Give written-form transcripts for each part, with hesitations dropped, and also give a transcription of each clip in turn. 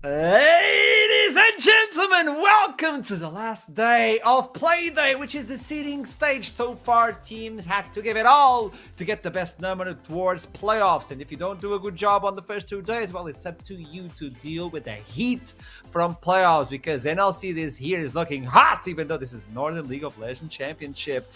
Ladies and gentlemen, welcome to the last day of Play Day, which is the seeding stage. So far, teams had to give it all to get the best number towards playoffs. And if you don't do a good job on the first 2 days, well, it's up to you to deal with the heat from playoffs, because NLC this year is looking hot, even though this is Northern League of Legends Championship.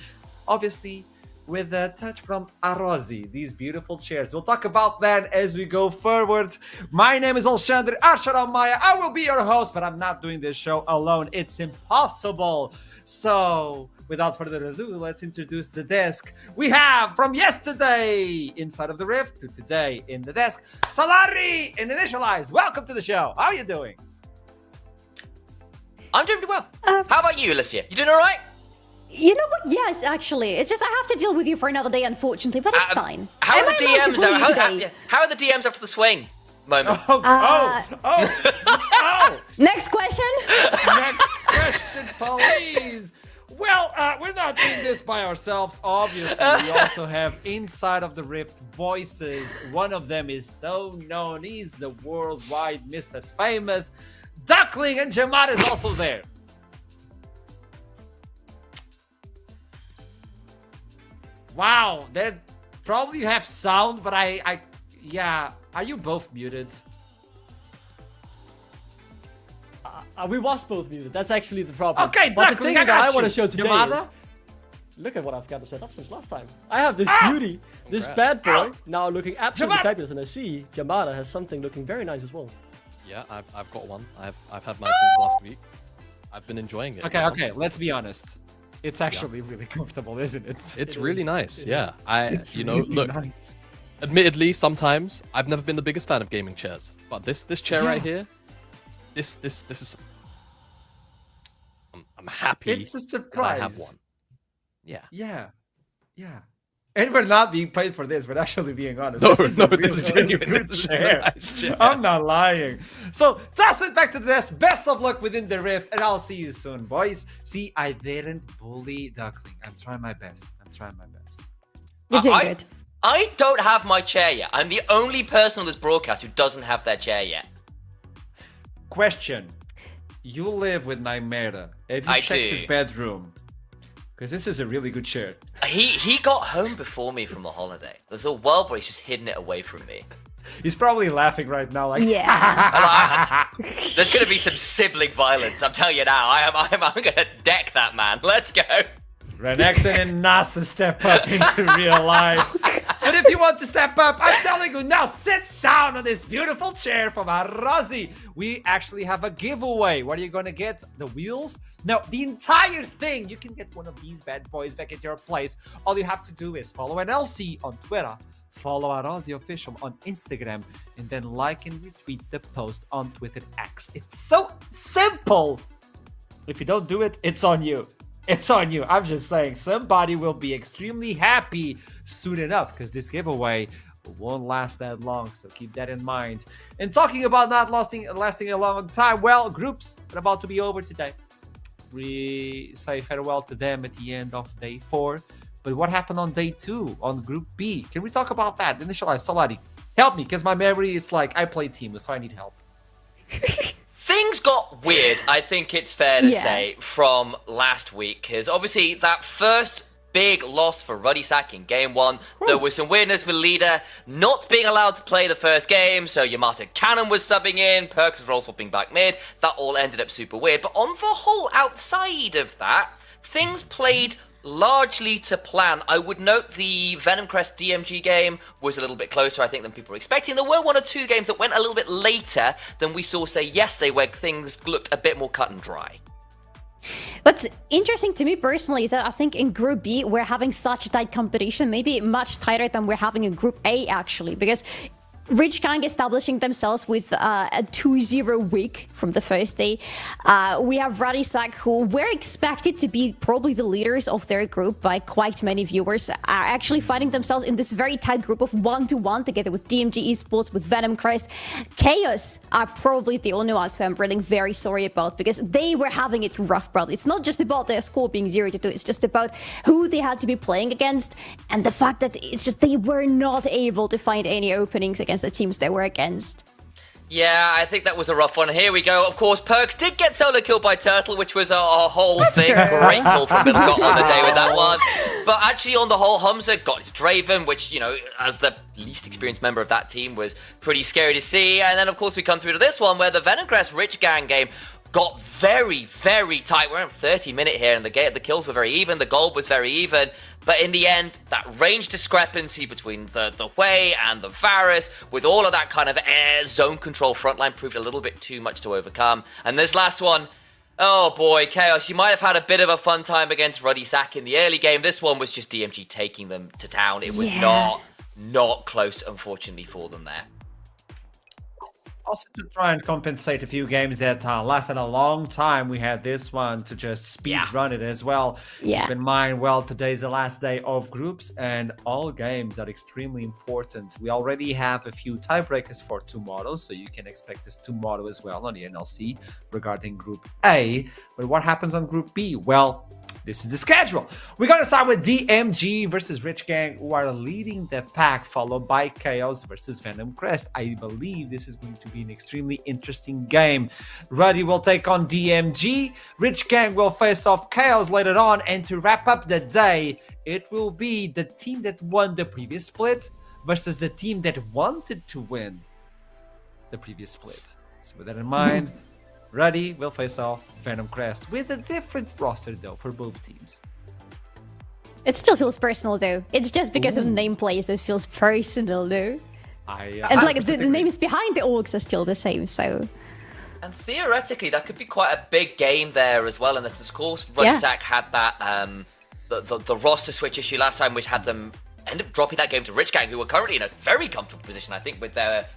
Obviously, with a touch from Arozzi, these beautiful chairs. We'll talk about that as we go forward. My name is Alexander Asharamaya. I will be your host, but I'm not doing this show alone. It's impossible. So, without further ado, let's introduce the desk. We have from yesterday inside of the Rift to today in the desk, Salari and Initialize. Welcome to the show. How are you doing? I'm doing pretty well. How about you, Alicia? You doing all right? You know what? Yes, actually. It's just I have to deal with you for another day, unfortunately, but it's fine. How are the DMs? How are the DMs after the swing moment? Next question. Next question, please. Well, we're not doing this by ourselves, obviously. We also have inside of the Rift voices. One of them is so known. He's the worldwide Mr. Famous Duckling, and Jamad is also there. Wow, they probably have sound, but yeah. Are you both muted? We was both muted. That's actually the problem. Okay, but the thing that I want to show today Yamada? is, look at what I've got to set up since last time. I have this beauty, this bad boy, now looking absolutely fabulous, and I see Yamada has something looking very nice as well. Yeah, I've got one. I've had mine since last week. I've been enjoying it. Okay. Let's be honest. It's actually really comfortable, isn't it? It's really nice. Yeah, It's really look. nice. Admittedly, sometimes I've never been the biggest fan of gaming chairs, but this chair right here, this is. I'm happy. It's a surprise. That I have one. Yeah. Yeah. And we're not being paid for this. We're actually being honest. No, this is genuine. Good This is chair. a nice chair. I'm not lying. So, toss it back to the desk. Best of luck within the Rift, and I'll see you soon, boys. See, I didn't bully Duckling. I'm trying my best. You're doing good. I don't have my chair yet. I'm the only person on this broadcast who doesn't have their chair yet. Question. You live with Nightmare. Have you checked his bedroom? Because this is a really good chair. He got home before me from the holiday. There's a world where he's just hidden it away from me. He's probably laughing right now, like Yeah. There's gonna be some sibling violence. I'm telling you now. I'm gonna deck that man. Let's go. Renekton and Nasa step up into real life. But if you want to step up, I'm telling you now, sit down on this beautiful chair from Arozzi. We actually have a giveaway. What are you going to get? The wheels? No, the entire thing. You can get one of these bad boys back at your place. All you have to do is follow NLC on Twitter, follow Arozzi Official on Instagram, and then like and retweet the post on Twitter X. It's so simple. If you don't do it, it's on you. It's on you. I'm just saying, somebody will be extremely happy soon enough, because this giveaway won't last that long, so keep that in mind. And talking about not lasting a long time, well, groups are about to be over today. We say farewell to them at the end of day 4. But what happened on day 2 on Group B? Can we talk about that? Initialize, Salari, help me, because my memory is like I play Team, so I need help. Things got weird, I think it's fair to say, from last week. Because obviously that first big loss for Ruddy Sack in game 1, there was some weirdness with Leader not being allowed to play the first game, so Yamata Cannon was subbing in, Perks was role swapping back mid. That all ended up super weird. But on the whole, outside of that, things played largely to plan. I would note the Venom Crest DMG game was a little bit closer, I think, than people were expecting. There were 1 or 2 games that went a little bit later than we saw, say, yesterday, where things looked a bit more cut and dry. What's interesting to me personally is that I think in Group B, we're having such a tight competition, maybe much tighter than we're having in Group A, actually, because Rich Kang establishing themselves with a 2-0 week from the first day. We have Radisak, who were expected to be probably the leaders of their group by quite many viewers, are actually finding themselves in this very tight group of 1-1 together with DMG Esports, with Venom Crest. Chaos are probably the only ones who I'm really very sorry about, because they were having it rough, brother. It's not just about their score being 0-2, it's just about who they had to be playing against, and the fact that it's just they were not able to find any openings against the teams they were against. Yeah, I think that was a rough one. Here we go. Of course, Perks did get solo killed by Turtle, which was a whole thing. true. Great call from Middlecott on the day with that one. But actually, on the whole, Humza got his Draven, which, you know, as the least experienced member of that team, was pretty scary to see. And then, of course, we come through to this one where the Venom Crest Rich Gang game got very, very tight. We're at 30-minute here, and the kills were very even. The gold was very even. But in the end, that range discrepancy between the Wei and the Varus, with all of that kind of air zone control frontline, proved a little bit too much to overcome. And this last one, oh boy, Chaos, you might have had a bit of a fun time against Ruddy Sack in the early game. This one was just DMG taking them to town. It was not close, unfortunately, for them there. Also, to try and compensate a few games that lasted a long time, we had this one to just speed run it as well. Yeah. Keep in mind, well, today's the last day of groups, and all games are extremely important. We already have a few tiebreakers for tomorrow, so you can expect this tomorrow as well on the NLC regarding Group A. But what happens on Group B? Well, this is the schedule. We're going to start with DMG versus Rich Gang, who are leading the pack, followed by Chaos versus Venom Crest. I believe this is going to be an extremely interesting game. Ruddy will take on DMG. Rich Gang will face off Chaos later on. And to wrap up the day, it will be the team that won the previous split versus the team that wanted to win the previous split. So with that in mind, Ruddy will face off Venom Crest with a different roster though for both teams. It still feels personal though. It's just because of nameplates it feels personal though. And like the names behind the orgs are still the same, so. And theoretically, that could be quite a big game there as well. And of course, Ruddy Sack had that the roster switch issue last time, which had them end up dropping that game to Rich Gang, who are currently in a very comfortable position. I think with their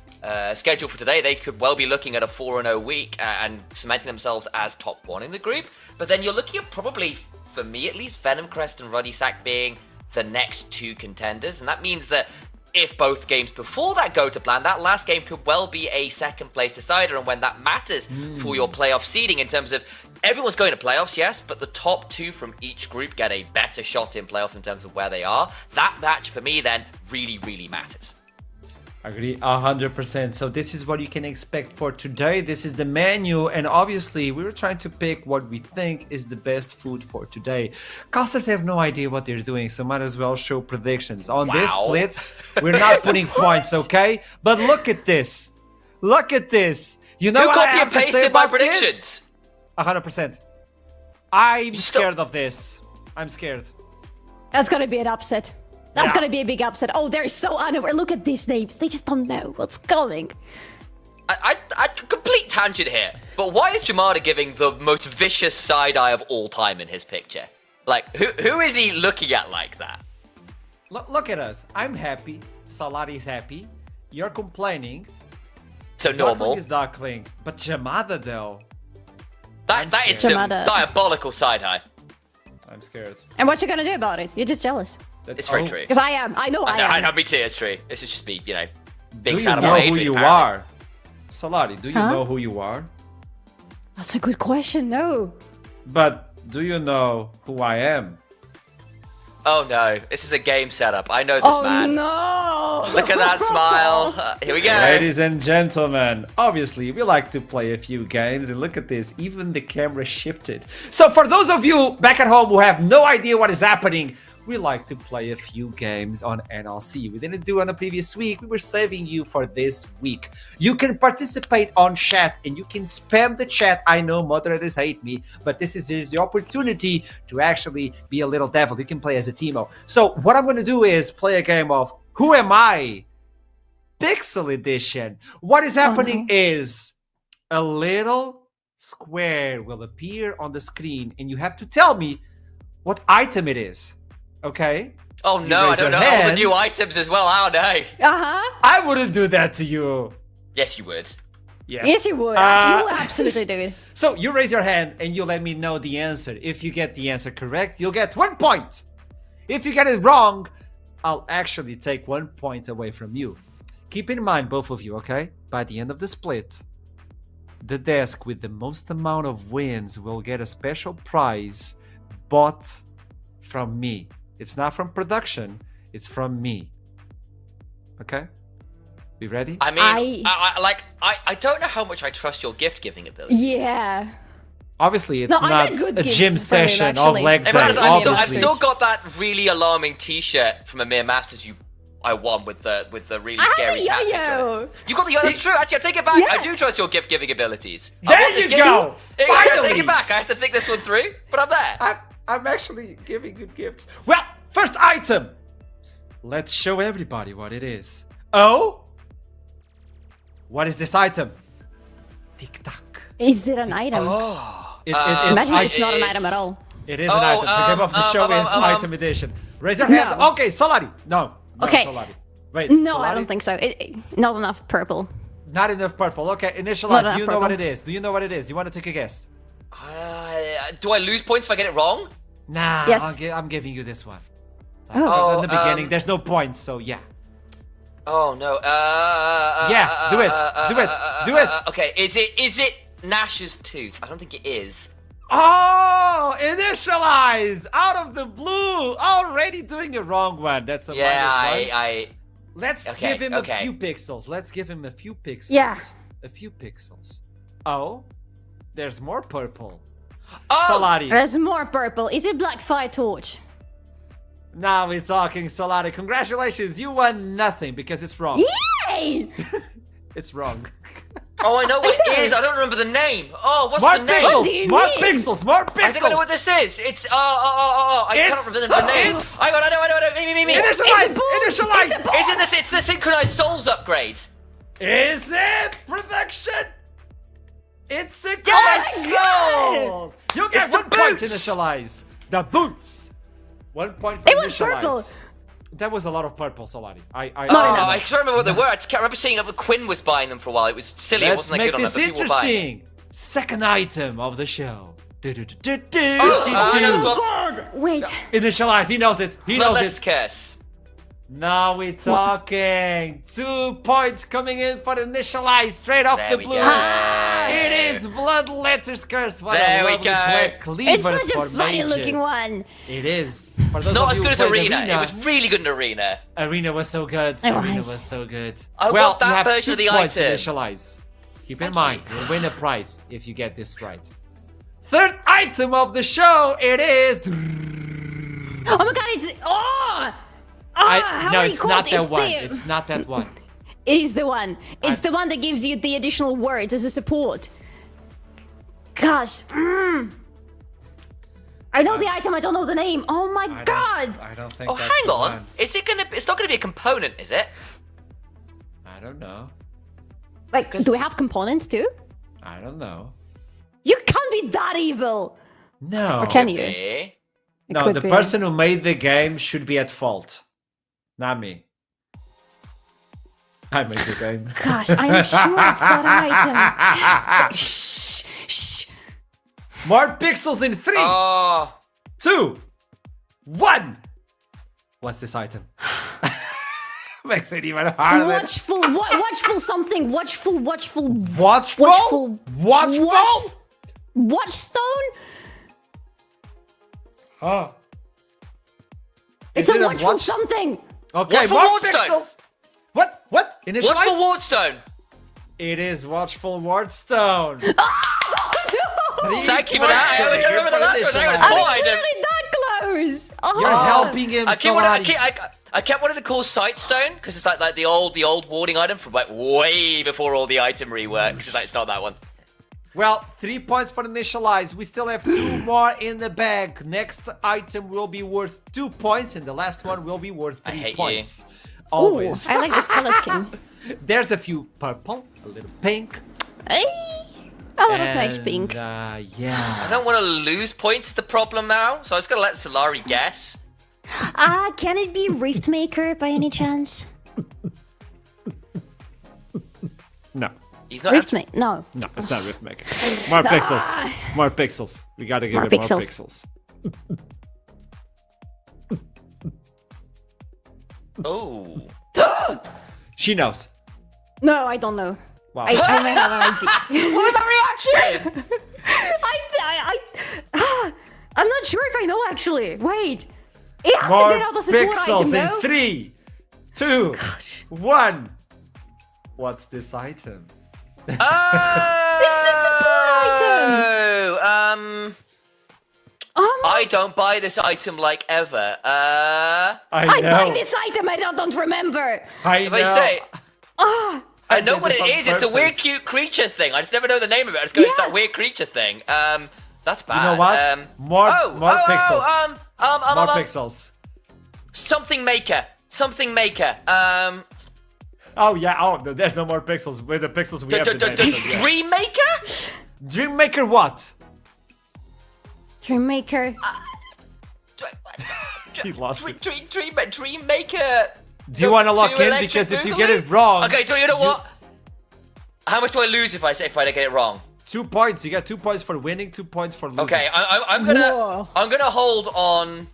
schedule for today, they could well be looking at a 4-0 week and cementing themselves as top one in the group. But then you're looking at probably, for me at least, Venom Crest and Ruddy Sack being the next two contenders. And that means that if both games before that go to plan, that last game could well be a second place decider. And when that matters for your playoff seeding in terms of everyone's going to playoffs, yes, but the top two from each group get a better shot in playoffs in terms of where they are. That match for me then really, really matters. Agree 100%. So this is what you can expect for today. This is the menu, and obviously we were trying to pick what we think is the best food for today. Casters have no idea what they're doing, so might as well show predictions. On this split, we're not putting points, okay? But look at this. Look at this. You know Who what copy I have and to say pasted my about this? predictions? 100%. I'm scared of this. I'm scared. That's gonna be an upset. That's gonna be a big upset. Oh, they're so unaware. Look at these names. They just don't know what's coming. I complete tangent here, but why is Jamada giving the most vicious side eye of all time in his picture? Like, who is he looking at like that? Look at us. I'm happy. Salari's happy. You're complaining. So normal. Darkling is Darkling. But Jamada, though. That is some Jamada. diabolical side eye. I'm scared. And what you gonna do about it? You're just jealous. It's very true. Because I am. I know I am. I know, me too, it's true. This is just me, you know, being Do sad you about know Adrian, who you apparently. are? Salari, do you know who you are? That's a good question. No. But do you know who I am? Oh no, this is a game setup. I know this man. No. Look at that smile. Here we go. Ladies and gentlemen, obviously we like to play a few games, and look at this, even the camera shifted. So for those of you back at home who have no idea what is happening, we like to play a few games on NLC. We didn't do it on the previous week. We were saving you for this week. You can participate on chat and you can spam the chat. I know moderators hate me, but this is the opportunity to actually be a little devil. You can play as a Teemo. So what I'm going to do is play a game of Who Am I? Pixel Edition. What is happening is a little square will appear on the screen and you have to tell me what item it is. Okay? Oh no, I don't know all the new items as well. Oh no. I wouldn't do that to you. Yes, you would. Yes, you would. You would absolutely do it. So you raise your hand and you let me know the answer. If you get the answer correct, you'll get 1 point. If you get it wrong, I'll actually take 1 point away from you. Keep in mind, both of you, okay? By the end of the split, the desk with the most amount of wins will get a special prize bought from me. It's not from production, it's from me. Okay? We ready? I mean, I don't know how much I trust your gift giving abilities. Yeah. Obviously, it's No, I not got good a gifts gym from him, session of actually. leg Hey, day. man, I've Obviously. still got that really alarming T-shirt from Amir Masters I won with the really scary cat picture on yo-yo. it. You got the that's true. Actually, I take it back. Yeah. I do trust your gift giving abilities. I There want this you gift. go. I take Finally. it back. I have to think this one through, but I'm there. I'm actually giving good gifts. Well, first item. Let's show everybody what it is. Oh? What is this item? Tic tac. Is it an item? Imagine it's not an item at all. It is an item. The game of the show is item edition. Raise your hand. No. Okay, Solari. No. Okay. Solari. Wait. No, Solari? I don't think so. Not enough purple. Not enough purple. Okay, Not initialize. enough Do you know what it purple. is? Do you know what it is? You want to take a guess? Do I lose points if I get it wrong? Nah. Yes. I'm giving you this one. Oh. In the beginning, there's no points, so yeah. Oh no. Yeah, do it. Do it. Do it. Okay, is it Nash's tooth? I don't think it is. Oh, initialize out of the blue. Already doing a wrong one. That's a minus one. Let's Okay, give him okay. a few pixels. Let's give him a few pixels. Yeah. A few pixels. Oh, there's more purple. Oh, Solari. There's more purple. Is it Black Fire Torch? Now we're talking, Solari. Congratulations. You won nothing because it's wrong. Yay! It's wrong. oh, I know what it is. I don't remember the name. Oh, what's More the name? pixels. do you More mean? pixels. More pixels. I think I know what this is. It's I cannot remember the name. it's- I know. Me. Initialize. It's a boot. Initialize. It's a boot. Is it this? It's the synchronized souls upgrade. Is it production? It's a Yes! goal! You It's get the 1 point boots! initialize. The boots. 1 point for It was initialize. purple. That was a lot of purple, Solari. Oh, enough. I can't remember what they were. I can't remember seeing that Quinn was buying them for a while. It was silly. It Let's wasn't that make good on this them, but people were buying it. interesting. Second item of the show. I know this one. Wait. Initialize. He knows it. He knows Let's it. curse. Now we're talking. 2 points coming in for initialize straight off There the we blue. go. It is Blood Letters Curse. What There a we lovely go. black cleaver It's such for a funny mages. looking one. It is. It's not as good as Arena. It was really good in Arena. Arena was so good. It Arena was. was so good. I well, want that you have version 2 of the points to item. initialize. Keep in Thank mind, you. you'll win a prize if you get this right. Third item of the show, it is. Oh my god, it's how no, are you it's called? not that It's one. the- It's not that one. It is the one. It's the one that gives you the additional words as a support. Gosh. I know the item, I don't know the name. Oh my god. I don't think. Oh, that's hang the on. one. Is it gonna? It's not gonna be a component, is it? I don't know. Like, do we have components too? I don't know. You can't be that evil. No. Or can you? Eh? It No, could the be. person who made the game should be at fault. Not me. I made the game. Gosh, I'm sure it's that item. Shh, shh. More pixels in 3, Oh, 2, 1. What's this item? Makes it even harder. Watchful, watchful something. Watchful. Watchful? Watchful. Watchful? Watchstone? Huh. It's Is a it watchful watch- something. Okay, Watchful more Wardstone. pixels. What? Initialize? what's the Wardstone? It is Watchful Wardstone. Thank you for that. I always remember the last one. Hang on, it's I more was item. literally that close. Oh. You're helping him, I kept, Solari. I kept wanting to call Sightstone because it's like the old warding item from like way before all the item reworks. It's like it's not that one. Well, 3 points for initialize. We still have 2 more in the bag. Next item will be worth 2 points, and the last one will be worth 3 hate you. points. Ooh, Always. I like this color scheme. There's a few purple, a little pink. Hey, I love a nice and, pink. Yeah. I don't want to lose points. Is the problem now, so I was gonna let Solari guess. Can it be Riftmaker by any chance? No. He's not. answering. Riftmaker? No. No, it's not Riftmaker. More pixels. More pixels. We gotta give More it more pixels. pixels. Oh. She knows. No, I don't know. Wow. I might have an idea. What was that reaction? I'm not sure if I know actually. Wait. It has More to be another support pixels item, in no? 3, 2, 1. What's this item? Oh! It's the support item! Oh my... I don't buy this item like ever. I buy this item, I don't remember. If I say... I know did what this it on is. It's the weird, purpose. cute creature thing. I just never know the name of it. I just go, it's that weird creature thing. That's bad. You know what? More pixels. More pixels. Something maker. Something maker. Oh yeah. Oh, no, there's no more pixels. With the pixels we have today. So, yeah. Dream maker? Dream maker what? Dream maker. He lost it. Dream maker. Do you want to lock in? Because if you get it wrong... Okay, you know what? How much do I lose if I get it wrong? 2 points. You get 2 points for winning, 2 points for losing. Okay, I'm gonna hold on.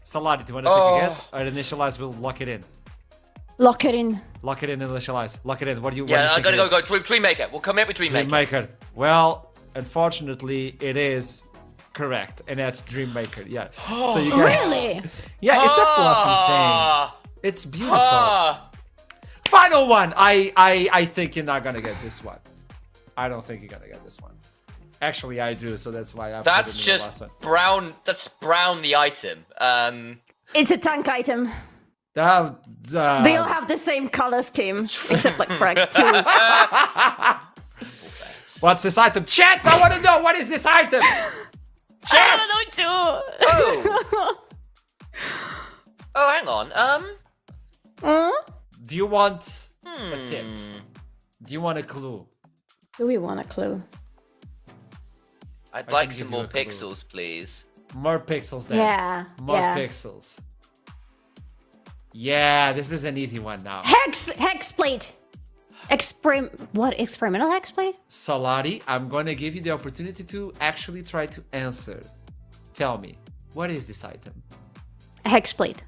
Saladi, do you want to take a guess? Or initialize, we'll lock it in. Lock it in. Lock it in, initialize. Lock it in. What do you Yeah, I'm what do you gonna think go. Dream maker. We'll come in with dream maker. Dream maker. Well, unfortunately, it is correct, and that's Dream Maker. Yeah. So you get. Really? Yeah, it's a fluffy thing. It's beautiful. Final one. I think you're not gonna get this one. I don't think you're gonna get this one. Actually, I do, so that's why I. That's put it in the last just one. brown. That's brown. The item. It's a tank item. They all have the same color scheme, except like frag 2. What's this item? Chat! I want to know what is this item. Chat! I don't know too. Oh, hang on. Do you want a tip? Do you want a clue? Do we want a clue? I'd like some give you more a clue. pixels, please. More pixels there. Yeah. More yeah. pixels. Yeah, this is an easy one now. Hex plate. What? Experimental hex plate? Salari, I'm gonna give you the opportunity to actually try to answer. Tell me, what is this item? Hex plate.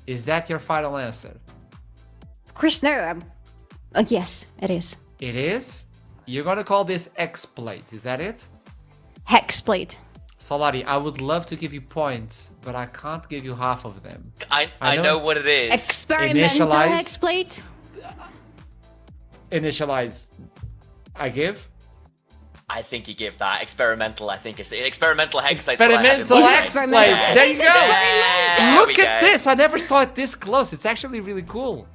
Is that your final answer? Of course, no. Yes, it is. It is? You're gonna call this X-plate, is that it? Hex plate. Salari, I would love to give you points, but I can't give you half of them. I know what it is. Experimental Initialize. hex plate. Initialize. I give? I think you give that experimental. I think it's the experimental hex plate. Experimental X-plate. There you go. Yeah, Look at this. I never saw it this close. It's actually really cool.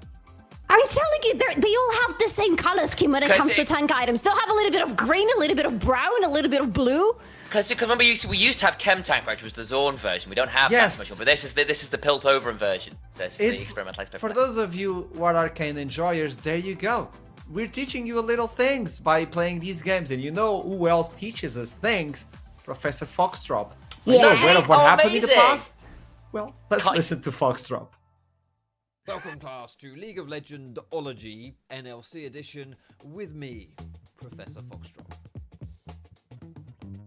I'm telling you, they all have the same color scheme when it comes to tank items. They'll have a little bit of green, a little bit of brown, a little bit of blue. Because remember, we used to have Chem Tank, which was the Zorn version. We don't have that much, but this is the Piltover version. So this is the experimental hex plate. For those of you who are arcane enjoyers, there you go. We're teaching you little things by playing these games, and you know who else teaches us things? Professor Foxdrop. So Yeah. you're aware of what happened in the Amazing. past? Well, let's listen to Foxdrop. Welcome, class, to League of Legends-ology NLC edition with me, Professor Foxdrop.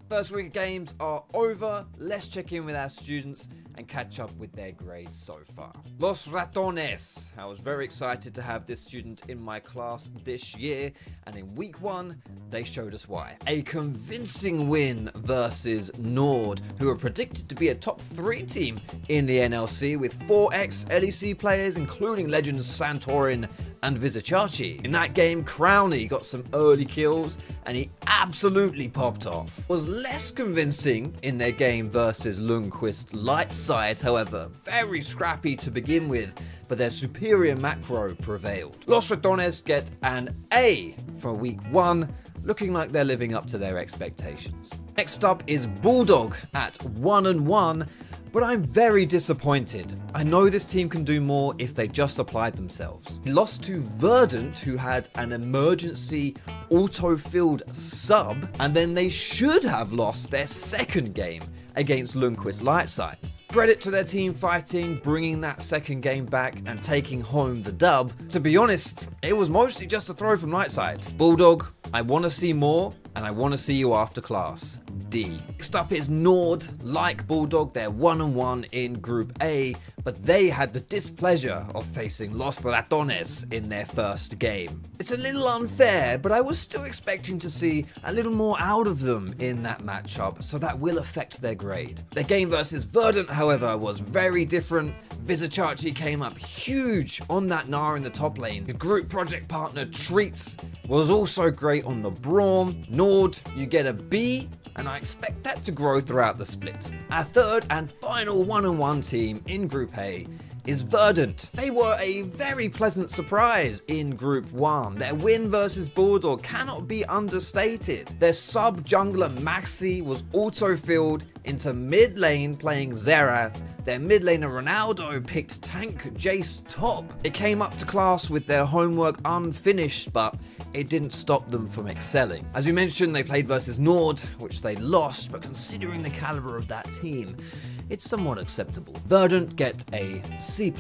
First week of games are over. Let's check in with our students and catch up with their grades so far. Los Ratones. I was very excited to have this student in my class this year, and in week 1, they showed us why. A convincing win versus Nord, who are predicted to be a top 3 team in the NLC with 4 ex-LEC players, including legends Santorin and Vizicachi. In that game, Crowley got some early kills, and he absolutely popped off. Was less convincing in their game versus Lundqvist Light Side, however. Very scrappy to begin with, but their superior macro prevailed. Los Ratones get an A for week 1, looking like they're living up to their expectations. Next up is Bulldog at 1-1, but I'm very disappointed. I know this team can do more if they just applied themselves. He lost to Verdant, who had an emergency auto-filled sub, and then they should have lost their second game against Lundqvist Lightside. Credit to their team fighting, bringing that second game back and taking home the dub. To be honest, it was mostly just a throw from Lightside. Bulldog, I want to see more, and I want to see you after class. D. Next up is Nord. Like Bulldog, they're 1-1 in Group A, but they had the displeasure of facing Los Ratones in their first game. It's a little unfair, but I was still expecting to see a little more out of them in that matchup, so that will affect their grade. Their game versus Verdant, however, was very different, Vizicachi came up huge on that Gnar in the top lane. His group project partner Treats was also great on the Braum. Nord, you get a B, and I expect that to grow throughout the split. Our third and final 1-on-1 team in Group A is Verdant. They were a very pleasant surprise in Group 1. Their win versus Bulldog cannot be understated. Their sub-jungler Maxi was auto-filled into mid lane playing Xerath. Their mid laner Ronaldo picked tank Jace top. It came up to class with their homework unfinished, but it didn't stop them from excelling. As we mentioned, they played versus Nord, which they lost, but considering the caliber of that team, it's somewhat acceptable. Verdant get a C+.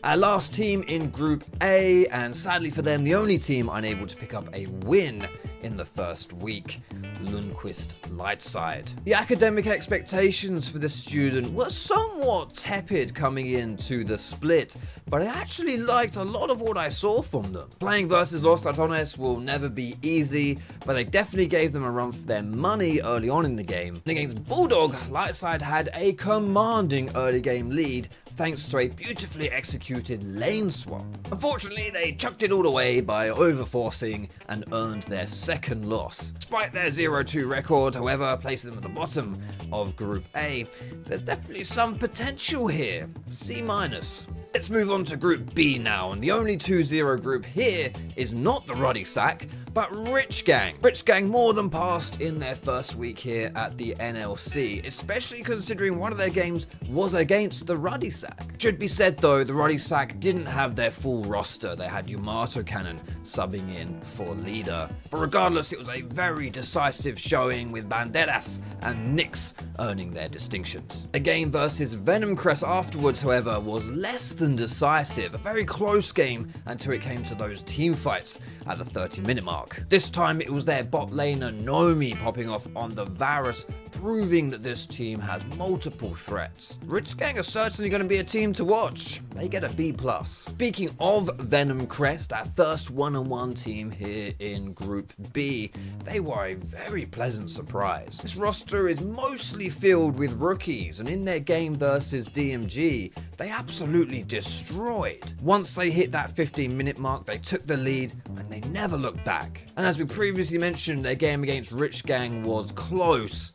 Our last team in Group A, and sadly for them, the only team unable to pick up a win in the first week, Lundqvist Lightside. The academic expectations for the student were somewhat tepid coming into the split, but I actually liked a lot of what I saw from them. Playing versus Los Ratones will never be easy, but they definitely gave them a run for their money early on in the game. And against Bulldog, Lightside had a commanding early game lead, thanks to a beautifully executed lane swap. Unfortunately, they chucked it all away by overforcing and earned their second loss. Despite their 0-2 record, however, placing them at the bottom of Group A, there's definitely some potential here. C-. Let's move on to Group B now, and the only 2-0 group here is not the Ruddy Sack, but Rich Gang. Rich Gang more than passed in their first week here at the NLC, especially considering one of their games was against the Ruddy Sack. Should be said though, the Ruddy Sack didn't have their full roster. They had Yamato Cannon subbing in for leader. But regardless, it was a very decisive showing with Banderas and Nyx earning their distinctions. The game versus Venom Crest afterwards, however, was less than decisive. A very close game until it came to those team fights at the 30-minute mark. This time it was their bot laner Nomi popping off on the Varus, proving that this team has multiple threats. Rich Gang are certainly going to be a team to watch. They get a B+. Speaking of Venom Crest, our first 1-on-1 team here in Group B, they were a very pleasant surprise. This roster is mostly filled with rookies, and in their game versus DMG, they absolutely destroyed. Once they hit that 15-minute mark, they took the lead and they never looked back. And as we previously mentioned, their game against Rich Gang was close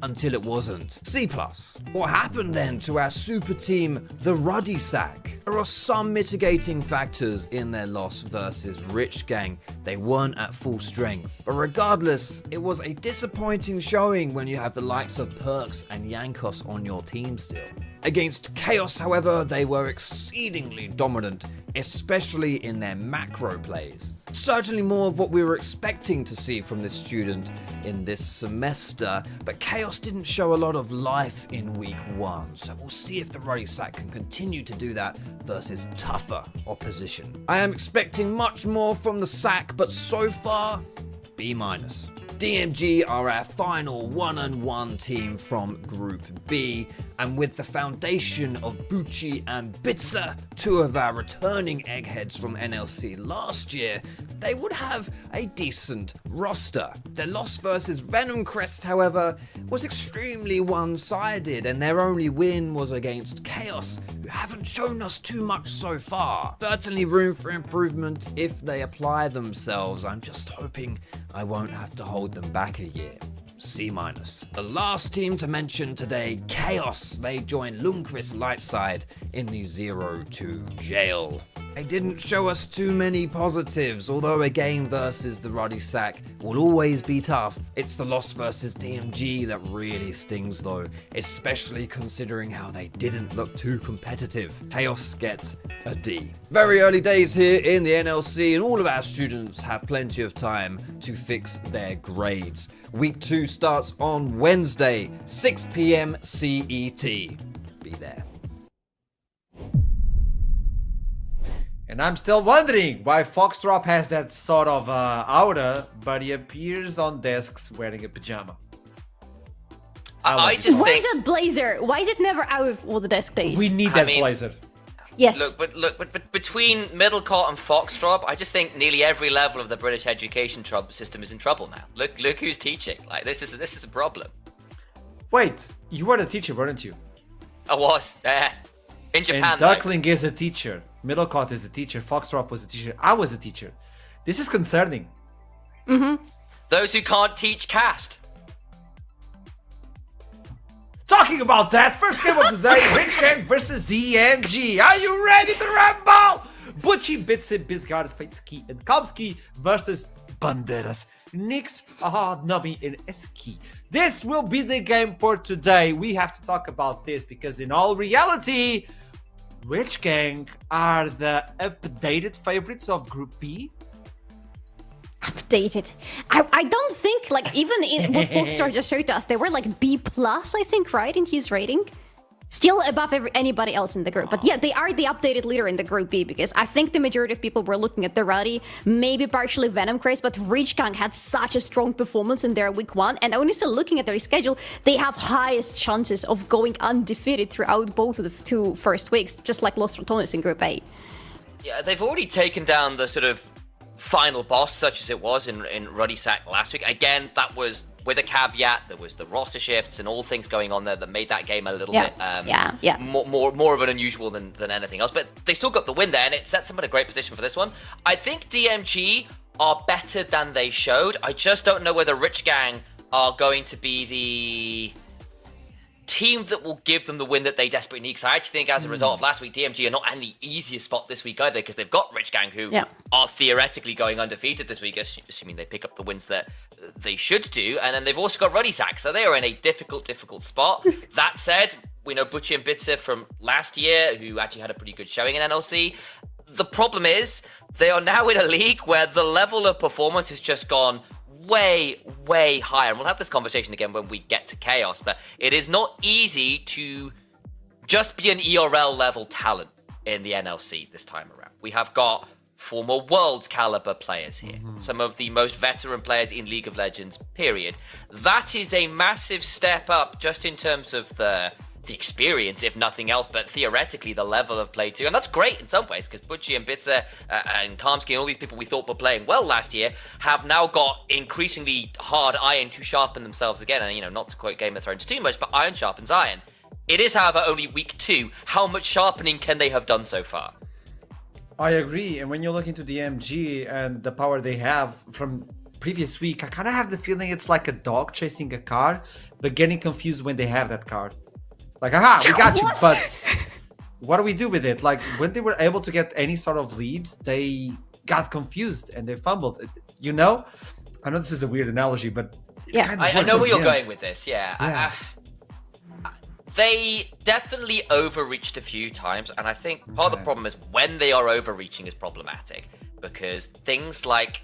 until it wasn't. C+. What happened then to our super team, the Ruddy Sack? There are some mitigating factors in their loss versus Rich Gang. They weren't at full strength. But regardless, it was a disappointing showing when you have the likes of Perks and Yankos on your team still. Against Chaos, however, they were exceedingly dominant, especially in their macro plays. Certainly more of what we were expecting to see from this student in this semester, but Chaos didn't show a lot of life in week 1, so we'll see if the Ruddy Sack can continue to do that versus tougher opposition. I am expecting much more from the Sack, but so far, B-. DMG are our final 1-on-1 team from Group B, and with the foundation of Bucci and Bitzer, two of our returning eggheads from NLC last year, they would have a decent roster. Their loss versus Venom Crest, however, was extremely one-sided, and their only win was against Chaos, who haven't shown us too much so far. Certainly room for improvement if they apply themselves. I'm just hoping I won't have to hold them back a year. C-. The last team to mention today, Chaos. They joined Lundqvist Lightside in the 0-2 jail. They didn't show us too many positives, although a game versus the Ruddy Sack will always be tough. It's the loss versus DMG that really stings though, especially considering how they didn't look too competitive. Chaos gets a D. Very early days here in the NLC, and all of our students have plenty of time to fix their grades. Week 2 starts on Wednesday, 6 PM CET. Be there. And I'm still wondering why Foxdrop has that sort of aura, but he appears on desks wearing a pajama. I just Why think is it blazer? Why is it never out of all the desk days? We need that blazer. Yes. But between Middlecott and Foxdrop, I just think nearly every level of the British education system is in trouble now. Look who's teaching. Like this is a problem. Wait, you were the teacher, weren't you? I was. In Japan, And Duckling is a teacher. Middlecott is a teacher. Foxdrop was a teacher. I was a teacher. This is concerning. those who can't teach cast. Talking about that, first game of the day, Rich Gang versus DMG. Are you ready to rumble? Butchie, Bitsi, Bisgard, Fateski, and Kamski versus Banderas, Nix, Aha, Nami, and Eski. This will be the game for today. We have to talk about this because in all reality, Rich Gang are the updated favorites of Group B. Updated. I don't think, like, even in what Foxdrop just showed us, they were like B+, I think, right, in his rating? Still above anybody else in the group. But yeah, they are the updated leader in the Group B, because I think the majority of people were looking at the rally, maybe partially Venom Crest, but Rich Gang had such a strong performance in their week 1, and honestly, looking at their schedule, they have highest chances of going undefeated throughout both of the 2 first weeks, just like Los Ratones in Group A. Yeah, they've already taken down the sort of final boss, such as it was in Ruddy Sack last week. Again, that was with a caveat. There was the roster shifts and all things going on there that made that game a little bit more of an unusual than anything else. But they still got the win there, and it sets them in a great position for this one. I think DMG are better than they showed. I just don't know whether Rich Gang are going to be the team that will give them the win that they desperately need. Because I actually think as a result of last week, DMG are not in the easiest spot this week either, because they've got Rich Gang, who are theoretically going undefeated this week, assuming they pick up the wins that they should do. And then they've also got Ruddy Sack, so they are in a difficult spot. That said, we know Butchie and Bitsa from last year, who actually had a pretty good showing in NLC. The problem is, they are now in a league where the level of performance has just gone way higher, and we'll have this conversation again when we get to Chaos, but it is not easy to just be an ERL level talent in the NLC this time around. We have got former Worlds caliber players here, some of the most veteran players in League of Legends, period. That is a massive step up just in terms of the experience, if nothing else, but theoretically the level of play too. And that's great in some ways, because Butchie and Bitsa and Kamski and all these people we thought were playing well last year have now got increasingly hard iron to sharpen themselves again. And, you know, not to quote Game of Thrones too much, but iron sharpens iron. It is, however, only week 2. How much sharpening can they have done so far? I agree. And when you look into DMG and the power they have from previous week, I kind of have the feeling it's like a dog chasing a car, but getting confused when they have that card. Like, aha, we got you, but what do we do with it? Like, when they were able to get any sort of leads, they got confused and they fumbled. You know? I know this is a weird analogy, but yeah, I know where you're going with this. Yeah. They definitely overreached a few times, and I think part of the problem is when they are overreaching is problematic, because things like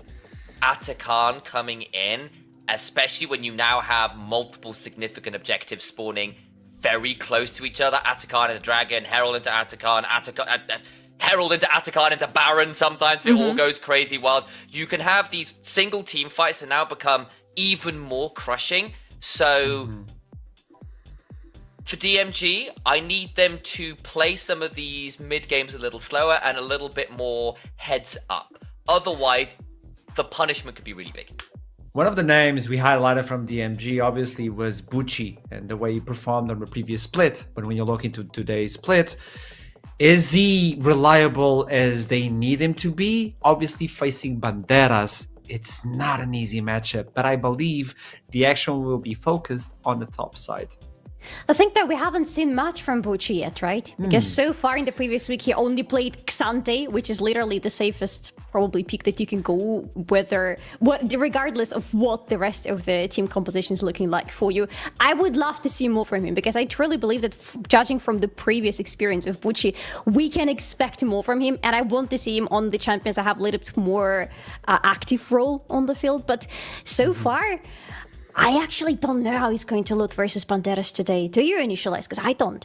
Atakan coming in, especially when you now have multiple significant objectives spawning very close to each other, Atakan into Dragon, Herald into Atakan, Herald into Atakan into Baron sometimes, it all goes crazy wild. You can have these single team fights that now become even more crushing, so for DMG, I need them to play some of these mid-games a little slower and a little bit more heads up. Otherwise, the punishment could be really big. One of the names we highlighted from DMG obviously was Butchie and the way he performed on the previous split. But when you look into today's split, is he reliable as they need him to be? Obviously facing Banderas, it's not an easy matchup, but I believe the action will be focused on the top side. I think that we haven't seen much from Butchie yet, right? Because so far in the previous week, he only played Xante, which is literally the safest probably pick that you can go, regardless of what the rest of the team composition is looking like for you. I would love to see more from him, because I truly believe that judging from the previous experience of Butchie, we can expect more from him, and I want to see him on the champions that have a little bit more active role on the field. But so far, I actually don't know how he's going to look versus Banderas today. Do you initialize? Because I don't.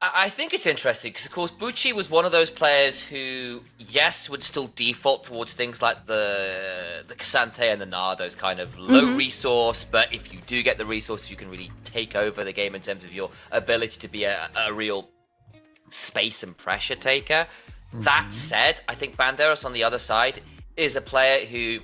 I think it's interesting because, of course, Butchie was one of those players who, yes, would still default towards things like the Xante and the Gnar, those kind of low resource, but if you do get the resources, you can really take over the game in terms of your ability to be a real space and pressure taker. That said, I think Banderas on the other side is a player who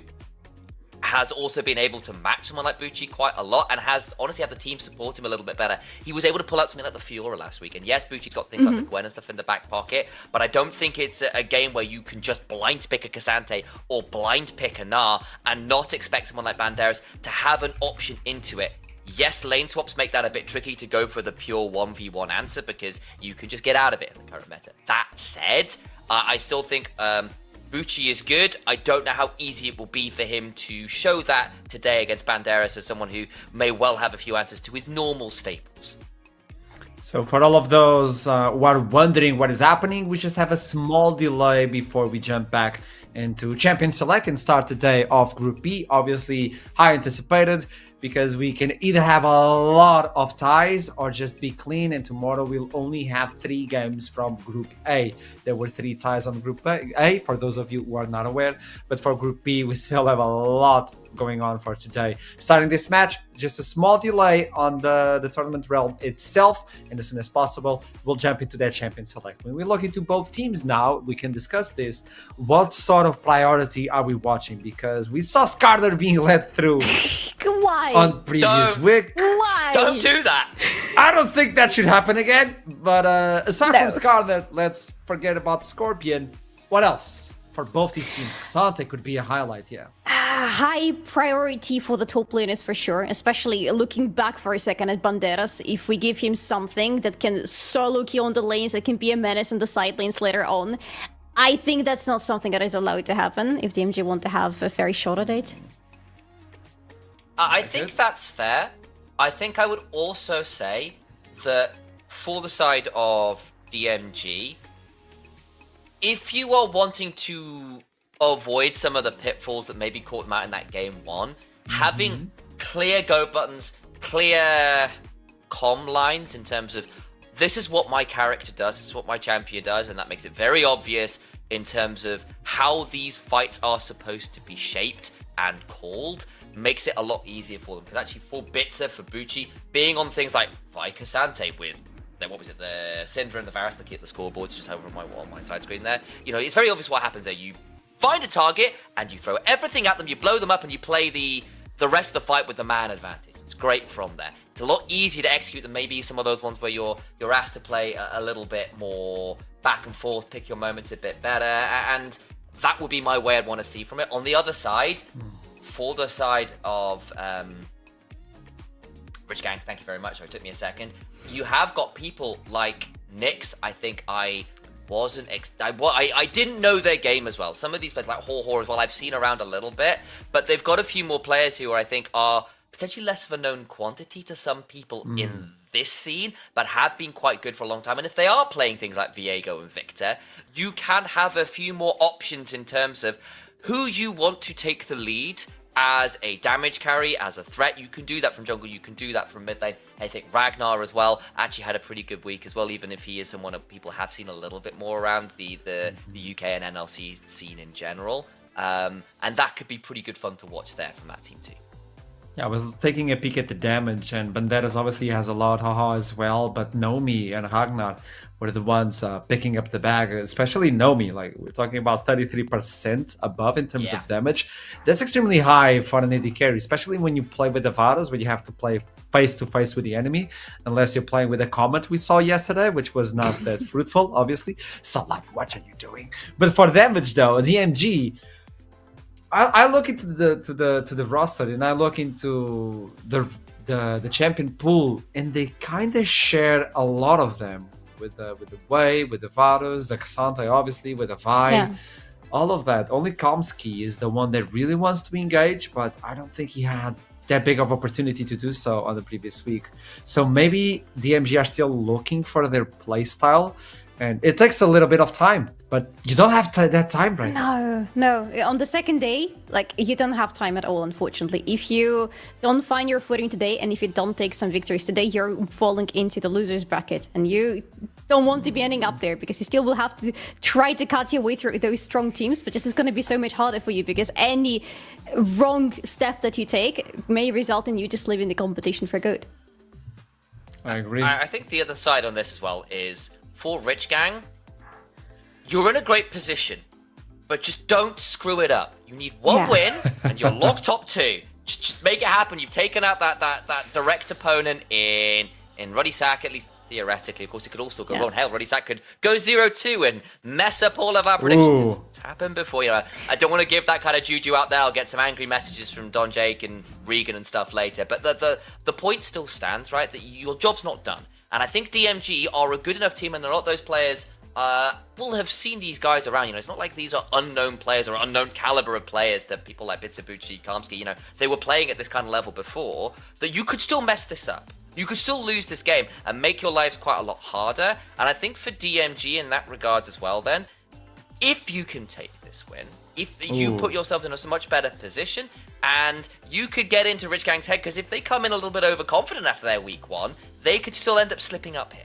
has also been able to match someone like Bucci quite a lot and has honestly had the team support him a little bit better. He was able to pull out something like the Fiora last week. And yes, Bucci's got things like the Gwen and stuff in the back pocket, but I don't think it's a game where you can just blind pick a Cassante or blind pick a Gnar and not expect someone like Banderas to have an option into it. Yes, lane swaps make that a bit tricky to go for the pure 1v1 answer because you can just get out of it in the current meta. That said, I still think Bucci is good. I don't know how easy it will be for him to show that today against Banderas as someone who may well have a few answers to his normal staples. So for all of those who are wondering what is happening, we just have a small delay before we jump back into Champion Select and start the day of Group B. Obviously, high anticipated, because we can either have a lot of ties or just be clean, and tomorrow we'll only have 3 games from Group A. There were 3 ties on Group A, for those of you who are not aware, but for Group B, we still have a lot going on for today. Starting this match, just a small delay on the tournament realm itself, and as soon as possible, we'll jump into that Champion Select. When we look into both teams now, we can discuss this. What sort of priority are we watching? Because we saw Skarner being led through Why? on previous week. Why? Don't do that! I don't think that should happen again, but aside No. from Skarner, let's forget about the Scorpion. What else? For both these teams, Cassante could be a highlight, yeah. High priority for the top laners for sure, especially looking back for a second at Banderas. If we give him something that can solo kill on the lanes, that can be a menace on the side lanes later on, I think that's not something that is allowed to happen if DMG want to have a very short date. I think that's fair. I think I would also say that for the side of DMG, if you are wanting to avoid some of the pitfalls that maybe caught them out in that game 1, having clear go buttons, clear comm lines in terms of this is what my character does, this is what my champion does, and that makes it very obvious in terms of how these fights are supposed to be shaped and called, makes it a lot easier for them. Because actually for Bitzer, for Bucci, being on things like Cassante with what was it, the Syndra and the Varus looking at the scoreboards just over on my side screen there. You know, it's very obvious what happens there. You find a target and you throw everything at them, you blow them up, and you play the rest of the fight with the man advantage. It's great from there. It's a lot easier to execute than maybe some of those ones where you're asked to play a little bit more back and forth, pick your moments a bit better, and that would be my way I'd want to see from it. On the other side, for the side of Rich Gang, thank you very much. Sorry, it took me a second. You have got people like Nyx. I think I wasn't. I didn't know their game as well. Some of these players like Hor as well, I've seen around a little bit, but they've got a few more players who I think are potentially less of a known quantity to some people in this scene, but have been quite good for a long time. And if they are playing things like Viego and Victor, you can have a few more options in terms of who you want to take the lead as a damage carry, as a threat. You can do that from jungle, you can do that from mid lane. I think Ragnar as well actually had a pretty good week as well, even if he is someone that people have seen a little bit more around the UK and NLC scene in general. And that could be pretty good fun to watch there from that team too. Yeah, I was taking a peek at the damage, and Banderas obviously has a lot, haha, as well, but Nomi and Ragnar were the ones picking up the bag, especially Nomi. Like, we're talking about 33% above in terms of damage. That's extremely high for an AD carry, especially when you play with the Varus, where you have to play face-to-face with the enemy, unless you're playing with a Comet we saw yesterday, which was not that fruitful, obviously. So, like, what are you doing? But for damage, though, DMG... I look into the roster, and I look into the champion pool, and they kind of share a lot of them with the Wei, with the Varus, the Cassante, obviously, with the Vi, all of that. Only Komsky is the one that really wants to engage, but I don't think he had that big of opportunity to do so on the previous week. So maybe DMG are still looking for their playstyle, and it takes a little bit of time, but you don't have that time right now. No. On the second day, like, you don't have time at all, unfortunately. If you don't find your footing today, and if you don't take some victories today, you're falling into the loser's bracket, and you don't want to be ending up there, because you still will have to try to cut your way through those strong teams, but this is going to be so much harder for you, because any wrong step that you take may result in you just leaving the competition for good. I agree. I think the other side on this as well is, for Rich Gang, you're in a great position, but just don't screw it up. You need one win, and you're locked top 2. Just make it happen. You've taken out that direct opponent in Ruddy Sack, at least theoretically. Of course, it could also go wrong. Hell, Ruddy Sack could go 0-2 and mess up all of our predictions. It's happened before. I don't want to give that kind of juju out there. I'll get some angry messages from Don Jake and Regan and stuff later. But the point still stands, right? That your job's not done. And I think DMG are a good enough team, and a lot of those players will have seen these guys around. It's not like these are unknown players or unknown caliber of players to people like Bitsubuchi, Kamsky. They were playing at this kind of level before, that you could still mess this up. You could still lose this game and make your lives quite a lot harder. And I think for DMG in that regards as well, then, if you can take this win, if you put yourself in a much better position, and you could get into Rich Gang's head, because if they come in a little bit overconfident after their week 1, they could still end up slipping up here.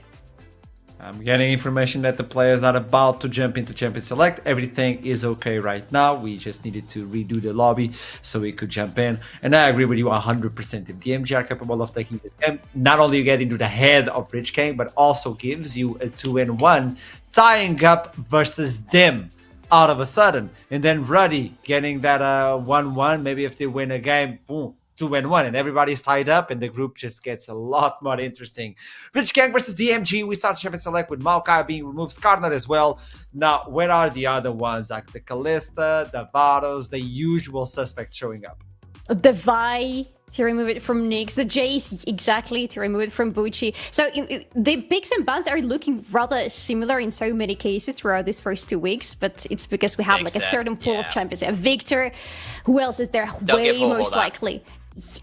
I'm getting information that the players are about to jump into Champion Select. Everything is okay right now. We just needed to redo the lobby so we could jump in. And I agree with you 100%. If DMG are capable of taking this game, not only you get into the head of Rich Gang, but also gives you a 2-1 tying up versus Dim out of a sudden. And then Ruddy getting that 1-1. Maybe if they win a game, boom, 2-1, and everybody's tied up, and the group just gets a lot more interesting. Rich Gang versus DMG. We start Champion Select with Maokai being removed, Skarner as well. Now, where are the other ones? Like the Kalista, the Vados, the usual suspects showing up. The Vi to remove it from Nyx, the Jace exactly to remove it from Bucci. So the picks and bans are looking rather similar in so many cases throughout these first 2 weeks, but it's because we have like a certain pool of champions. Victor, who else is there? Way most likely.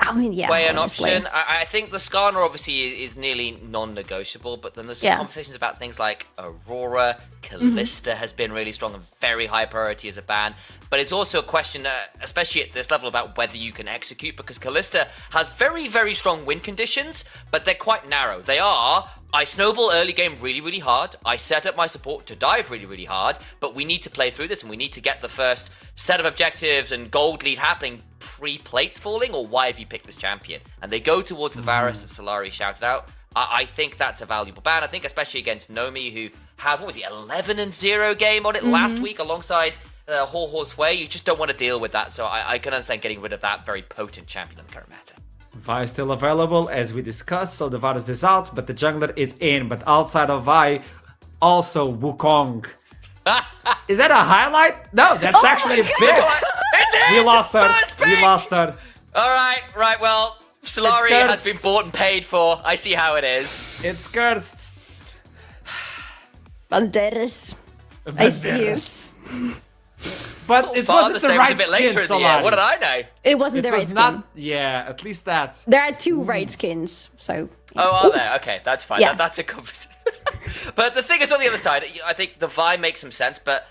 I mean, Way an honestly. option. I think the Skarner obviously is nearly non-negotiable, but then there's some conversations about things like Aurora, Kalista has been really strong and very high priority as a ban. But it's also a question, especially at this level, about whether you can execute, because Kalista has very, very strong win conditions, but they're quite narrow. They are, I snowball early game really, really hard. I set up my support to dive really, really hard, but we need to play through this and we need to get the first set of objectives and gold lead happening pre-plates falling, or why have you picked this champion? And they go towards the Varus that Solari shouted out. I think that's a valuable ban. I think especially against Nomi, who had, 11-0 game on it last week alongside Horse Way. You just don't want to deal with that, so I can understand getting rid of that very potent champion in the current meta. Vi is still available, as we discussed, so the Varus is out, but the jungler is in. But outside of Vi, also Wukong. Is that a highlight? No, that's actually a big. We lost her. We lost her. All right. Well, Solari has been bought and paid for. I see how it is. It's cursed. Banderas. I see you. But it wasn't the right a bit later skin, in the year. What did I know? It wasn't the right was skin. not. Yeah, at least that. There are 2 right skins, so. Oh, are there? Okay, that's fine. Yeah. That's a conversation. But the thing is, on the other side, I think the Vi makes some sense, but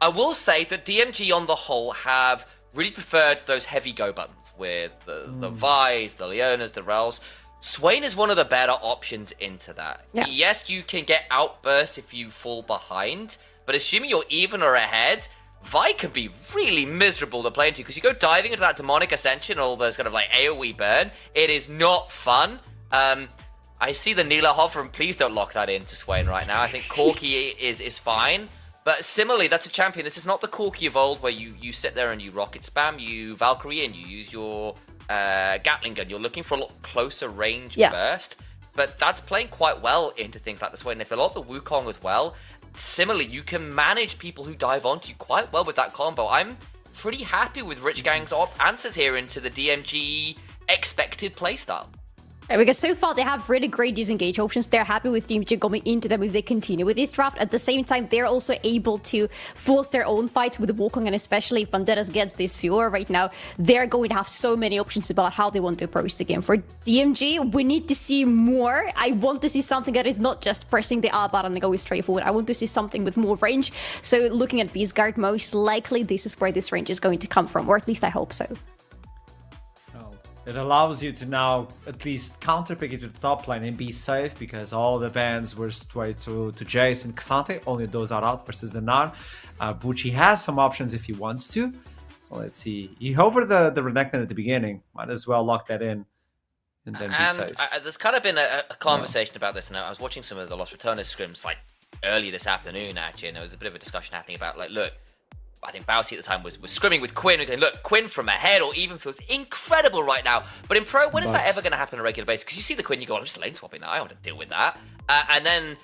I will say that DMG on the whole have really preferred those heavy go buttons with the Vi's, the Leonas, the Rels. Swain is one of the better options into that. Yeah. Yes, you can get outburst if you fall behind, but assuming you're even or ahead, Vi can be really miserable to play into, because you go diving into that demonic ascension, all those kind of like AoE burn. It is not fun. I see the Neela hover, and please don't lock that into Swain right now. I think Corki is fine. But similarly, that's a champion. This is not the Corki of old where you sit there and you rocket spam, you Valkyrie, and you use your Gatling gun. You're looking for a lot closer range burst. But that's playing quite well into things like this way. And if a lot of the Wukong as well, similarly, you can manage people who dive onto you quite well with that combo. I'm pretty happy with Rich Gang's answers here into the DMG expected playstyle. Because so far they have really great disengage options. They're happy with DMG going into them if they continue with this draft. At the same time, they're also able to force their own fights with the Wukong, and especially if Banderas gets this Fiora right now, they're going to have so many options about how they want to approach the game. For DMG, we need to see more. I want to see something that is not just pressing the R button and going straight forward. I want to see something with more range. So looking at Beast Guard, most likely this is where this range is going to come from, or at least I hope so. It allows you to now at least counterpick it to the top lane and be safe, because all the bans were straight to Jace and Xante. Only those are out versus the Gnar. Bucci has some options if he wants to. So let's see. He hovered the Renekton at the beginning. Might as well lock that in and then be safe. There's kind of been a conversation about this, and I was watching some of the Lost Returners scrims like early this afternoon, actually, and there was a bit of a discussion happening about, like, look, I think Bousy at the time was scrimming with Quinn and going, look, Quinn from ahead or even feels incredible right now. But in Pro, when is that ever going to happen on a regular basis? Because you see the Quinn, you go, I'm just lane swapping that. I don't want to deal with that. And then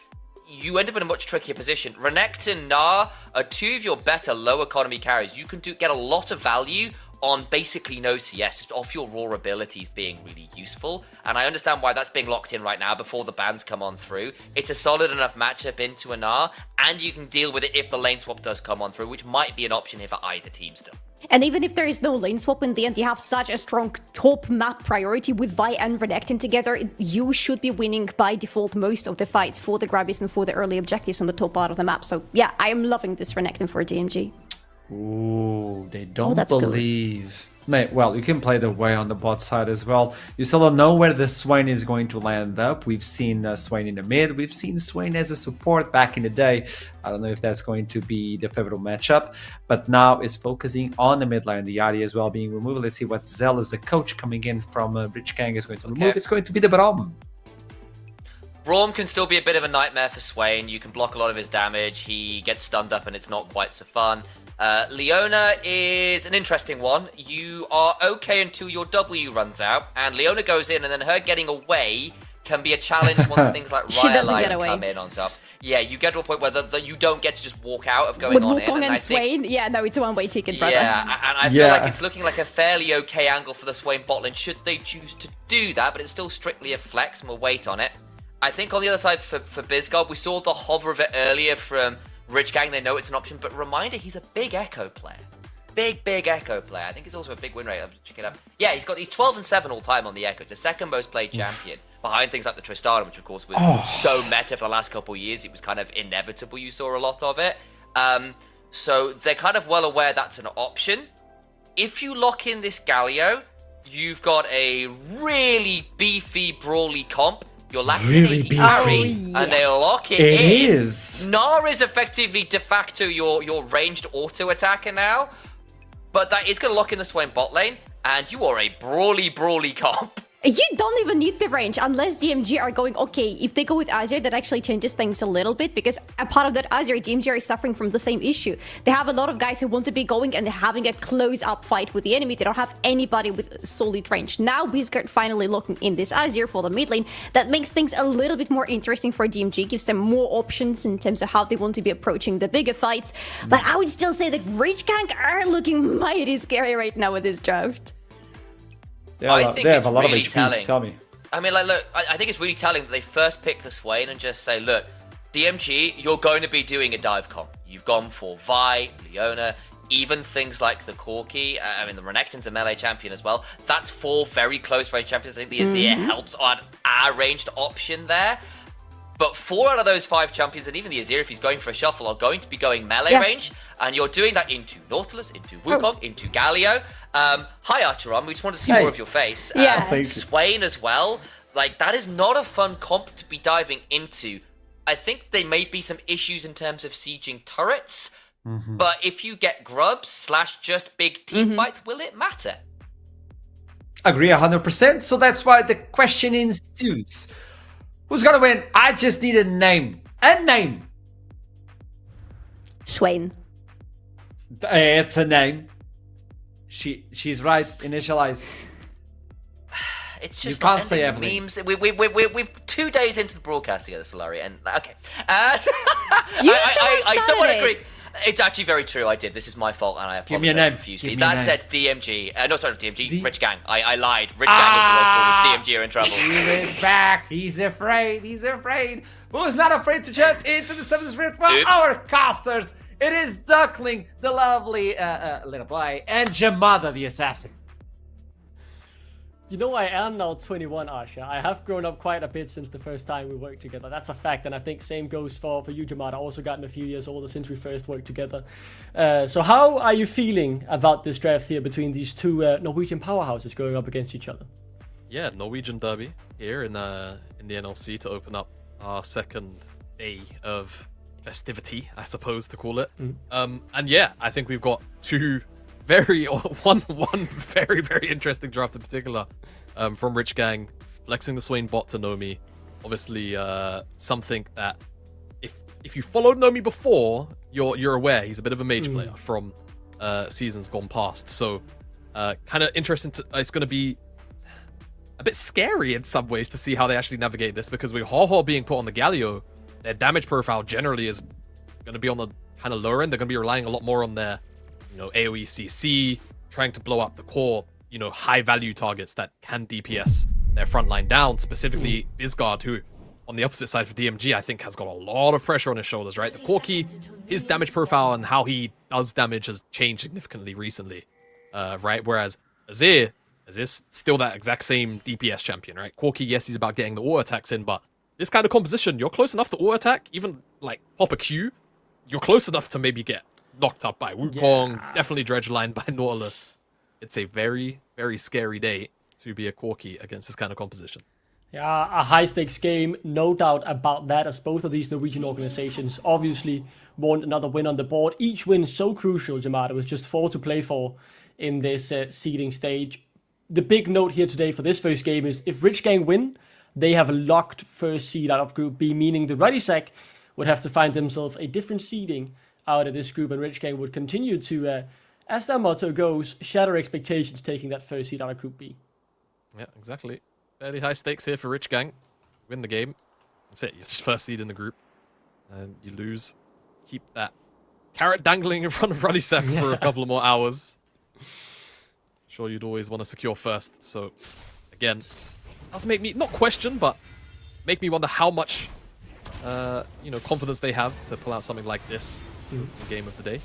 you end up in a much trickier position. Renekton and Gnar are two of your better low economy carries. You can get a lot of value on basically no CS, just off your raw abilities being really useful. And I understand why that's being locked in right now before the bans come on through. It's a solid enough matchup into a Gnar, and you can deal with it if the lane swap does come on through, which might be an option here for either team still. And even if there is no lane swap in the end, you have such a strong top map priority with Vi and Renekton together, you should be winning by default most of the fights for the grabbies and for the early objectives on the top part of the map. So yeah, I am loving this Renekton for DMG. Ooh, they don't that's believe. Mate, well, you can play the way on the bot side as well. You still don't know where the Swain is going to land up. We've seen Swain in the mid. We've seen Swain as a support back in the day. I don't know if that's going to be the pivotal matchup, but now is focusing on the mid lane. The Yari as well being removed. Let's see what Zell as the coach coming in from Rich Gang is going to remove. It's going to be the Braum. Braum can still be a bit of a nightmare for Swain. You can block a lot of his damage. He gets stunned up and it's not quite so fun. Leona is an interesting one. You are okay until your W runs out, and Leona goes in, and then her getting away can be a challenge once things like Riot Lines come in on top. Yeah, you get to a point where you don't get to just walk out of going with on Wukong in. And Swain, yeah, no, it's a one-way ticket, brother. Yeah, and I feel like it's looking like a fairly okay angle for the Swain bot lane, should they choose to do that, but it's still strictly a flex, and we'll wait on it. I think on the other side for BizGod, we saw the hover of it earlier from Rich Gang. They know it's an option, but reminder, he's a big Echo player. Big Echo player. I think it's also a big win rate. I'll check it out. Yeah, he's 12 and 7 all time on the Echo. It's the second most played champion, behind things like the Tristana, which of course was so meta for the last couple of years. It was kind of inevitable. You saw a lot of it. So they're kind of well aware that's an option. If you lock in this Galio, you've got a really beefy, brawly comp. You're lacking Really an AD carry, and they lock it in. It is. Gnar is effectively de facto your ranged auto attacker now, but that is going to lock in the Swain bot lane, and you are a brawly comp. You don't even need the range unless DMG are going, okay, if they go with Azir, that actually changes things a little bit, because a part of that Azir, DMG are suffering from the same issue. They have a lot of guys who want to be going and having a close-up fight with the enemy. They don't have anybody with solid range. Now BizGod finally locking in this Azir for the mid lane. That makes things a little bit more interesting for DMG, gives them more options in terms of how they want to be approaching the bigger fights. But I would still say that Rich Gang are looking mighty scary right now with this draft. I think it's really telling. Tell me. I mean, like, look, I think it's really telling that they first pick the Swain and just say, look, DMG, you're going to be doing a dive comp. You've gone for Vi, Leona, even things like the Corki. I mean, the Renekton's a melee champion as well. That's 4 very close range champions. I think the Azir helps add a ranged option there. But 4 out of those 5 champions, and even the Azir, if he's going for a shuffle, are going to be going melee range. And you're doing that into Nautilus, into Wukong, into Galio. Hi, Archeron. We just want to see more of your face. Swain as well. Like, that is not a fun comp to be diving into. I think there may be some issues in terms of sieging turrets. But if you get grubs / just big team fights, will it matter? Agree 100%. So that's why the question ensues. Who's gonna win? I just need a name. A name. Swain. It's a name. She's right. Initialize. It's just you can't say everything. Memes. We're 2 days into the broadcast together, Solari, and okay. I somewhat agree. It's actually very true. I did. This is my fault, and I apologize. Give me a name. Profusely. That said, DMG. No, sorry, DMG. Rich Gang. I lied. Rich Gang is the way forward. DMG are in trouble. He is back. He's afraid. He's afraid. Who's not afraid to jump into the 7th Spirit? Well, our casters. It is Duckling, the lovely little boy, and Jamada, the assassin. You know, I am now 21, Asha. I have grown up quite a bit since the first time we worked together. That's a fact, and I think same goes for you, Jamada. Also gotten a few years older since we first worked together. So how are you feeling about this draft here between these two Norwegian powerhouses going up against each other? Yeah, Norwegian derby here in the NLC to open up our second day of festivity, I suppose to call it. And yeah, I think we've got one very interesting draft in particular from Rich Gang, flexing the Swain bot to Nomi. Obviously, something that if you followed Nomi before, you're aware he's a bit of a mage player from seasons gone past. So kind of interesting. It's going to be a bit scary in some ways to see how they actually navigate this, because with Ho being put on the Galio, their damage profile generally is going to be on the kind of lower end. They're going to be relying a lot more on their, AoE CC, trying to blow up the core, high value targets that can DPS their front line down, specifically Bizgard, who on the opposite side for DMG, I think has got a lot of pressure on his shoulders, right? The Corki, his damage profile and how he does damage has changed significantly recently, right? Whereas Azir still that exact same DPS champion, right? Corki, yes, he's about getting the auto attacks in, but this kind of composition, you're close enough to auto attack, even like pop a Q, you're close enough to maybe get knocked up by Wukong, definitely dredgelined by Nautilus. It's a very, very scary day to be a Corki against this kind of composition. Yeah, a high-stakes game, no doubt about that, as both of these Norwegian organizations obviously want another win on the board. Each win so crucial, Jamada, with just 4 to play for in this seeding stage. The big note here today for this first game is if Rich Gang win, they have a locked first seed out of Group B, meaning the Ruddy Sack would have to find themselves a different seeding out of this group, and Rich Gang would continue to, as their motto goes, shatter expectations, taking that first seed out of Group B. Yeah, exactly. Fairly high stakes here for Rich Gang. Win the game. That's it. You're just first seed in the group. And you lose. Keep that carrot dangling in front of Ruddy Sack for a couple of more hours. Sure, you'd always want to secure first. So, again, does make me, not question, but make me wonder how much, confidence they have to pull out something like this in the game of the day.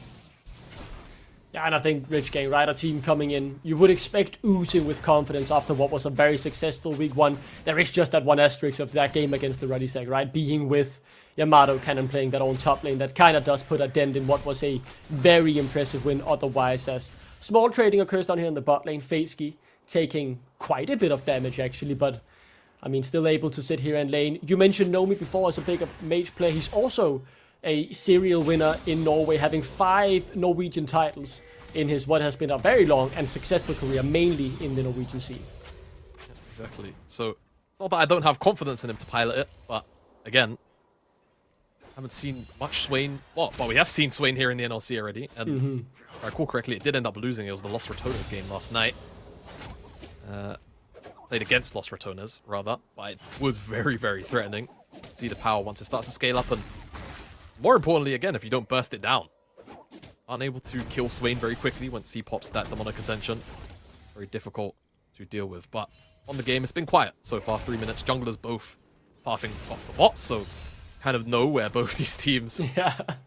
Yeah, and I think Rich Gang, right, a team coming in, you would expect oozing with confidence after what was a very successful week 1. There is just that one asterisk of that game against the Ruddy Sack, right? Being with Yamato Cannon playing that own top lane, that kind of does put a dent in what was a very impressive win otherwise, as small trading occurs down here in the bot lane. Fatesky taking quite a bit of damage actually, but I mean, still able to sit here and lane. You mentioned Nomi before as a big mage player. He's also a serial winner in Norway, having 5 Norwegian titles in his what has been a very long and successful career, mainly in the Norwegian scene. Exactly. So, it's not that I don't have confidence in him to pilot it, but again, haven't seen much Swain. Well, we have seen Swain here in the NLC already, and if I recall correctly, it did end up losing. It was the Lost Ratonas game last night. Played against Lost Ratonas, rather, but it was very, very threatening. See the power once it starts to scale up, and more importantly, again, if you don't burst it down. Aren't able to kill Swain very quickly once he pops that Demonic Ascension. It's very difficult to deal with, but on the game, it's been quiet so far. 3 minutes. Junglers both pathing off the bots, so kind of know where both these teams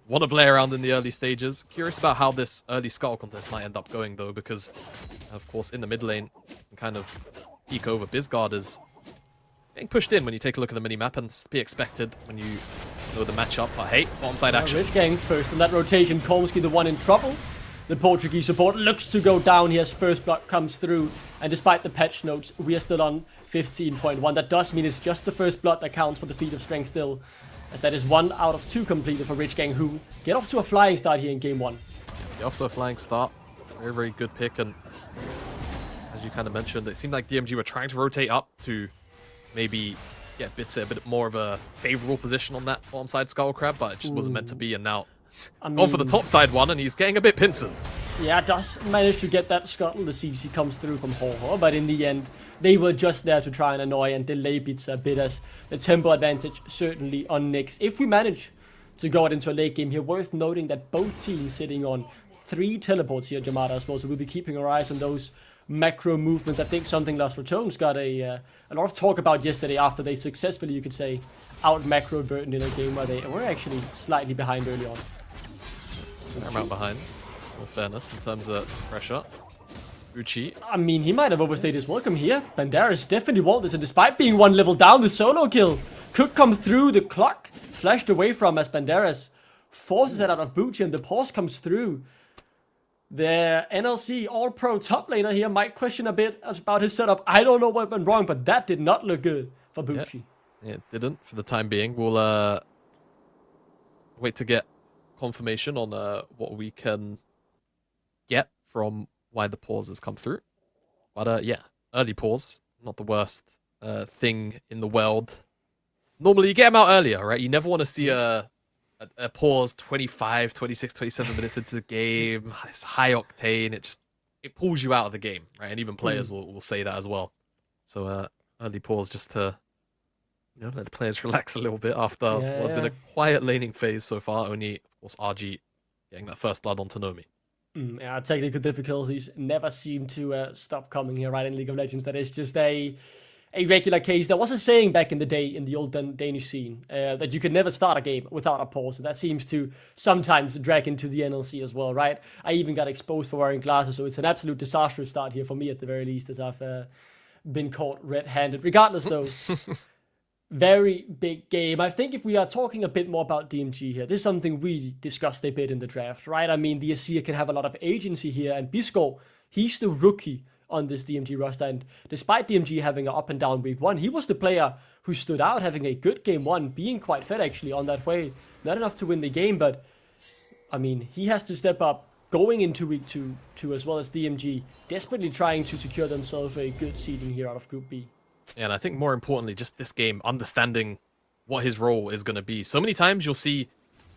want to play around in the early stages. Curious about how this early Scuttle contest might end up going, though, because, of course, in the mid lane, you can kind of peek over. Bizgard is getting pushed in when you take a look at the minimap, and it's to be expected when you know the matchup. But hey, bottom side action. Rich Gang first in that rotation. Komsky the one in trouble. The Portuguese support looks to go down here as first block comes through. And despite the patch notes, we are still on 15.1. That does mean it's just the first blood that counts for the feat of strength still, as that is 1 out of 2 completed for Rich Gang, who get off to a flying start here in game 1. Get off to a flying start. Very, very good pick. And as you kind of mentioned, it seemed like DMG were trying to rotate up to maybe get Bits a bit more of a favorable position on that bottom side Skull Crab, but it just wasn't meant to be. And now gone for the top side one, and he's getting a bit pincered. Yeah, does manage to get that Scuttle. The CC comes through from Ho, but in the end, they were just there to try and annoy and delay Bits a bit, as the tempo advantage certainly on Nyx. If we manage to go out into a late game here, worth noting that both teams sitting on 3 teleports here, Jamada as well, so we'll be keeping our eyes on those macro movements. I think something Lost Ratones got a lot of talk about yesterday after they successfully, you could say, out macroed Burton in a game where they were actually slightly behind early on. I'm out behind, in fairness, in terms of pressure. Uchi. I mean, he might have overstayed his welcome here. Banderas definitely won this, and despite being 1 level down, the solo kill could come through. The clock flashed away from as Banderas forces it out of Bucci, and the pause comes through. The NLC All-Pro top laner here might question a bit about his setup. I don't know what went wrong, but that did not look good for Bucci. Yeah, it didn't for the time being. We'll wait to get confirmation on what we can get from why the pause has come through. But yeah, early pause, not the worst thing in the world. Normally you get them out earlier, right? You never want to see a a pause 25, 26, 27 minutes into the game. It's high octane. It pulls you out of the game, right? And even players will say that as well. So early pause just to let the players relax a little bit after what's been a quiet laning phase so far. Only, of course, RG getting that first blood on Tonomi. Yeah, technical difficulties never seem to stop coming here, right, in League of Legends. That is just a regular case. There was a saying back in the day in the old Danish scene that you could never start a game without a pause. And that seems to sometimes drag into the NLC as well, right? I even got exposed for wearing glasses, so it's an absolute disastrous start here for me at the very least, as I've been caught red-handed. Regardless, though, very big game. I think if we are talking a bit more about DMG here, this is something we discussed a bit in the draft, right? I mean, the Azir can have a lot of agency here, and Bisco, he's the rookie on this DMG roster, and despite DMG having an up and down week one, he was the player who stood out, having a good game one, being quite fed actually on that way. Not enough to win the game, but I mean, he has to step up going into week two as well as DMG, desperately trying to secure themselves a good seeding here out of Group B. Yeah, and I think more importantly, just this game, understanding what his role is going to be. So many times you'll see,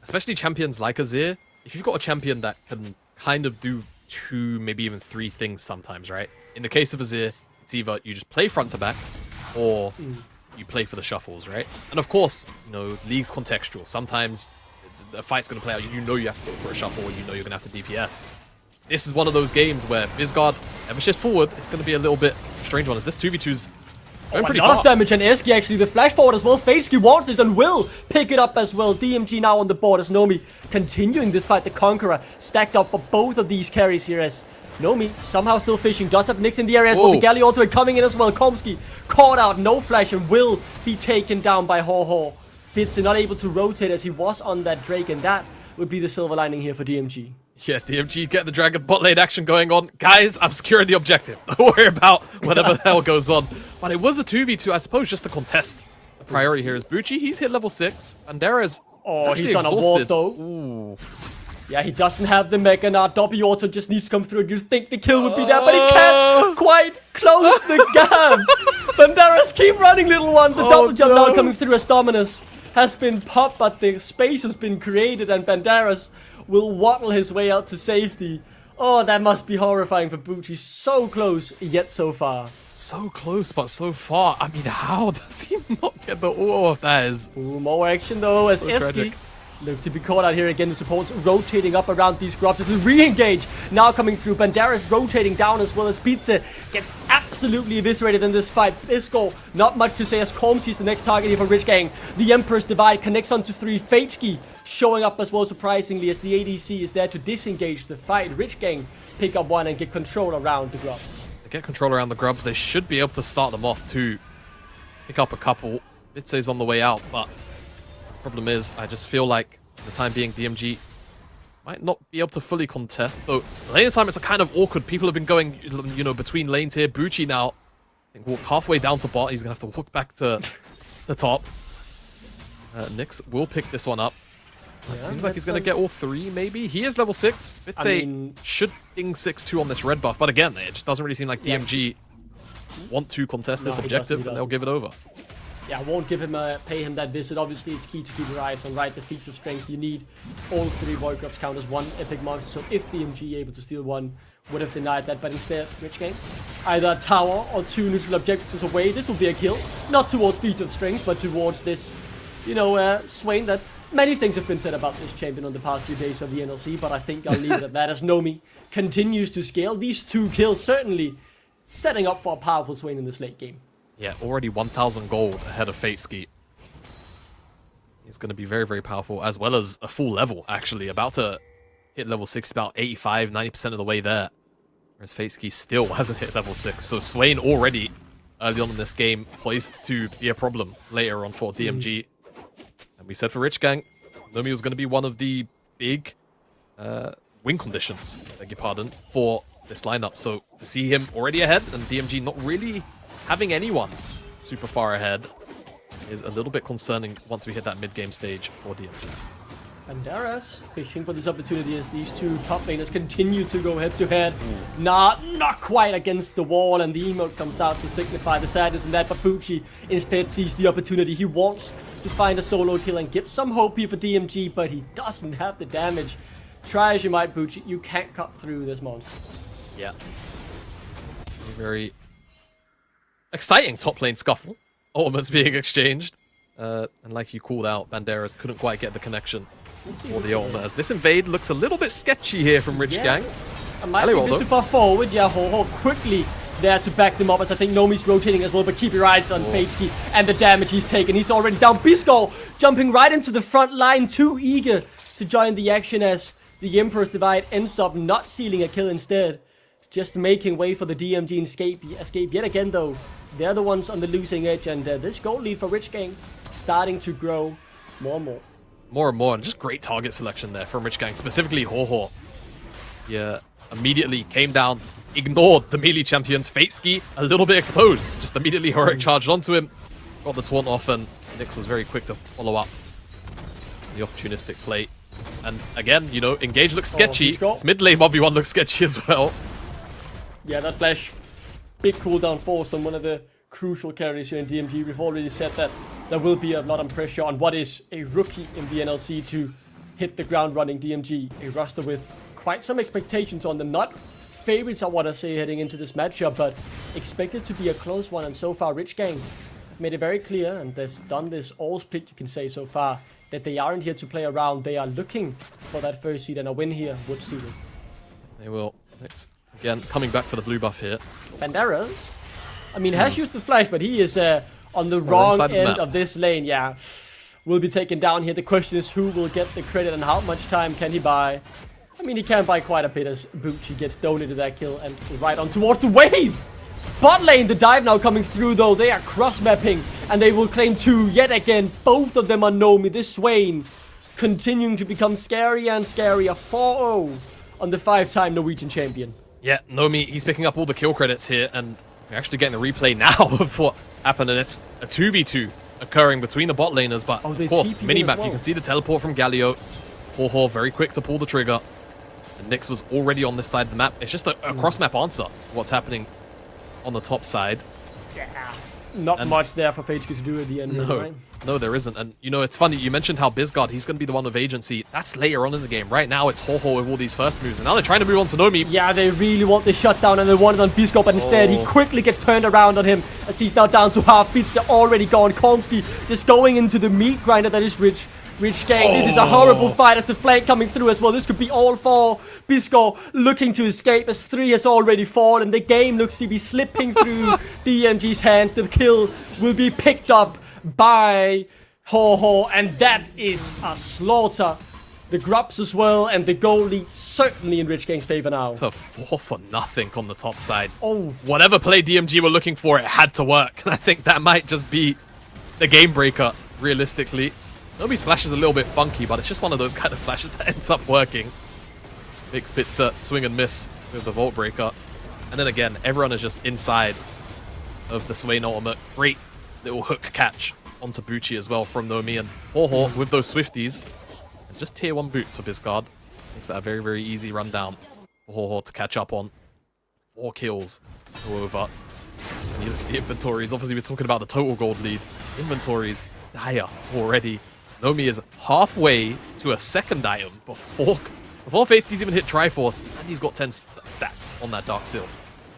especially champions like Azir, if you've got a champion that can kind of do 2, maybe even 3 things sometimes, right? In the case of Azir, it's either you just play front to back, or you play for the shuffles, right? And of course, League's contextual. Sometimes the fight's going to play out, you know you have to go for a shuffle, or you know you're going to have to DPS. This is one of those games where Vizgard ever shifts forward, it's going to be a little bit strange one, as this 2v2's going pretty a lot far. of damage, and Eski actually, the flash forward as well. Faceski wants this and will pick it up as well. DMG now on the board as Nomi continuing this fight. The Conqueror stacked up for both of these carries here as Nomi somehow still fishing. Does have Nyx in the area as well. The Galley ultimate coming in as well. Komski caught out, no flash, and will be taken down by Ho. Bitze not able to rotate as he was on that Drake, and that would be the silver lining here for DMG. Yeah, DMG get the Dragon bot lane action going on. Guys, I'm securing the objective. Don't worry about whatever the hell goes on. But it was a 2v2, I suppose, just to contest. The priority here is Bucci. He's hit level 6. Bandera's he's on a ward though. Ooh. Yeah, he doesn't have the Mega now. W auto just needs to come through. You think the kill would be there, but he can't quite close the gap. Bandera's keep running, little one. The double jump now coming through as Dominus has been popped, but the space has been created, and Bandera's will waddle his way out to safety. Oh, that must be horrifying for Bucci. So close, yet so far. So close, but so far. I mean, how does he not get the auto of that? Ooh, more action though, as Eski looks to be caught out here again. The supports rotating up around these grubs. This is re-engage now coming through. Bandera's rotating down as well as Bitze gets absolutely eviscerated in this fight. Isco, not much to say as Komski's the next target here for Rich Gang. The Emperor's Divide connects onto 3. Fateski showing up as well, surprisingly, as the ADC is there to disengage the fight. Rich Gang pick up 1 and get control around the grubs. They get control around the grubs. They should be able to start them off to pick up a couple. Bitze's on the way out, but problem is, I just feel like for the time being, DMG might not be able to fully contest. Though lane time, it's a kind of awkward. People have been going, between lanes here. Bucci now, I think, walked halfway down to bot. He's gonna have to walk back to the top. Nyx will pick this one up. Seems like he's gonna get all 3, maybe. He is level 6. Bitze should ding 6-2 on this red buff, but again, it just doesn't really seem like DMG want to contest this objective, and they'll give it over. Yeah, I won't give him pay him that visit. Obviously, it's key to keep your eyes on, right? The feats of strength. You need all 3 void grubs count as 1 epic monster. So if DMG able to steal 1, would have denied that. But instead, Rich Gang, either a tower or 2 neutral objectives away. This will be a kill. Not towards feats of strength, but towards this, Swain. That many things have been said about this champion on the past few days of the NLC, but I think I'll leave it at that as Nomi continues to scale. These 2 kills certainly setting up for a powerful Swain in this late game. Yeah, already 1,000 gold ahead of Fateski. He's going to be very, very powerful, as well as a full level, actually. About to hit level 6, about 85, 90% of the way there. Whereas Fateski still hasn't hit level 6. So Swain already, early on in this game, poised to be a problem later on for DMG. And we said for Rich Gang, Nomi was going to be one of the big win conditions, beg your pardon, for this lineup. So to see him already ahead, and DMG not really having anyone super far ahead is a little bit concerning once we hit that mid-game stage for DMG. Bandera's fishing for this opportunity as these 2 top laners continue to go head-to-head. Not quite against the wall, and the emote comes out to signify the sadness in that, but Bucci instead sees the opportunity. He wants to find a solo kill and give some hope here for DMG, but he doesn't have the damage. Try as you might, Bucci, you can't cut through this monster. Yeah. Very exciting top lane scuffle. Ultimates being exchanged. And like you called out, Banderas couldn't quite get the connection for the ultimate. As this invade looks a little bit sketchy here from Rich Gang. I might be a bit too far forward. Yeah, Ho quickly there to back them up, as I think Nomi's rotating as well, but keep your eyes on Fatesky and the damage he's taken. He's already down. Bisco jumping right into the front line, too eager to join the action as the Emperor's Divide ends up not sealing a kill instead. Just making way for the DMG escape yet again, though. They're the ones on the losing edge, and this gold lead for Rich Gang starting to grow more and more. More and more, and just great target selection there from Rich Gang, specifically Ho. Yeah, immediately came down, ignored the melee champions. Fatesky a little bit exposed, just immediately heroic charged onto him, got the taunt off, and Nyx was very quick to follow up the opportunistic play. And again, you know, engage looks sketchy. This mid lane 1v1 looks sketchy as well. Yeah, that flash, big cooldown forced on one of the crucial carries here in DMG. We've already said that there will be a lot of pressure on what is a rookie in the NLC to hit the ground running. DMG, a roster with quite some expectations on them. Not favorites, I want to say, heading into this matchup, but expected to be a close one. And so far, Rich Gang made it very clear, and they've done this all split, you can say so far, that they aren't here to play around. They are looking for that first seed, and a win here would seal it. They will. Nyx, again, coming back for the blue buff here. Banderas, I mean, has used the flash, but he is on the wrong end of this lane. Yeah, will be taken down here. The question is who will get the credit and how much time can he buy? I mean, he can buy quite a bit as Bucci gets donated that kill and right on towards the wave. Bot lane, the dive now coming through though. They are cross-mapping and they will claim two yet again. Both of them are Nomi. This Swain continuing to become scarier and scarier. 4-0 on the 5-time Norwegian champion. Yeah, Nomi, he's picking up all the kill credits here, and we're actually getting the replay now of what happened, and it's a 2v2 occurring between the bot laners, but of course, minimap, well. You can see the teleport from Galio. Ho very quick to pull the trigger, and Nyx was already on this side of the map. It's just a cross-map answer to what's happening on the top side. Yeah, not much there for Fatesky to do at the end. No, right? No, there isn't. And, you know, it's funny, you mentioned how Bizgard, he's going to be the one with agency. That's later on in the game. Right now, it's Ho with all these first moves, and now they're trying to move on to Nomi. Yeah, they really want the shutdown, and they want it on Bisco, but instead, he quickly gets turned around on him, as he's now down to half. Bits are already gone. Komsky just going into the meat grinder that is Rich Gang. This is a horrible fight as the flank coming through as well. This could be all for Bisco looking to escape as 3 has already fallen. The game looks to be slipping through DMG's hands. The kill will be picked up by Ho, and that is a slaughter. The grubs as well, and the goal lead certainly in Rich Gang's favor now. It's a 4-0 on the top side. Oh, whatever play DMG were looking for, it had to work. And I think that might just be the game breaker, realistically. Nomi's flash is a little bit funky, but it's just one of those kind of flashes that ends up working. Big Spitzer swing and miss with the Vault Breaker. And then again, everyone is just inside of the Swain ultimate. Great little hook catch onto Bucci as well from Nomi, and Ho with those Swifties. And just tier 1 boots for Biscard. Makes that a very, very easy rundown for Ho to catch up on. 4 kills go over. And you look at the inventories. Obviously, we're talking about the total gold lead. Inventories dire already. Nomi is halfway to a second item before Fatesky's even hit Triforce, and he's got 10 stacks on that Dark Seal.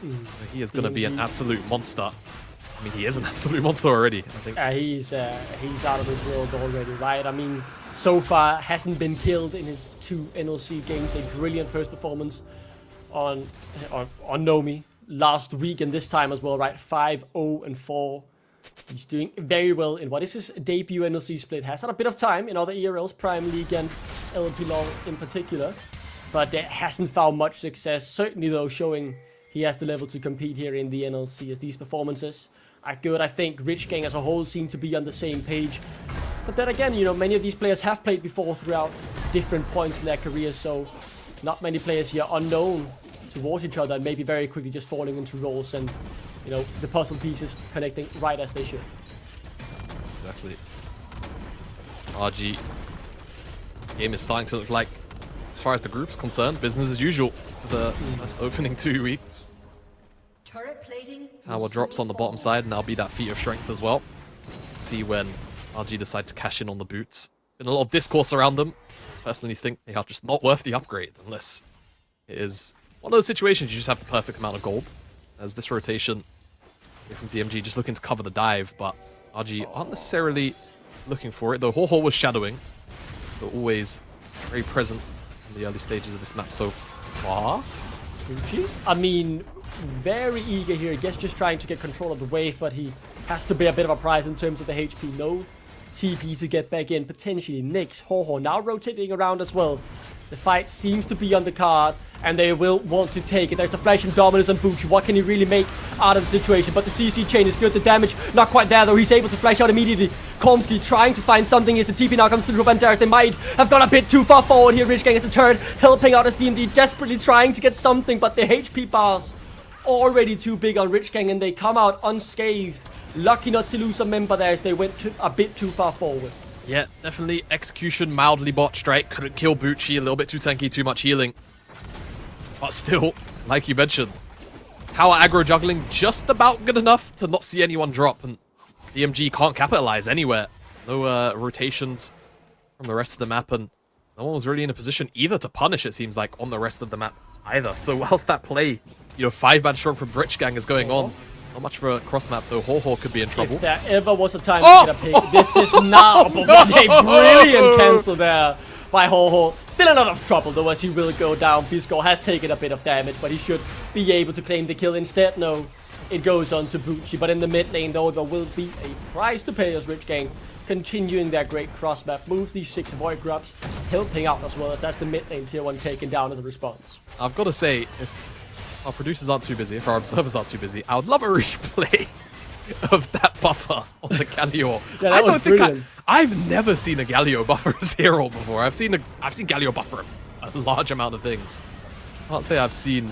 So he is going to be an absolute monster. I mean, he is an absolute monster already, I think. He's out of this world already, right? I mean, so far hasn't been killed in his 2 NLC games. A brilliant first performance on Nomi last week, and this time as well, right? 5-0-4. He's doing very well in what is his debut NLC split. Has had a bit of time in other ERLs, Prime League and LMP LoL in particular, but hasn't found much success. Certainly, though, showing he has the level to compete here in the NLC, as these performances are good. I think Rich Gang as a whole seem to be on the same page. But then again, you know, many of these players have played before throughout different points in their careers, so not many players here unknown towards each other and maybe very quickly just falling into roles and, you know, the puzzle pieces connecting right as they should. Exactly. RG. Game is starting to look like, as far as the group's concerned, business as usual for the first opening 2 weeks. Tower drops on the bottom side, and that'll be that feat of strength as well. See when RG decide to cash in on the boots. Been a lot of discourse around them. Personally think they are just not worth the upgrade unless it is one of those situations you just have the perfect amount of gold. As this rotation from DMG just looking to cover the dive, but RG aren't necessarily looking for it, though Ho was shadowing. So always very present in the early stages of this map so far. I mean, very eager here. I guess just trying to get control of the wave, but he has to pay a bit of a price in terms of the HP. No TP to get back in. Potentially Nyx, Ho now rotating around as well. The fight seems to be on the card, and they will want to take it. There's a flash and dominance on Bucci. What can he really make out of the situation? But the CC chain is good. The damage not quite there, though. He's able to flash out immediately. Komsky trying to find something as the TP now comes through Banderas. They might have gone a bit too far forward here. Rich Gang is the turret, helping out as DMD, desperately trying to get something, but the HP bars already too big on Rich Gang, and they come out unscathed. Lucky not to lose a member there as they went a bit too far forward. Yeah, definitely execution mildly botched, right? Couldn't kill Bucci, a little bit too tanky, too much healing. But still, like you mentioned, tower aggro juggling just about good enough to not see anyone drop, and DMG can't capitalize anywhere. No rotations from the rest of the map, and no one was really in a position either to punish, it seems like, on the rest of the map either. So whilst that play, 5-man strong from Rich Gang is going on, not much for a cross map, though. Ho could be in trouble. If there ever was a time to get a pick, this is now. But what a brilliant cancel there by Ho. Still in a lot of trouble, though, as he will go down. Bisco has taken a bit of damage, but he should be able to claim the kill instead. No, it goes on to Bucci. But in the mid lane, though, there will be a price to pay as Rich Gang continuing their great cross map. Moves these 6 void grubs, helping out as well, as that's the mid lane tier 1 taken down as a response. I've got to say, if our producers aren't too busy, if our observers aren't too busy, I would love a replay of that buffer on the Galio. Yeah, that was brilliant. I've never seen a Galio buffer as hero before. I've seen Galio buffer a large amount of things. I can't say I've seen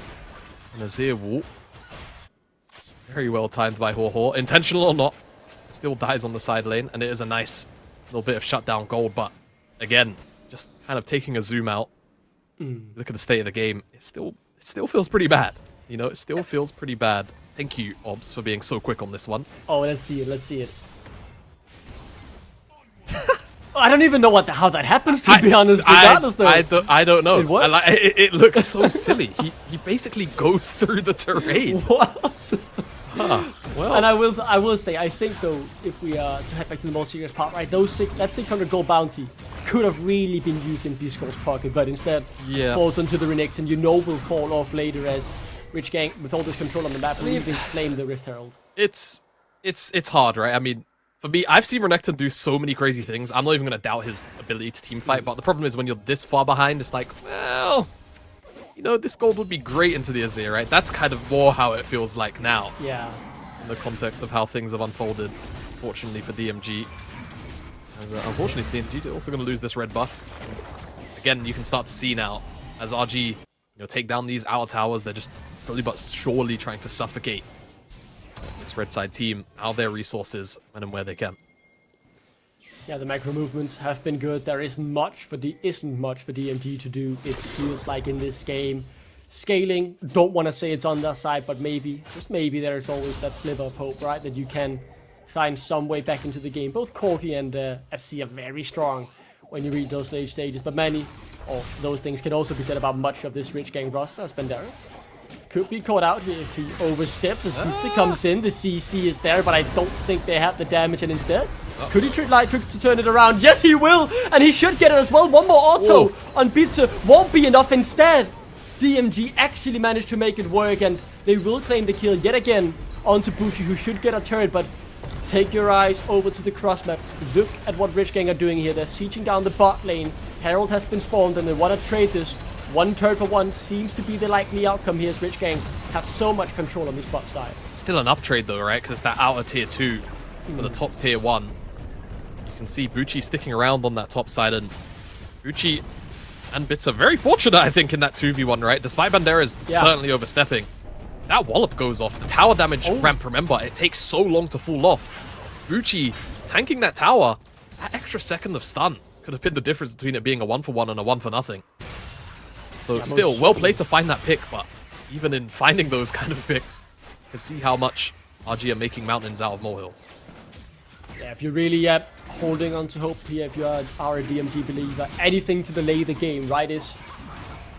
an Azir wall. Very well timed by Ho. Intentional or not, still dies on the side lane, and it is a nice little bit of shutdown gold, but again, just kind of taking a zoom out. Look at the state of the game. It still feels pretty bad. It still feels pretty bad. Thank you, Obs, for being so quick on this one. Oh, let's see it. I don't even know how that happens, to be honest. Regardless, though. I don't know. It works. It looks so silly. He basically goes through the terrain. What? Well. And I will say, I think, though, if we are to head back to the more serious part, right, that 600 gold bounty could have really been used in Bisco's pocket, but instead falls onto the Renekton, and will fall off later as Rich Gang, with all this control on the map, will even claim the Rift Herald. It's hard, right? I mean, for me, I've seen Renekton do so many crazy things. I'm not even going to doubt his ability to team fight, but the problem is when you're this far behind, it's like, well, this gold would be great into the Azir, right? That's kind of more how it feels like now. Yeah. In the context of how things have unfolded, fortunately for DMG. And, unfortunately for DMG, they're also going to lose this red buff. Again, you can start to see now, as RG take down these outer towers, they're just slowly but surely trying to suffocate this red side team out of their resources when and where they can. Yeah, the macro movements have been good. There isn't much for DMG to do, it feels like, in this game. Scaling, don't want to say it's on their side, but maybe, just maybe, there's always that sliver of hope, right? That you can find some way back into the game. Both Corki and SC are very strong when you read those late stages, but many of those things can also be said about much of this Rich Gang roster, as Banderas could be caught out here if he oversteps as Pizza comes in. The CC is there, but I don't think they have the damage, and instead, could he try to turn it around? Yes, he will, and he should get it as well. One more auto on Pizza won't be enough. Instead, DMG actually managed to make it work, and they will claim the kill yet again onto Bucci, who should get a turret, but take your eyes over to the cross map. Look at what Rich Gang are doing here. They're sieging down the bot lane. Herald has been spawned, and they want to trade this. 1 turret for 1 seems to be the likely outcome here, as Rich Gang have so much control on this bot side. Still an uptrade though, right? Because it's that outer tier 2 for the top tier 1. You can see Bucci sticking around on that top side, and Bucci and Bits are very fortunate, I think, in that 2v1, right? Despite Banderas certainly overstepping. That wallop goes off. The tower damage ramp, remember, it takes so long to fall off. Bucci tanking that tower, that extra second of stun could have been the difference between it being a 1-for-1 and a 1-for-nothing. So still, well played to find that pick, but even in finding those kind of picks, you can see how much RG are making mountains out of molehills. Yeah, if you're really holding on to hope here, if you are a DMG believer, anything to delay the game, right, is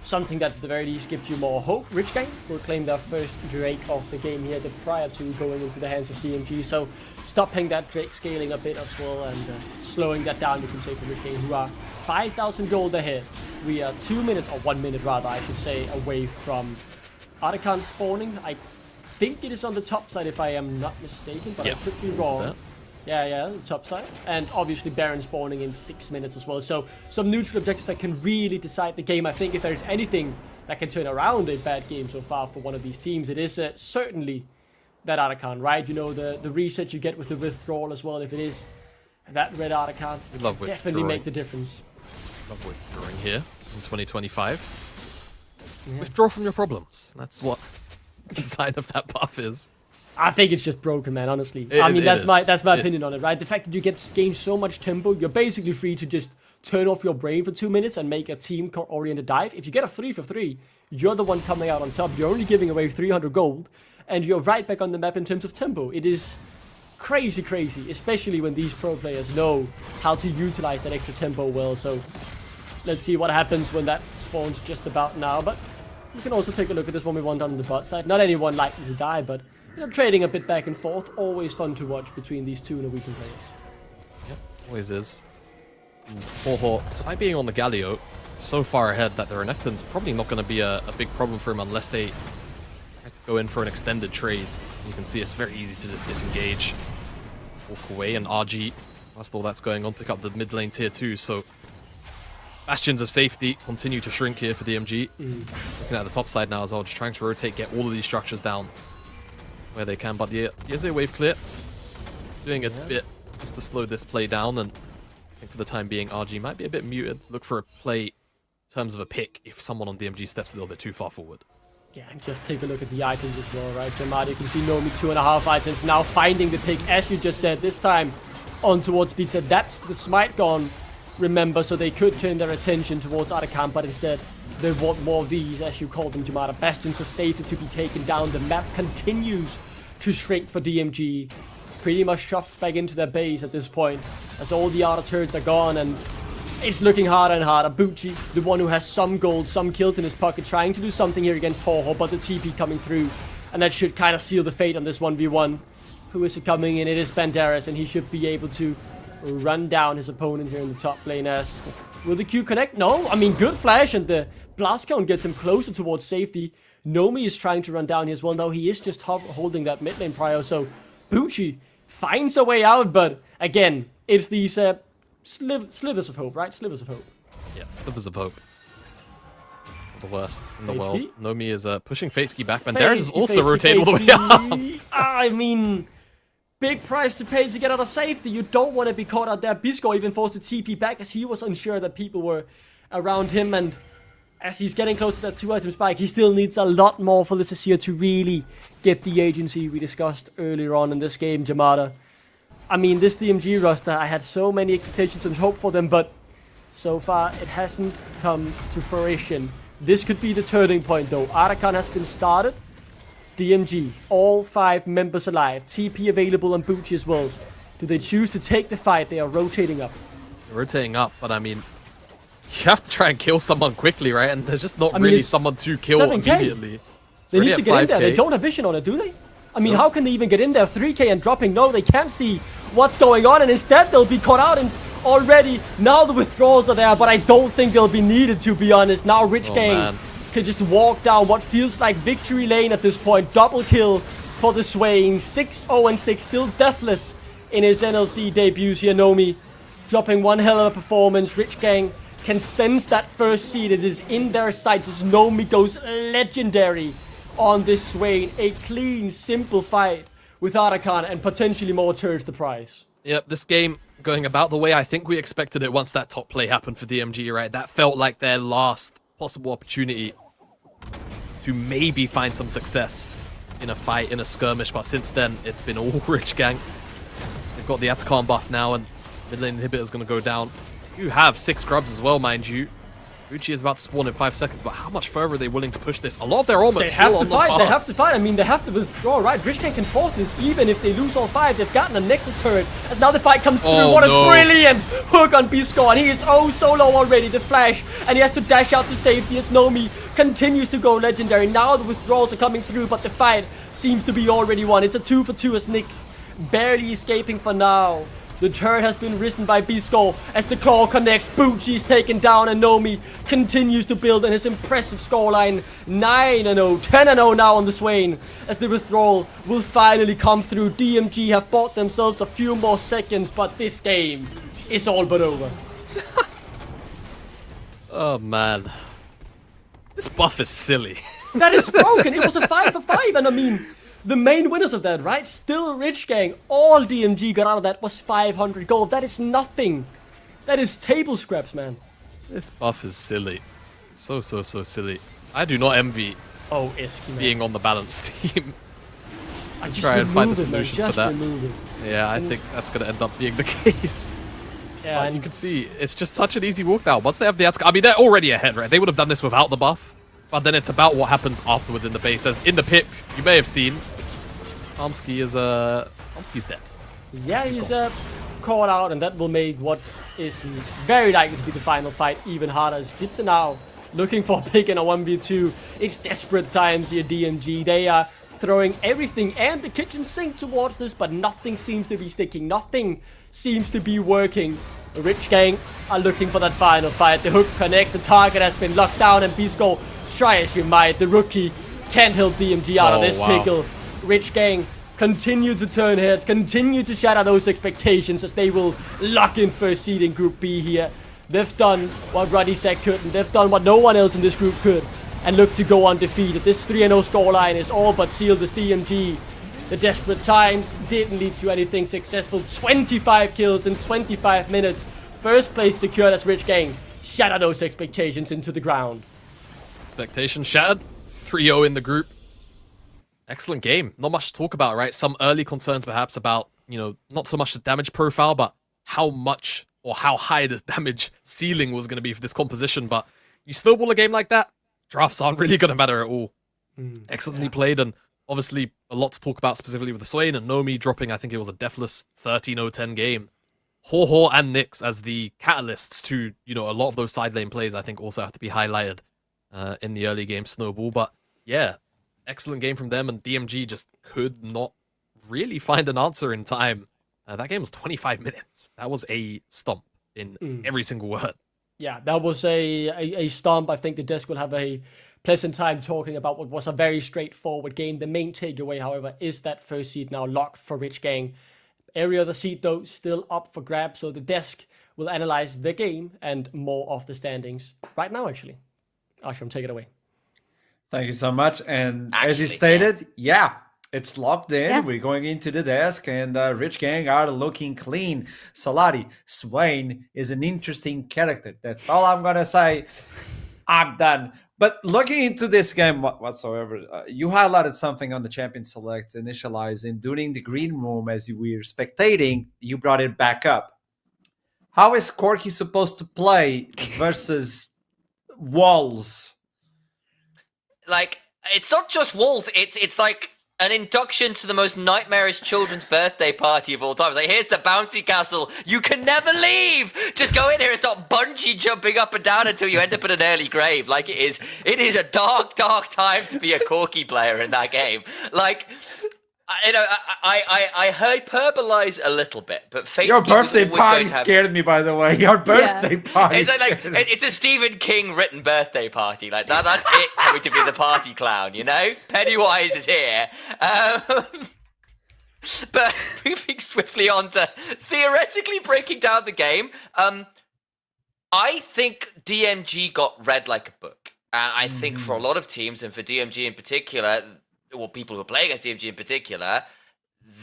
something that at the very least gives you more hope. Rich Gang will claim their first Drake of the game here prior to going into the hands of DMG, so stopping that Drake scaling a bit as well and slowing that down, you can say, for Rich Gang, who are 5,000 gold ahead. We are 2 minutes, or 1 minute rather, I should say, away from Archon spawning. I think it is on the top side if I am not mistaken, but I could be wrong. Yeah, the top side. And obviously Baron spawning in 6 minutes as well. So some neutral objectives that can really decide the game. I think if there's anything that can turn around a bad game so far for one of these teams, it is certainly that Archon, right? You know, the reset you get with the withdrawal as well. If it is that red Archon, definitely make the difference. Love withdrawing here in 2025. Yeah. Withdraw from your problems. That's what the sign of that buff is. I think it's just broken, man, honestly. I mean, that's my opinion on it, right? The fact that you gain so much tempo, you're basically free to just turn off your brain for 2 minutes and make a team-oriented dive. If you get a 3 for 3, you're the one coming out on top. You're only giving away 300 gold, and you're right back on the map in terms of tempo. It is crazy, especially when these pro players know how to utilize that extra tempo well. So let's see what happens when that spawns just about now. But you can also take a look at this one we won down on the bot side. Not anyone likely to die, but you know, trading a bit back and forth. Always fun to watch between these two Norwegian players. Yep, always is. Hoho, despite being on the Galio, so far ahead that the Renekton's probably not going to be a big problem for him unless they try to go in for an extended trade. You can see it's very easy to just disengage, walk away, and RG, whilst all that's going on, pick up the mid lane tier 2. So bastions of safety continue to shrink here for DMG. Looking at the top side now as well, just trying to rotate, get all of these structures down where they can. But the Yeze wave clear, doing its bit just to slow this play down. And I think for the time being, RG might be a bit muted. Look for a play in terms of a pick if someone on DMG steps a little bit too far forward. Yeah, and just take a look at the items as well, right? Jamad, you can see Nomi 2.5 items now finding the pick, as you just said, this time on towards Pizza. That's the smite gone, remember, so they could turn their attention towards Archon, but instead they want more of these, as you call them, Jamada. Bastions of safety to be taken down. The map continues to shrink for DMG. Pretty much shoved back into their base at this point, as all the other turrets are gone, and it's looking harder and harder. Bucci, the one who has some gold, some kills in his pocket, trying to do something here against Hoho, but the TP coming through, and that should kind of seal the fate on this 1v1. Who is it coming in? It is Banderas, and he should be able to run down his opponent here in the top lane. As will the Q connect? No, I mean, good flash, and the blast cone gets him closer towards safety. Nomi is trying to run down here as well. No, he is just holding that mid lane prio, so Bucci finds a way out, but again, it's these slivers of hope, right? Slivers of hope. Yeah, slivers of hope. The worst in the world. Nomi is pushing Fateski back. Banderas is also rotating all the way up. I mean, big price to pay to get out of safety. You don't want to be caught out there. Bisco even forced to TP back as he was unsure that people were around him, and as he's getting close to that 2-item spike, he still needs a lot more for this Azir to really get the agency we discussed earlier on in this game, Jamada. I mean, this DMG roster, I had so many expectations and hope for them, but so far it hasn't come to fruition. This could be the turning point, though. Archon has been started. DMG, all 5 members alive. TP available on Bucci as well. Do they choose to take the fight? They are rotating up. They're rotating up, but I mean, you have to try and kill someone quickly, right? And there's just not really someone to kill 7K. immediately. They need to get in there. They don't have vision on it, do they? I mean, how can they even get in there? 3K and dropping. No, they can't see what's going on, and instead they'll be caught out. And already now the withdrawals are there, but I don't think they'll be needed, to be honest. Now Rich Gang can just walk down what feels like victory lane at this point. Double kill for the Swain. 6-0-6, still deathless in his NLC debuts here. Nomi dropping one hell of a performance. Rich Gang can sense that first seed. It is in their sights as Nomi goes legendary on this Swain. A clean, simple fight with Archon, and potentially more turns the prize. Yep, this game going about the way I think we expected it once that top play happened for DMG, right? That felt like their last possible opportunity to maybe find some success in a fight, in a skirmish, but since then, it's been all Rich Gang. They've got the Atacon buff now, and mid lane inhibitor is going to go down. You have 6 grubs as well, mind you. Gucci is about to spawn in 5 seconds, but how much further are they willing to push this? A lot of their armor They is have still to on the fight. They path. have to fight. I mean, they have to withdraw, right? Richcan can force this, even if they lose all 5. They've gotten a Nexus turret. As now the fight comes through. Oh, What no. a brilliant hook on Bisco, and he is oh so low already. The flash, and he has to dash out to safety. As Nomi continues to go legendary. Now the withdrawals are coming through, but the fight seems to be already won. It's a 2 for 2 as Nyx barely escaping for now. The turret has been risen by Bisco as the claw connects. Bucci is taken down, and Nomi continues to build on his impressive scoreline. 9-0, 10-0 now on the Swain as the withdrawal will finally come through. DMG have bought themselves a few more seconds, but this game is all but over. Oh man, this buff is silly. That is broken. It was a 5 for 5, and I mean, the main winners of that, right? Still Rich Gang. All DMG got out of that was 500 gold. That is nothing. That is table scraps, man. This buff is silly. So silly. I do not envy Oh, Iski, man. being on the balanced team. I just try and find a remove it, man. solution for Just that. remove it. Yeah, I think that's going to end up being the case. Yeah, But and you can see, it's just such an easy walk down. Once they have the I mean, they're already ahead, right? They would have done this without the buff. But then it's about what happens afterwards in the base. As in the pip, you may have seen, Armsky is, Armsky's dead. yeah, he's caught out, and that will make what is very likely to be the final fight even harder. As Pizza now looking for a pick in a 1v2. It's desperate times here, DMG. They are throwing everything and the kitchen sink towards this, but nothing seems to be sticking. Nothing seems to be working. The Rich Gang are looking for that final fight. The hook connects, the target has been locked down, and Bisco, try as you might, the rookie can't help DMG out of this pickle. Rich Gang continue to turn heads, continue to shatter those expectations as they will lock in first seed in Group B here. They've done what Ruddy said couldn't. They've done what no one else in this group could and look to go undefeated. This 3-0 scoreline is all but sealed as DMG. The desperate times didn't lead to anything successful. 25 kills in 25 minutes. First place secured as Rich Gang shatter those expectations into the ground. Expectations shattered. 3-0 in the group. Excellent game. Not much to talk about, right? Some early concerns perhaps about, you know, not so much the damage profile, but how much or how high this damage ceiling was going to be for this composition. But you snowball a game like that, drafts aren't really going to matter at all. Excellently played, and obviously a lot to talk about specifically with the Swain and Nomi dropping, I think it was a deathless 13-0-10 game. Ho and Nyx as the catalysts to, you know, a lot of those side lane plays I think also have to be highlighted in the early game snowball. But yeah, excellent game from them, and DMG just could not really find an answer in time. That game was 25 minutes. That was a stomp in every single word. Yeah, that was a stomp. I think the desk will have a pleasant time talking about what was a very straightforward game. The main takeaway, however, is that first seed now locked for Rich Gang. Every other seed, though, still up for grabs, so the desk will analyze the game and more of the standings right now, actually. Ashram, take it away. Thank you so much. And as you Actually, stated, yeah, it's locked in. Yeah. We're going into the desk, and Rich Gang are looking clean. Salati, Swain is an interesting character. That's all I'm going to say. I'm done. But looking into this game whatsoever, you highlighted something on the Champion Select initializing during the green room as you were spectating. You brought it back up. How is Corky supposed to play versus walls? Like, it's not just walls, it's like an induction to the most nightmarish children's birthday party of all time. It's like, here's the bouncy castle, you can never leave! Just go in here and start bungee jumping up and down until you end up in an early grave. Like, it is a dark, dark time to be a Corky player in that game. Like, I hyperbolize a little bit, but Fate's Your Keep was birthday always party going to have... scared me, by the way. Your birthday party. It's like scared me. it's a Stephen King written birthday party. Like that's it coming to be the party clown, you know? Pennywise is here. But moving swiftly on to theoretically breaking down the game, I think DMG got read like a book. I think for a lot of teams, and for DMG in particular, or people who are playing against DMG in particular,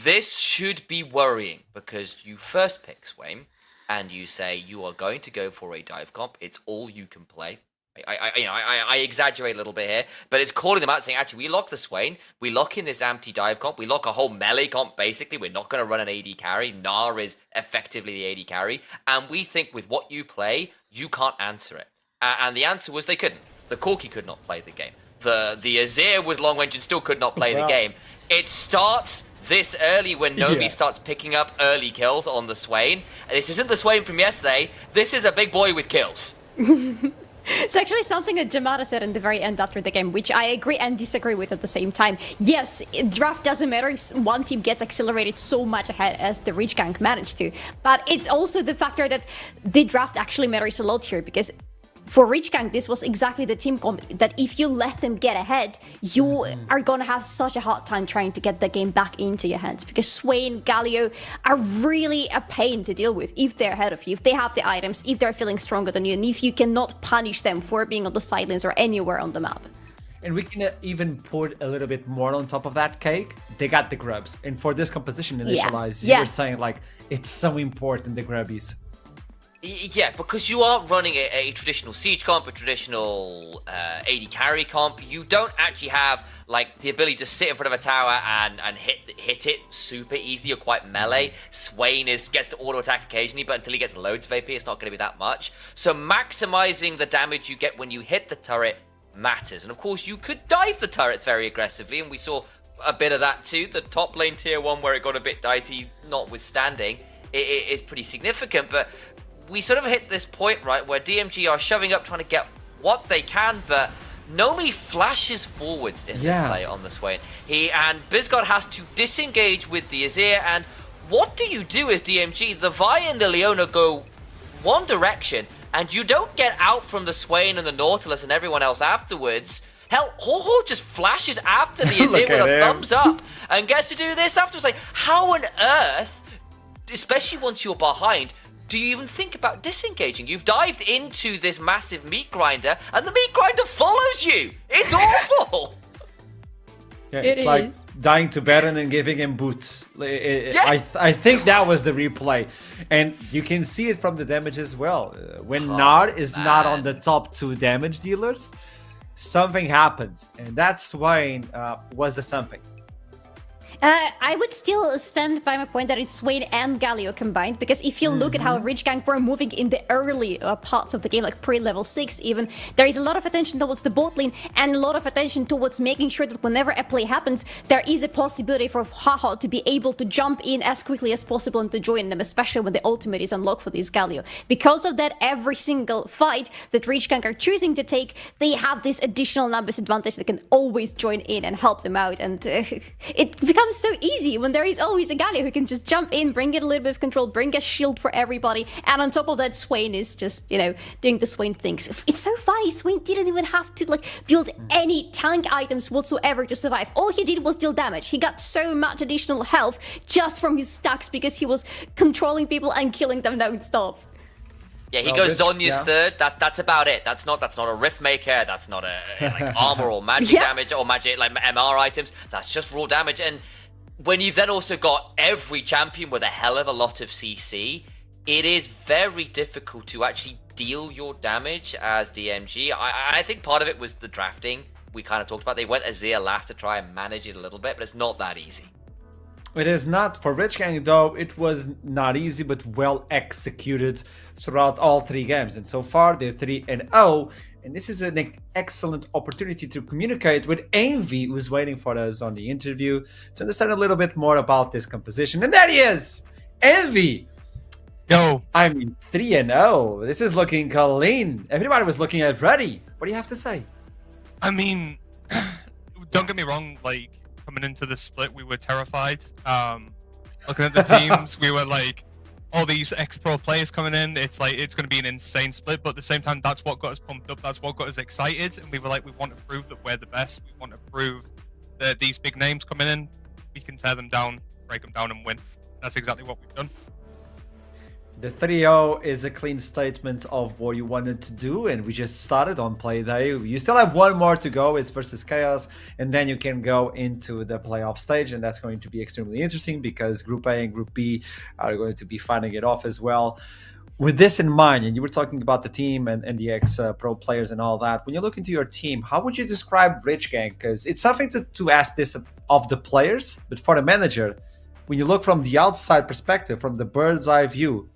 this should be worrying because you first pick Swain and you say you are going to go for a dive comp. It's all you can play. I exaggerate a little bit here, but it's calling them out saying, actually, we lock the Swain, we lock in this anti-dive comp, we lock a whole melee comp, basically. We're not going to run an AD carry. Gnar is effectively the AD carry, and we think with what you play, you can't answer it. And the answer was they couldn't. The Corki could not play the game. The Azir was long range and still could not play the game. It starts this early when Nomi starts picking up early kills on the Swain. And this isn't the Swain from yesterday. This is a big boy with kills. It's actually something that Jamada said in the very end after the game, which I agree and disagree with at the same time. Yes, draft doesn't matter if one team gets accelerated so much ahead as the Reach Gang managed to, but it's also the factor that the draft actually matters a lot here, because for Reach Gang, this was exactly the team comp that if you let them get ahead, you are gonna have such a hard time trying to get the game back into your hands, because Swain, Galio are really a pain to deal with if they're ahead of you, if they have the items, if they're feeling stronger than you, and if you cannot punish them for being on the sidelines or anywhere on the map. And we can even put a little bit more on top of that cake. They got the grubs. And for this composition initialized, you were saying like, it's so important, the grubbies. Yeah, because you aren't running a traditional siege comp, a traditional AD carry comp. You don't actually have like the ability to sit in front of a tower and hit it super easily or quite melee. Swain gets to auto attack occasionally, but until he gets loads of AP, it's not going to be that much. So maximizing the damage you get when you hit the turret matters. And of course, you could dive the turrets very aggressively, and we saw a bit of that too. The top lane tier 1 where it got a bit dicey, notwithstanding, it is pretty significant, but we sort of hit this point, right, where DMG are shoving up, trying to get what they can, but Nomi flashes forwards in this play on the Swain. And Bisgard has to disengage with the Azir, and what do you do as DMG? The Vi and the Leona go one direction, and you don't get out from the Swain and the Nautilus and everyone else afterwards. Hell, Ho-Ho just flashes after the Azir with a thumbs up and gets to do this afterwards. Like, how on earth, especially once you're behind, do you even think about disengaging? You've dived into this massive meat grinder, and the meat grinder follows you. It's awful. It's like dying to Baron and giving him boots. I think that was the replay, and you can see it from the damage as well. When Nard is not on the top 2 damage dealers, something happened, and that Swain was the something. I would still stand by my point that it's Swain and Galio combined, because if you look at how Reach Gang were moving in the early parts of the game, like pre-level 6 even, there is a lot of attention towards the bot lane and a lot of attention towards making sure that whenever a play happens, there is a possibility for Haha to be able to jump in as quickly as possible and to join them, especially when the ultimate is unlocked for this Galio. Because of that, every single fight that Reach Gang are choosing to take, they have this additional numbers advantage that can always join in and help them out, and it becomes so easy when there is always a Galio who can just jump in, bring it a little bit of control, bring a shield for everybody, and on top of that, Swain is just, doing the Swain things. It's so funny, Swain didn't even have to build any tank items whatsoever to survive. All he did was deal damage. He got so much additional health just from his stacks because he was controlling people and killing them non-stop. Yeah, he goes Zonya's third. That's about it. That's not a Rift Maker. That's not a armor or magic damage or magic MR items. That's just raw damage. And when you've then also got every champion with a hell of a lot of CC, it is very difficult to actually deal your damage as DMG. I think part of it was the drafting we kind of talked about. They went Azir last to try and manage it a little bit, but it's not that easy. It is not. For Reach Gang, though, it was not easy, but well executed throughout all 3 games. And so far, they're 3-0. And this is an excellent opportunity to communicate with Envy, who's waiting for us on the interview, to understand a little bit more about this composition. And there he is! Envy! Yo! 3-0. This is looking clean. Everybody was looking at ready. What do you have to say? I mean, don't get me wrong, coming into this split, we were terrified. Looking at the teams, we were like, all these ex-pro players coming in, it's going to be an insane split, but at the same time, that's what got us pumped up, that's what got us excited, and we were like, we want to prove that we're the best, we want to prove that these big names coming in, we can tear them down, break them down, and win. That's exactly what we've done. The 3-0 is a clean statement of what you wanted to do, and we just started on play day. You still have one more to go, it's versus Chaos, and then you can go into the playoff stage, and that's going to be extremely interesting because Group A and Group B are going to be fighting it off as well. With this in mind, and you were talking about the team and the ex-pro players and all that, when you look into your team, how would you describe Rich Gang? Because it's something to ask this of the players, but for the manager, when you look from the outside perspective, from the bird's eye view,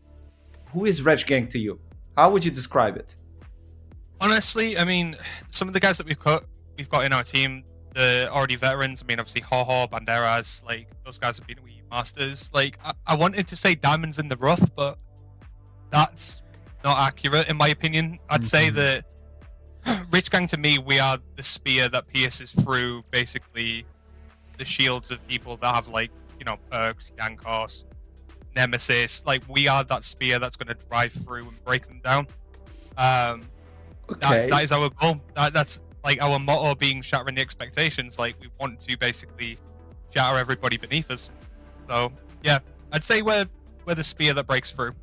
who is Rich Gang to you? How would you describe it? Honestly, I mean, some of the guys that we've got in our team, they're already veterans. I mean, obviously, Hoho, Banderas, like, those guys have been Wii U Masters. Like, I wanted to say diamonds in the rough, but that's not accurate, in my opinion. I'd say that Rich Gang, to me, we are the spear that pierces through, basically, the shields of people that have, like, you know, Perks, Yankos, Nemesis. Like, we are that spear that's going to drive through and break them down. Okay. That is our goal. That's like our motto, being shattering the expectations. Like, we want to basically shatter everybody beneath us. So yeah, I'd say we're the spear that breaks through.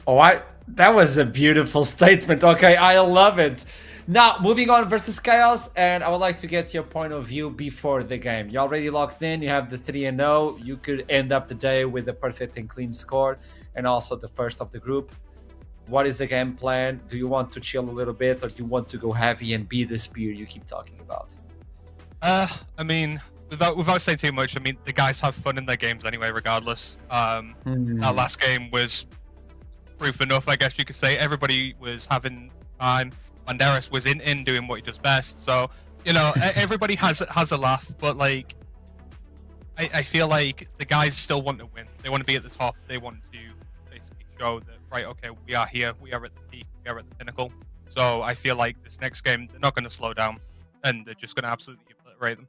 Oh, that was a beautiful statement. Okay, I love it. Now, moving on versus Chaos, and I would like to get your point of view before the game. You already locked in. You have the 3-0. You could end up the day with a perfect and clean score, and also the first of the group. What is the game plan? Do you want to chill a little bit, or do you want to go heavy and be the spear you keep talking about? I mean, without saying too much, I mean, the guys have fun in their games anyway, regardless. Our last game was proof enough, I guess you could say. Everybody was having time. Banderas was in doing what he does best. So, you know, everybody has a laugh, but like, I feel like the guys still want to win. They want to be at the top. They want to basically show that, right, okay, we are here. We are at the peak. We are at the pinnacle. So I feel like this next game, they're not going to slow down, and they're just going to absolutely obliterate them.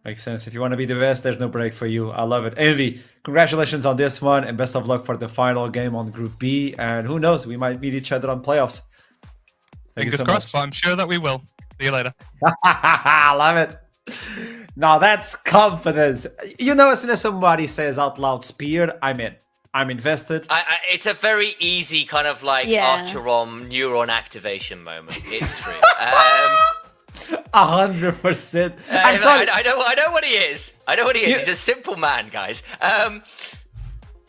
Makes sense. If you want to be the best, there's no break for you. I love it. Envy, congratulations on this one, and best of luck for the final game on Group B. And who knows, we might meet each other on playoffs. Thank Fingers you so crossed, much. but I'm sure that we will. See you later. I love it. Now that's confidence. You know, as soon as somebody says out loud spear, I'm in. I'm invested. It's a very easy kind of like Yeah. Archeron neuron activation moment. It's true. 100%. I'm sorry. I know what he is. I know what he is. He's a simple man, guys.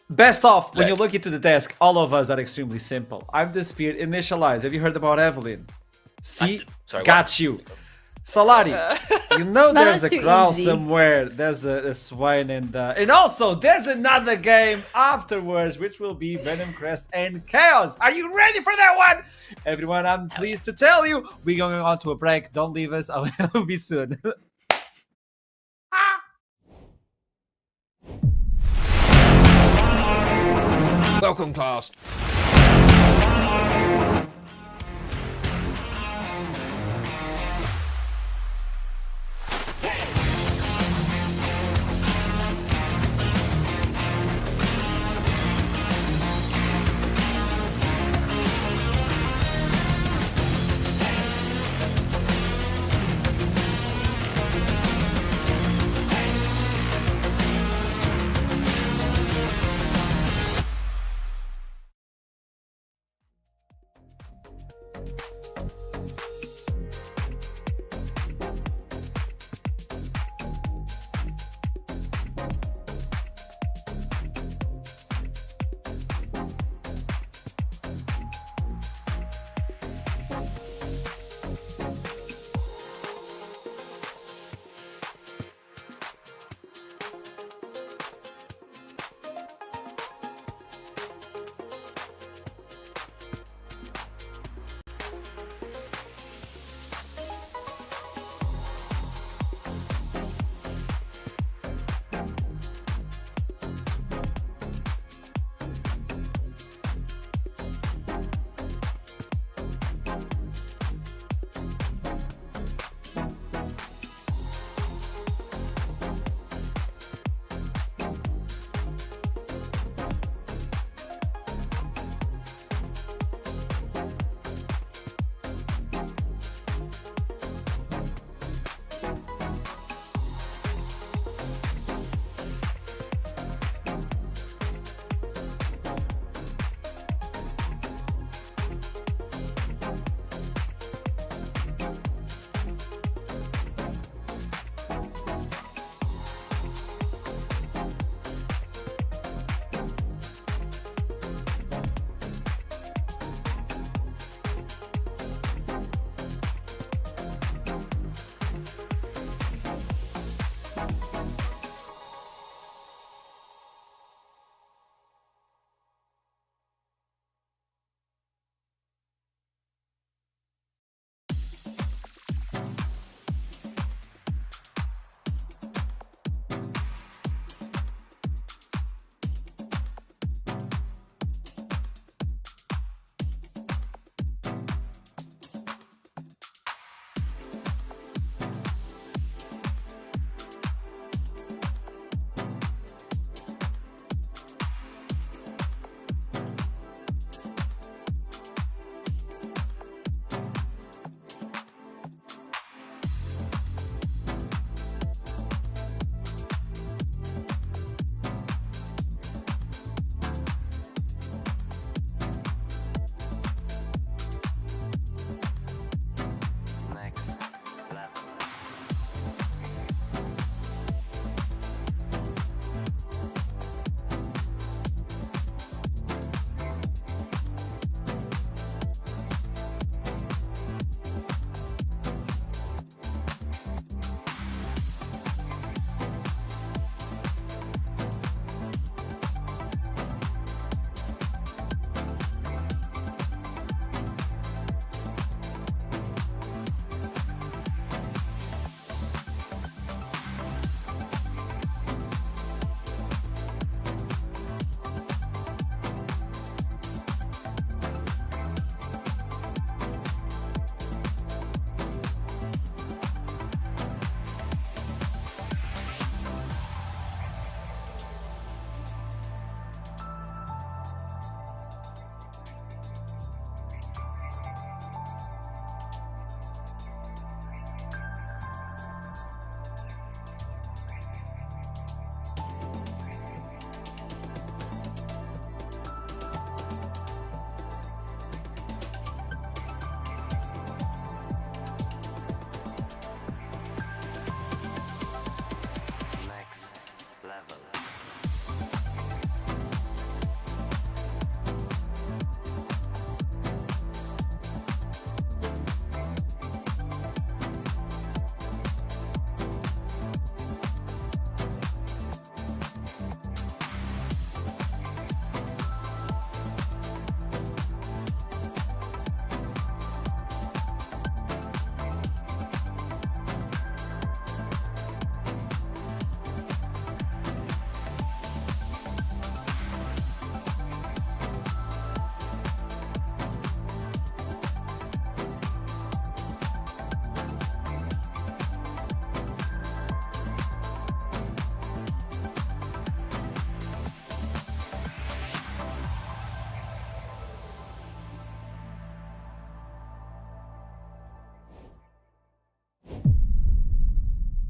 Best off, when you Look. look into the desk, all of us are extremely simple. I'm the spear. Initialize. Have you heard about Evelyn? See? Sorry, Got you. Solari, you know No, there's that's a too crow easy. somewhere. There's a swine and also there's another game afterwards, which will be Venom Crest and Chaos. Are you ready for that one? Everyone, I'm pleased to tell you, we're going on to a break. Don't leave us. I'll be soon. Welcome, class.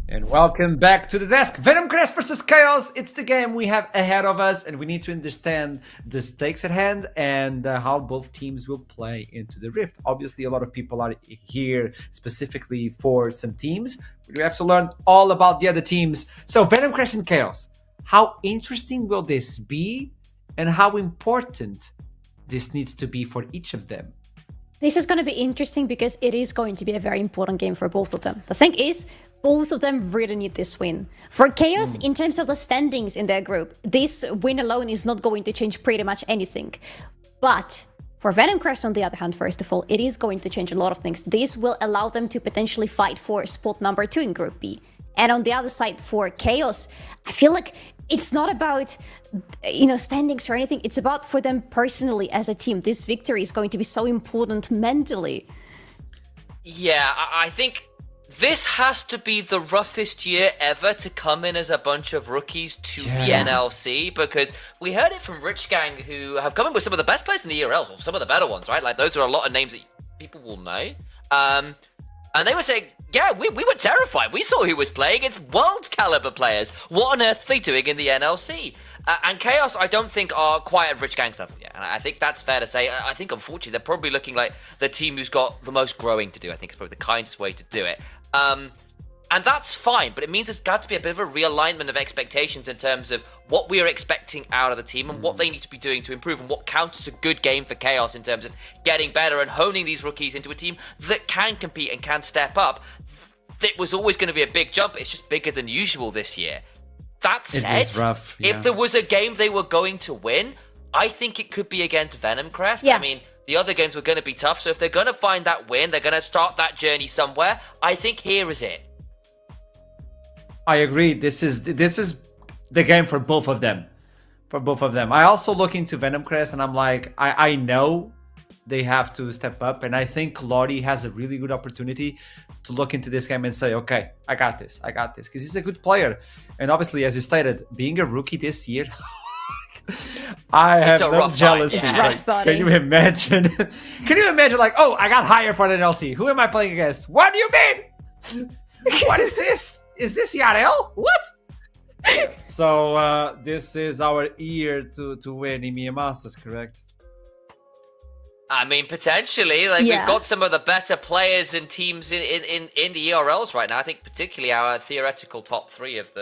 And welcome back to the desk. Venom Crest versus Chaos. It's the game we have ahead of us, and we need to understand the stakes at hand and how both teams will play into the Rift. Obviously, a lot of people are here specifically for some teams. We have to learn all about the other teams. So, Venom Crest and Chaos. How interesting will this be, and how important this needs to be for each of them? This is going to be interesting because it is going to be a very important game for both of them. The thing is, both of them really need this win. For Chaos, in terms of the standings in their group, this win alone is not going to change pretty much anything. But for Venom Crest, on the other hand, first of all, it is going to change a lot of things. This will allow them to potentially fight for spot number 2 in Group B. And on the other side, for Chaos, I feel like it's not about, standings or anything. It's about for them personally as a team. This victory is going to be so important mentally. Yeah, I think this has to be the roughest year ever to come in as a bunch of rookies to the NLC, because we heard it from Rich Gang, who have come in with some of the best players in the ERLs, or some of the better ones, right? Like, those are a lot of names that people will know. And they were saying, yeah, we were terrified. We saw who was playing. It's world caliber players. What on earth are they doing in the NLC? And Chaos, I don't think are quite at Rich Gang's level yet. And I think that's fair to say. I think, unfortunately, they're probably looking like the team who's got the most growing to do. I think it's probably the kindest way to do it. And that's fine, but it means there's got to be a bit of a realignment of expectations in terms of what we are expecting out of the team and what they need to be doing to improve, and what counts as a good game for Chaos in terms of getting better and honing these rookies into a team that can compete and can step up. It was always going to be a big jump. It's just bigger than usual this year. That said, rough, if there was a game they were going to win, I think it could be against Venom Crest. Yeah. I mean, the other games were going to be tough, so if they're going to find that win, they're going to start that journey somewhere. I think here is it. I agree. This is the game for both of them. For both of them. I also look into Venom Crest and I'm like, I know they have to step up, and I think Lottie has a really good opportunity to look into this game and say, okay, I got this, because he's a good player. And obviously, as you stated, being a rookie this year, I have no jealousy. It's rough, buddy. Can you imagine? Can you imagine, like, oh, I got hired for the NLC. Who am I playing against? What do you mean? What is this? Is this ERL? What? So this is our year to win EMEA Masters, correct? I mean, potentially. Like, Yeah. we've got some of the better players and teams in the ERLs right now. I think particularly our theoretical top 3 of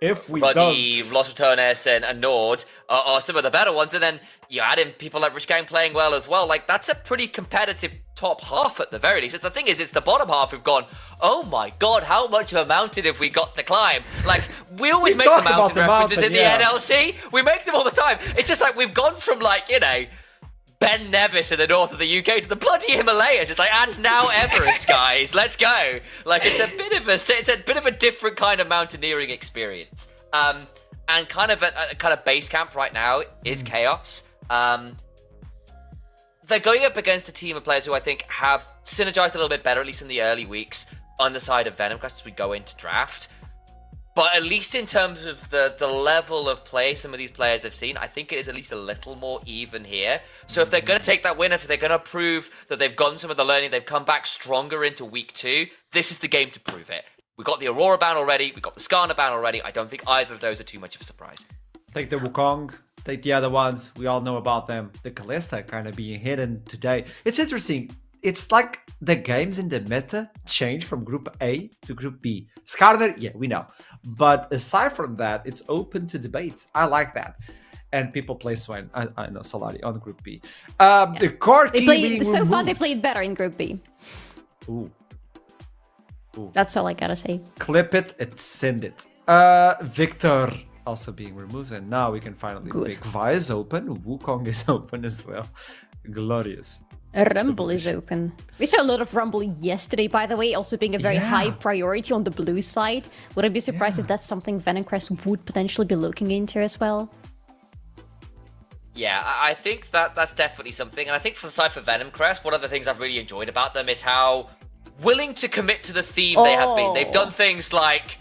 If we Ruddy, don't, Los Ratones, and Nord are some of the better ones. And then you add in people like Rich Gang playing well as well. Like, that's a pretty competitive top half at the very least. The thing is, it's the bottom half who've gone, oh my god, how much of a mountain have we got to climb? Like, we always make the talk about mountain the references mountain, in yeah. the NLC. We make them all the time. It's just like we've gone from, like, Ben Nevis in the north of the UK to the bloody Himalayas. It's like, and now Everest, guys. Let's go. Like, it's a bit of a different kind of mountaineering experience. And kind of a base camp right now is Chaos. They're going up against a team of players who I think have synergized a little bit better, at least in the early weeks, on the side of Venom Crest as we go into draft. But at least in terms of the level of play some of these players have seen, I think it is at least a little more even here. So if they're going to take that win, if they're going to prove that they've gotten some of the learning, they've come back stronger into week 2, this is the game to prove it. We got the Aurora ban already, we got the Skarner ban already. I don't think either of those are too much of a surprise. take the Wukong, take the other ones. We all know about them. The Kalista kind of being hidden today. It's interesting. It's like the games in the meta change from Group A to Group B. Skarner, yeah, we know. But aside from that, it's open to debate. I like that. And people play Swain. I know Solari on Group B. The Corki being so far, removed. they played better in Group B. Ooh. That's all I gotta say. Clip it and send it. Victor also being removed. And now we can finally pick Vi is open. Wukong is open as well. Glorious. Rumble is open. We saw a lot of Rumble yesterday, by the way, also being a very high priority on the blue side. Would I be surprised if that's something Venom Crest would potentially be looking into as well? Yeah, I think that's definitely something. And I think for the side for Venom Crest, one of the things I've really enjoyed about them is how willing to commit to the theme they have been. They've done things like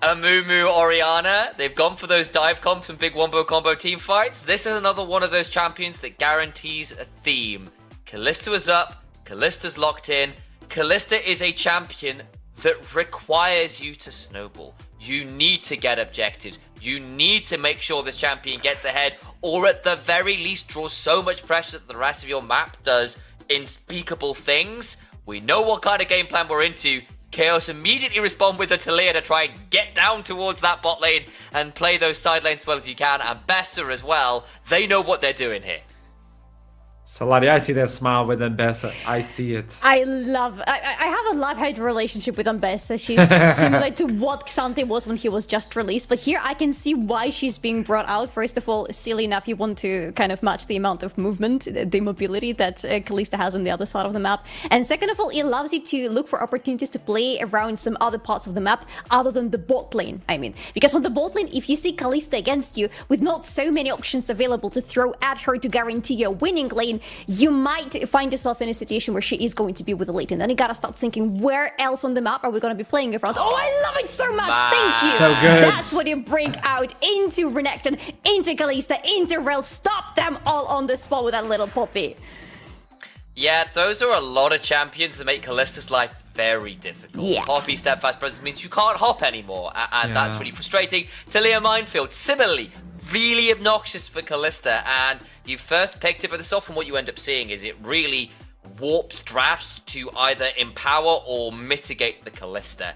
Amumu Oriana. They've gone for those dive comps and big wombo combo team fights. This is another one of those champions that guarantees a theme. Kalista is up. Kalista's locked in. Kalista is a champion that requires you to snowball. You need to get objectives. You need to make sure this champion gets ahead, or at the very least draws so much pressure that the rest of your map does unspeakable things. We know what kind of game plan we're into. Chaos immediately respond with a Taliyah to try and get down towards that bot lane and play those side lanes as well as you can, and Bessa as well. They know what they're doing here. Salari, I see that smile with Mbessa. I see it. I have a love-hate relationship with Ambessa. She's similar to what Xante was when he was just released. But here I can see why she's being brought out. First of all, silly enough, you want to kind of match the amount of movement, the mobility that Kalista has on the other side of the map. And second of all, it allows you to look for opportunities to play around some other parts of the map other than the bot lane, I mean. Because on the bot lane, if you see Kalista against you with not so many options available to throw at her to guarantee a winning lane, you might find yourself in a situation where she is going to be with the lead, and then you gotta start thinking, where else on the map are we gonna be playing around? Oh, I love it so much! Thank you! So good. That's what you bring out into Renekton, into Kalista, into Rel. Stop them all on the spot with that little Poppy. Yeah, those are a lot of champions that make Kalista's life very difficult. Yeah. Poppy steadfast presence means you can't hop anymore, and that's really frustrating. Taliyah Minefield, similarly, really obnoxious for Kalista, and you first picked it, but this often what you end up seeing is it really warps drafts to either empower or mitigate the Kalista.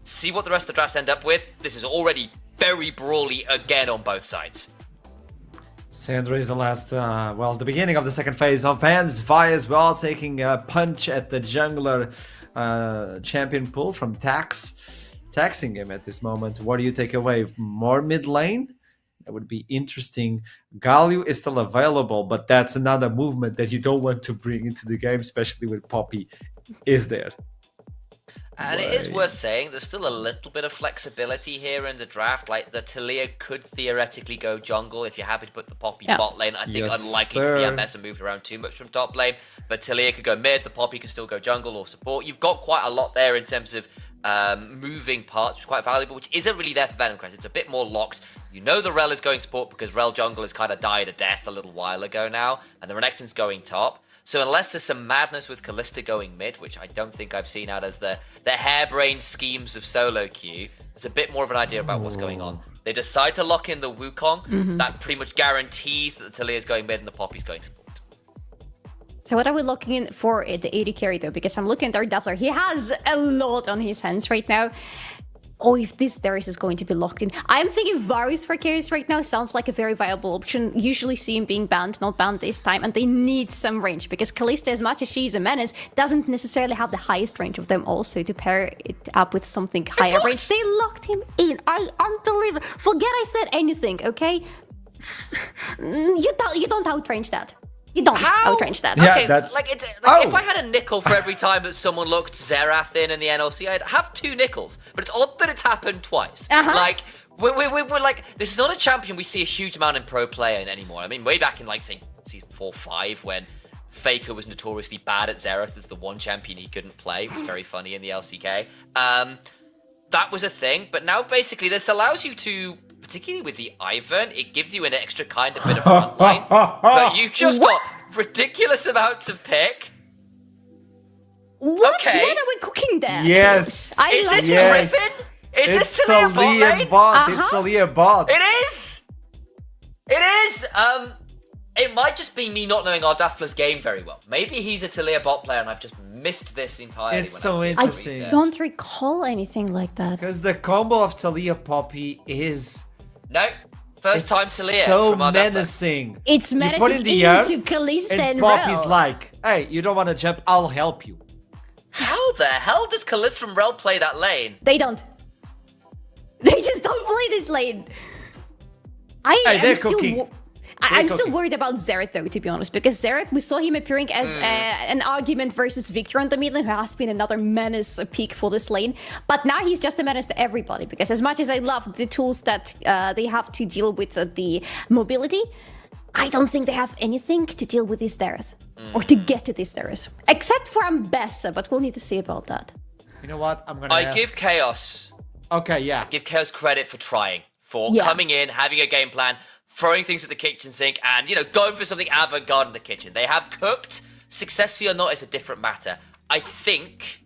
See what the rest of the drafts end up with? This is already very brawly again on both sides. Sandra is the last, the beginning of the second phase of bans. Vi as well, taking a punch at the jungler champion pool from taxing him at this moment. What do you take away? More mid lane? That would be interesting. Galio is still available, but that's another movement that you don't want to bring into the game, especially when Poppy is there. And it is worth saying, there's still a little bit of flexibility here in the draft. Like, the Taliyah could theoretically go jungle if you're happy to put the Poppy bot lane. I think unlikely to see Ambessa move around too much from top lane. But Taliyah could go mid, the Poppy could still go jungle or support. You've got quite a lot there in terms of moving parts, which is quite valuable, which isn't really there for Venom Crest. It's a bit more locked. You know the Rel is going support because Rel jungle has kind of died a death a little while ago now, and the Renekton's going top. So unless there's some madness with Kalista going mid, which I don't think I've seen out as the harebrained schemes of solo queue, there's a bit more of an idea about what's going on. They decide to lock in the Wukong. That pretty much guarantees that the Taliyah's going mid and the Poppy's going support. So what are we looking in for the AD carry though? Because I'm looking at our Dappler. He has a lot on his hands right now. Oh, if this Darius is going to be locked in. I'm thinking Varus for carries right now sounds like a very viable option. Usually see him being banned, not banned this time. And they need some range because Kalista, as much as she's a menace, doesn't necessarily have the highest range of them also to pair it up with something higher range. They locked him in. Unbelievable. Forget I said anything, okay? You don't outrange that. You don't outrange that. Yeah, Okay, that's... if I had a nickel for every time that someone looked Xerath in the NLC, I'd have 2 nickels. But it's odd that it's happened twice. Like, we're like, this is not a champion we see a huge amount in pro play anymore. I mean, way back in, like, say, season 4 or 5, when Faker was notoriously bad at Xerath as the one champion he couldn't play. It was very funny in the LCK. That was a thing, but now basically this allows you to, particularly with the Ivern, it gives you an extra kind of bit of frontline. But you've just got ridiculous amounts of pick. What? Okay. What are we cooking there? Yes. Is this Yes. Griffin? Is It's this Taliyah bot lane? bot. It's Taliyah bot. It is! It is! It might just be me not knowing our Daffler's game very well. Maybe he's a Taliyah bot player and I've just missed this entirely. It's when so I did interesting. research. Don't recall anything like that. Because the combo of Taliyah Poppy is... No. First time Taliyah so from our Daffler. menacing. It's You put menacing in the air, into Kalista and and Poppy's Rel. like, hey, you don't want to jump, I'll help you. How the hell does Kalista from Rel play that lane? They don't. They just don't play this lane. They're cooking. I'm still worried about Xerath though, to be honest, because Xerath, we saw him appearing as an argument versus Victor on the mid lane, who has been another menace peak for this lane. But now he's just a menace to everybody, because as much as I love the tools that they have to deal with the mobility, I don't think they have anything to deal with this Xerath, or to get to this Xerath. Except for Ambessa, but we'll need to see about that. You know what? I'm gonna I ask... give Chaos give Chaos credit for trying, for coming in, having a game plan, throwing things at the kitchen sink, and, going for something avant-garde in the kitchen. They have cooked. Successfully or not is a different matter. I think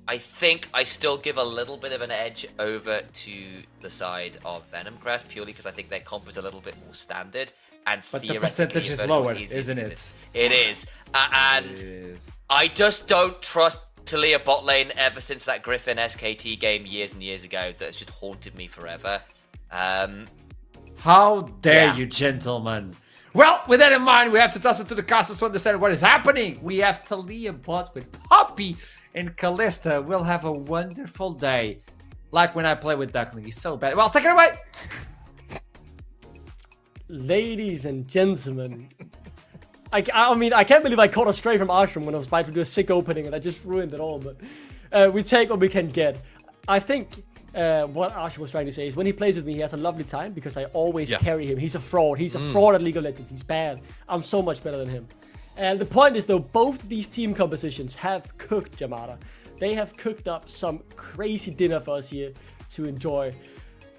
I think I still give a little bit of an edge over to the side of Venom Crest, purely because I think their comp is a little bit more standard. And But the theoretically, percentage is Vertigo lower, easier isn't because it? It is. And I just don't trust Talia bot lane ever since that Griffin SKT game years and years ago that's just haunted me forever. How dare Yeah. you, gentlemen? Well, with that in mind, we have to toss it to the casters to understand what is happening. We have Talia bot with Poppy and Callista. We'll have a wonderful day. Like when I play with Duckling. He's so bad. Well, take it away. Ladies and gentlemen, I mean, I can't believe I caught a stray from Ashram when I was about to do a sick opening and I just ruined it all, but we take what we can get. I think what Ashram was trying to say is when he plays with me, he has a lovely time because I always carry him. He's a fraud. He's a fraud at League of Legends. He's bad. I'm so much better than him. And the point is, though, both these team compositions have cooked Jamada. They have cooked up some crazy dinner for us here to enjoy.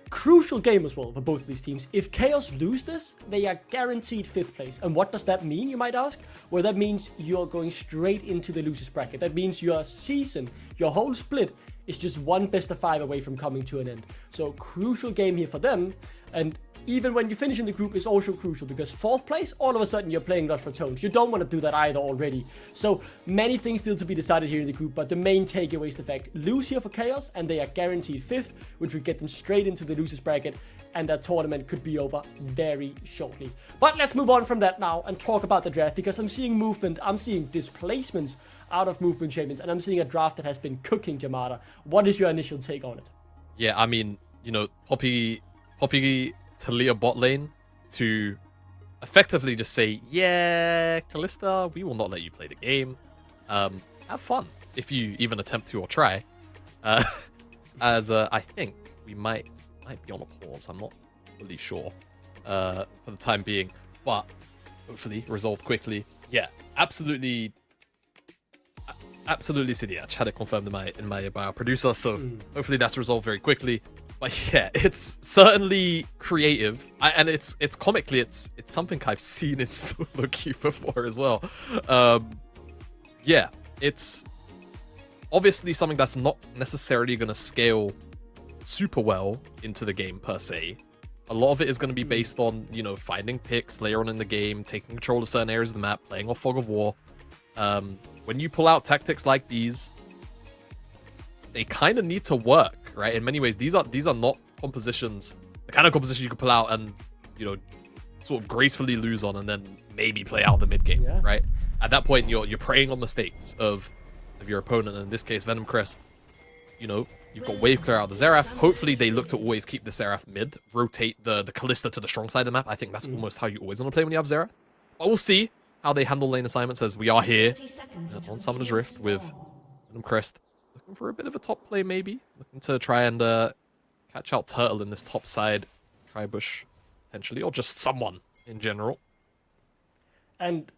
Crucial game as well for both of these teams. If Chaos lose this, they are guaranteed 5th place. And what does that mean, you might ask? Well, that means you're going straight into the losers bracket. That means your season, your whole split, is just one best of 5 away from coming to an end. So crucial game here for them. And even when you finish in the group is also crucial because 4th place, all of a sudden you're playing Lost for Tones. You don't want to do that either already. So many things still to be decided here in the group, but the main takeaway is the fact lose here for Chaos and they are guaranteed 5th, which would get them straight into the losers bracket, and that tournament could be over very shortly. But let's move on from that now and talk about the draft because I'm seeing movement, I'm seeing displacements out of movement champions, and I'm seeing a draft that has been cooking Jamada. What is your initial take on it? Yeah, I mean, you know, Poppy Talia bot lane to effectively just say, yeah, Callista, we will not let you play the game. Have fun if you even attempt to or try. As I think we might be on a pause. I'm not fully sure for the time being, but hopefully resolved quickly. Yeah, absolutely, Sidiach had it confirmed by our producer, so hopefully that's resolved very quickly. But yeah, it's certainly creative, and it's comically, it's something I've seen in solo queue before as well. Yeah, it's obviously something that's not necessarily going to scale super well into the game per se. A lot of it is going to be based on, you know, finding picks later on in the game, taking control of certain areas of the map, playing off Fog of War. When you pull out tactics like these, they kind of need to work, right? In many ways, these are not compositions, the kind of composition you can pull out and, you know, sort of gracefully lose on and then maybe play out the mid game, right? At that point, you're preying on mistakes of your opponent. And in this case, Venom Crest, you know, you've got wave clear out the Xerath. Hopefully, they look to always keep the Xerath mid, rotate the Callista to the strong side of the map. I think that's almost how you always want to play when you have Xerath. But we'll see how they handle lane assignments as we are here on Summoner's Rift with Venom Crest. Looking for a bit of a top play, maybe. Looking to try and catch out Turtle in this top side. Tribush, potentially, or just someone in general. And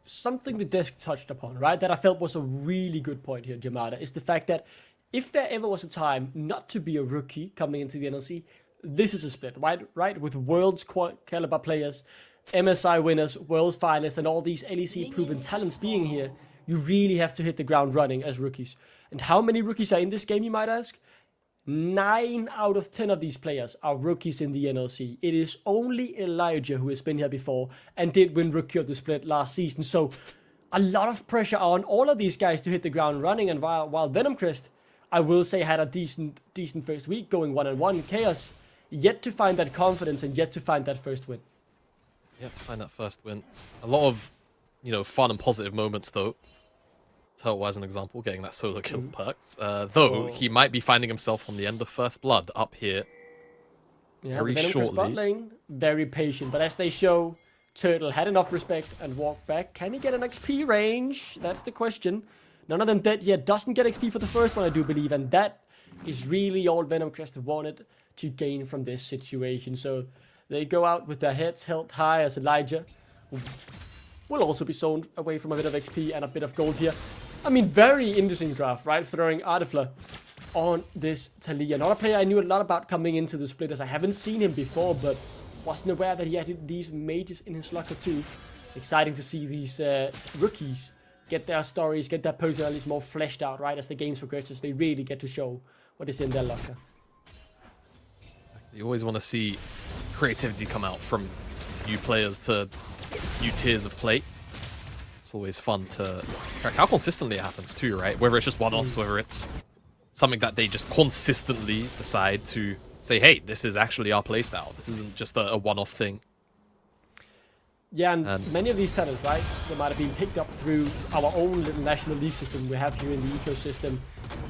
something the desk touched upon, right, that I felt was a really good point here, Jamada, is the fact that if there ever was a time not to be a rookie coming into the NLC, this is a split, right? With world's caliber players, MSI winners, world finalists, and all these LEC proven talents being here, you really have to hit the ground running as rookies. And how many rookies are in this game, you might ask? 9 out of 10 of these players are rookies in the NLC. It is only Elijah who has been here before and did win Rookie of the Split last season. So a lot of pressure on all of these guys to hit the ground running. And while Venom Crest, I will say, had a decent first week going 1-1, Chaos yet to find that confidence and yet to find that first win. Yet to find that first win. A lot of, you know, fun and positive moments though. Turtle, as an example, getting that solo kill perks. Though he might be finding himself on the end of First Blood up here very shortly. Bot lane, very patient, but as they show, Turtle had enough respect and walked back. Can he get an XP range? That's the question. None of them dead yet. Doesn't get XP for the first one, I do believe, and that is really all Venom Crest wanted to gain from this situation. So they go out with their heads held high as Elijah will also be zoned away from a bit of XP and a bit of gold here. I mean, very interesting draft, right? Throwing Artifla on this Talia. Another player I knew a lot about coming into the split, as I haven't seen him before, but wasn't aware that he had these mages in his locker too. Exciting to see these rookies get their stories, get their personalities more fleshed out, right? As the games progresses, they really get to show what is in their locker. You always want to see creativity come out from new players to new tiers of play. It's always fun to track how consistently it happens too, right? Whether it's just one-offs, whether it's something that they just consistently decide to say, hey, this is actually our playstyle. This isn't just a one-off thing. Yeah, and many of these talents, right, they might have been picked up through our own little national league system we have here in the ecosystem.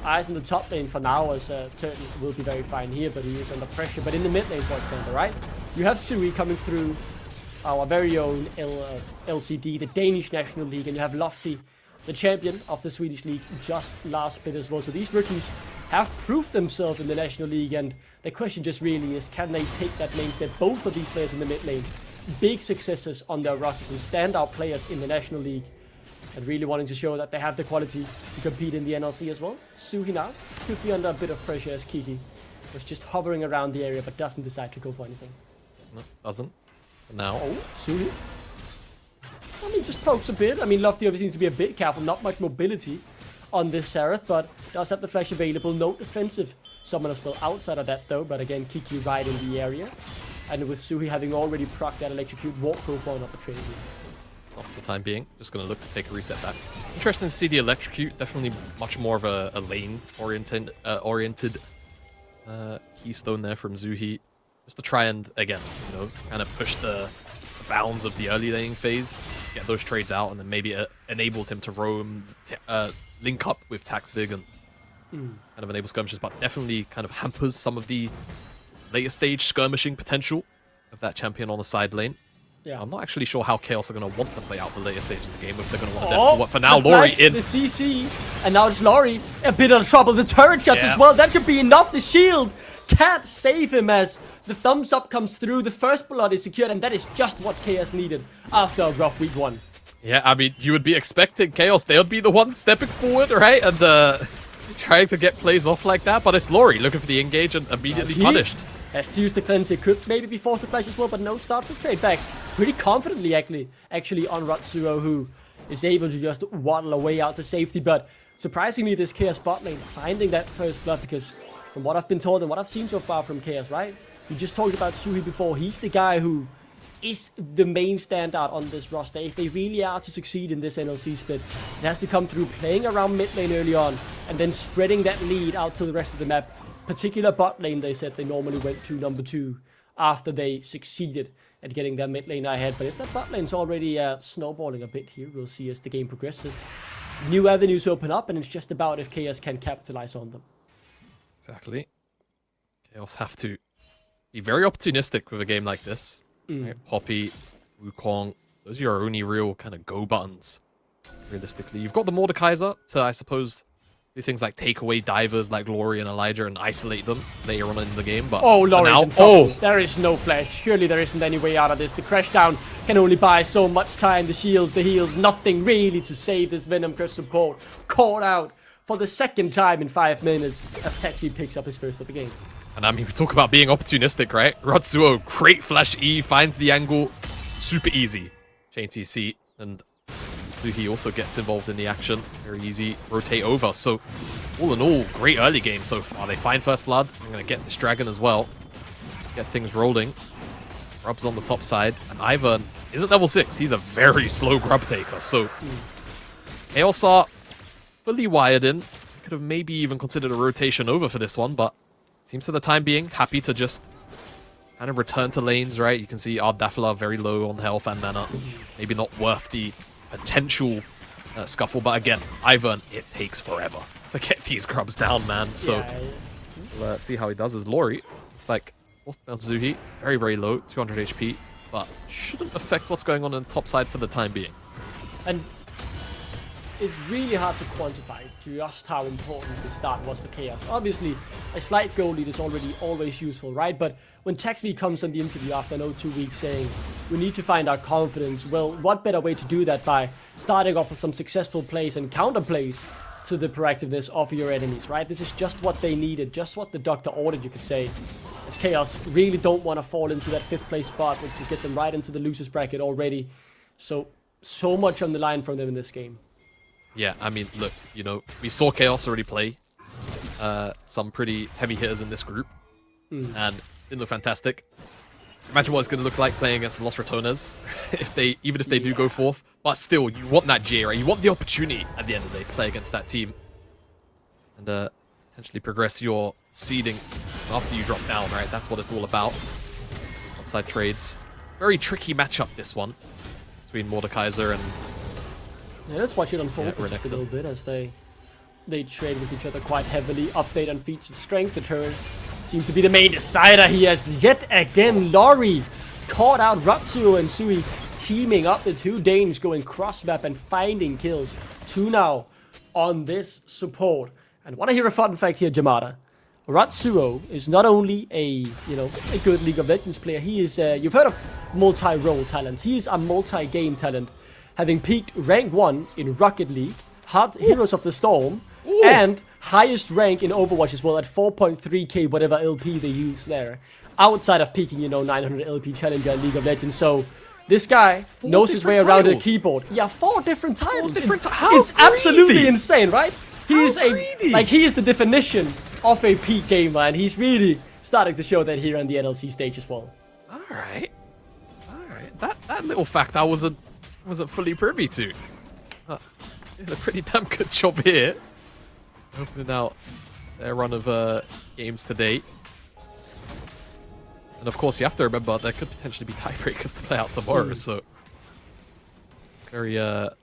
Eyes in the top lane for now, as Turtle will be very fine here, but he is under pressure. But in the mid lane, for example, right, you have Sui coming through our very own LCD, the Danish National League, and you have Lofty, the champion of the Swedish League, just last bit as well. So these rookies have proved themselves in the National League, and the question just really is, can they take that main step? Both of these players in the mid lane, big successes on their rosters and standout players in the National League, and really wanting to show that they have the quality to compete in the NLC as well. Suhi now could be under a bit of pressure as Kiki was just hovering around the area but doesn't decide to go for anything. No, doesn't. Now. Oh, Suhi. I mean, just pokes a bit. I mean, Lofty obviously needs to be a bit careful. Not much mobility on this Xerath, but does have the flash available. No defensive summon as well outside of that though, but again, Kiki right in the area. And with Suhi having already procced that electrocute, walk profile not the trade. Not for the time being. Just going to look to take a reset back. Interesting to see the electrocute. Definitely much more of a lane-oriented keystone there from Zuhi. Just to try and, again, you know, kind of push the bounds of the early laning phase, get those trades out, and then maybe it enables him to roam, link up with Taxvig and kind of enable skirmishes, but definitely kind of hampers some of the later stage skirmishing potential of that champion on the side lane. Yeah. I'm not actually sure how Chaos are going to want to play out the later stages of the game, if they're going to want to what for now, the Laurie flash, in. The CC, and now it's Laurie. A bit of trouble. The turret shots as well. That should be enough. The shield can't save him as the thumbs up comes through. The first blood is secured, and that is just what Chaos needed after a rough week one. Yeah, I mean, you would be expecting Chaos. They would be the one stepping forward, right? And trying to get plays off like that. But it's Laurie looking for the engage and immediately punished. Has to use the cleanse. He could maybe be forced to flash as well, but no, starts to trade back pretty confidently actually on Ratsuo, who is able to just waddle away out to safety. But surprisingly, this Chaos bot lane finding that first blood, because from what I've been told and what I've seen so far from Chaos, right? We just talked about Suhi before. He's the guy who is the main standout on this roster. If they really are to succeed in this NLC split, it has to come through playing around mid lane early on and then spreading that lead out to the rest of the map. Particular bot lane, they said they normally went to number 2 after they succeeded at getting their mid lane ahead. But if that bot lane's already snowballing a bit here, we'll see as the game progresses. New avenues open up, and it's just about if Chaos can capitalize on them. Exactly. Chaos have to be very opportunistic with a game like this. Right? Poppy, Wukong, those are your only real kind of go buttons, realistically. You've got the Mordekaiser to, I suppose, do things like take away divers like Laurie and Elijah and isolate them later on in the game. But Laurie's in trouble. There is no flash. Surely there isn't any way out of this. The crash down can only buy so much time. The shields, the heals, nothing really to save this Venom Crest support. Caught out for the second time in 5 minutes as Tachi picks up his first of the game. And I mean, we talk about being opportunistic, right? Ratsuo, great flash E, finds the angle, super easy. Chain CC, and Zuhi also gets involved in the action. Very easy, rotate over. So, all in all, great early game so far. They find first blood. I'm going to get this dragon as well. Get things rolling. Grub's on the top side, and Ivern isn't level 6. He's a very slow grub taker. So, Chaos are fully wired in. Could have maybe even considered a rotation over for this one, but seems for the time being happy to just kind of return to lanes, right? You can see Ardafla very low on health and mana. Maybe not worth the potential scuffle, but again, Ivern, it takes forever to get these grubs down, man. So we'll see how he does as Laurie. It's like, what's down to Zuhi? Very, very low, 200 HP, but shouldn't affect what's going on the top side for the time being. And it's really hard to quantify just how important the start was for Chaos. Obviously, a slight goal lead is always useful, right? But when Taxvi comes on the interview after 2 weeks saying, we need to find our confidence, well, what better way to do that by starting off with some successful plays and counter plays to the proactiveness of your enemies, right? This is just what they needed, just what the doctor ordered, you could say. As Chaos really don't want to fall into that 5th place spot, which would get them right into the losers bracket already. So much on the line from them in this game. Yeah, I mean, look, you know, we saw Chaos already play some pretty heavy hitters in this group, and didn't look fantastic. Imagine what it's going to look like playing against the Los Ratones, even if they do go forth. But still, you want that J, right? You want the opportunity at the end of the day to play against that team, and potentially progress your seeding after you drop down, right? That's what it's all about. Upside trades. Very tricky matchup, this one, between Mordekaiser and... Yeah, let's watch it unfold for just a Renekton. little bit as they trade with each other quite heavily. Update on feats of strength. The turret seems to be the main decider. He has yet again Lori caught out Ratsuo and Sui teaming up. The two Danes going cross map and finding kills. 2 now on this support. And want to hear a fun fact here, Jamada. Ratsuo is not only a good League of Legends player. He is you've heard of multi-role talents. He is a multi-game talent, having peaked rank 1 in Rocket League, Heroes of the Storm, and highest rank in Overwatch as well at 4.3k whatever LP they use there. Outside of peaking, 900 LP challenger in League of Legends. So this guy knows his way around a keyboard. Yeah, 4 different titles. It's absolutely insane, right? He is the definition of a peak gamer, and he's really starting to show that here on the NLC stage as well. All right. That little fact I wasn't fully privy to. Did a pretty damn good job here, opening out their run of games to date. And of course, you have to remember there could potentially be tiebreakers to play out tomorrow. So very well,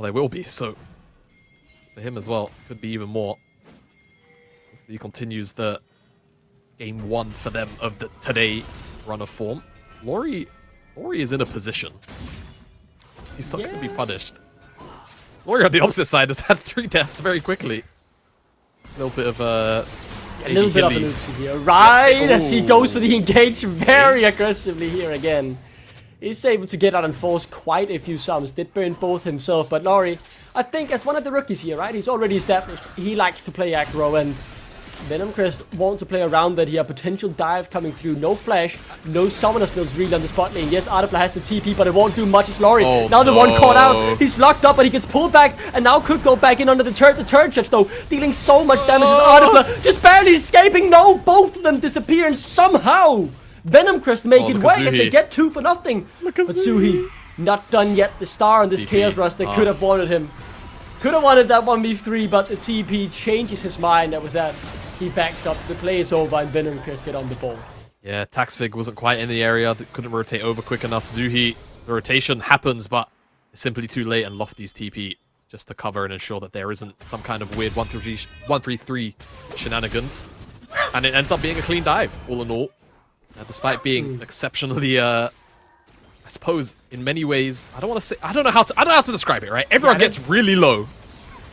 they will be. So for him as well, could be even more. He continues the game 1 for them of the today run of form. Lori is in a position. He's not going to be punished. Lori on the opposite side has had 3 deaths very quickly. A little bit of a little bit of an oopsie here. Right, as he goes for the engage very aggressively here again. He's able to get out and force quite a few sums. Did burn both himself, but Lori, I think as one of the rookies here, right? He's already established. He likes to play aggro, and Venom Crest wants to play around that here. Potential dive coming through. No flash. No summoner spells really on the spot lane. Yes, Artifla has the TP, but it won't do much. It's Lori. Now the one caught out. He's locked up, but he gets pulled back, and now could go back in under the turret. The turret shuts though, dealing so much damage as Artifla just barely escaping. No, both of them disappear, and somehow Venom Crest make it work as they get 2 for nothing. But Suhi, not done yet. The star on this Chaos Rush that could have wanted him. Could have wanted that 1v3, but the TP changes his mind, and with that, he backs up. The play is over, and Venom Crest get on the ball. Yeah, Taxfig wasn't quite in the area. Couldn't rotate over quick enough. Zuhi, the rotation happens, but it's simply too late, and Lofty's TP just to cover and ensure that there isn't some kind of weird 1-3 shenanigans. And it ends up being a clean dive, all in all. Despite being exceptionally, I suppose, in many ways, I don't know how to describe it, right? Everyone gets really low.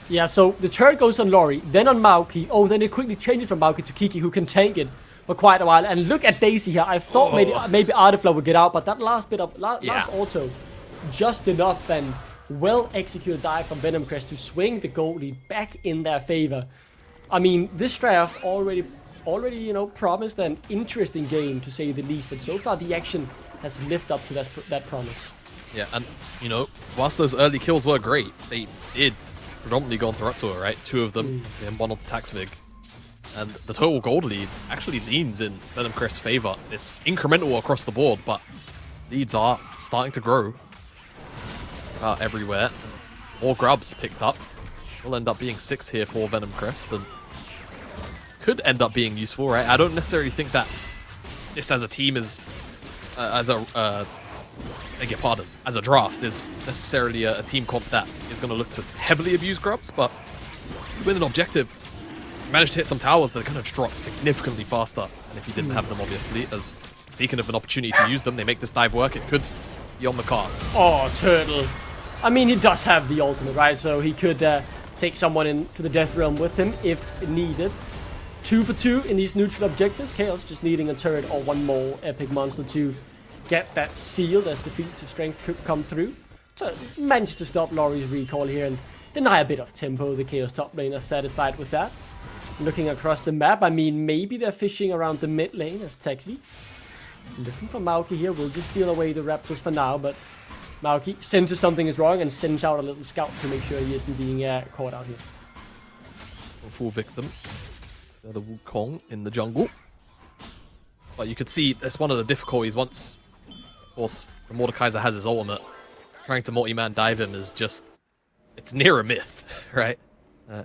Yeah, so the turret goes on Lori, then on Maoki. Oh, then it quickly changes from Maoki to Kiki, who can tank it for quite a while. And look at Daisy here. I thought maybe Artifla would get out, but that last bit of last auto, just enough and well executed dive from Venom Crest to swing the goal lead back in their favor. I mean, this draft already promised an interesting game to say the least, but so far the action has lived up to that promise. Yeah, and whilst those early kills were great, they did predominantly go on to Ratsuo, right? 2 of them, and 1 onto Taxvig. And the total gold lead actually leans in Venom Crest's favor. It's incremental across the board, but leads are starting to grow just about everywhere. More grubs picked up. Will end up being 6 here for Venom Crest, and could end up being useful, right? I don't necessarily think that this as a team is, beg your pardon, as a draft is necessarily a team comp that is going to look to heavily abuse grubs, but with an objective, you manage to hit some towers that are going to drop significantly faster. And if you didn't have them, obviously, as speaking of an opportunity to use them, they make this dive work, it could be on the cards. Oh, Turtle. I mean, he does have the ultimate, right? So he could take someone into the death realm with him if needed. 2 for 2 in these neutral objectives. Chaos just needing a turret or 1 more epic monster to get that sealed as the feats of strength could come through. So managed to stop Lori's recall here and deny a bit of tempo. The Chaos top lane are satisfied with that. Looking across the map, I mean, maybe they're fishing around the mid lane as Texvi. Looking for Maoki here. We'll just steal away the Raptors for now, but Maoki senses something is wrong and sends out a little scout to make sure he isn't being caught out here. Full victim to the Wukong in the jungle. But you could see that's one of the difficulties once, of course, the Mordekaiser has his ultimate. Trying to multi-man dive him is just, it's near a myth, right?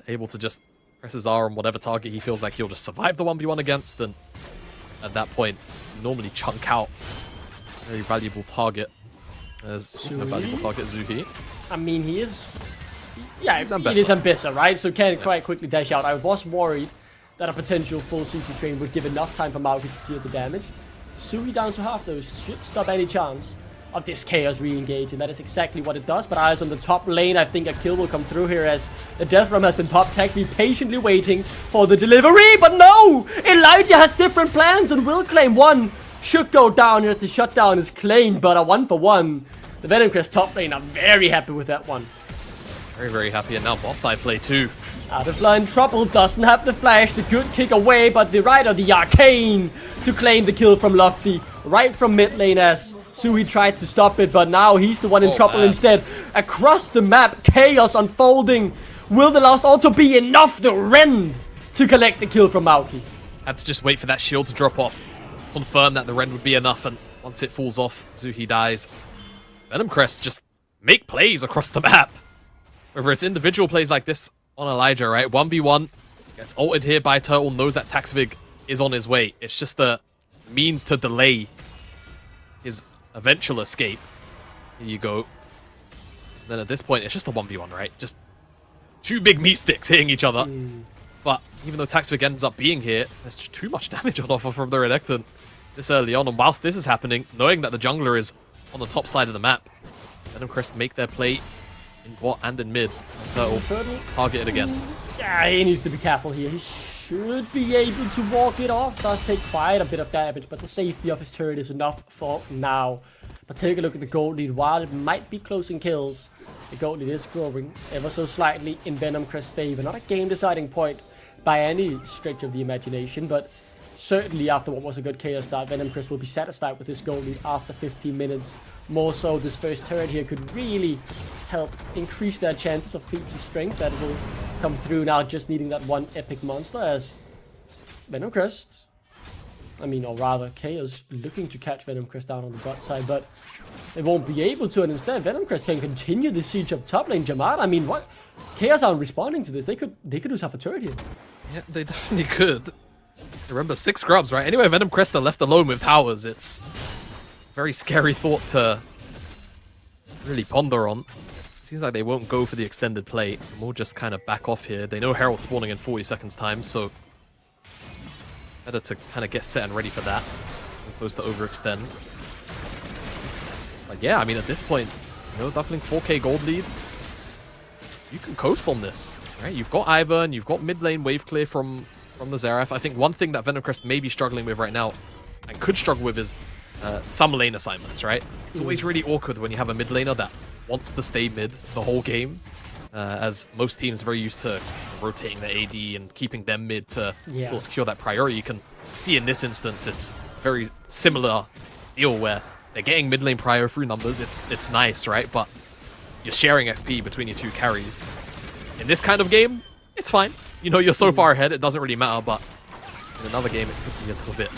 Able to just press his R on whatever target he feels like he'll just survive the 1v1 against, and at that point, normally chunk out a very valuable target. As a valuable target, Zuhi. I mean, he is... Yeah, He's it is Ambessa, right? So can quite quickly dash out. I was worried that a potential full CC train would give enough time for Maoki to deal the damage. Sui down to half though should stop any chance of this Chaos re-engage, and that is exactly what it does. But eyes on the top lane, I think a kill will come through here as the Death Realm has been popped. Taxi patiently waiting for the delivery, but no! Elijah has different plans and will claim one. Should go down here to shut down his claim, but a 1-for-1. The Venom Crest top lane are very happy with that one. Very, very happy, and now boss side play too. Out of line, Trouble doesn't have the flash, the good kick away, but the right of the Arcane to claim the kill from Lofty. Right from mid lane as Sui tried to stop it, but now he's the one in trouble instead. Across the map, chaos unfolding. Will the last also be enough to rend to collect the kill from Maoki? Had to just wait for that shield to drop off. Confirm that the rend would be enough, and once it falls off, Zuhi dies. Venom Crest just make plays across the map. Whether it's individual plays like this on Elijah, right? 1v1, gets ulted here by Turtle, knows that Taxvig is on his way. It's just the means to delay his eventual escape. Here you go. And then at this point, it's just a 1v1, right? Just two big meat sticks hitting each other. But even though Taxvig ends up being here, there's just too much damage on offer from the Renekton this early on. And whilst this is happening, knowing that the jungler is on the top side of the map, Venom Crest make their play in bot and in mid. Turtle targeted again. Yeah, he needs to be careful here. He should be able to walk it off. Does take quite a bit of damage, but the safety of his turret is enough for now. But take a look at the gold lead. While it might be closing kills, the gold lead is growing ever so slightly in Venom Crest's favor. Not a game-deciding point by any stretch of the imagination, but certainly after what was a good chaos start, Venom Crest will be satisfied with this goal lead after 15 minutes. More so, this first turret here could really help increase their chances of feats of strength that will come through now, just needing that one epic monster as Venom Crest, or rather Chaos, looking to catch Venom Crest down on the bot side, but they won't be able to, and instead Venom Crest can continue the siege up top lane. Jamad, what? Chaos aren't responding to this. They could lose half a turret here. Yeah, they definitely could. Remember, 6 scrubs, right? Anyway, Venom Crest are left alone with towers. It's a very scary thought to really ponder on. Seems like they won't go for the extended play. We'll just kind of back off here. They know Herald's spawning in 40 seconds time, so better to kind of get set and ready for that, as opposed to overextend. But yeah, at this point, Duckling 4k gold lead. You can coast on this, right? You've got Ivern, you've got mid lane wave clear from the Xerath. I think one thing that Venom Crest may be struggling with right now, and could struggle with, is some lane assignments, right? It's always really awkward when you have a mid laner that wants to stay mid the whole game, as most teams are very used to rotating their AD and keeping them mid to sort of secure that priority. You can see in this instance, it's very similar deal where they're getting mid lane prior through numbers. It's nice, right? But you're sharing XP between your two carries. In this kind of game, it's fine. You're so far ahead, it doesn't really matter, but in another game, it could be a little bit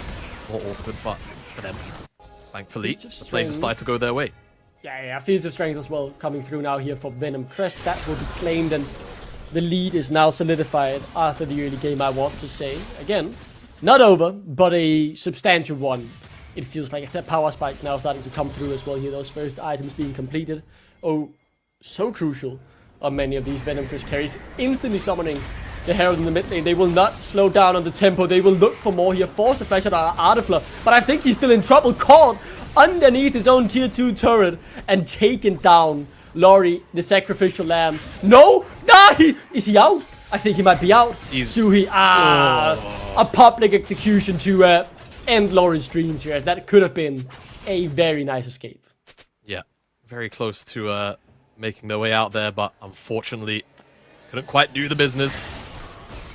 more awkward. But for them, thankfully, the plays have started to go their way. Yeah, Fields of Strength as well coming through now here for Venom Crest. That will be claimed, and the lead is now solidified after the early game, I want to say. Again, not over, but a substantial one. It feels like it's power spikes now starting to come through as well here. Those first items being completed. Oh, so crucial on many of these Venom Crest carries. Instantly summoning the Herald in the mid lane. They will not slow down on the tempo. They will look for more here. Force the flash out of Artifler. But I think he's still in trouble. Caught underneath his own tier 2 turret and taken down. Laurie, the sacrificial lamb. No! Is he out? I think he might be out. Suhi. A public execution to end Laurie's dreams here, as that could have been a very nice escape. Yeah, very close to making their way out there, but unfortunately couldn't quite do the business.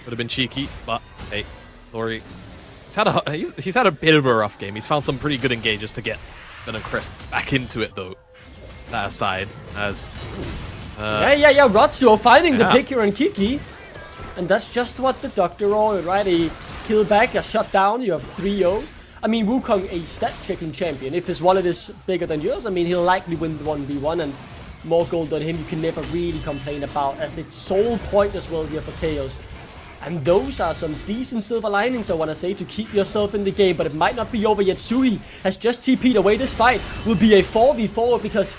Would have been cheeky, but hey, Laurie, he's had a bit of a rough game. He's found some pretty good engages to get Venom Crest back into it, though. that aside as... yeah, Rotsuo finding the pick here on Kiki. And that's just what the Doctor ordered, right? A kill back, a shutdown, you have 3-0. I mean, Wukong, a stat-checking champion. If his wallet is bigger than yours, I mean, he'll likely win the 1v1, and more gold on him you can never really complain about, as it's soul point as well here for Chaos. And those are some decent silver linings, I want to say, to keep yourself in the game, but it might not be over yet. Sui has just TP'd away. This fight will be a 4v4 because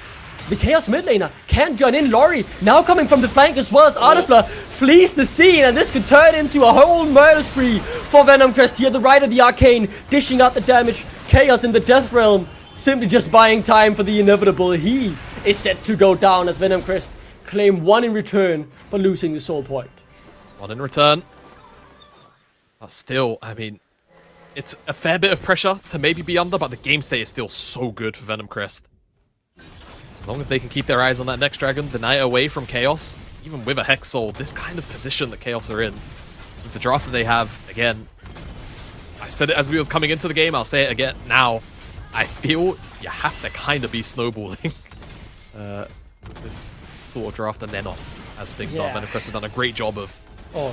the Chaos mid laner can't join in. Lori now coming from the flank as well as Artifla flees the scene, and this could turn into a whole murder spree for Venom Crest here. The right of the Arcane dishing out the damage. Chaos in the Death Realm simply just buying time for the inevitable. He is set to go down as Venom Crest claim 1 in return for losing the soul point. 1 in return. But still, I mean, it's a fair bit of pressure to maybe be under, but the game state is still so good for Venom Crest. As long as they can keep their eyes on that next dragon, deny it away from Chaos, even with a Hex Soul, this kind of position that Chaos are in, with the draft that they have, again, I said it as we was coming into the game, I'll say it again now, I feel you have to kind of be snowballing this sort of draft, and they're not, as things are. Venom Crest have done a great job of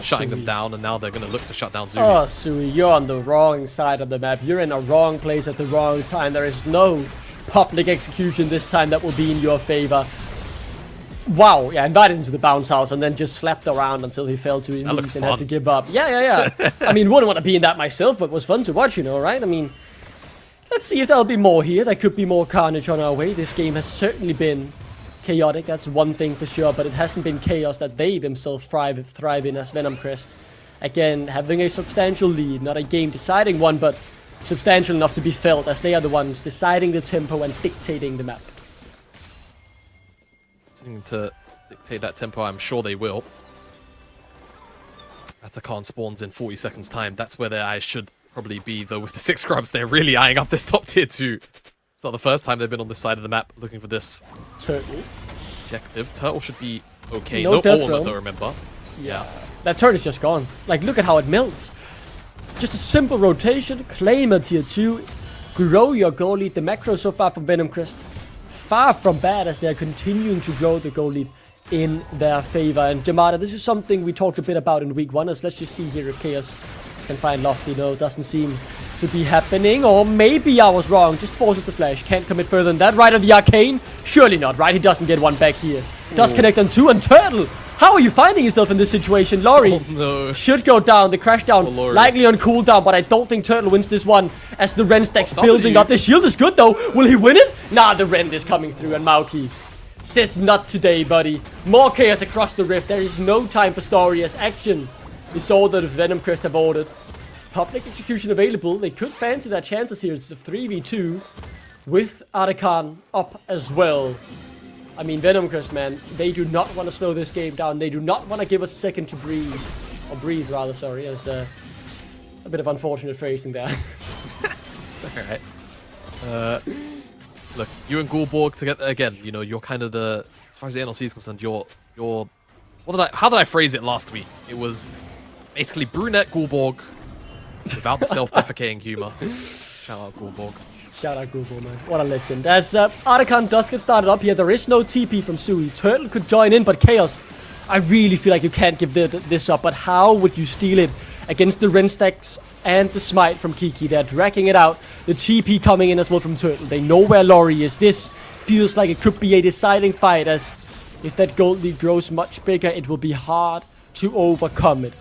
shutting them down, and now they're going to look to shut down Zuri. Oh, Sui, you're on the wrong side of the map. You're in a wrong place at the wrong time. There is no public execution this time that will be in your favor. Wow, yeah, invited into the bounce house and then just slapped around until he fell to his knees and had to give up. Yeah. I mean, wouldn't want to be in that myself, but was fun to watch, you know, right? I mean, let's see if there'll be more here. There could be more carnage on our way. This game has certainly been chaotic, that's one thing for sure, but it hasn't been chaos that they themselves thrive in as Venom Crest. Again, having a substantial lead, not a game-deciding one, but substantial enough to be felt, as they are the ones deciding the tempo and dictating the map. To dictate that tempo, I'm sure they will. Atakan spawns in 40 seconds time. That's where their eyes should probably be, though. With the 6 scrubs, they're really eyeing up this top tier 2. It's not the first time they've been on this side of the map looking for this Turtle objective. Turtle should be okay. No Not all of it, though, remember. Yeah. That turret is just gone. Like, look at how it melts. Just a simple rotation, claim a tier 2, grow your goal lead. The macro so far from Venom Crest, far from bad, as they're continuing to grow the goal lead in their favor. And Jamada, this is something we talked a bit about in week 1, as let's just see here if Chaos can find Lofty. No, doesn't seem to be happening, or maybe I was wrong. Just forces the flash, can't commit further than that. Right of the Arcane, surely not, right? He doesn't get one back here. Does connect on 2, and Turtle, how are you finding yourself in this situation? Lori should go down, the crash down, likely on cooldown, but I don't think Turtle wins this one, as the Ren stack's building up. The shield is good though, will he win it? Nah, the Ren is coming through, and Maoki says not today, buddy. More chaos across the rift, there is no time for story, as action is all that Venom Crest have ordered. Public execution available, they could fancy their chances here. It's a 3v2 with Arakan up as well. I mean, Venom Crest, man, they do not want to slow this game down. They do not want to give us a second to breathe. Or breathe, rather, sorry. As a bit of unfortunate phrasing there. It's alright. Look, you and Gulborg together, again, you know, you're kind of the, as far as the NLC is concerned, you're how did I phrase it last week? It was basically brunette Gulborg without the self-defecating humor. Shout out Gulborg. Shout out Google, man. What a legend. As Arakan does get started up here, there is no TP from Sui. Turtle could join in, but Chaos, I really feel like you can't give this up. But how would you steal it against the Ren stacks and the Smite from Kiki? They're dragging it out. The TP coming in as well from Turtle. They know where Lori is. This feels like it could be a deciding fight, as if that gold lead grows much bigger, it will be hard to overcome it.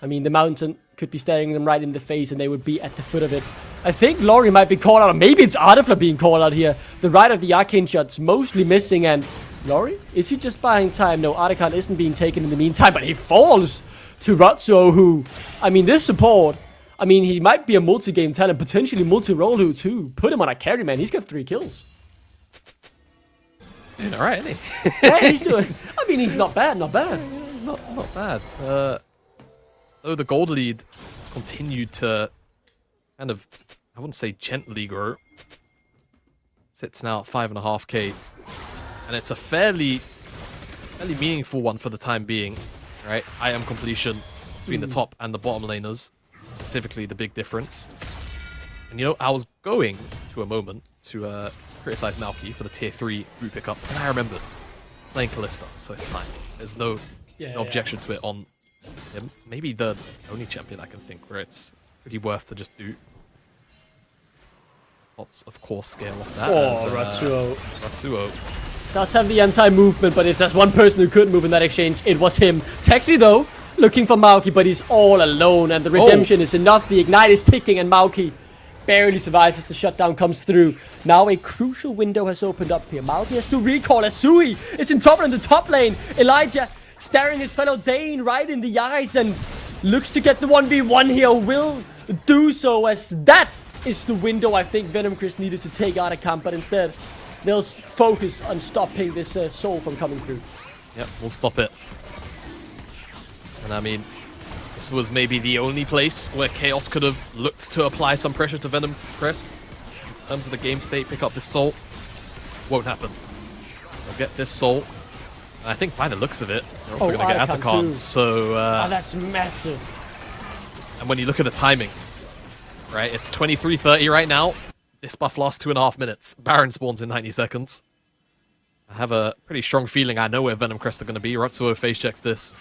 I mean, the mountain could be staring them right in the face, and they would be at the foot of it. I think Lori might be called out, or maybe it's Artifla being called out here. The right of the Arcane shot's mostly missing, and Lori? Is he just buying time? No, Arakan isn't being taken in the meantime, but he falls to Rotsuo, who, I mean, this support, I mean, he might be a multi-game talent, potentially multi-role who too. Put him on a carry, man. He's got 3 kills. He's doing alright, isn't he? Yeah, he's doing, I mean, he's not bad, not bad. He's not bad. Though the gold lead has continued to kind of, I wouldn't say gently grow. Sits now at 5.5k. And it's a fairly meaningful one for the time being, right? Item completion between the top and the bottom laners, specifically the big difference. And you know, I was going to a moment to criticize Malky for the tier 3 root pickup, and I remembered playing Kalista, so it's fine. There's no objection to it on him. Maybe the only champion I can think where it's pretty worth to just do. Pops, of course, scale off that. Ratsuo does have the anti-movement, but if there's one person who could move in that exchange, it was him. Texvi, though, looking for Malky, but he's all alone, and the redemption is enough. The ignite is ticking, and Malky barely survives as the shutdown comes through. Now a crucial window has opened up here. Malky has to recall as Sui is in trouble in the top lane. Elijah staring his fellow Dane right in the eyes and looks to get the 1v1 here. Will do so, as that is the window I think Venom Crest needed to take out of camp, but instead they'll focus on stopping this soul from coming through. Yep, we'll stop it. And I mean, this was maybe the only place where Chaos could have looked to apply some pressure to Venom Crest. In terms of the game state, pick up this soul. Won't happen. They'll get this soul. And I think by the looks of it, they're also going to get Atacon. So, that's massive. And when you look at the timing, right, it's 23:30 right now. This buff lasts 2.5 minutes. Baron spawns in 90 seconds. I have a pretty strong feeling I know where Venom Crest are going to be. Ratsuo face checks this.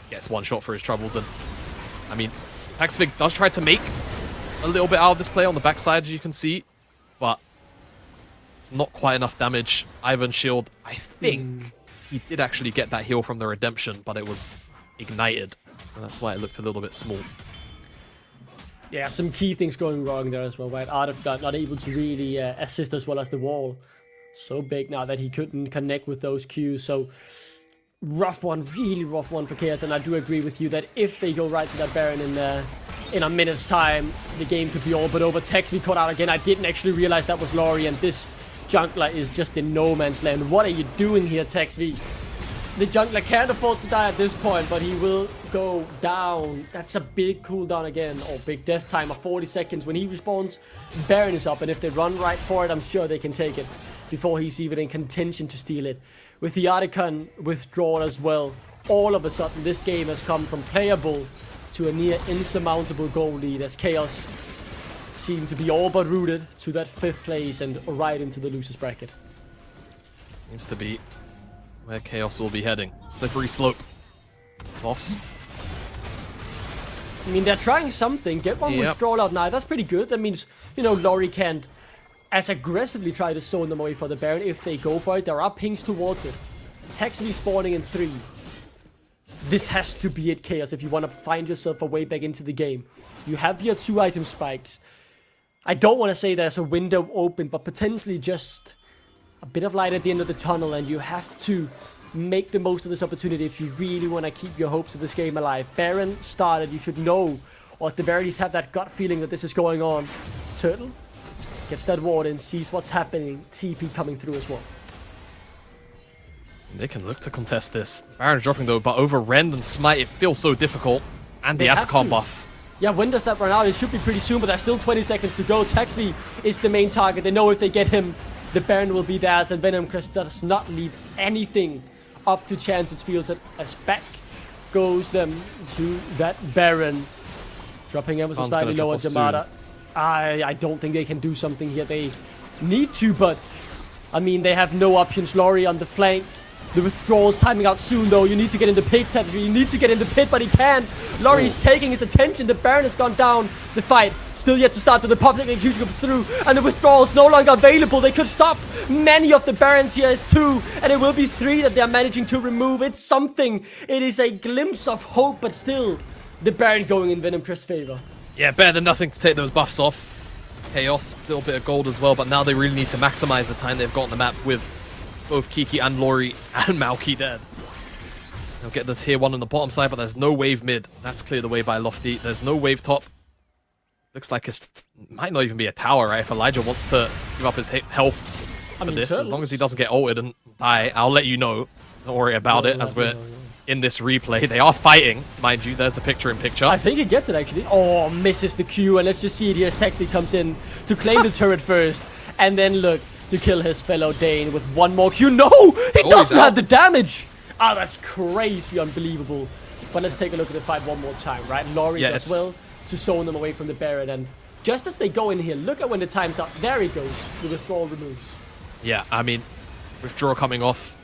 Gets one shot for his troubles. And I mean, Paxvig does try to make a little bit out of this play on the backside, as you can see. But it's not quite enough damage. Ivan Shield, I think he did actually get that heal from the redemption, but it was ignited. So that's why it looked a little bit small. Yeah, some key things going wrong there as well, right? Artifact not able to really assist as well as the wall. So big now that he couldn't connect with those Qs. So rough one, really rough one for Chaos. And I do agree with you that if they go right to that Baron in a minute's time, the game could be all but over. Texvi caught out again. I didn't actually realize that was Laurie, and this jungler is just in no man's land. What are you doing here, Texvi? The jungler can't afford to die at this point, but he will go down. That's a big cooldown again, or big death time of 40 seconds. When he respawns, Baron is up, and if they run right for it, I'm sure they can take it before he's even in contention to steal it. With the Articon withdrawal as well, all of a sudden this game has come from playable to a near insurmountable goal lead, as Chaos seem to be all but rooted to that 5th place and right into the losers bracket. Seems to be where Chaos will be heading. Slippery slope. Boss. I mean, they're trying something. Get one withdrawal out now. That's pretty good. That means, you know, Laurie can't as aggressively try to stone them away for the Baron if they go for it. There are pings towards it. It's actually spawning in 3. This has to be it, Chaos, if you want to find yourself a way back into the game. You have your 2 item spikes. I don't want to say there's a window open, but potentially just a bit of light at the end of the tunnel, and you have to make the most of this opportunity if you really want to keep your hopes of this game alive. Baron started, you should know, or at the very least have that gut feeling that this is going on. Turtle gets that ward and sees what's happening. TP coming through as well. They can look to contest this. Baron dropping though, but over Rend and Smite, it feels so difficult. And the Atacon buff. Yeah, when does that run out? It should be pretty soon, but there's still 20 seconds to go. Texvi is the main target. They know if they get him, the Baron will be theirs, and Venom Crest does not leave anything up to chance. It feels that as back goes them to that Baron. Dropping ever so slightly lower Jamada. I don't think they can do something here. They need to, but I mean, they have no options. Laurie on the flank. The withdrawal's timing out soon, though. You need to get in the pit, Texvi. You need to get in the pit, but he can't. Laurie's taking his attention. The Baron has gone down. The fight still yet to start. The pop execution comes through, and the withdrawal's no longer available. They could stop many of the Barons here as 2, and it will be 3 that they're managing to remove. It's something. It is a glimpse of hope, but still, the Baron going in Venom Crest's favor. Yeah, better than nothing to take those buffs off. Chaos, a little bit of gold as well, but now they really need to maximize the time they've got on the map with both Kiki and Laurie and Malky dead. They'll get the tier 1 on the bottom side, but there's no wave mid. That's cleared away by Lofty. There's no wave top. Looks like it might not even be a tower, right? If Elijah wants to give up his health for this, as long as he doesn't get ulted and die, I'll let you know. Don't worry about it, as we're in this replay. They are fighting, mind you. There's the picture-in-picture. I think he gets it, actually. Oh, misses the Q, and let's just see it here as Texvi comes in to claim the turret first, and then look to kill his fellow Dane with one more Q. No! He doesn't have the damage! Ah, that's crazy unbelievable. But let's take a look at the fight one more time, right? Laurie does well to zone them away from the Baron, and just as they go in here, look at when the time's up. There he goes. The withdrawal removes. Yeah, I mean, withdraw coming off.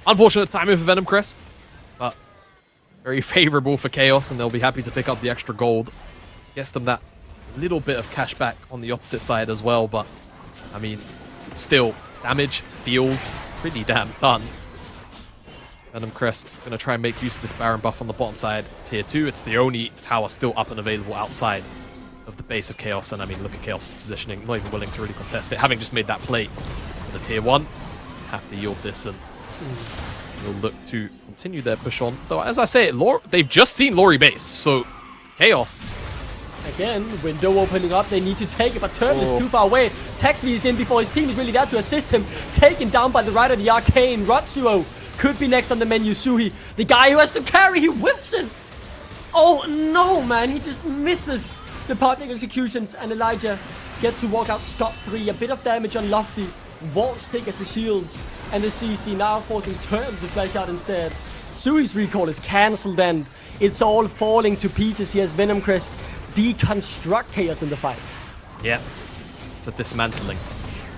Unfortunate timing for Venom Crest, but very favorable for Chaos, and they'll be happy to pick up the extra gold. Gets them that little bit of cash back on the opposite side as well, but I mean, still, damage feels pretty damn done. Venom Crest going to try and make use of this Baron buff on the bottom side. Tier 2, it's the only tower still up and available outside of the base of Chaos, and I mean, look at Chaos' positioning, not even willing to really contest it, having just made that play for the Tier 1. Have to yield this, and will look to continue their push on. Though, as I say, they've just seen Lori base, so Chaos. Again, window opening up, they need to take it, but Turtle is too far away. Taxvi is in before his team is really there to assist him. Taken down by the Rider, the Arcane. Ratsuo could be next on the menu. Suhi, the guy who has to carry, he whiffs it. Oh no, man, he just misses the parting executions, and Elijah gets to walk out scot-free. A bit of damage on Lofty. Won't stick as the shields, and the CC now forcing Turtle to flash out instead. Sui's recall is cancelled, and it's all falling to pieces here as Venom Crest deconstruct Chaos in the fights. Yeah, it's a dismantling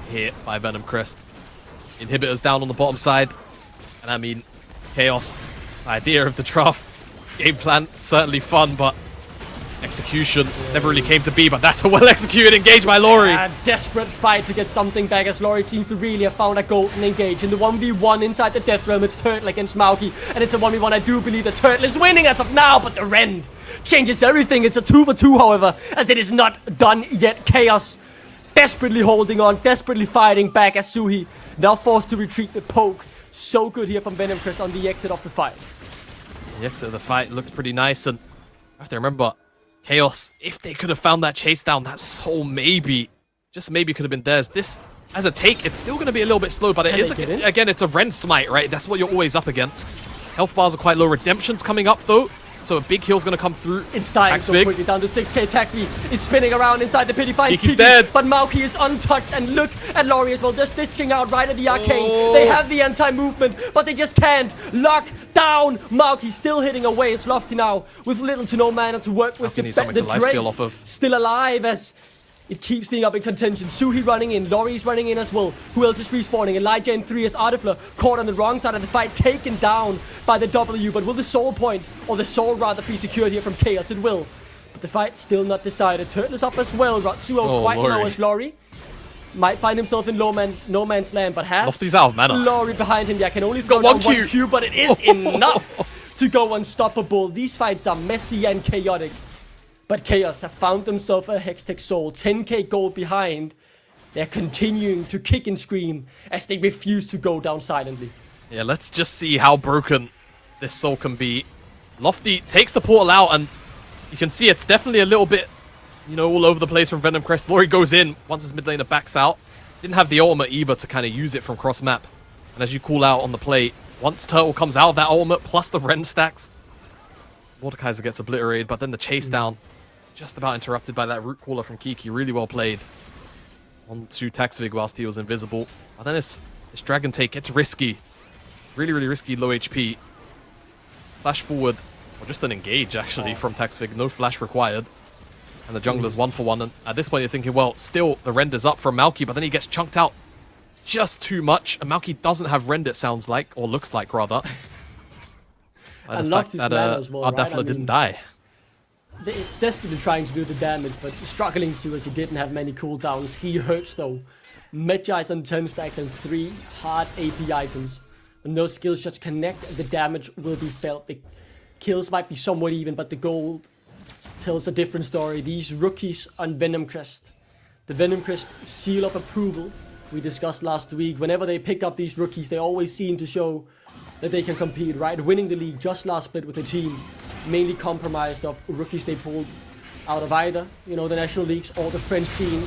here by Venom Crest. Inhibitors down on the bottom side, and I mean, Chaos, the idea of the draft game plan, certainly fun, but execution never really came to be, but that's a well-executed engage by Lori. A desperate fight to get something back as Lori seems to really have found a golden engage. In the 1v1 inside the Death Realm, it's Turtle against Mauki, and it's a 1v1 I do believe that Turtle is winning as of now, but the Rend changes everything. It's a 2v2, however, as it is not done yet. Chaos desperately holding on, desperately fighting back as Suhi now forced to retreat with poke. So good here from Venom Crest on the exit of the fight. The exit of the fight looked pretty nice, and I have to remember, Chaos, if they could have found that chase down, that soul maybe, just maybe could have been theirs. This, as a take, it's still going to be a little bit slow, but it is, again, it's a Rend Smite, right? That's what you're always up against. Health bars are quite low. Redemption's coming up, though, so a big heal's going to come through. It's dying so quickly, down to 6k. Taxvi is spinning around inside the pity, finds Kiki's dead. But Mauki is untouched, and look at Lori as well, just ditching out right at the Arcane. They have the anti-movement, but they just can't lock down. Mauki still hitting away. It's Lofty now with little to no mana to work with. The Drake off of. Still alive as it keeps being up in contention. Suhi running in, Lori's running in as well. Who else is respawning? Elijah in 3 as Artifler caught on the wrong side of the fight, taken down by the W. But will the soul point, or the soul rather, be secured here from Chaos? It will. But the fight's still not decided. Turtle is up as well. Ratsuo quite low as Lori. Might find himself in no man's land, but has Lofty's out of mana. Lori behind him. Yeah, can only score down 1Q, but it is enough to go unstoppable. These fights are messy and chaotic. But Chaos have found themselves a Hextech Soul, 10k gold behind. They're continuing to kick and scream as they refuse to go down silently. Yeah, let's just see how broken this soul can be. Lofty takes the portal out, and you can see it's definitely a little bit, you know, all over the place from Venom Crest. Lori goes in once his mid laner backs out. Didn't have the ultimate either to kind of use it from cross map. And as you call out on the play, once Turtle comes out of that ultimate plus the Rend stacks, Mordekaiser gets obliterated, but then the chase down just about interrupted by that root caller from Kiki. Really well played onto Taxvig whilst he was invisible. But then this Dragon take gets risky. Really, really risky, low HP. Flash forward, or just an engage actually from Taxvig. No flash required. And the jungler's 1-for-1. And at this point you're thinking, well, still the Rend is up from Mauki, but then he gets chunked out just too much. And Mauki doesn't have Rend, it sounds like, or looks like rather. And the fact that Ardafla didn't die. They're desperately trying to do the damage, but struggling to as he didn't have many cooldowns. He hurts though. Medjai's on 10 stacks and 3 hard AP items. When those skill shots connect, the damage will be felt. The kills might be somewhat even, but the gold tells a different story. These rookies on Venom Crest. The Venom Crest seal of approval we discussed last week. Whenever they pick up these rookies, they always seem to show that they can compete, right? Winning the league just last split with a team mainly compromised of rookies they pulled out of either, you know, the national leagues or the French scene.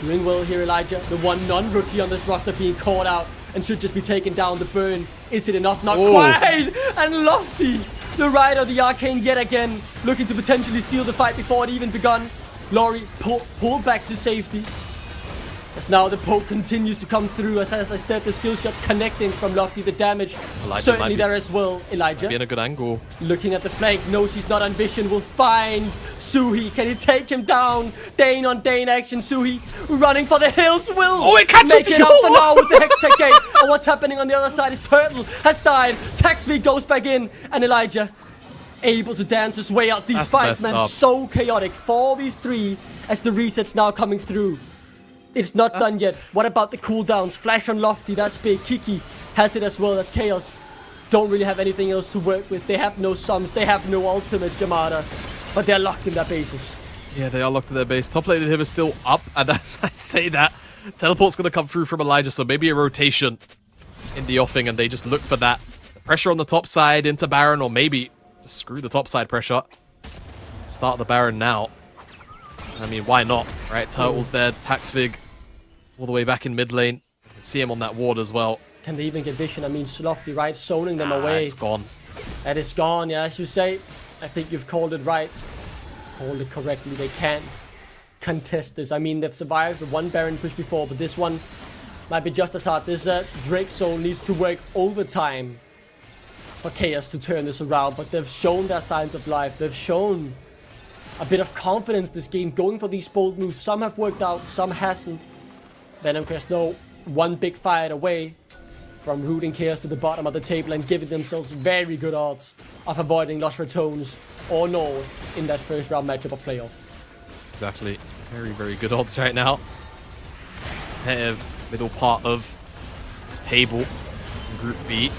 Doing well here, Elijah. The one non-rookie on this roster being caught out and should just be taken down. The burn. Is it enough? Not quite! And Lofty, the Rider, the Arcane yet again, looking to potentially seal the fight before it even begun. Lori pulled back to safety. As now the poke continues to come through. As I said, the skill shots connecting from Lofty. The damage Elijah certainly there as well. Elijah be in a good angle. looking at the flank, knows he's not on vision, will find Suhi. Can he take him down? Dane on Dane action. Suhi running for the hills. Will it catches make it you. out for now with the Hextech Gate. And what's happening on the other side is Turtle has died. Taxvi goes back in, and Elijah able to dance his way out. These That's fights, messed man, up. so chaotic. 4v3 as the reset's now coming through. It's not done yet. What about the cooldowns? Flash on Lofty, that's big. Kiki has it as well as Chaos. Don't really have anything else to work with. They have no sums, they have no ultimate, Jamada. But they're locked in their bases. Yeah, they are locked in their base. Top lane inhibitor still up, and as I say that, teleport's going to come through from Elijah, so maybe a rotation in the offing, and they just look for that pressure on the top side into Baron, or maybe just screw the top side pressure. Start the Baron now. I mean, why not, right? Turtle's dead, Paxvig all the way back in mid lane. You can see him on that ward as well. Can they even get vision? I mean, Lofty, right? Zoning them away. It's gone. And it's gone, yeah, as you say. I think you've called it right. Called it correctly. They can't contest this. I mean, they've survived the one Baron push before, but this one might be just as hard. This Drake Soul needs to work overtime for Chaos to turn this around, but they've shown their signs of life. They've shown a bit of confidence this game, going for these bold moves. Some have worked out, some hasn't. Venom Crest, though, one big fight away from rooting Chaos to the bottom of the table and giving themselves very good odds of avoiding Lost Ratones or Nord in that first round matchup of playoff. Exactly. Very, very good odds right now. Competitive middle part of this table in Group B.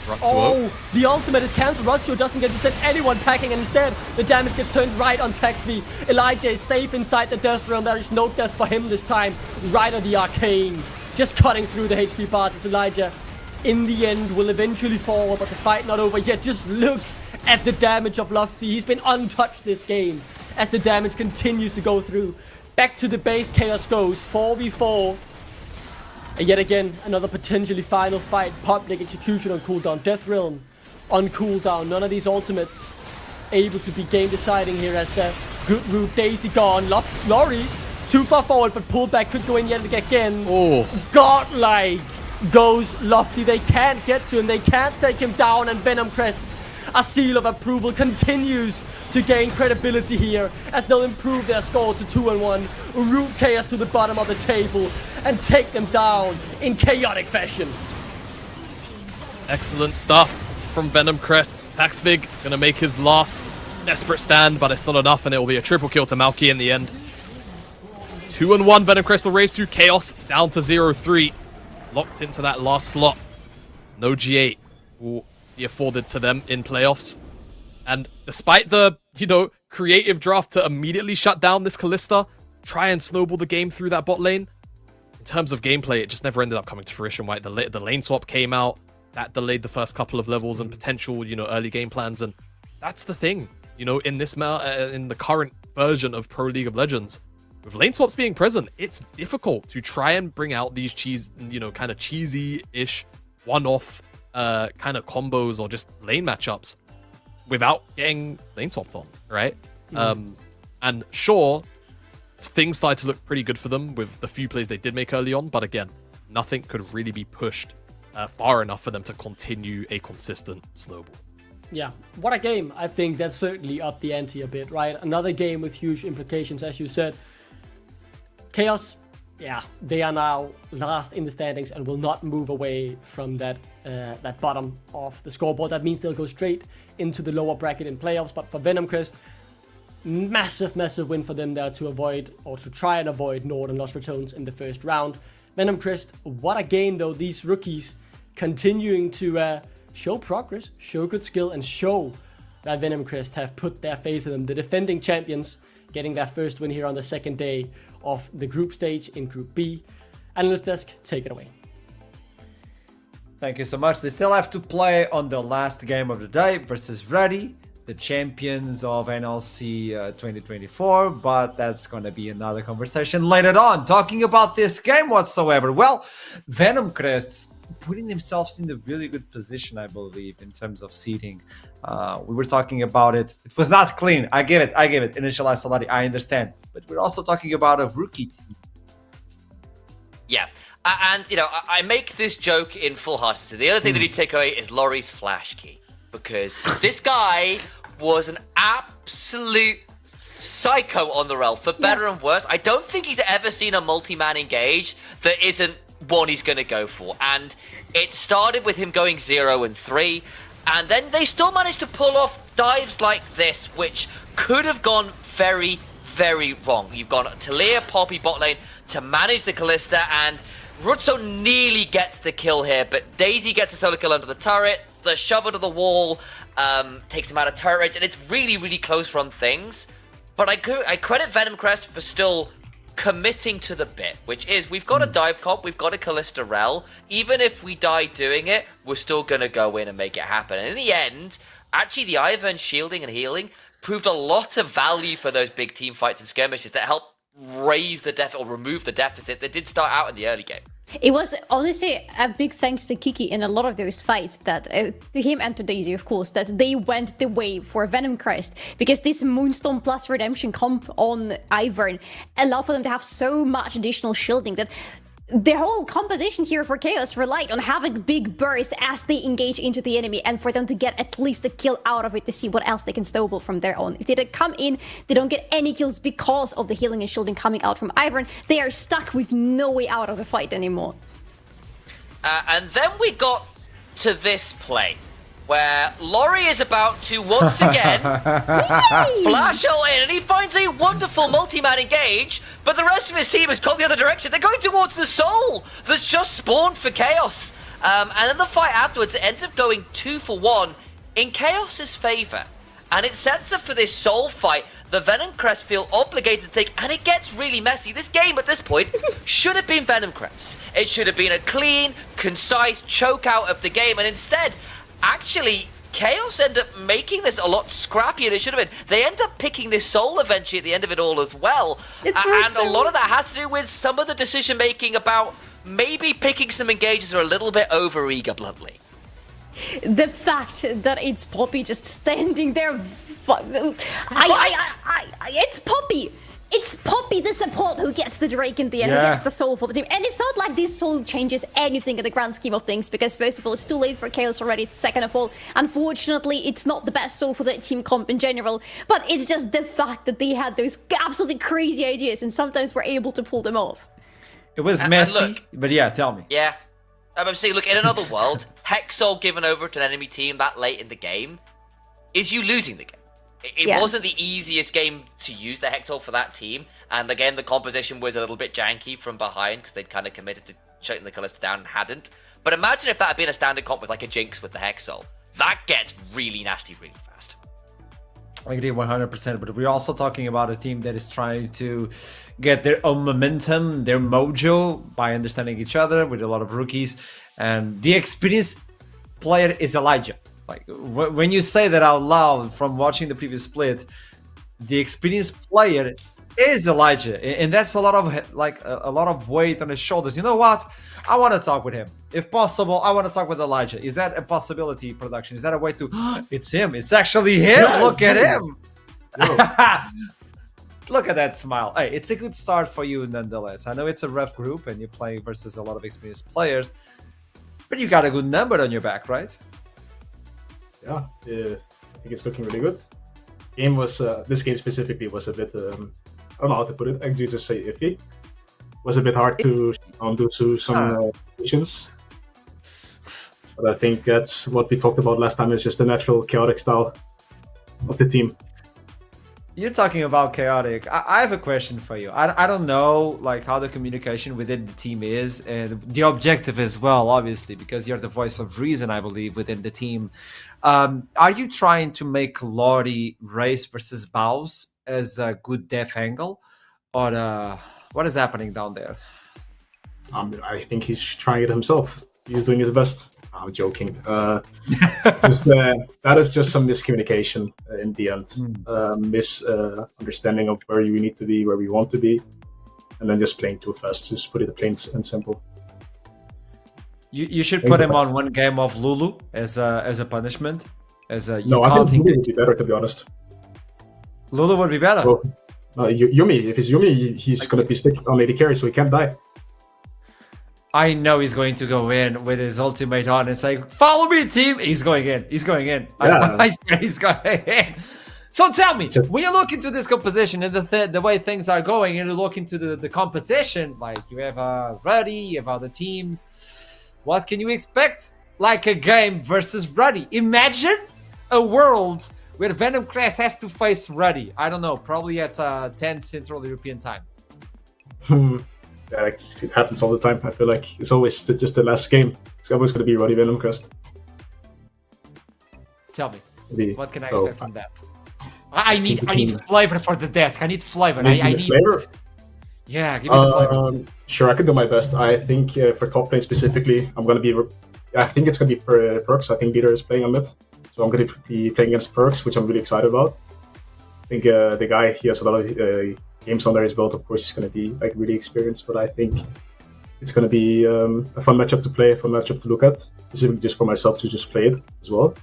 Ruxuo. Oh, the ultimate is cancelled. Ruxuo doesn't get to send anyone packing, and instead the damage gets turned right on Taxvi. Elijah is safe inside the death realm. There is no death for him this time. Right on the arcane. Just cutting through the HP bars as Elijah, in the end, will eventually fall, but the fight not over yet. Just look at the damage of Lofty. He's been untouched this game as the damage continues to go through. Back to the base, Chaos goes. 4v4. And yet again, another potentially final fight. Public execution on cooldown. Death Realm on cooldown. None of these ultimates able to be game deciding here as good root. Daisy gone. Lori too far forward, but pulled back. Could go in yet again. Oh. Godlike goes Lofty. They can't get to him. They can't take him down. And Venom Crest, a seal of approval, continues to gain credibility here as they'll improve their score to 2-1. Root Chaos to the bottom of the table and take them down in chaotic fashion. Excellent stuff from Venom Crest. Taxvig gonna make his last desperate stand, but it's not enough, and it will be a triple kill to Malky in the end. 2-1, Venom Crest will raise to Chaos, down to 0-3. Locked into that last slot. No G8 will be afforded to them in playoffs. And despite the, creative draft to immediately shut down this Kalista, try and snowball the game through that bot lane, in terms of gameplay, it just never ended up coming to fruition, right? The lane swap came out, that delayed the first couple of levels and potential, early game plans, and that's the thing, in this in the current version of Pro League of Legends, with lane swaps being present, it's difficult to try and bring out these kind of cheesy-ish, one-off kind of combos or just lane matchups without getting lane swapped on, right? And sure, things started to look pretty good for them with the few plays they did make early on, but again, nothing could really be pushed far enough for them to continue a consistent snowball. Yeah, what a game. I think that's certainly upped the ante a bit, right? Another game with huge implications, as you said. Chaos, yeah, they are now last in the standings and will not move away from that bottom of the scoreboard. That means they'll go straight into the lower bracket in playoffs, but for Venom Crest, massive win for them there to avoid, or to try and avoid, Nord and Lost Ratones in the first round. Venom Crest, what a game though. These rookies continuing to show progress, show good skill, and show that Venom Crest have put their faith in them. The defending champions getting their first win here on the second day of the group stage in Group B. Analyst Desk, take it away. Thank you so much. They still have to play on the last game of the day versus Ready, the champions of NLC 2024, but that's going to be another conversation later on. Talking about this game whatsoever, well, Venom Crest putting themselves in a really good position, I believe, in terms of seeding. We were talking about it. It was not clean. I give it. Initial Isolati, I understand. But we're also talking about a rookie team. Yeah. And, you know, I make this joke in full heartedness. The other thing that he'd take away is Laurie's flash key. Because this guy was an absolute psycho on the rail, for better and worse. I don't think he's ever seen a multi-man engage that isn't one he's going to go for. And it started with him going 0 and 3. And then they still managed to pull off dives like this, which could have gone very, very wrong. You've got Talia, Poppy bot lane to manage the Kalista, and Rutso nearly gets the kill here, but Daisy gets a solo kill under the turret. The shove to the wall takes him out of turret range, and it's really, really close run things. But I credit Venom Crest for still committing to the bit, which is we've got a dive comp, we've got a Kalista rel. Even if we die doing it, we're still going to go in and make it happen. And in the end, actually the Ivern shielding and healing proved a lot of value for those big team fights and skirmishes that helped raise the deficit or remove the deficit that did start out in the early game. It was honestly a big thanks to Kiki in a lot of those fights, that to him and to Daisy, of course, that they went the way for Venom Crest, because this Moonstone plus Redemption comp on Ivern allowed for them to have so much additional shielding that the whole composition here for Chaos relied on having big bursts as they engage into the enemy, and for them to get at least a kill out of it to see what else they can snowball from there on. If they don't come in, they don't get any kills because of the healing and shielding coming out from Ivern. They are stuck with no way out of the fight anymore. And then we got to this play, where Laurie is about to once again flash all in, and he finds a wonderful multi-man engage, but the rest of his team has gone the other direction. They're going towards the soul that's just spawned for Chaos. And then the fight afterwards, it ends up going 2 for 1 in Chaos's favor. And it sets up for this soul fight the Venom Crest feel obligated to take, and it gets really messy. This game at this point should have been Venom Crest. It should have been a clean, concise choke out of the game, and instead, actually, Chaos end up making this a lot scrappier than it should have been. They end up picking this soul eventually at the end of it all as well. And a lot of that has to do with some of the decision making about maybe picking some engages are a little bit over eager, bluntly. The fact that it's Poppy just standing there, it's Poppy. It's Poppy, the support, who gets the Drake in the end, who gets the soul for the team. And it's not like this soul changes anything in the grand scheme of things, because first of all, it's too late for Chaos already. Second of all, unfortunately, it's not the best soul for the team comp in general. But it's just the fact that they had those absolutely crazy ideas, and sometimes were able to pull them off. It was messy, but yeah, tell me. Yeah. I'm saying, look, in another world, Hex Soul given over to an enemy team that late in the game is you losing the game. It wasn't the easiest game to use the Hexol for that team, and again, the composition was a little bit janky from behind because they'd kind of committed to shutting the Kalista down and hadn't. But imagine if that had been a standard comp with like a Jinx with the Hexol. That gets really nasty really fast. I agree 100%, but we're also talking about a team that is trying to get their own momentum, their mojo, by understanding each other with a lot of rookies, and the experienced player is Elijah. Like, when you say that out loud from watching the previous split, the experienced player is Elijah, and that's a lot of a lot of weight on his shoulders. You know what? I want to talk with him. If possible, I want to talk with Elijah. Is that a possibility, production? Is that a way to... It's him. It's actually him. Yeah, look at him. Look at that smile. Hey, it's a good start for you nonetheless. I know it's a rough group and you're playing versus a lot of experienced players, but you got a good number on your back, right? Yeah, I think it's looking really good. Game was this game specifically was a bit I don't know how to put it. Actually, just say iffy. Was a bit hard to due to some situations. But I think that's what we talked about last time. Is just the natural chaotic style of the team. You're talking about chaotic. I have a question for you. I don't know like how the communication within the team is, and the objective as well, obviously, because you're the voice of reason, I believe, within the team. Are you trying to make Lordy race versus Bows as a good def angle, or what is happening down there? I think he's trying it himself. He's doing his best. I'm joking. That is just some miscommunication in the end. Misunderstanding of where you need to be, where we want to be, and then just playing too fast. Just put it plain and simple. You should put him on one game of Lulu as a punishment. No, I think Lulu would be better, to be honest. Lulu would be better. Well, Yumi, if it's Yumi, he's gonna be stuck on AD carry, so he can't die. I know he's going to go in with his ultimate on and say, "Follow me, team." He's going in. He's going in. Yeah. He's going in. So tell me, Just- when you look into this composition and the way things are going, and you look into the competition, like you have Ruddy, you have other teams, what can you expect? Like a game versus Ruddy. Imagine a world where Venom Crest has to face Ruddy. I don't know, probably at 10 Central European time. Yeah, it happens all the time. I feel like it's always just the last game. It's always going to be Ruddy Venom Crest. Tell me, Maybe. what can I So, expect from that? I need flavor for the desk. I need flavor. I need flavor. Yeah, give me the flavor. Sure, I can do my best. I think for top lane specifically, I'm going to be. I think it's going to be Perks. I think Peter is playing on mid, so I'm going to be playing against Perks, which I'm really excited about. I think the guy, he has a lot of games under his belt. Of course, he's going to be like really experienced, but I think it's going to be a fun matchup to play, a fun matchup to look at, specifically just for myself to just play it as well.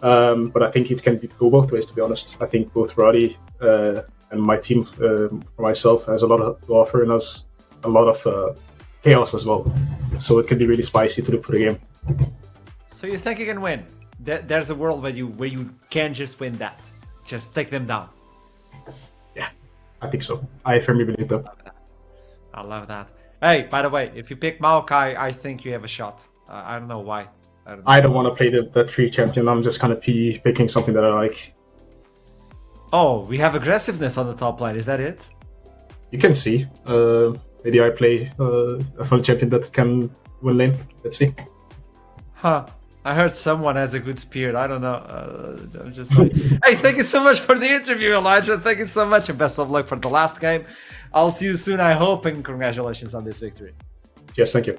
But I think it can go both ways, to be honest. I think both Roddy and my team, for myself, has a lot to offer and has a lot of chaos as well. So it can be really spicy to look for the game. So you think you can win? There's a world where you can just win that. Just take them down. Yeah, I think so. I firmly believe that. I love that. Hey, by the way, if you pick Maokai, I think you have a shot. I don't know why. I don't want to play the 3 champion. I'm just kind of picking something that I like. Oh, we have aggressiveness on the top line. Is that it? You can see. Maybe I play a fun champion that can win lane. Let's see. Huh. I heard someone has a good spear. I don't know. I'm just like, hey, thank you so much for the interview, Elijah. Thank you so much, and best of luck for the last game. I'll see you soon, I hope, and congratulations on this victory. Yes, thank you.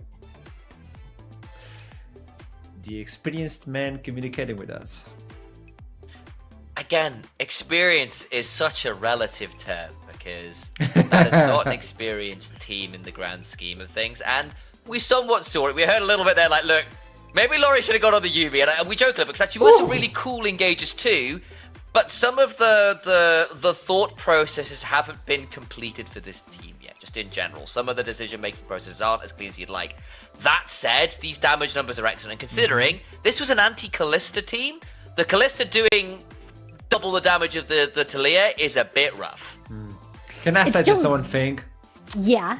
The experienced man communicating with us. Again, experience is such a relative term because that is not an experienced team in the grand scheme of things. And we somewhat saw it. We heard a little bit there, like, look, maybe Laurie should have gone on the Yubi. And we joke a little because actually was some really cool engages too. But some of the thought processes haven't been completed for this team yet, just in general. Some of the decision-making processes aren't as clean as you'd like. That said, these damage numbers are excellent. And considering this was an anti-Callista team, the Callista doing double the damage of the Talia is a bit rough. Can I It's suggest still- one thing? Yeah.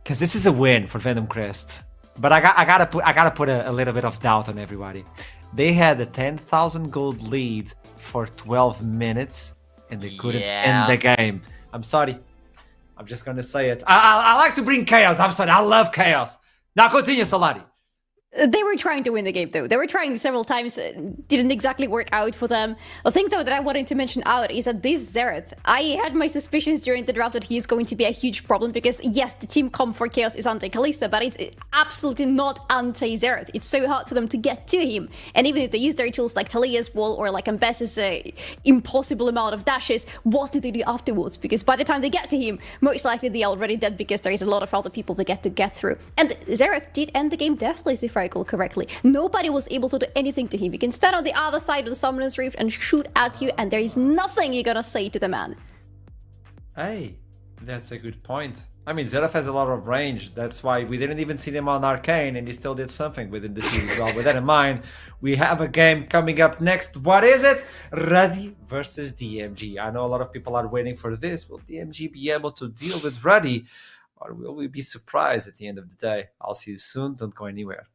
Because this is a win for Venom Crest. But I gotta put a little bit of doubt on everybody. They had a 10,000 gold lead for 12 minutes and they couldn't end the game. I'm sorry. I'm just gonna say it. I like to bring chaos. I'm sorry. I love chaos. Now continue, Solari. They were trying to win the game, though. They were trying several times. Didn't exactly work out for them. The thing, though, that I wanted to mention out is that this Xerath, I had my suspicions during the draft that he's going to be a huge problem because, yes, the team comp for Chaos is anti-Kalista, but it's absolutely not anti-Xerath. It's so hard for them to get to him. And even if they use their tools like Talia's wall or like Ambess's impossible amount of dashes, what do they do afterwards? Because by the time they get to him, most likely they're already dead because there is a lot of other people they get to get through. And Xerath did end the game deathless, if I recall correctly. Nobody was able to do anything to him. He can stand on the other side of the Summoner's Rift and shoot at you, and there is nothing you're gonna say to the man. Hey, that's a good point. I mean, Xerath has a lot of range. That's why we didn't even see him on Arcane, and he still did something within the team as well. With that in mind, we have a game coming up next. What is it? Ruddy versus DMG. I know a lot of people are waiting for this. Will DMG be able to deal with Ruddy, or will we be surprised at the end of the day? I'll see you soon. Don't go anywhere.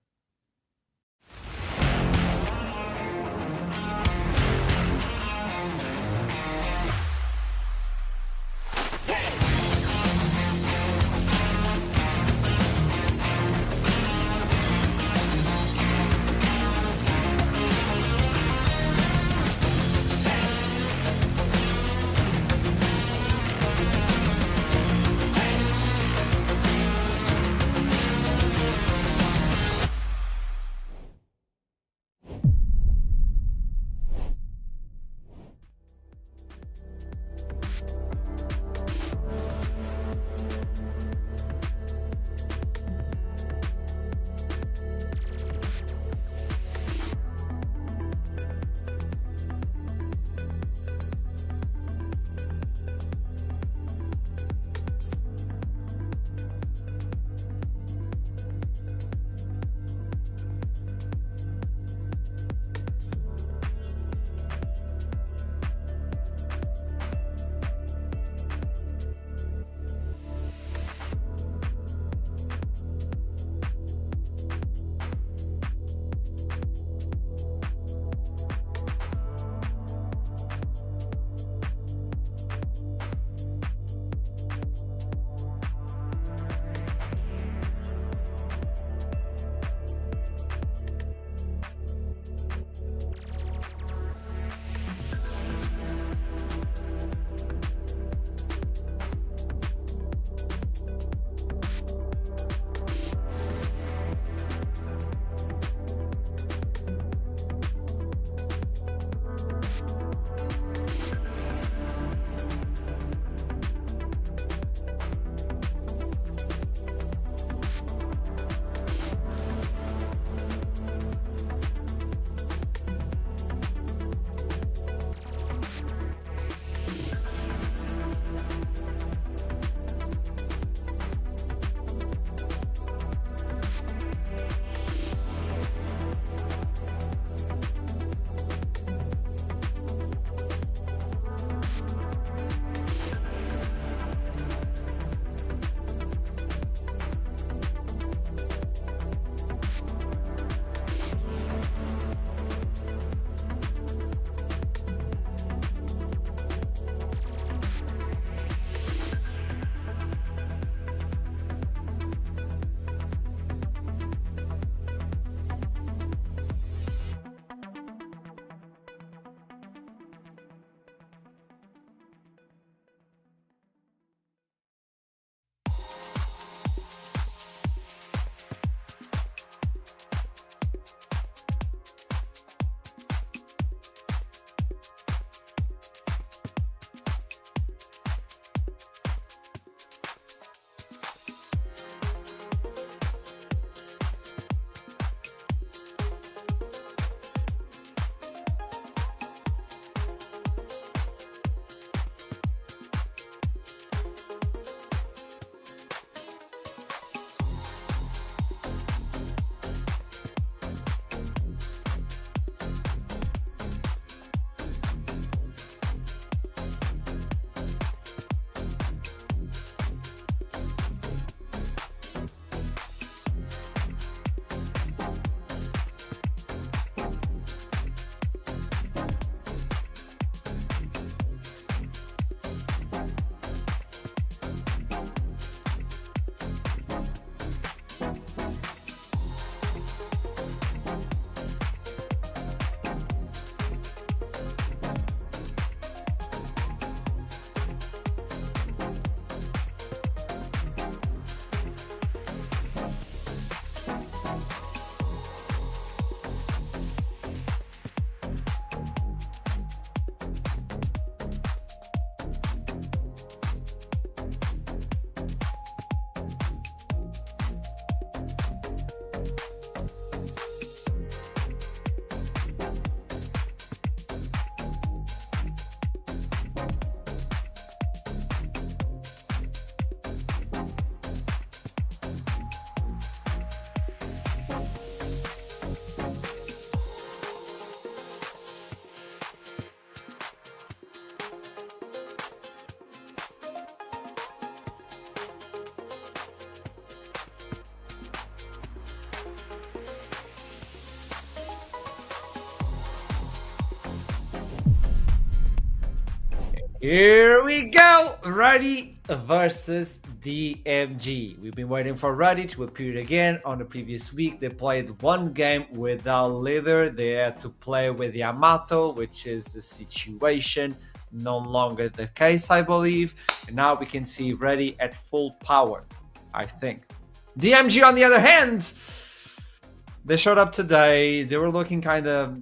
Here we go. Ruddy versus DMG. We've been waiting for Ruddy to appear again. On the previous week, they played one game without leader. They had to play with Yamato, which is a situation no longer the case, I believe. And now we can see Ruddy at full power, I think. DMG, on the other hand, they showed up today. They were looking kind of,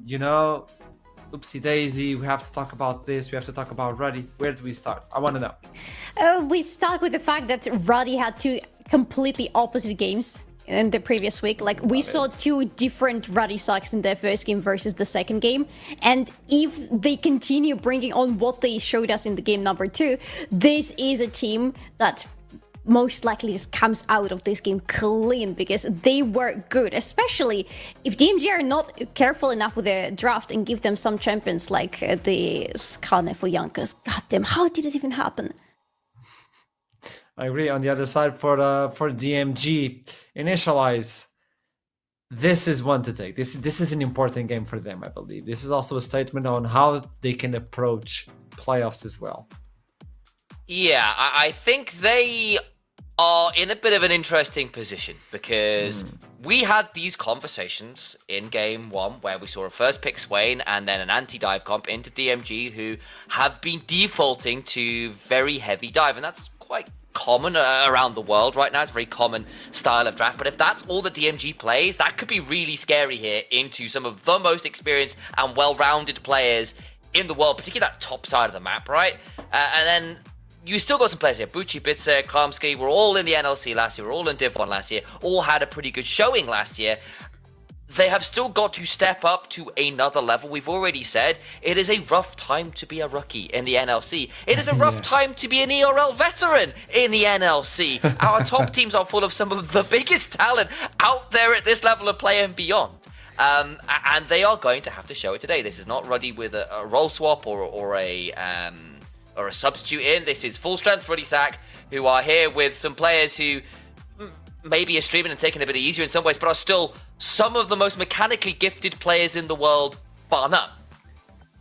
oopsie daisy. We have to talk about this. We have to talk about Ruddy. Where do we start? I want to know. We start with the fact that Ruddy had two completely opposite games in the previous week. Like, we saw two different Ruddy Sacks in their first game versus the second game. And if they continue bringing on what they showed us in the game number 2, this is a team that most likely just comes out of this game clean, because they were good, especially if DMG are not careful enough with their draft and give them some champions like the Skane for Yonkers. God damn, how did it even happen? I agree. On the other side, for DMG, Initialize, this is one to take. This is an important game for them, I believe. This is also a statement on how they can approach playoffs as well. Yeah, I think they are in a bit of an interesting position, because we had these conversations in game 1 where we saw a first pick Swain and then an anti-dive comp into DMG, who have been defaulting to very heavy dive, and that's quite common around the world right now. It's a very common style of draft, but if that's all the DMG plays, that could be really scary here into some of the most experienced and well-rounded players in the world, particularly that top side of the map, right? And then you still got some players here. Bucci, Bitzer, Klamski were all in the NLC last year, were all in Div 1 last year, all had a pretty good showing last year. They have still got to step up to another level. We've already said it is a rough time to be a rookie in the NLC. It is a rough time to be an ERL veteran in the NLC. Our top teams are full of some of the biggest talent out there at this level of play and beyond. And they are going to have to show it today. This is not Ruddy with a role swap or a substitute in. This is full strength Ruddy Sack, who are here with some players who maybe are streaming and taking it a bit easier in some ways, but are still some of the most mechanically gifted players in the world, bar none.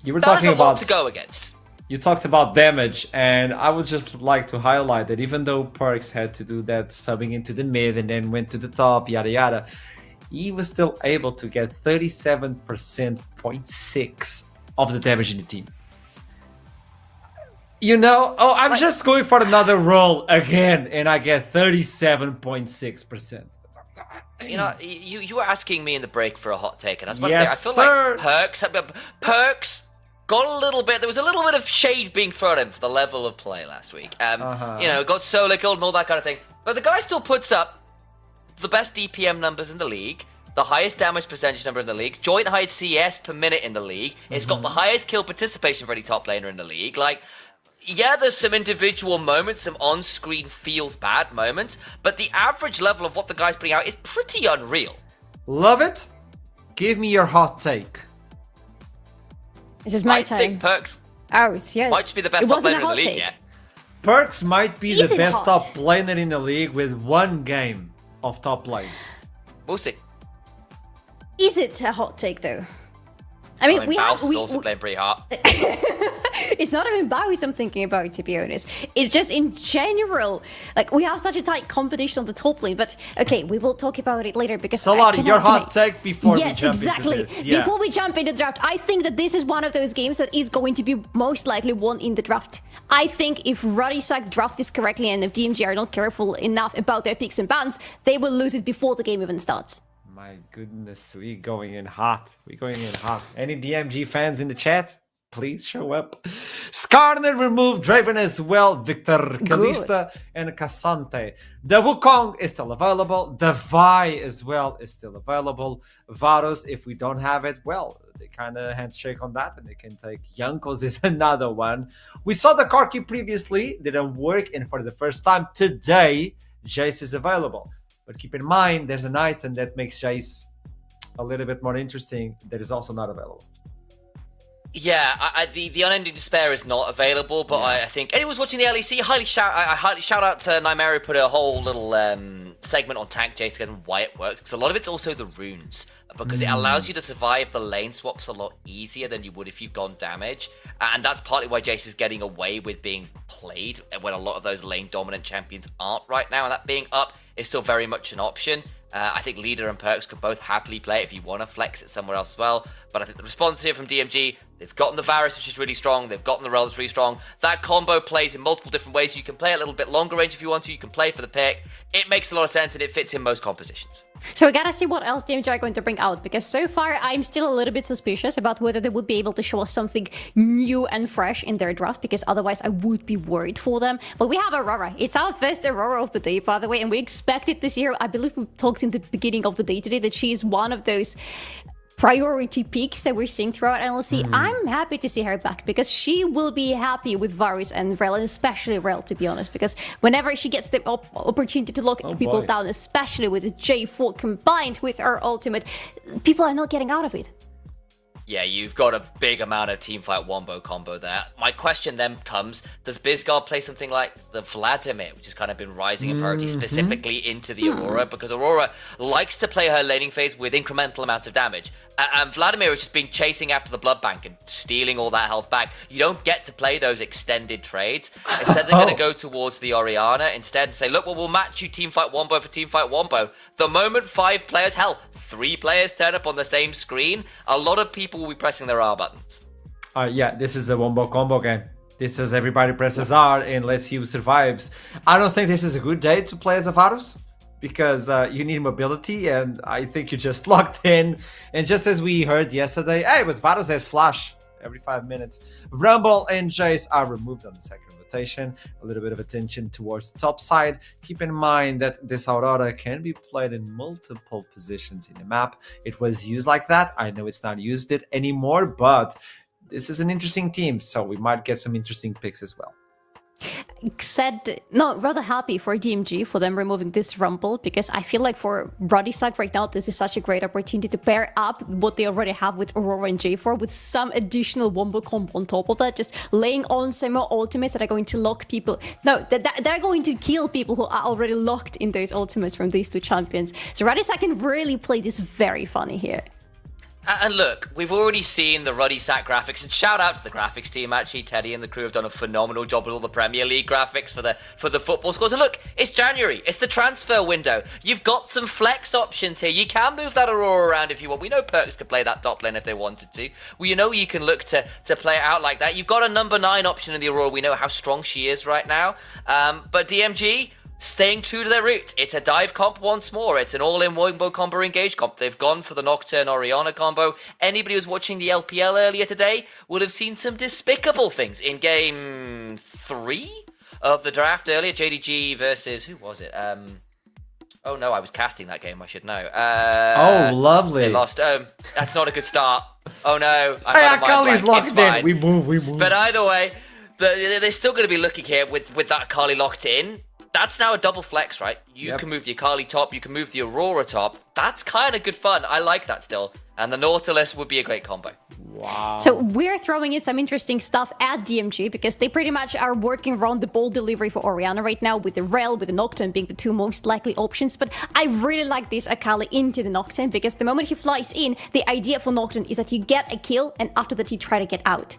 You were That talking is a lot about to go against. You talked about damage, and I would just like to highlight that even though Perks had to do that subbing into the mid and then went to the top, yada yada, he was still able to get 37.6% of the damage in the team. I'm just going for another roll again, and I get 37.6%. You were asking me in the break for a hot take, and I was about Yes, to say, I feel sir. like Perks got a little bit, there was a little bit of shade being thrown in for the level of play last week. Got solo killed and all that kind of thing. But the guy still puts up the best DPM numbers in the league, the highest damage percentage number in the league, joint highest CS per minute in the league. It's got the highest kill participation for any top laner in the league. Yeah, there's some individual moments, some on-screen feels bad moments, but the average level of what the guy's putting out is pretty unreal. Love it. Give me your hot take. This is my I time. think Perks Oh, it's yeah. might just be the best It top wasn't laner a in the hot league take. yet. Perks might be Is the it best hot? top laner in the league with one game of top lane. We'll see. Is it a hot take though? I mean, Baus is also playing pretty hard. It's not even Bowies I'm thinking about, to be honest. It's just in general. We have such a tight competition on the top lane, but okay, we will talk about it later because Solari, your hot take before we jump exactly. into this. Yeah. Before we jump into the draft, I think that this is one of those games that is going to be most likely won in the draft. I think if Ruddy Sack draft this correctly and if DMG are not careful enough about their picks and bans, they will lose it before the game even starts. My goodness, we're going in hot. Any DMG fans in the chat? Please show up. Skarner removed Draven as well. Victor Kalista and Cassante. The Wukong is still available. The Vi as well is still available. Varus, if we don't have it, well, they kind of handshake on that and they can take Jankos is another one. We saw the Corki previously, didn't work, and for the first time today, Jace is available. But keep in mind, there's an item that makes Jace a little bit more interesting that is also not available. Yeah, the Unending Despair is not available, but I think anyone watching the LEC, I highly shout out to Nymeria, put a whole little segment on tank Jace again and why it works, because a lot of it's also the runes, because it allows you to survive the lane swaps a lot easier than you would if you've gone damage, and that's partly why Jace is getting away with being played when a lot of those lane dominant champions aren't right now, and that being up is still very much an option. I think Leader and Perks could both happily play it if you want to flex it somewhere else as well. But I think the response here from DMG, they've gotten the Varus, which is really strong. They've gotten the Rel, that's really strong. That combo plays in multiple different ways. You can play a little bit longer range if you want to. You can play for the pick. It makes a lot of sense, and it fits in most compositions. So we gotta see what else DMG are going to bring out, because so far I'm still a little bit suspicious about whether they would be able to show us something new and fresh in their draft, because otherwise I would be worried for them. But we have Aurora. It's our first Aurora of the day, by the way, and we expected to see her. I believe we talked in the beginning of the day today that she is one of those priority picks that we're seeing throughout NLC. I'm happy to see her back, because she will be happy with Varus and Rel, and especially Rel, to be honest, because whenever she gets the opportunity to lock people down, especially with the J4 combined with her ultimate, people are not getting out of it. Yeah, you've got a big amount of teamfight wombo combo there. My question then comes, does Bizgard play something like the Vladimir, which has kind of been rising in priority specifically into the Aurora? Because Aurora likes to play her laning phase with incremental amounts of damage. And Vladimir has just been chasing after the blood bank and stealing all that health back. You don't get to play those extended trades. Instead, they're going to go towards the Orianna instead and say, look, well, we'll match you teamfight wombo for teamfight wombo. The moment 5 players, hell, 3 players turn up on the same screen, a lot of people will be pressing their R buttons. Yeah, this is a wombo combo game. This is everybody presses R and let's see who survives. I don't think this is a good day to play as a Varus, because you need mobility, and I think you just locked in. And just as we heard yesterday, hey, but Varus has flash every 5 minutes. Rumble and Jace are removed on the second rotation. A little bit of attention towards the top side. Keep in mind that this Aurora can be played in multiple positions in the map. It was used like that. I know it's not used it anymore, but this is an interesting team, so we might get some interesting picks as well. Rather happy for DMG for them removing this Rumble, because I feel like for Radisak right now, this is such a great opportunity to pair up what they already have with Aurora and J4 with some additional wombo combo on top of that, just laying on some more ultimates that are going to lock people. No, they're going to kill people who are already locked in those ultimates from these 2 champions. So Radisak can really play this very funny here. And look, we've already seen the Ruddy Sack graphics, and shout out to the graphics team. Actually, Teddy and the crew have done a phenomenal job with all the Premier League graphics for the football scores. And look, it's January. It's the transfer window. You've got some flex options here. You can move that Aurora around if you want. We know Perks could play that top lane if they wanted to. Well, you know you can look to play it out like that. You've got a number 9 option in the Aurora. We know how strong she is right now. But DMG, staying true to their roots. It's a dive comp once more. It's an all-in wombo combo engage comp. They've gone for the Nocturne Orianna combo. Anybody who's watching the LPL earlier today would have seen some despicable things in game 3 of the draft earlier. JDG versus, who was it? Oh no, I was casting that game, I should know. Oh, lovely. They lost. That's not a good start. Oh no. Akali's locked in. We move. But either way, they're still going to be looking here with that Akali locked in. That's now a double flex, right? You can move the Akali top, you can move the Aurora top. That's kind of good fun. I like that still. And the Nautilus would be a great combo. Wow. So we're throwing in some interesting stuff at DMG, because they pretty much are working around the ball delivery for Orianna right now, with the Rel, with the Nocturne being the 2 most likely options. But I really like this Akali into the Nocturne, because the moment he flies in, the idea for Nocturne is that you get a kill, and after that you try to get out.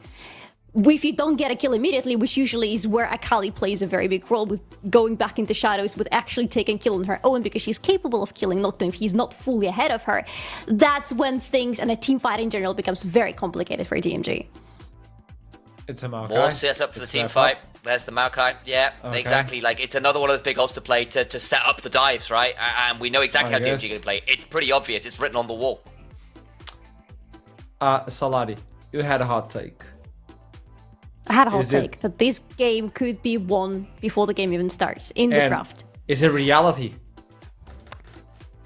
If you don't get a kill immediately, which usually is where Akali plays a very big role, with going back into shadows, with actually taking kill on her own, because she's capable of killing Nocturne if he's not fully ahead of her, that's when things and a team fight in general becomes very complicated for DMG. It's a Maokai. More set up for the team fight. There's the Maokai. Yeah, okay. Exactly. Like, it's another one of those big ults to play to set up the dives, right? And we know exactly how DMG is going to play. It's pretty obvious. It's written on the wall. Saladi, you had a hot take. I had a hot take that this game could be won before the game even starts in the draft. Is it reality?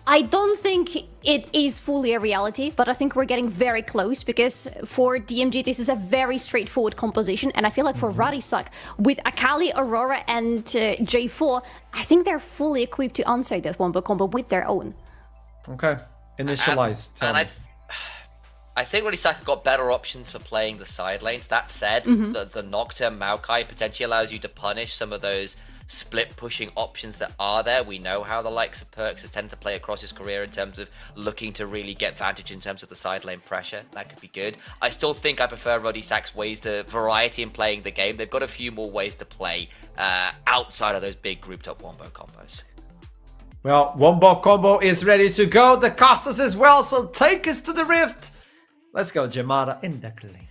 I don't think it is fully a reality, but I think we're getting very close, because for DMG, this is a very straightforward composition. And I feel like for Radisak, with Akali, Aurora, and J4, I think they're fully equipped to answer this wombo combo with their own. Okay. Initialized. I think Radisak got better options for playing the side lanes. That said, the Nocturne Maokai potentially allows you to punish some of those split pushing options that are there. We know how the likes of Perks has tended to play across his career in terms of looking to really get vantage in terms of the side lane pressure. That could be good. I still think I prefer Ruddy Sack's ways to variety in playing the game. They've got a few more ways to play outside of those big grouped up wombo combos. Well, Wombo combo is ready to go. The casters as well, so take us to the Rift. Let's go, Jamada in the lane.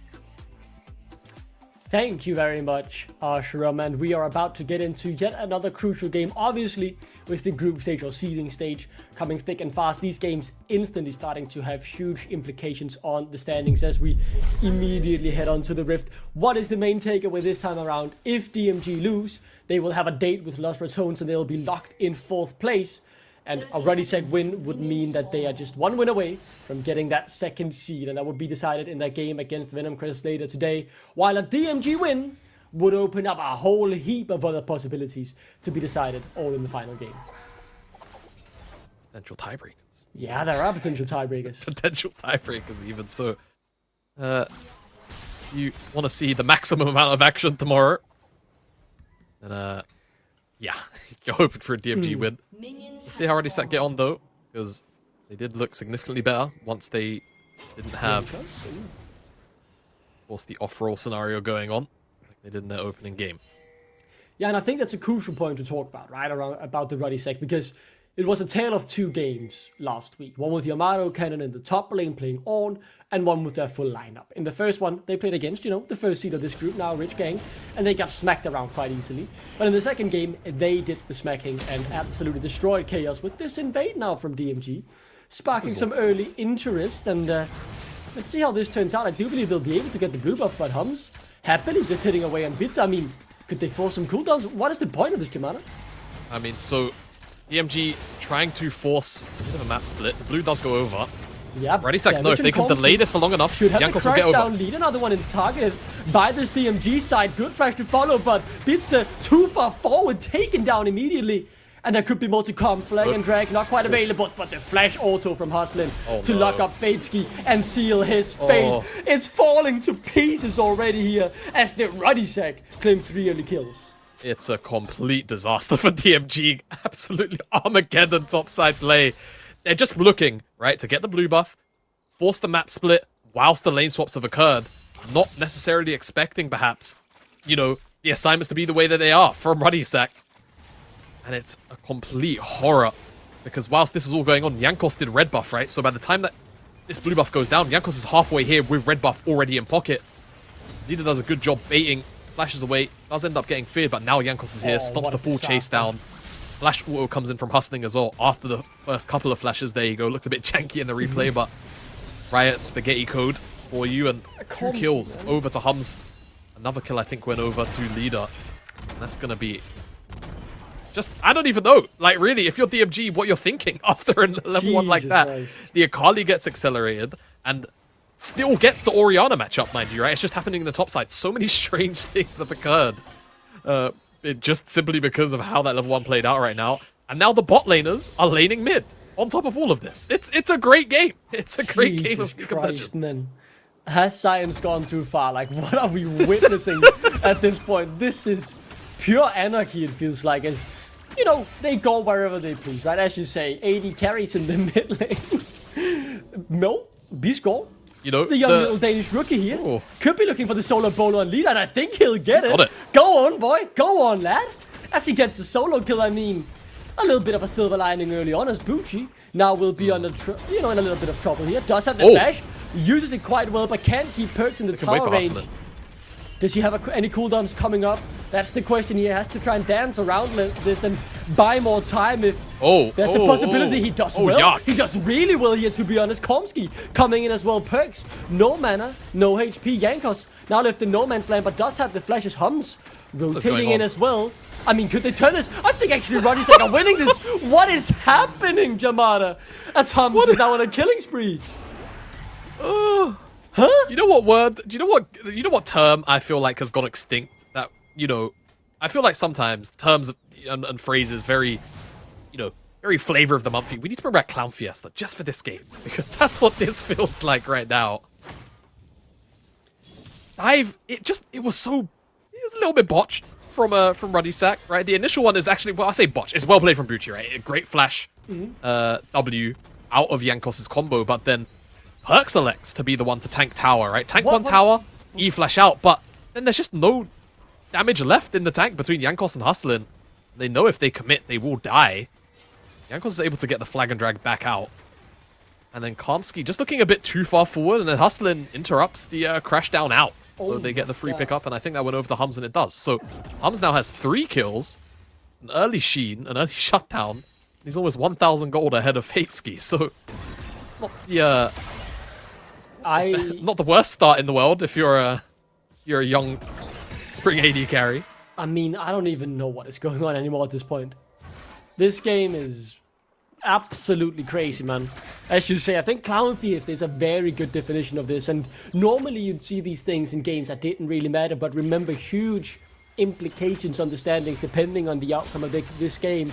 Thank you very much, Ashram, and we are about to get into yet another crucial game, obviously, with the group stage or seeding stage coming thick and fast. These games instantly starting to have huge implications on the standings as we immediately head on to the Rift. What is the main takeaway this time around? If DMG lose, they will have a date with Los Ratones and they'll be locked in 4th place. And a Ruddy Sack win would mean that they are just one win away from getting that 2nd seed, and that would be decided in that game against Venom Crest later today, while a DMG win would open up a whole heap of other possibilities to be decided all in the final game. Potential tiebreakers. Yeah, there are potential tiebreakers. Potential tiebreakers, even so. You want to see the maximum amount of action tomorrow? And yeah, you're hoping for a DMG win. Let's see how Ruddy Sack get on though, because they did look significantly better once they didn't have, of course, the off-roll scenario going on like they did in their opening game. Yeah, and I think that's a crucial point to talk about, right, about the Ruddy Sack, because it was a tale of 2 games last week. One with Yamato Cannon in the top lane playing on, and one with their full lineup. In the first one, they played against, the 1st seed of this group, now Rich Gang, and they got smacked around quite easily. But in the second game, they did the smacking and absolutely destroyed Chaos with this invade now from DMG, sparking some early interest, and let's see how this turns out. I do believe they'll be able to get the blue buff, but Hums happily just hitting away on bits. I mean, could they force some cooldowns? What is the point of this, Jamana? I mean, so DMG trying to force a bit of a map split. The blue does go over. Yeah, Ruddy Sack, no, if they can delay this for long enough, should have Jankos the will get crash down over. lead. Another one in targeted by this DMG side. Good flash to follow, but Bitsa too far forward, taken down immediately. And there could be more to come. Flag and drag not quite available, but the flash auto from Hustlin to lock up Fadeski and seal his fate. It's falling to pieces already here as the Ruddy Sack claim 3 early kills. It's a complete disaster for DMG. Absolutely Armageddon topside play. They're just looking, right, to get the blue buff, force the map split whilst the lane swaps have occurred. Not necessarily expecting, perhaps, the assignments to be the way that they are from Ruddy Sack. And it's a complete horror. Because whilst this is all going on, Jankos did red buff, right? So by the time that this blue buff goes down, Jankos is halfway here with red buff already in pocket. Leader does a good job baiting, flashes away, does end up getting feared, but now Jankos is here, stops the full chase down. Flash auto comes in from Hustling as well after the first couple of flashes. There you go. Looked a bit janky in the replay, but Riot spaghetti code for you, and 2 kills over to Hums. Another kill, I think, went over to Leader. And that's going to be just, I don't even know. Like, really, if you're DMG, what you're thinking after a level 1 like that. Christ. The Akali gets accelerated and still gets the Orianna matchup, mind you, right? It's just happening in the top side. So many strange things have occurred. Just simply because of how that level 1 played out right now. And now the bot laners are laning mid on top of all of this. It's a great game. It's a great game of League of Legends. Man. Has science gone too far? Like, what are we witnessing at this point? This is pure anarchy, it feels like, as, they go wherever they please, right? As you say, 80 carries in the mid lane. No, B-score. The young little Danish rookie here could be looking for the solo bowler on Leader, and I think he'll get it. Go on, boy. Go on, lad. As he gets the solo kill, I mean, a little bit of a silver lining early on as Bucci now will be under, in a little bit of trouble here. Does have the flash, uses it quite well, but can't keep Perks in the tower range. Does he have any cooldowns coming up? That's the question. He has to try and dance around this and buy more time if that's a possibility. He does well. Yuck. He does really well here, to be honest. Komsky coming in as well. Perks, no mana, no HP. Jankos now left in no man's land, but does have the flashes. Hums rotating in as well. I mean, could they turn this? I think actually Ruddy Sack are winning this. What is happening, Jamada? As Hums is now on a killing spree. Huh? You know what word? Do you know what term I feel like has gone extinct? That I feel like sometimes terms and phrases very, very flavor of the month. We need to bring back Clown Fiesta just for this game because that's what this feels like right now. It was so was a little bit botched from Ruddy Sack, right? The initial one is actually, well, I say botched. It's well played from Bucci, right? A great flash W out of Jankos' combo, but then Perk selects to be the one to tank tower, right? Tank one tower, E flash out, but then there's just no damage left in the tank between Jankos and Hustlin. They know if they commit, they will die. Jankos is able to get the flag and drag back out. And then Karmsky just looking a bit too far forward, and then Hustlin interrupts the crash down out. So they get the free pickup, and I think that went over to Hums, and it does. So Hums now has 3 kills, an early Sheen, an early shutdown. He's almost 1,000 gold ahead of Hateski, so it's not the not the worst start in the world if you're a young spring AD carry. I mean, I don't even know what is going on anymore at this point. This game is absolutely crazy, man. As you say, I think Clown Thief is a very good definition of this, and normally you'd see these things in games that didn't really matter, but remember, huge implications on the standings depending on the outcome of this game.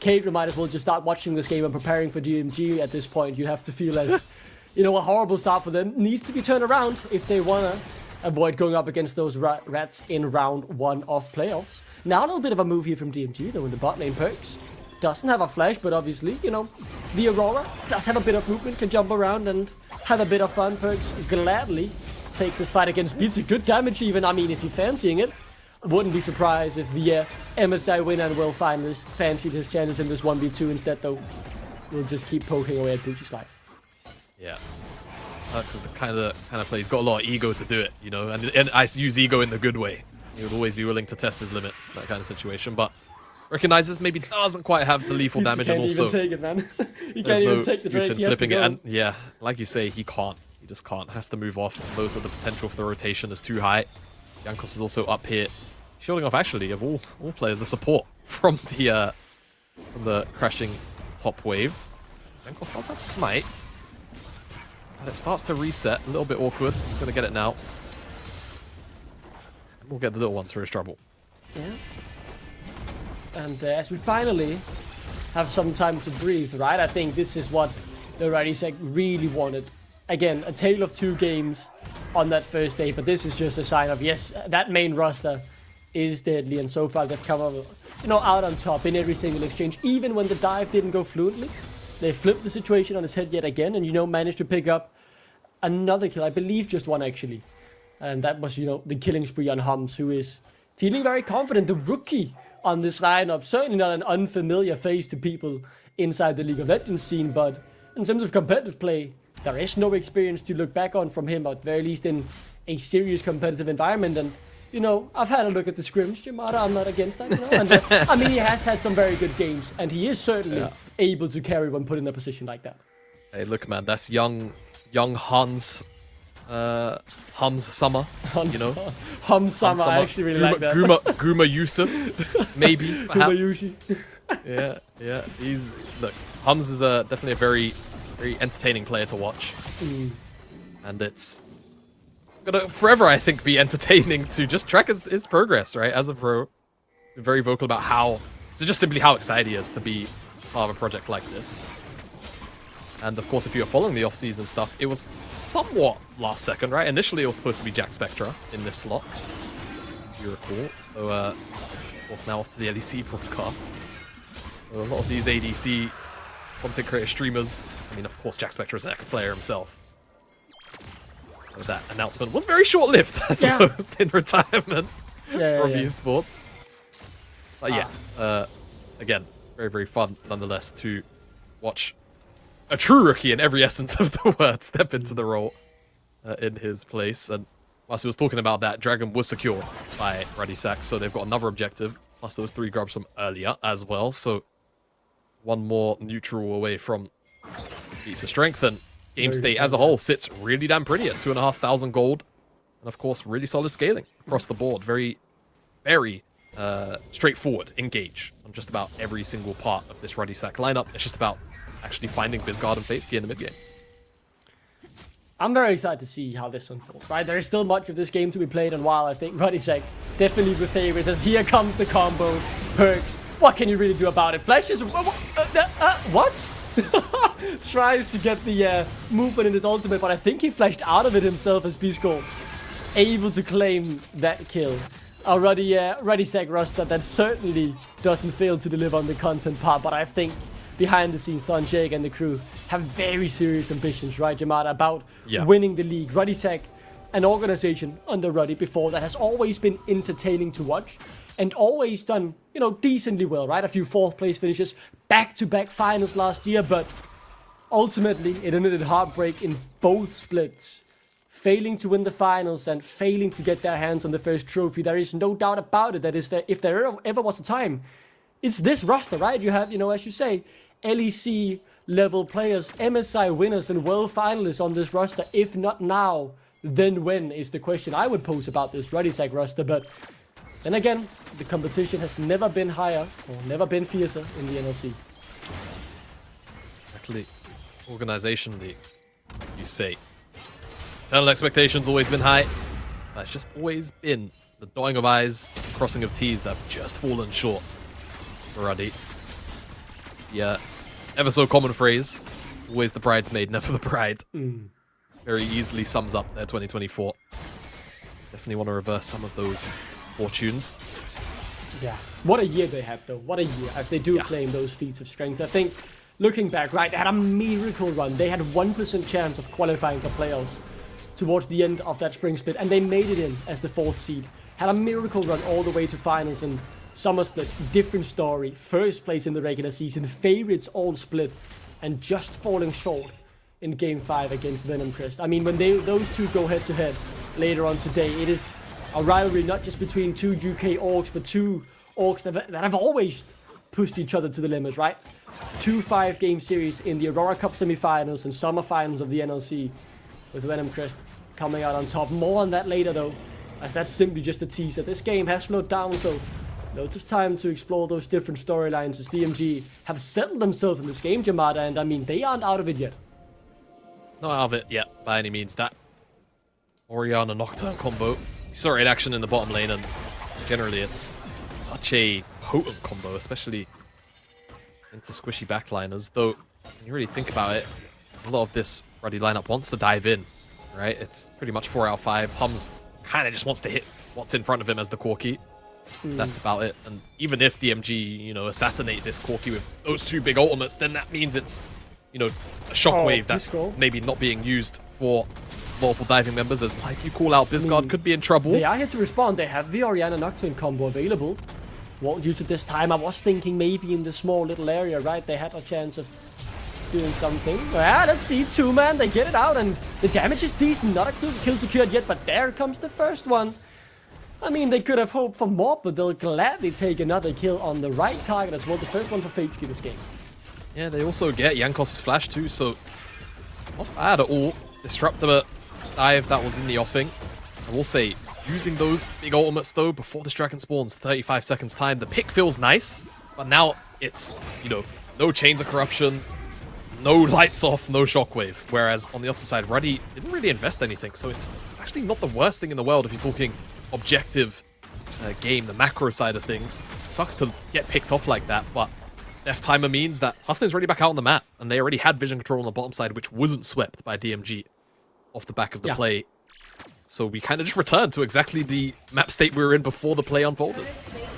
Kate might as well just start watching this game and preparing for DMG at this point. You have to feel as, you know, a horrible start for them needs to be turned around if they want to avoid going up against those rats in round 1 of playoffs. Now a little bit of a move here from DMG, though, in the bot lane. Perks doesn't have a flash, but obviously, you know, the Aurora does have a bit of movement, can jump around and have a bit of fun. Perks gladly takes this fight against Beats. A good damage even. I mean, is he fancying it? Wouldn't be surprised if the MSI winner and Will Finalist fancied his chances in this 1v2 instead, though. We'll just keep poking away at Bucci's life. Yeah. Perks is the kind of player. He's got a lot of ego to do it, you know, and I use ego in the good way. He would always be willing to test his limits, that kind of situation, but recognizes maybe doesn't quite have the lethal damage, and also can't even take it, man. He there's can't no even take the use Drake. in flipping it, and yeah, like you say, he can't. He just can't. Has to move off. Those are the potential for the rotation is too high. Jankos is also up here, shielding off actually of all players the support from the crashing top wave. Jankos does have smite, and it starts to reset. A little bit awkward. He's gonna get it now. And we'll get the little ones for his trouble. Yeah. And as we finally have some time to breathe, right? I think this is what the Radisek really wanted. Again, a tale of 2 games on that first day, but this is just a sign of, yes, that main roster is deadly, and so far they've come up, you know, out on top in every single exchange. Even when the dive didn't go fluently, they flipped the situation on its head yet again, and, you know, managed to pick up another kill. I believe just one, actually. And that was, you know, the killing spree on Hums, who is feeling very confident. The rookie on this lineup, certainly not an unfamiliar face to people inside the League of Legends scene, but in terms of competitive play, there is no experience to look back on from him, at very least in a serious competitive environment. And, you know, I've had a look at the scrims, Jamada, I'm not against that, you know, and I mean, he has had some very good games, and he is certainly able to carry when put in a position like that. Hey, look, man, that's young Hans. Hums Summer, you know? Hums Summer, I actually really like that. Guma Yusuf, maybe, perhaps. Yushi. yeah. Look, Hums is definitely a very, very entertaining player to watch. And it's gonna forever, I think, be entertaining to just track his progress, right? As a pro, very vocal about just simply how excited he is to be part of a project like this. And of course, if you're following the off-season stuff, it was somewhat last second, right? Initially, it was supposed to be Jack Spectra in this slot, if you recall. So, of course, now off to the LEC broadcast. So a lot of these ADC content creator streamers, I mean, of course, Jack Spectra is an ex-player himself. So that announcement was very short-lived, I suppose, in retirement from esports. But yeah, again, very, very fun, nonetheless, to watch a true rookie in every essence of the word step into the role in his place. And whilst he was talking about that, Dragon was secured by Radisax, so they've got another objective. Plus there was 3 grubs from earlier as well, so one more neutral away from Beats of Strength. And game state as a whole sits really damn pretty at 2,500 gold. And of course, really solid scaling across the board. Very, very straightforward engage on just about every single part of this Radisax lineup. It's just about actually finding Bizguard and Facegear in the mid game. I'm very excited to see how this unfolds, right? There is still much of this game to be played, and while I think Radisek definitely the favorites, as here comes the combo, Perks. What can you really do about it? Flash is... what? Tries to get the movement in his ultimate, but I think he flashed out of it himself as Bisco. Able to claim that kill. a Ruddy Sack roster that certainly doesn't fail to deliver on the content part, but I think behind the scenes, Don Jake and the crew have very serious ambitions, right, Jamada, about winning the league. Ruddy Sack, an organization under Ruddy before that has always been entertaining to watch and always done, decently well, right? A few 4th place finishes, back-to-back finals last year, but ultimately it ended in heartbreak in both splits. Failing to win the finals and failing to get their hands on the first trophy. There is no doubt about it. That is that if there ever was a time, it's this roster, right? You have, as you say, LEC level players, MSI winners and world finalists on this roster. If not now, then when is the question I would pose about this Ruddy Sack roster. But then again, the competition has never been higher or never been fiercer in the NLC. Exactly. Organizationally, you say. Internal expectations always been high. That's just always been the dotting of I's, crossing of T's that have just fallen short for Ruddy. Yeah, ever so common phrase. Always the bridesmaid, never the bride. Very easily sums up their 2024. Definitely want to reverse some of those fortunes. Yeah, what a year they had though. What a year, as they do claim those feats of strength. I think, looking back, right, they had a miracle run. They had 1% chance of qualifying for playoffs towards the end of that spring split, and they made it in as the 4th seed. Had a miracle run all the way to finals and summer split. Different story. 1st place in the regular season. Favorites all split, and just falling short in Game 5 against Venom Crest. I mean, when those two go head to head later on today, it is a rivalry not just between two UK orgs, but two orgs that have always pushed each other to the limits, right? 2 5-game series in the Aurora Cup semifinals and summer finals of the NLC, with Venom Crest coming out on top. More on that later though, as that's simply just a teaser. This game has slowed down, so loads of time to explore those different storylines as DMG have settled themselves in this game, Jamada, and I mean, they aren't out of it yet. Not out of it yet, by any means. That Orianna Nocturne combo, you saw it in action in the bottom lane, and generally it's such a potent combo, especially into squishy backliners. Though, when you really think about it, a lot of this Ruddy lineup wants to dive in, right? It's pretty much 4 out of 5. Hums kind of just wants to hit what's in front of him as the Corki. That's about it. And even if DMG, assassinate this Corki with those 2 big ultimates, then that means it's, a shockwave that's maybe not being used for multiple diving members, as like you call out, Bisgard could be in trouble. They are here to respond. They have the Orianna Nocturne combo available. Won't use it this time. I was thinking maybe in the small little area, right? They had a chance of doing something. Yeah, let's see. 2-man, they get it out, and the damage is decent. Not a good kill secured yet, but there comes the first one. I mean, they could have hoped for more, but they'll gladly take another kill on the right target as well. The first one for Fateski this game. Yeah, they also get Jankos' flash too, so not bad at all. Disruptor dive that was in the offing. I will say, using those big ultimates though, before this dragon spawns, 35 seconds time, the pick feels nice, but now it's, no chains of corruption, no lights off, no shockwave. Whereas on the opposite side, Ruddy didn't really invest anything, so it's actually not the worst thing in the world if you're talking objective game, the macro side of things. Sucks to get picked off like that, but Death Timer means that Hustling's already back out on the map, and they already had vision control on the bottom side, which wasn't swept by DMG off the back of the play. So we kind of just returned to exactly the map state we were in before the play unfolded.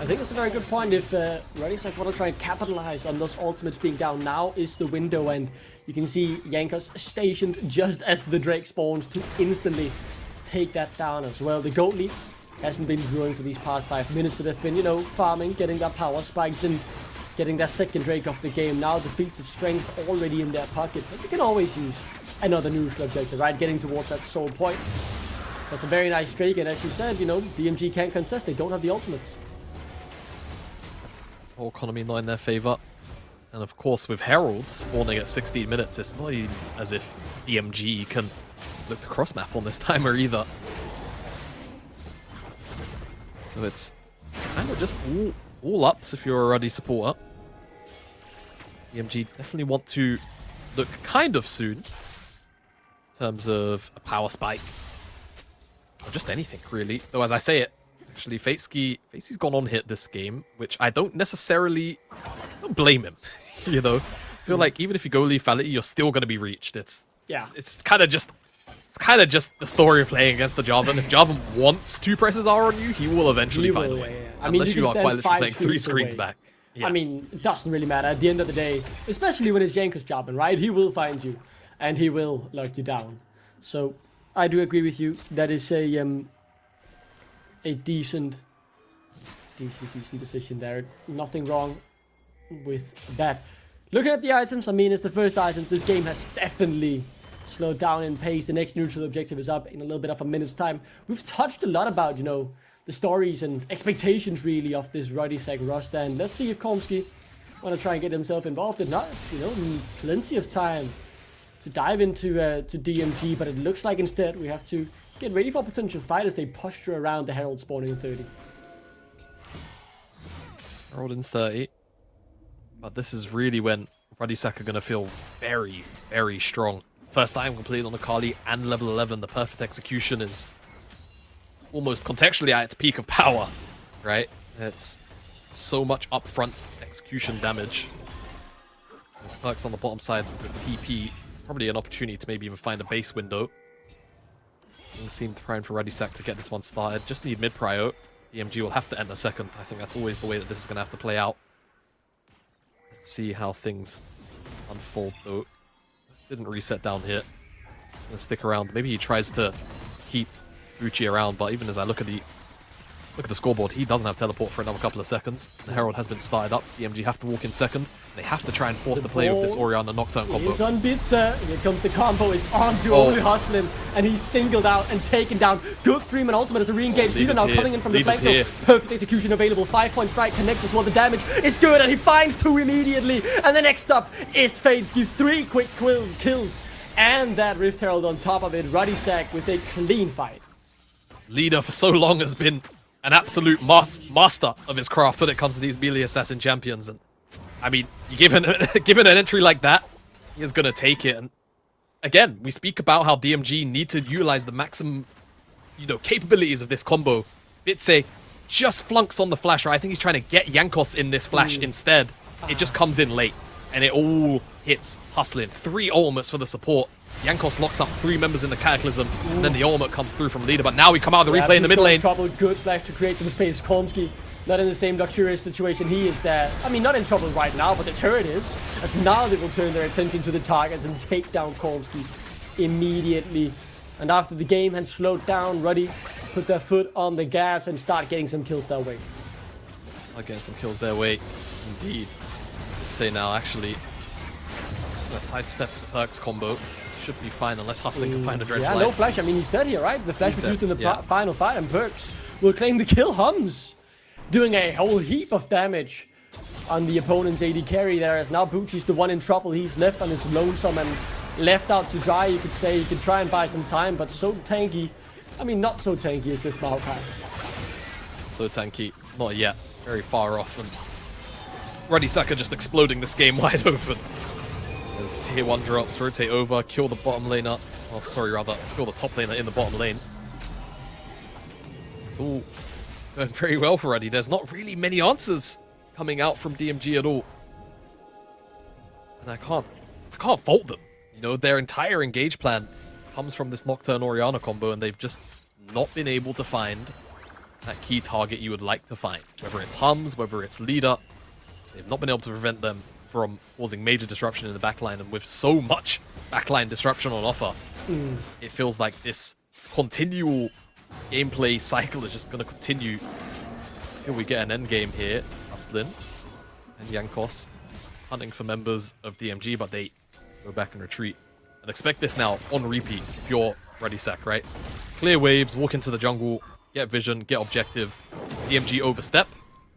I think that's a very good point. If Ruddy Sack want to try and capitalize on those ultimates being down, now is the window, and you can see Jankos stationed just as the Drake spawns to instantly take that down as well. The gold lead hasn't been growing for these past 5 minutes, but they've been, farming, getting that power spikes, and getting that second Drake off the game. Now the feats of strength already in their pocket, but they can always use another neutral objective, right? Getting towards that soul point. So that's a very nice Drake, and as you said, DMG can't contest. They don't have the ultimates. Whole economy not in their favor. And of course, with Herald spawning at 16 minutes, it's not even as if DMG can look to cross map on this timer either. So it's kind of just all ups if you're a Ruddy supporter. DMG definitely want to look kind of soon in terms of a power spike. Or just anything, really. Though as I say it, actually, Fateski's gone on hit this game, which I don't blame him. I feel like even if you go lethality, you're still going to be reached. It's kind of just it's kind of just the story of playing against the Jarvan. If Jarvan wants to press his R on you, he will eventually find a way. I mean, Unless you are quite literally playing 3 screens back. Yeah. I mean, it doesn't really matter at the end of the day, especially when it's Jankos Jarvan, right? He will find you, and he will lock you down. So, I do agree with you. That is a decent decision there. Nothing wrong with that. Looking at the items, I mean, it's the first items. This game has definitely slowed down in pace. The next neutral objective is up in a little bit of a minute's time. We've touched a lot about, you know, the stories and expectations really of this Ruddy-Sack roster, and let's see if Komsky want to try and get himself involved. If not, you know, plenty of time to dive into to DMG, but it looks like instead we have to get ready for a potential fight as they posture around the Herald spawning in 30. Herald in 30. But this is really when Ruddy-Sack are going to feel very, very strong. First time completed on Akali and level 11. The perfect execution is almost contextually at its peak of power, right? It's so much upfront execution damage. With Perks on the bottom side with TP, probably an opportunity to maybe even find a base window. Things seem trying for Ruddy-Sack to get this one started. Just need mid-prio. DMG will have to end a second. I think that's always the way that this is going to have to play out. Let's see how things unfold, though. Didn't reset down here. Gonna stick around. Maybe he tries to keep Bucci around, but even as I look at the scoreboard, he doesn't have teleport for another couple of seconds. The Herald has been started up. DMG have to walk in second. They have to try and force the play with this Orianna Nocturne combo. It's on Bitzer. Here comes the combo. It's on to only Hustlin, and he's singled out and taken down. Good 3-man ultimate as a re-engage. Leader now coming in from the flank. Perfect execution available. 5-point strike connects as well. The damage is good, and he finds 2 immediately. And the next up is Fates. Gives 3 quick kills. And that Rift Herald on top of it. Ruddy-Sack with a clean fight. Leader for so long has been an absolute master of his craft when it comes to these melee assassin champions. And I mean, you given an entry like that, he is going to take it. And again, we speak about how DMG need to utilize the maximum, you know, capabilities of this combo. Bitse just flunks on the flash, right? I think he's trying to get Jankos in this flash instead. It just comes in late, and it all hits Hustlin. 3 ultimates for the support. Jankos locks up 3 members in the Cataclysm, and then the ultimate comes through from Leader. But now we come out of the replay in the mid lane. Trouble, good flash to create some space. Komsky not in the same luxurious situation he is. I mean, not in trouble right now, but the turret is. As now they will turn their attention to the targets and take down Komsky immediately. And after the game had slowed down, Ruddy put their foot on the gas and start getting some kills their way. Getting some kills their way, indeed. I'd say now, actually, let's sidestep the Perks combo. Should be fine unless Hustling can find a Dread Flag. No flash. I mean, he's dead here, right? The flash was used in the final fight, and Perks will claim the kill. Hums doing a whole heap of damage on the opponent's AD carry there, as now Bucci's the one in trouble. He's left on his lonesome and left out to dry, you could say. He could try and buy some time, but so tanky. I mean, not so tanky as this Maokai. So tanky, not yet. Very far off, and Ruddy-Sack just exploding this game wide open. As tier 1 drops, rotate over, kill the bottom laner. Oh, sorry, rather, kill the top laner in the bottom lane. It's all going very well for Ruddy. There's not really many answers coming out from DMG at all. And I can't fault them. You know, their entire engage plan comes from this Nocturne Orianna combo, and they've just not been able to find that key target you would like to find. Whether it's Hums, whether it's Leader, they've not been able to prevent them from causing major disruption in the backline, and with so much backline disruption on offer, it feels like this continual gameplay cycle is just going to continue until we get an end game here. Hustlin and Jankos hunting for members of DMG, but they go back and retreat. And expect this now on repeat if you're Ruddy-Sack, right? Clear waves, walk into the jungle, get vision, get objective. DMG overstep,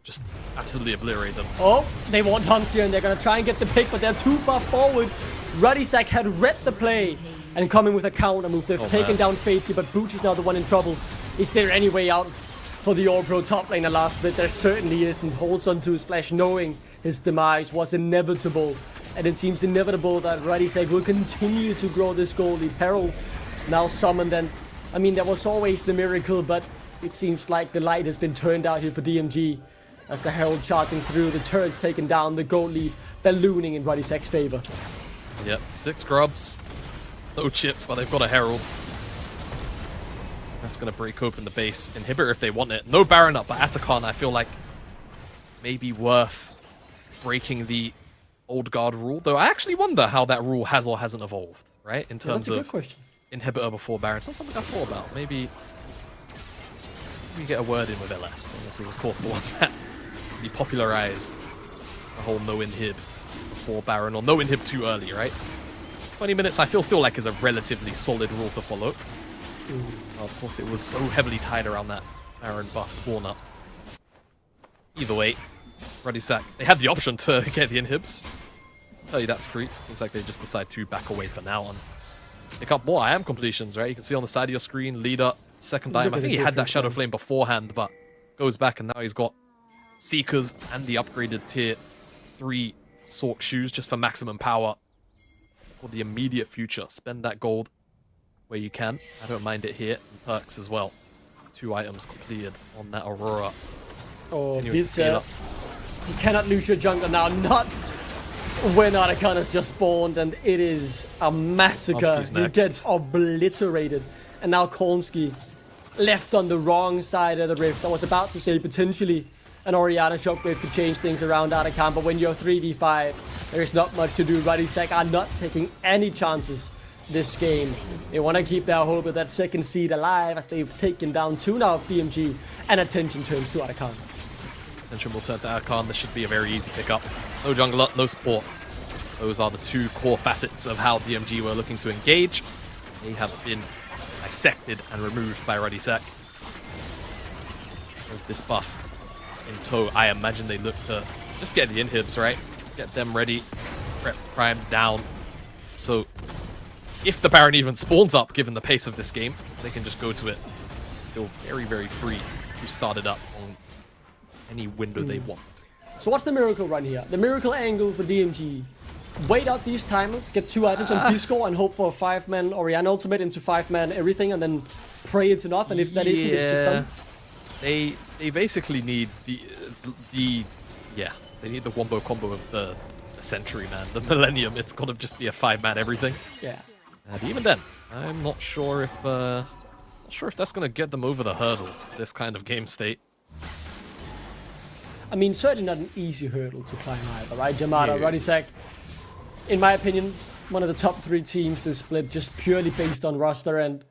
just absolutely obliterate them. Oh, they want Hums here, and they're going to try and get the pick, but they're too far forward. Ruddy-Sack had read the play and coming with a counter move. They've taken down Fatesky, but Bucci's now the one in trouble. Is there any way out for the All-Pro top laner last bit? There certainly isn't. Holds onto his flash, knowing his demise was inevitable. And it seems inevitable that Ruddy-Sack will continue to grow this goalie. Peril now summoned, and I mean, there was always the miracle, but it seems like the light has been turned out here for DMG. As the Herald charging through, the turret's taken down, the gold lead ballooning in Ruddy-Sack's favor. Yep, 6 grubs, no chips, but they've got a Herald. That's going to break open the base inhibitor if they want it. No Baron up, but Atacon, I feel like, maybe worth breaking the old guard rule. Though I actually wonder how that rule has or hasn't evolved, right? In terms that's a of good question. inhibitor before Baron. It's not something I thought about. Maybe we get a word in with LS. And this is, of course, the one that he popularized the whole no inhib before Baron, or no inhib too early, right? 20 minutes, I feel still like is a relatively solid rule to follow. Well, of course, it was so heavily tied around that Baron buff spawn up. Either way, Ruddy Sack, they had the option to get the inhibs. I'll tell you that for free. Seems like they just decide to back away for now and pick up more IAM completions, right? You can see on the side of your screen, leader, second item. I think he had that Shadow Flame beforehand, but goes back and now he's got Seekers and the upgraded tier 3 Sork shoes just for maximum power for the immediate future. Spend that gold where you can. I don't mind it here. And perks as well. 2 items completed on that Aurora. Oh, Pizza. You cannot lose your jungler now. Not when Aracon has just spawned, and it is a massacre. He gets obliterated. And now Kolmsky left on the wrong side of the rift. I was about to say potentially an Orianna Shockwave could change things around Aracon, but when you're 3v5, there is not much to do. Ruddy Sack are not taking any chances this game. They want to keep their hope of that second seed alive as they've taken down 2 now of DMG, and attention turns to Aracon. Attention will turn to Aracon. This should be a very easy pickup. No jungler, no support. Those are the 2 core facets of how DMG were looking to engage. They have been dissected and removed by Ruddy Sack. With this buff in tow, I imagine they look to just get the inhibs, right? Get them ready, prep primed down. So if the Baron even spawns up, given the pace of this game, they can just go to it. Feel very, very free to start it up on any window they want. So what's the miracle run here? The miracle angle for DMG. Wait out these timers, get 2 items on B-score and hope for a 5-man Orianna ultimate into 5-man everything, and then pray it's enough, and if that isn't, it's just done. They basically need they need the wombo combo of the century, man. The millennium. It's got to just be a 5-man everything. Yeah. And even then, I'm not sure if that's gonna get them over the hurdle. This kind of game state. I mean, certainly not an easy hurdle to climb either, right? Jamada, Ruddy Sack, in my opinion, one of the top 3 teams this split, just purely based on roster, and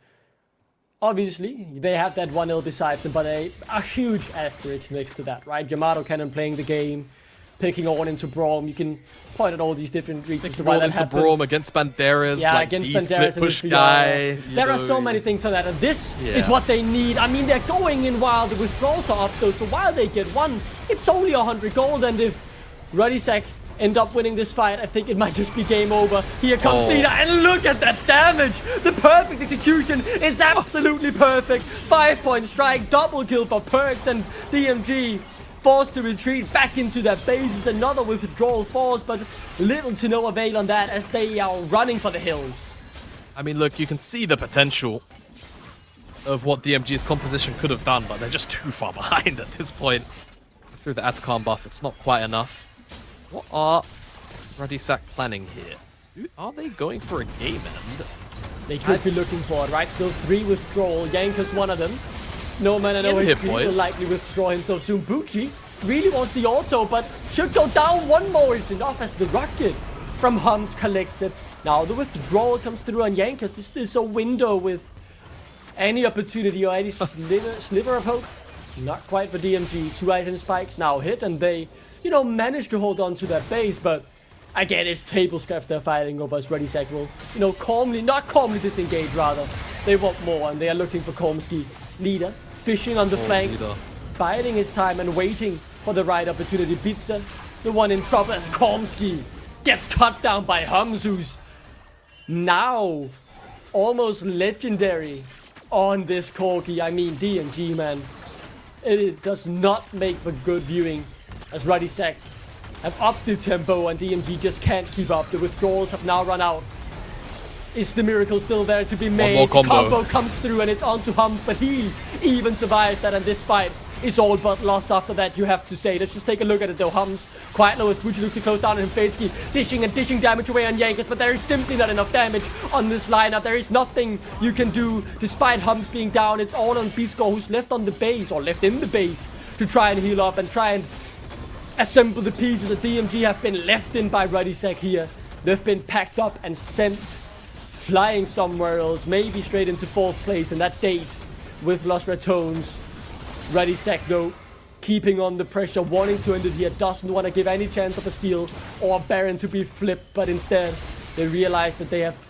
obviously they have that 1L besides them, but a huge asterisk next to that, right? Yamato Cannon playing the game, picking on into Braum. You can point at all these different reasons to why that happened. Braum against Banderas, yeah, like against the Banderas split push guy. There are so many things on that, and this is what they need. I mean, they're going in while the withdrawals are up, though, so while they get 1, it's only 100 gold, and if Ruddy Sack end up winning this fight, I think it might just be game over. Here comes Leader, and look at that damage! The perfect execution is absolutely perfect. 5-point strike, double kill for Perks, and DMG forced to retreat back into their bases. Another withdrawal force, but little to no avail on that as they are running for the hills. I mean, look, you can see the potential of what DMG's composition could have done, but they're just too far behind at this point. Through the Atacon buff, it's not quite enough. What are Ruddy Sack planning here? Are they going for a game end? They could be looking for it, right? Still 3 withdrawal. Yanker's one of them. No man, I know he will likely withdraw himself soon. Bucci really wants the auto, but should go down. 1 more is enough as the rocket from Hums collects it. Now the withdrawal comes through on Yankers. Is this a window with any opportunity or any sliver of hope? Not quite for DMG. 2 item spikes now hit, and they, you know, manage to hold on to that base, but again, it's table scraps they're fighting over as Ruddy Sack will, you know, not calmly disengage, rather. They want more, and they are looking for Kolmsky. Leader fishing on the flank, biding his time and waiting for the right opportunity. Pizza, the one in trouble as Kolmsky gets cut down by Hums, who's now almost legendary on this Corgi. I mean, DMG, man. It does not make for good viewing as Ruddy Sack have upped the tempo and DMG just can't keep up. The withdrawals have now run out. Is the miracle still there to be made? One more combo. The combo comes through and it's on to Hum, but he even survives that, and this fight is all but lost after that, you have to say. Let's just take a look at it though. Hums quite low as Bucci looks to close down on him. Fadesky dishing and dishing damage away on Jankos, but there is simply not enough damage on this lineup. There is nothing you can do despite Hums being down. It's all on Bisco, who's left on the base, or left in the base, to try and heal up and try and assemble the pieces that DMG have been left in by Rudisek here. They've been packed up and sent flying somewhere else, maybe straight into 4th place in that date with Los Ratones. Rudisek though, keeping on the pressure, wanting to end it here, doesn't want to give any chance of a steal or a Baron to be flipped, but instead they realize that they have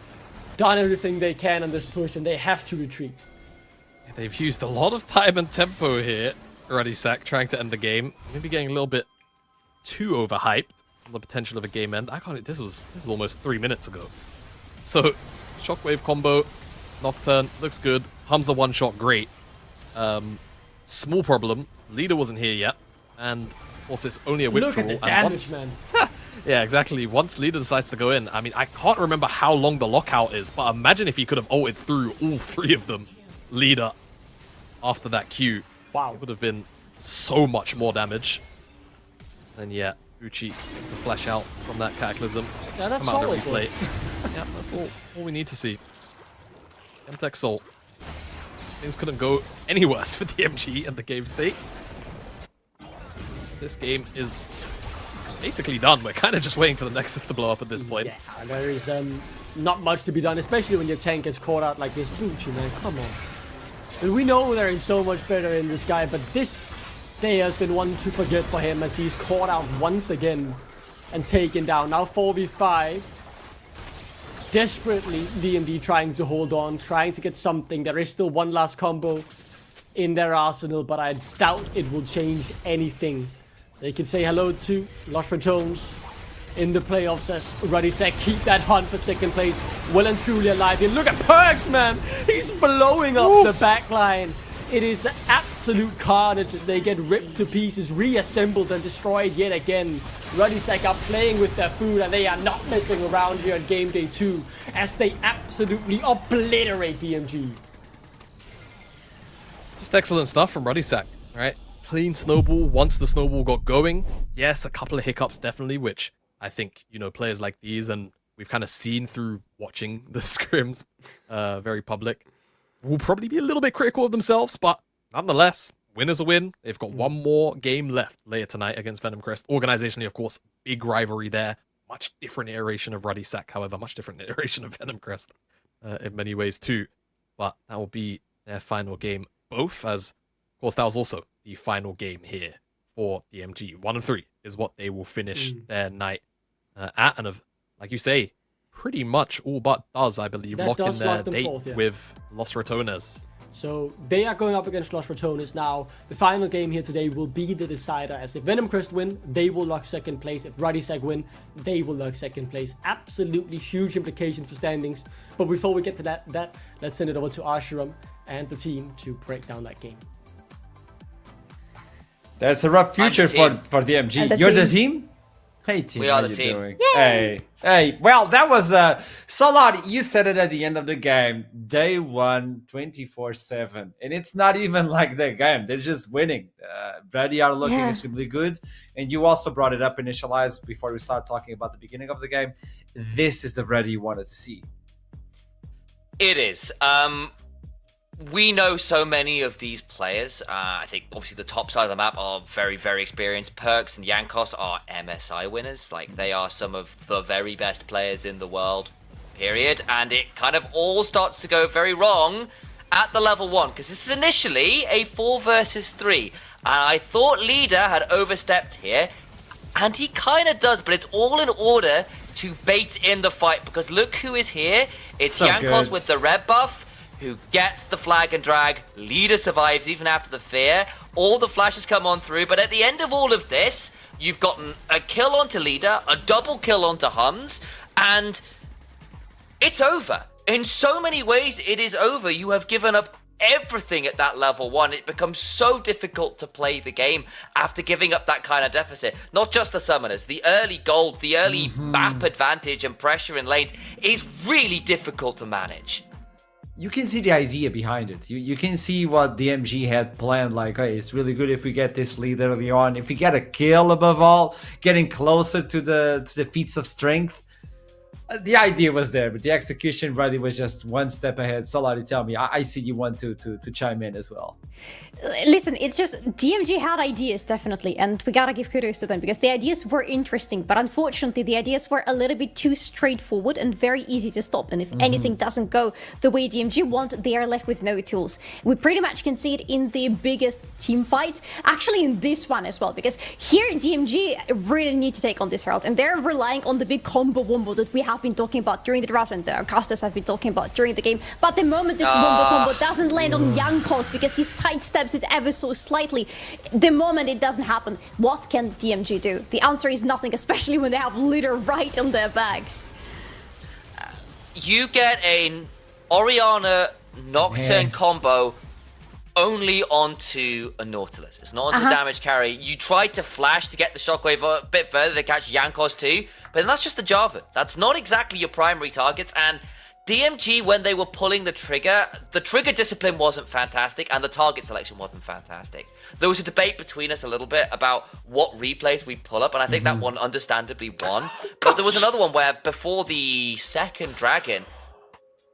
done everything they can on this push and they have to retreat. They've used a lot of time and tempo here. Rudisek trying to end the game, maybe getting a little bit too overhyped on the potential of a game end. This was almost 3 minutes ago. So, Shockwave combo, Nocturne, looks good. Hums a one-shot, great. Small problem, Leader wasn't here yet, and of course it's only a withdrawal. Look at the damage, man. Yeah, exactly. Once Leader decides to go in, I mean, I can't remember how long the lockout is, but imagine if he could have ulted through all 3 of them, Leader, after that Q. Wow. It would have been so much more damage. And yeah, Bucci to flash out from that Cataclysm. Yeah, that's come out solid. of the replay. Yeah, that's all we need to see. Mtech Salt. Things couldn't go any worse for DMG and the game state. This game is basically done. We're kind of just waiting for the Nexus to blow up at this point. Yeah, there is not much to be done, especially when your tank gets caught out like this. Bucci, man, come on. And we know there is so much better in this guy, but this day has been one to forget for him as he's caught out once again and taken down. Now 4v5. Desperately, DMD trying to hold on, trying to get something. There is still one last combo in their arsenal, but I doubt it will change anything. They can say hello to Los Ratones in the playoffs as Rudisek keep that hunt for 2nd place well and truly alive here. Look at Perks, man! He's blowing up the backline. It is absolute carnage as they get ripped to pieces, reassembled and destroyed yet again. Rudisek are playing with their food and they are not messing around here on game day 2 as they absolutely obliterate DMG. Just excellent stuff from Rudisek, right? Clean snowball once the snowball got going. Yes, a couple of hiccups definitely, which I think, you know, players like these, and we've kind of seen through watching the scrims, very public, will probably be a little bit critical of themselves, but nonetheless, win is a win. They've got one more game left later tonight against Venom Crest. Organizationally, of course, big rivalry there. Much different iteration of Rudisek, however, much different iteration of Venom Crest in many ways too. But that will be their final game. Both, as of course, that was also the final game here for DMG. 1 and 3 is what they will finish their night at, and like you say, pretty much all but does, I believe, That lock in does their lock them date forth, yeah. with Los Ratones. So they are going up against Los Ratones now. The final game here today will be the decider, as if Venom Crest win, they will lock 2nd place. If Rudisek win, they will lock 2nd place. Absolutely huge implications for standings. But before we get to that let's send it over to Arshiram and the team to break down that game. That's a rough future for DMG. The You're the team. team? Hey, team. We are how the you team. doing? Hey. Well, that was Salah. You said it at the end of the game. Day 1, 24/7, and it's not even like their game. They're just winning. Brady are looking extremely good, and you also brought it up, Initialized, before we start talking about the beginning of the game. This is the Brady you wanted to see. It is. We know so many of these players. I think obviously the top side of the map are very, very experienced. Perks and Jankos are MSI winners. Like, they are some of the very best players in the world, period. And it kind of all starts to go very wrong at the level 1, because this is initially a 4 versus 3. And I thought Leader had overstepped here, and he kind of does, but it's all in order to bait in the fight, because look who is here. It's So Jankos good. with the red buff, who gets the flag and drag. Leader survives even after the fear. All the flashes come on through, but at the end of all of this, you've gotten a kill onto Leader, a double kill onto Hums, and it's over. In so many ways, it is over. You have given up everything at that level 1. It becomes so difficult to play the game after giving up that kind of deficit. Not just the summoners, the early gold, the early map advantage and pressure in lanes is really difficult to manage. you can see the idea behind it. You can see what DMG had planned. Like, hey, it's really good if we get this lead early on. If we get a kill, above all, getting closer to the feats of strength. The idea was there, but the execution really was just one step ahead. Solari, tell me, I see you want to chime in as well. Listen, it's just DMG had ideas, definitely, and we gotta give kudos to them because the ideas were interesting, but unfortunately the ideas were a little bit too straightforward and very easy to stop. And if anything doesn't go the way DMG want, they are left with no tools. We pretty much can see it in the biggest team fight, actually in this one as well, because here DMG really need to take on this Herald, and they're relying on the big combo wombo that we have been talking about during the draft and the casters have been talking about during the game. But the moment this wombo combo doesn't land on Jankos because he sidesteps it ever so slightly, the moment it doesn't happen, what can DMG do? The answer is nothing, especially when they have litter right on their backs. You get a Orianna Nocturne combo only onto a Nautilus. It's not onto a damage carry. You tried to flash to get the shockwave a bit further to catch Jankos too, but then that's just the Jarvan. That's not exactly your primary targets, and DMG, when they were pulling the trigger discipline wasn't fantastic, and the target selection wasn't fantastic. There was a debate between us a little bit about what replays we pull up, and I think that one understandably won. But there was another one where before the second dragon,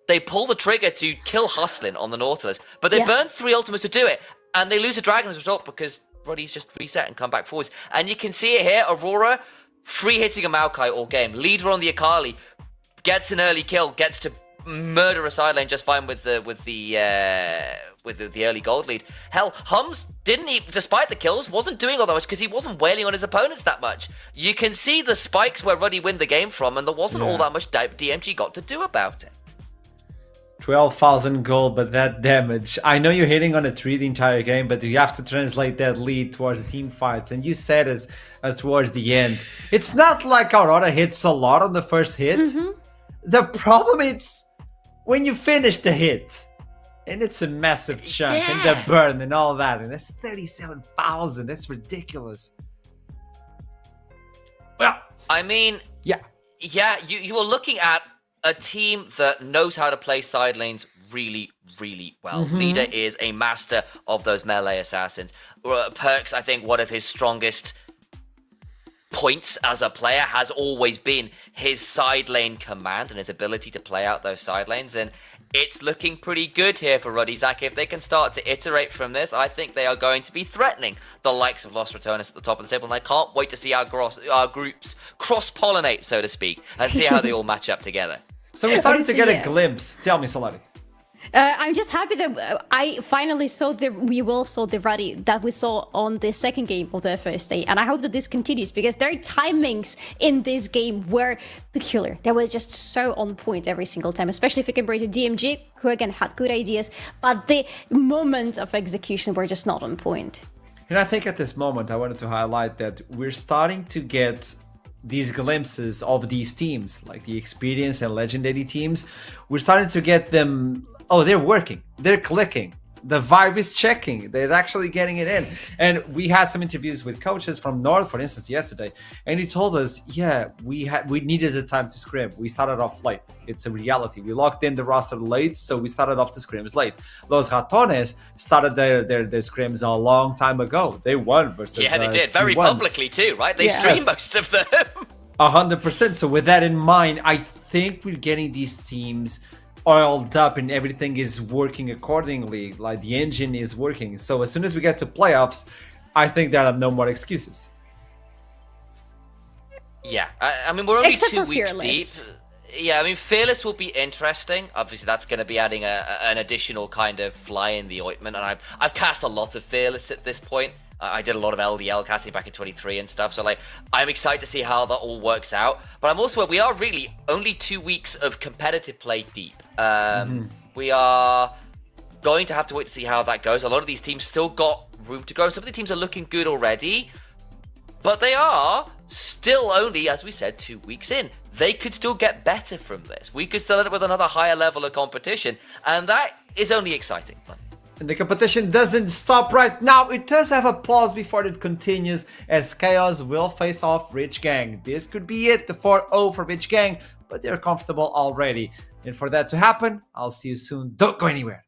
they pull the trigger to kill Hustlin on the Nautilus, but they burn 3 ultimates to do it, and they lose a dragon as a result because Ruddy's just reset and come back forwards. And you can see it here, Aurora free hitting a Maokai all game, leader on the Akali, gets an early kill, gets to murder a side lane just fine with the early gold lead. Hell, Hums despite the kills, wasn't doing all that much because he wasn't wailing on his opponents that much. You can see the spikes where Ruddy win the game from, and there wasn't all that much DMG got to do about it. 12,000 gold, but that damage. I know you're hitting on a tree the entire game, but you have to translate that lead towards the team fights. And you said it towards the end. It's not like Aurora hits a lot on the first hit. The problem is when you finish the hit, and it's a massive chunk, and the burn and all that, and that's 37,000. That's ridiculous. Well, I mean, you are looking at a team that knows how to play side lanes really, really well. Leader is a master of those melee assassins. Perks, I think, one of his strongest points as a player has always been his side lane command and his ability to play out those side lanes, and it's looking pretty good here for Ruddy Zach. If they can start to iterate from this, I think they are going to be threatening the likes of Lost Returners at the top of the table, and I can't wait to see our groups cross-pollinate, so to speak, and see how they all match up together. So we're starting to get a glimpse. Tell me, Solari. I'm just happy that I finally saw we all saw the Ruddy that we saw on the second game of their first day, and I hope that this continues because their timings in this game were peculiar. They were just so on point every single time, especially if you compare to DMG, who again had good ideas, but the moments of execution were just not on point. And I think at this moment I wanted to highlight that we're starting to get these glimpses of these teams, like the experienced and legendary teams. We're starting to get them. Oh, they're working. They're clicking. The vibe is checking. They're actually getting it in. And we had some interviews with coaches from North, for instance, yesterday, and he told us, we needed the time to scrim. We started off late. It's a reality. We locked in the roster late, so we started off the scrims late. Los Ratones started their scrims a long time ago. They won versus they did. Very publicly too, right? They streamed most of them. 100%. So with that in mind, I think we're getting these teams oiled up and everything is working accordingly, like the engine is working. So as soon as we get to playoffs, I think there are no more excuses. Yeah, I mean, we're only Except 2 for weeks Fearless. deep. Yeah, I mean, Fearless will be interesting. Obviously, that's going to be adding an additional kind of fly in the ointment, and I've cast a lot of Fearless at this point. I did a lot of LDL casting back in 23 and stuff, so I'm excited to see how that all works out. But I'm also, we are really only 2 weeks of competitive play deep. We are going to have to wait to see how that goes. A lot of these teams still got room to grow. Some of the teams are looking good already, but they are still only, as we said, 2 weeks in. They could still get better from this. We could still end up with another higher level of competition, and that is only exciting. And the competition doesn't stop right now. It does have a pause before it continues, as Chaos will face off Rich Gang. This could be it, the 4-0 for Rich Gang, but they're comfortable already. And for that to happen, I'll see you soon. Don't go anywhere.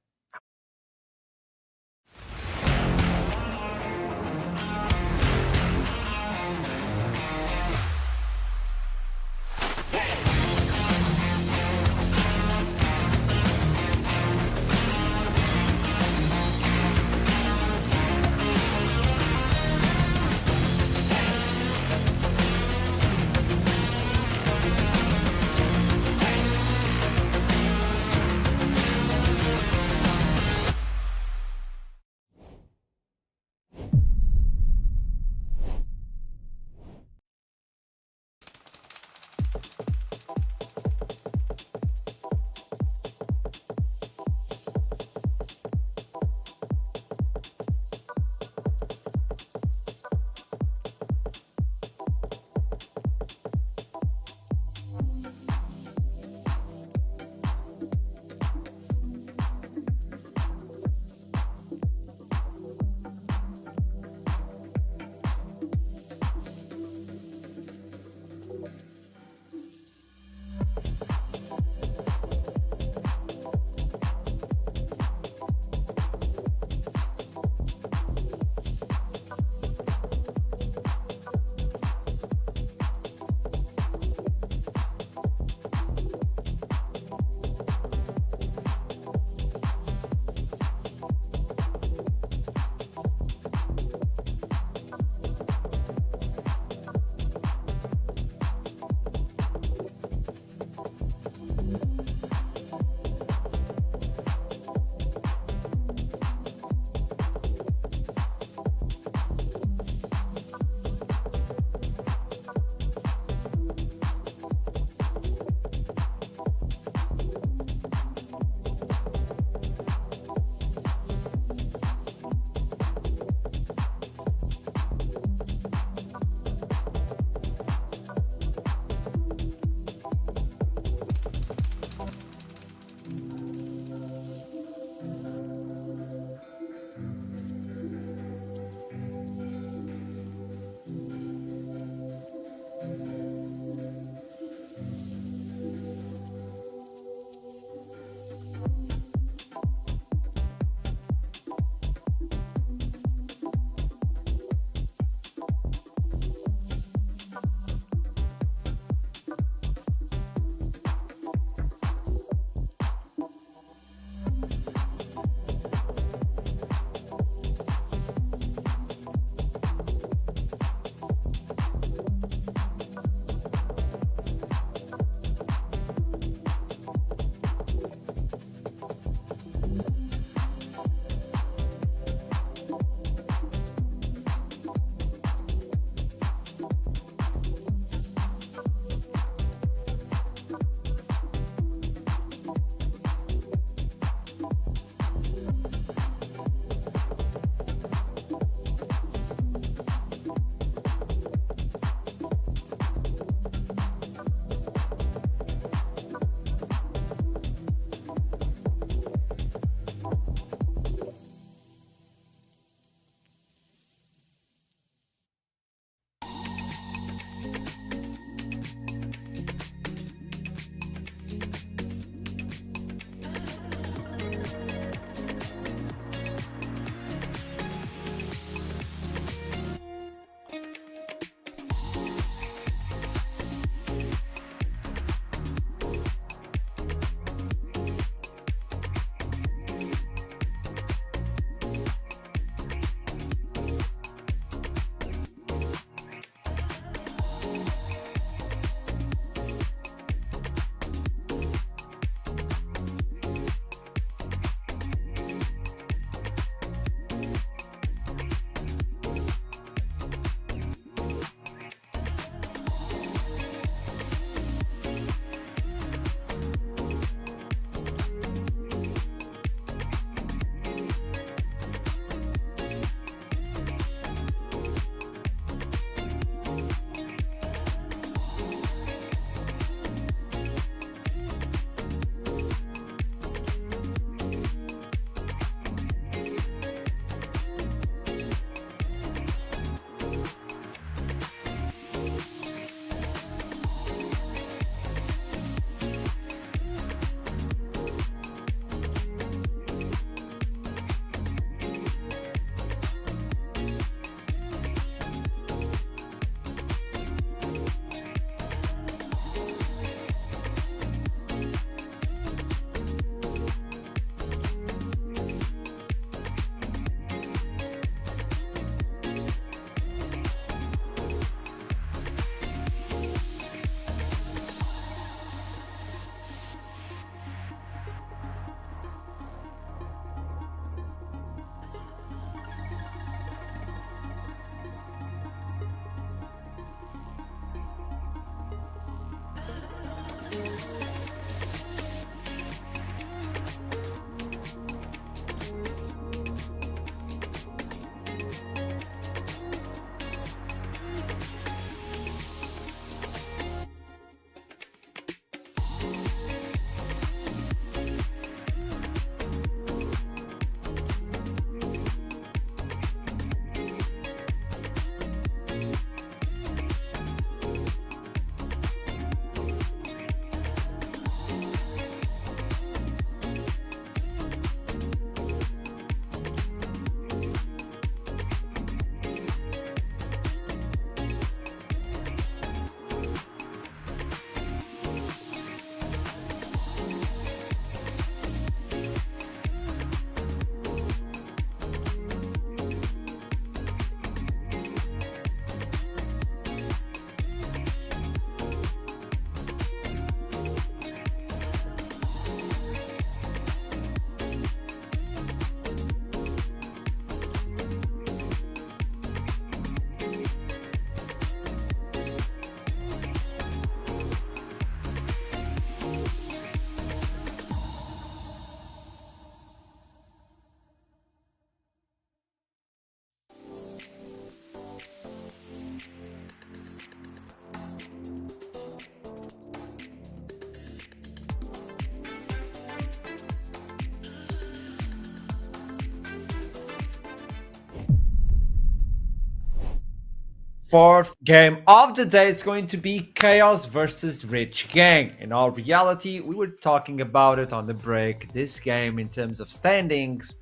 fourth game of the day is going to be Chaos versus Rich Gang. In all reality, we were talking about it on the break. This game, in terms of standings,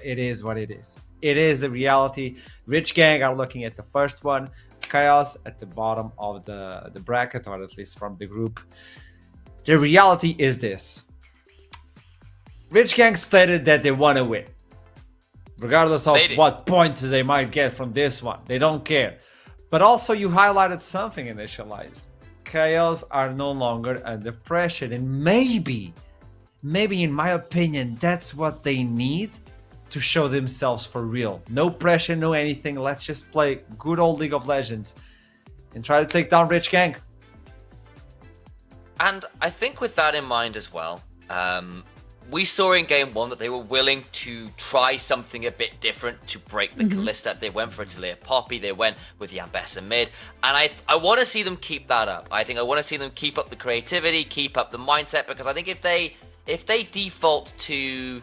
it is what it is. It is the reality. Rich Gang are looking at the first one. Chaos at the bottom of the bracket, or at least from the group. The reality is this. Rich Gang stated that they want to win. Regardless of what points they might get from this one. They don't care. But also you highlighted something, Initialize. Chaos are no longer under pressure. And maybe in my opinion, that's what they need to show themselves for real. No pressure, no anything. Let's just play good old League of Legends and try to take down Rich Gang. And I think with that in mind as well, we saw in game one that they were willing to try something a bit different to break the Kalista. They went for a Talia Poppy, they went with the Ambessa mid, and I want to see them keep that up. I want to see them keep up the creativity, keep up the mindset, because I think if they default to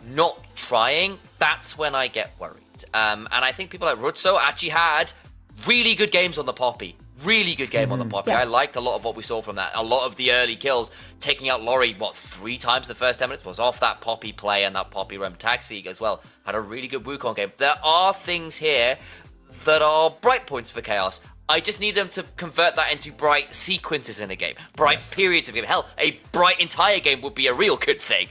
not trying, that's when I get worried. And I think people like Rutso actually had really good games on the Poppy. Really good game on the Poppy. I liked a lot of what we saw from that. A lot of the early kills, taking out Laurie, 3 times in the first 10 minutes, was off that Poppy play and that Poppy roam taxi as well. Had a really good Wukong game. There are things here that are bright points for Chaos. I just need them to convert that into bright sequences in a game. Bright periods of a game. Hell, a bright entire game would be a real good thing.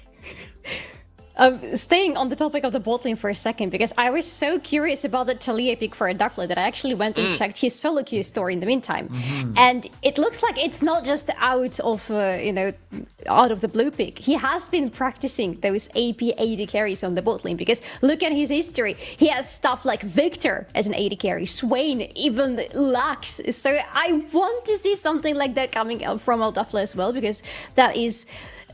Staying on the topic of the bot lane for a second, because I was so curious about the Talia pick for a Darkflame that I actually went and checked his solo queue story in the meantime. And it looks like it's not just out of, out of the blue pick. He has been practicing those AP AD carries on the bot lane, because look at his history. He has stuff like Victor as an AD carry, Swain, even Lux. So I want to see something like that coming out from Aldafla as well, because that is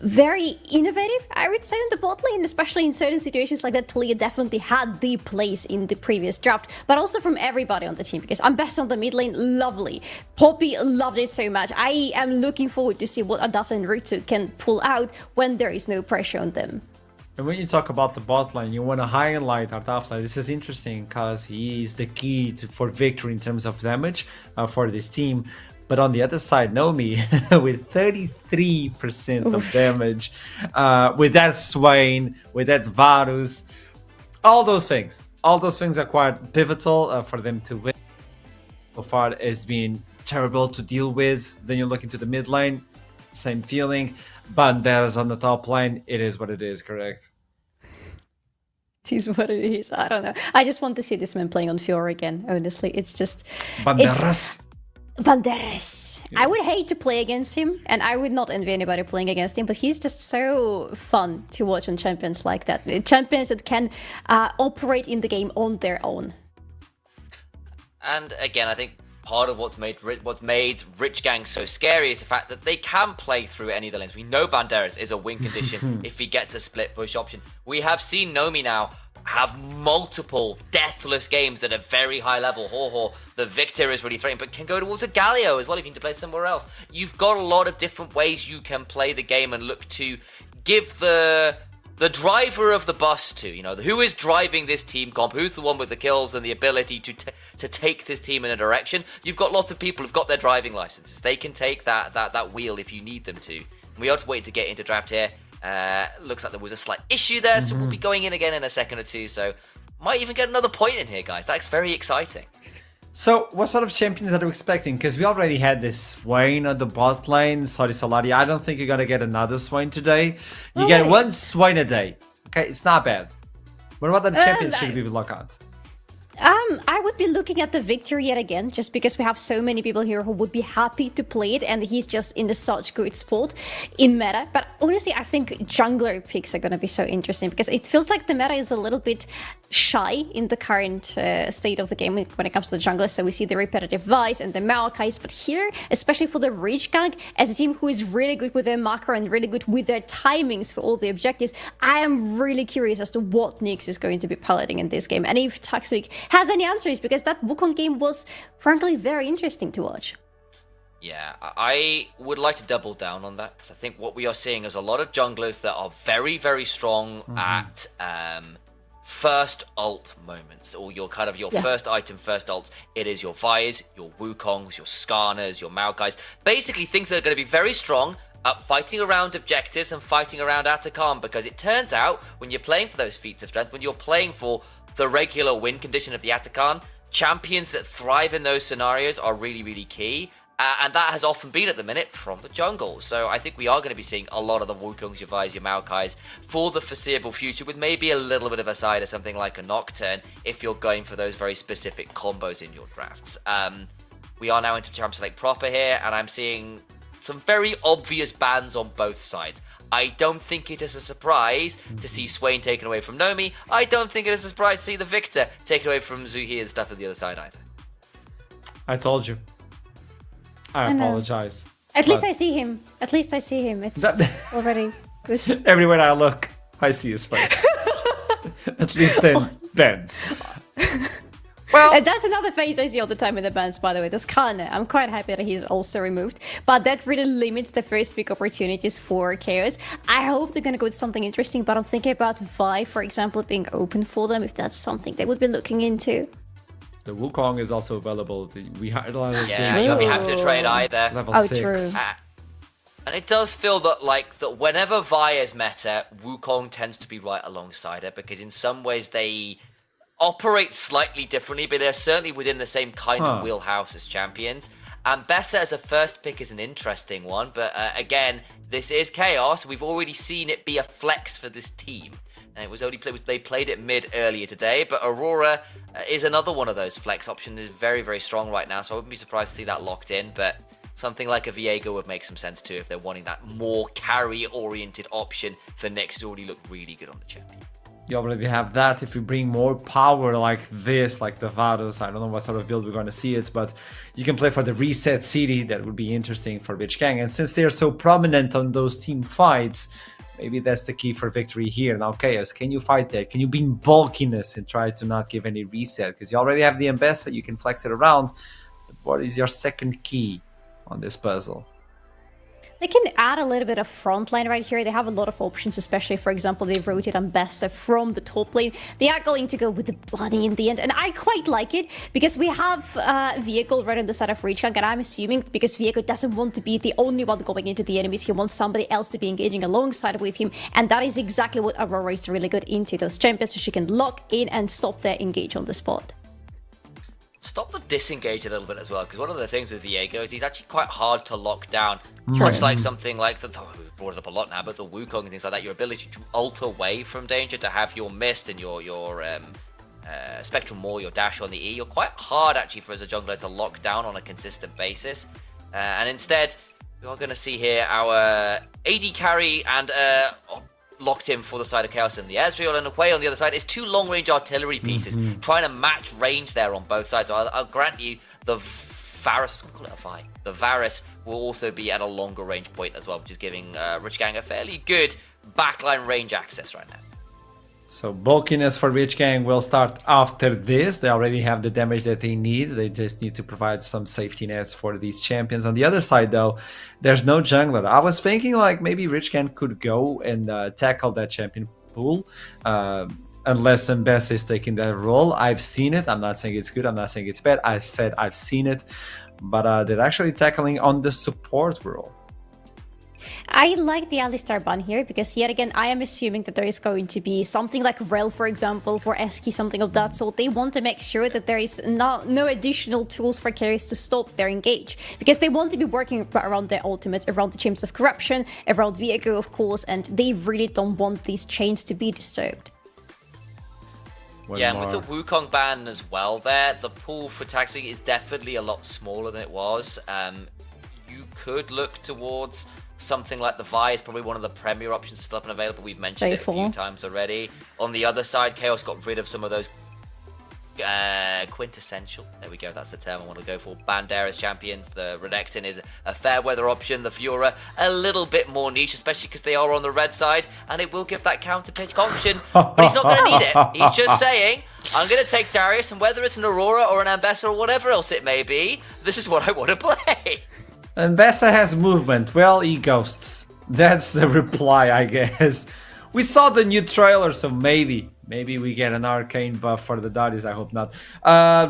very innovative, I would say, in the bot lane, especially in certain situations like that. Talia definitely had the place in the previous draft, but also from everybody on the team, because I'm best on the mid lane, lovely. Poppy loved it so much. I am looking forward to see what Adafla and Ritsu can pull out when there is no pressure on them. And when you talk about the bot lane, you want to highlight Adafla. This is interesting because he is the key for victory in terms of damage for this team. But on the other side, Nomi with 33% of damage, with that Swain, with that Varus, all those things are quite pivotal for them to win. So far, it's been terrible to deal with. Then you look into the mid lane, same feeling. Banderas on the top lane, it is what it is, correct? It is what it is. I don't know. I just want to see this man playing on Fiora again, honestly. It's just... Banderas. Banderas. Yes. I would hate to play against him, and I would not envy anybody playing against him, but he's just so fun to watch on champions like that. Champions that can operate in the game on their own. And again, I think part of what's made Rich Gang so scary is the fact that they can play through any of the lanes. We know Banderas is a win condition if he gets a split push option. We have seen Nomi now have multiple deathless games at a very high level. The Victor is really threatening, but can go towards a Galio as well if you need to play somewhere else. You've got a lot of different ways you can play the game and look to give the driver of the bus to, who is driving this team comp, who's the one with the kills and the ability to take this team in a direction. You've got lots of people who've got their driving licenses. They can take that wheel if you need them to. We ought to wait to get into draft here. Looks like there was a slight issue there, so we'll be going in again in a second or two, so might even get another point in here, guys. That's very exciting. So what sort of champions are you expecting? Because we already had this Swain on the bot lane, Sorry Salari. I don't think you're going to get another Swain today. You get one Swain a day. Okay, it's not bad. But what other champions should we look at? I would be looking at the Victor yet again, just because we have so many people here who would be happy to play it, and he's just in such good spot in meta. But honestly, I think jungler picks are going to be so interesting, because it feels like the meta is a little bit shy in the current state of the game when it comes to the jungler. So we see the repetitive Vice and the Maokais, but here, especially for the Rich Gang, as a team who is really good with their macro and really good with their timings for all the objectives, I am really curious as to what Nyx is going to be piloting in this game, and if Toxic has any answers, because that Wukong game was frankly very interesting to watch. Yeah, I would like to double down on that, because I think what we are seeing is a lot of junglers that are very, very strong at first ult moments, or your kind of your first item, first ults. It is your Vi's, your Wukongs, your Skarners, your Maokais. Basically, things that are going to be very strong at fighting around objectives and fighting around Atacam, because it turns out when you're playing for those feats of strength, when you're playing for the regular win condition of the Atacam, champions that thrive in those scenarios are really, really key. And that has often been at the minute from the jungle. So I think we are going to be seeing a lot of the Wukongs, your Vi's, your Maokais for the foreseeable future, with maybe a little bit of a side of something like a Nocturne if you're going for those very specific combos in your drafts. We are now into Champions League proper here, and I'm seeing some very obvious bans on both sides. I don't think it is a surprise to see Swain taken away from Nomi. I don't think it is a surprise to see the Victor taken away from Zuhi and stuff on the other side either. I told you. I apologize. At least I see him. At least I see him. It's already good. Everywhere I look, I see his face. At least in bans. Well, And that's another phase I see all the time in the bans, by the way. That's Kane. I'm quite happy that he's also removed. But that really limits the first pick opportunities for Chaos. I hope they're going to go with something interesting, but I'm thinking about Vi, for example, being open for them, if that's something they would be looking into. the Wukong is also available. We had a lot of Yeah, you'll be happy to trade either. level Oh, 6. true. And it does feel that, like, that whenever Vi is meta, Wukong tends to be right alongside her, because in some ways they operate slightly differently, but they're certainly within the same kind of wheelhouse as champions. And Bessa as a first pick is an interesting one, but again, this is Chaos. We've already seen it be a flex for this team. And it was only they played it mid earlier today, but Aurora is another one of those flex options. Is very, very strong right now, so I wouldn't be surprised to see that locked in, but something like a Viego would make some sense too if they're wanting that more carry-oriented option for Nyx, who's already looked really good on the champion. You already have that. If you bring more power like this, like the Varus, I don't know what sort of build we're going to see it, but you can play for the Reset City. That would be interesting for Witch Gang. And since they're so prominent on those team fights, maybe that's the key for victory here. Now, Chaos, can you fight that? Can you bring bulkiness and try to not give any reset? Because you already have the Ambessa, you can flex it around. But what is your second key on this puzzle? They can add a little bit of front line right here. They have a lot of options, especially, for example, they rotate Ambessa from the top lane. They are going to go with the body in the end, and I quite like it because we have Viego right on the side of Reachgang, and I'm assuming because Viego doesn't want to be the only one going into the enemies, he wants somebody else to be engaging alongside with him, and that is exactly what Aurora is really good into, those champions, so she can lock in and stop their engage on the spot. Stop the disengage a little bit as well, because one of the things with Viego is he's actually quite hard to lock down. Much like something like we brought it up a lot now, but the Wukong and things like that, your ability to ult away from danger, to have your mist and your Spectral Maw, your dash on the E, you're quite hard actually for as a jungler to lock down on a consistent basis. And instead, we are going to see here our AD carry and locked in for the side of Chaos and the Ezreal, and away on the other side is two long-range artillery pieces, trying to match range there on both sides. So I'll grant you the Varus, call it a Vi. The Varus will also be at a longer range point as well, which is giving Rich Gang a fairly good backline range access right now. So bulkiness for Witch Gang will start after this. They already have the damage that they need. They just need to provide some safety nets for these champions. On the other side, though, there's no jungler. I was thinking like maybe Witch Gang could go and tackle that champion pool. Unless Ambessa is taking that role. I've seen it. I'm not saying it's good. I'm not saying it's bad. I've said I've seen it. But they're actually tackling on the support role. I like the Alistar ban here because, yet again, I am assuming that there is going to be something like Rel, for example, for Eski, something of that sort. They want to make sure that there is no additional tools for carries to stop their engage, because they want to be working around their ultimates, around the Chains of Corruption, around Viego, of course, and they really don't want these chains to be disturbed. Yeah, and with the Wukong ban as well there, the pool for taxing is definitely a lot smaller than it was. You could look towards something like the Vi is probably one of the premier options still up and available. We've mentioned it a few times already. On the other side, Chaos got rid of some of those quintessential, there we go, that's the term I want to go for, Banderas champions. The Renekton is a fair weather option, the Fiora a little bit more niche, especially because they are on the red side, and it will give that counter pick option, but he's not going to need it. He's just saying, I'm going to take Darius, and whether it's an Aurora or an Ambessa or whatever else it may be, this is what I want to play. Ambessa has movement. Well, he ghosts. That's the reply, I guess. We saw the new trailer, so maybe Maybe we get an arcane buff for the Dotties. I hope not.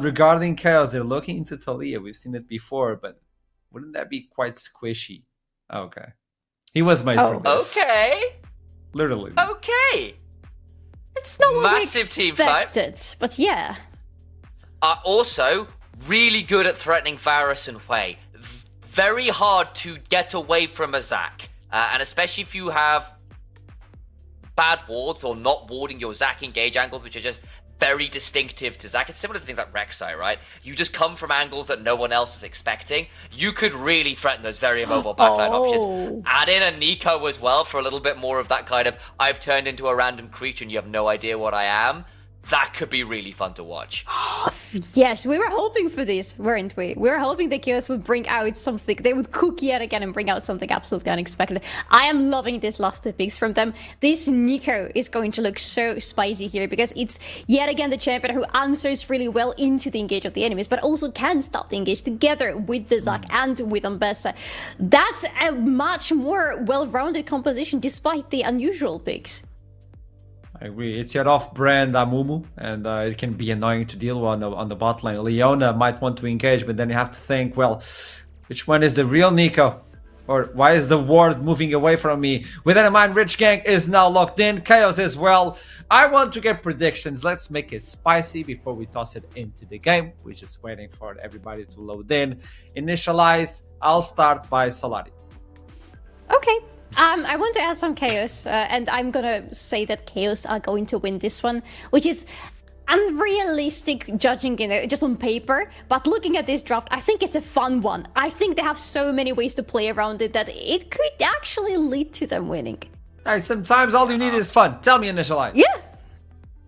Regarding Chaos, they're looking into Talia. We've seen it before, but wouldn't that be quite squishy? Okay. He was made for this. Okay. Literally. Okay. It's not what Massive we team fight. expected, but yeah. Are also really good at threatening Varus and Hui. Very hard to get away from a Zac. And especially if you have bad wards or not warding your Zac engage angles, which are just very distinctive to Zac. It's similar to things like Rek'Sai, right? You just come from angles that no one else is expecting. You could really threaten those very immobile backline options. Add in a Nico as well for a little bit more of that kind of, I've turned into a random creature and you have no idea what I am. That could be really fun to watch. Yes, we were hoping for this, weren't we? We were hoping that Chaos would bring out something. They would cook yet again and bring out something absolutely unexpected. I am loving this last 2 picks from them. This Nico is going to look so spicy here because it's yet again the champion who answers really well into the engage of the enemies, but also can stop the engage together with the Zac and with Ambessa. That's a much more well-rounded composition despite the unusual picks. I agree. It's your off-brand Amumu, and it can be annoying to deal with on the bot lane. Leona might want to engage, but then you have to think, well, which one is the real Nico? Or why is the ward moving away from me? With that in mind, Rich Gang is now locked in. Chaos as well. I want to get predictions. Let's make it spicy before we toss it into the game. We're just waiting for everybody to load in. Initialize. I'll start by Solari. Okay. I want to add some Chaos, and I'm gonna say that Chaos are going to win this one, which is unrealistic judging, just on paper, but looking at this draft, I think it's a fun one. I think they have so many ways to play around it that it could actually lead to them winning. Hey, sometimes all you need is fun. Tell me, Initialize. Yeah.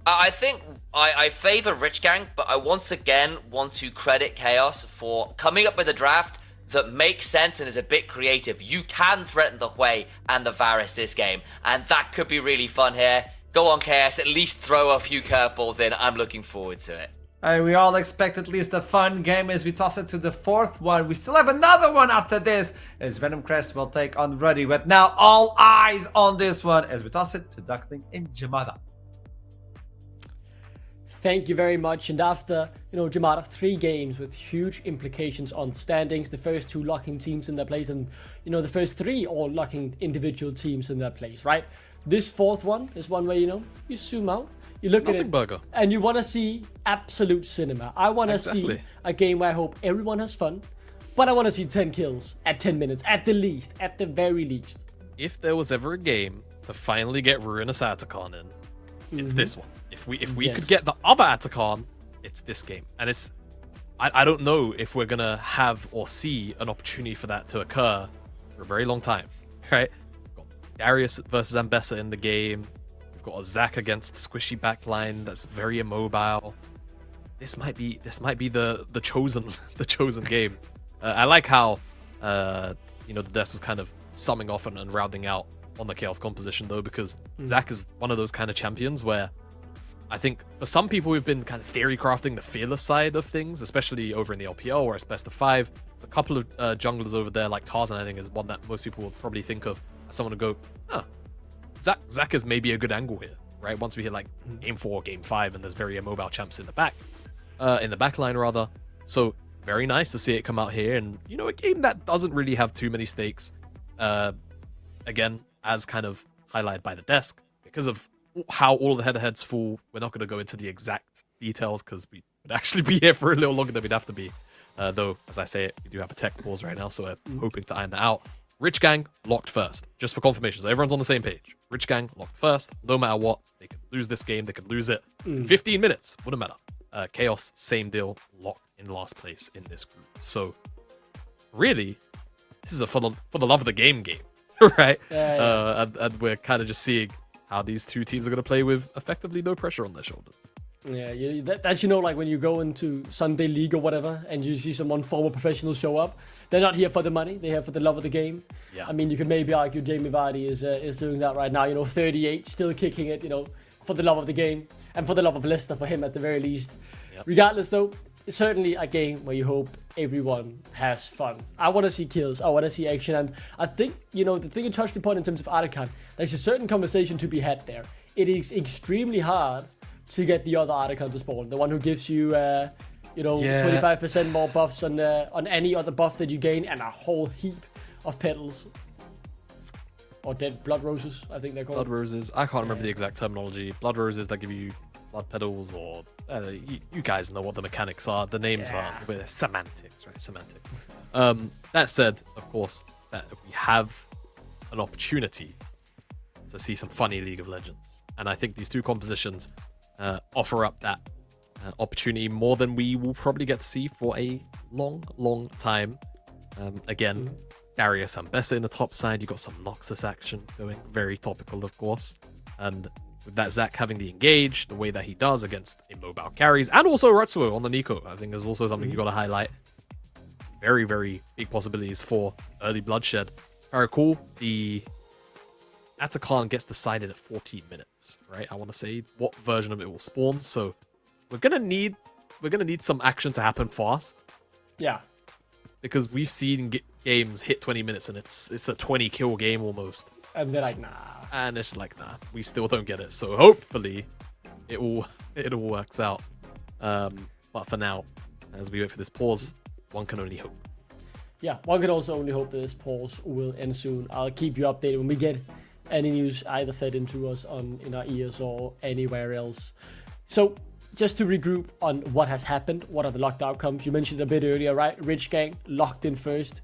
I think I favor Rich Gang, but I once again want to credit Chaos for coming up with a draft that makes sense and is a bit creative. You can threaten the Hui and the Varus this game, and that could be really fun here. Go on, Chaos, at least throw a few curveballs in. I'm looking forward to it. We all expect at least a fun game as we toss it to the 4th one. We still have another one after this, as Venom Crest will take on Ruddy. But now all eyes on this one as we toss it to Duckling and Jamada. Thank you very much. And after, Jamada, 3 games with huge implications on the standings, the first 2 locking teams in their place, and, the first 3 all locking individual teams in their place, right? This 4th one is one where, you zoom out, you look at it, burger. and you want to see absolute cinema. I want to see a game where I hope everyone has fun, but I want to see 10 kills at 10 minutes, at the least, at the very least. If there was ever a game to finally get Ruinous Atacon in, it's this one. If we could get the other Atacon, it's this game. And it's I don't know if we're gonna have or see an opportunity for that to occur for a very long time. Right? We've got Darius versus Ambessa in the game. We've got a Zac against Squishy backline that's very immobile. This might be the chosen game. I like how the desk was kind of summing off and rounding out on the Chaos composition though, because Zac is one of those kind of champions where I think for some people who've been kind of theory crafting the fearless side of things, especially over in the LPL where it's best of 5, there's a couple of junglers over there like Tarzan, I think, is one that most people will probably think of as someone to go, Zac is maybe a good angle here, right? Once we hit like game 4, game 5, and there's very immobile champs in the back line rather. So very nice to see it come out here, and a game that doesn't really have too many stakes. Again, as kind of highlighted by the desk, because of how all the head-to-heads fall, we're not going to go into the exact details because we would actually be here for a little longer than we'd have to be. Though, as I say it, we do have a tech pause right now, so we're hoping to iron that out. Rich Gang locked first, just for confirmation, so everyone's on the same page. Rich Gang locked first, no matter what. They could lose this game, they could lose it. 15 minutes, wouldn't matter. Chaos, same deal, locked in last place in this group. So, really, this is a for the love of the game, right? Yeah. And we're kind of just seeing how these 2 teams are going to play with effectively no pressure on their shoulders. Yeah, that's like when you go into Sunday League or whatever and you see someone former professional show up, they're not here for the money, they're here for the love of the game. Yeah. I mean, you could maybe argue Jamie Vardy is doing that right now, 38, still kicking it, for the love of the game and for the love of Leicester, for him at the very least. Yep. Regardless though, it's certainly a game where you hope everyone has fun. I want to see kills, I want to see action, and I think, the thing you touched upon in terms of Atacon, there's a certain conversation to be had there. It is extremely hard to get the other Archon to spawn. The one who gives you, you know, Yeah. 25% more buffs on any other buff that you gain, and a whole heap of petals. Or dead blood roses, I think they're called. Blood roses. I can't remember the exact terminology. Blood roses that give you blood petals, or you guys know what the mechanics are. The names are semantics, right? Semantics. That said, of course, that we have an opportunity to see some funny League of Legends, and I think these two compositions offer up that opportunity more than we will probably get to see for a long time. Again, Darius and Bessa in the top side. You got some Noxus action going, very topical, of course. And with that, Zac having the engage the way that he does against immobile carries, and also Retsuo on the Nico, I think is also something you got to highlight. Very, very big possibilities for early bloodshed. Very cool. The Ataclan gets decided at 14 minutes, right? I want to say what version of it will spawn. So we're gonna need some action to happen fast. Yeah. Because we've seen games hit 20 minutes and it's a 20 kill game almost. And they're like, nah. And it's like, nah, we still don't get it. So hopefully it all works out. But for now, as we wait for this pause, one can only hope. Yeah, one can also only hope that this pause will end soon. I'll keep you updated when we get any news either fed into us in our ears or anywhere else. So just to regroup on what has happened, what are the locked outcomes? You mentioned a bit earlier, right? Rich Gang locked in first,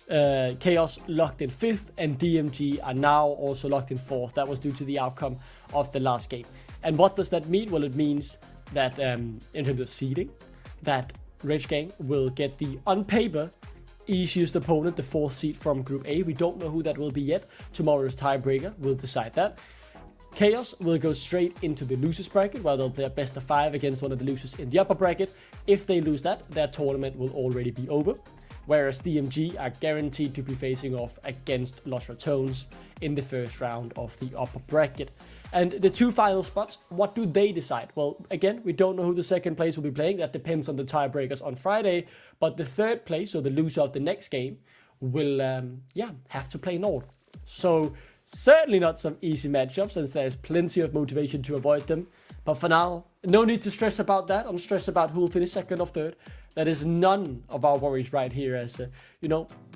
Chaos locked in 5th, and DMG are now also locked in 4th. That was due to the outcome of the last game. And what does that mean? Well, it means that in terms of seeding, that Rich Gang will get the, on paper, easiest opponent, the 4th seed from Group A. We don't know who that will be yet. Tomorrow's tiebreaker will decide that. Chaos will go straight into the losers bracket, where they'll play a best of 5 against one of the losers in the upper bracket. If they lose that, their tournament will already be over. Whereas DMG are guaranteed to be facing off against Los Ratones in the first round of the upper bracket. And the two final spots, what do they decide? Well, again, we don't know who the second place will be playing. That depends on the tiebreakers on Friday. But the third place, so the loser of the next game, will have to play Nord. So certainly not some easy matchups, since there's plenty of motivation to avoid them. But for now, no need to stress about that. I'm stressed about who will finish second or third. That is none of our worries right here, as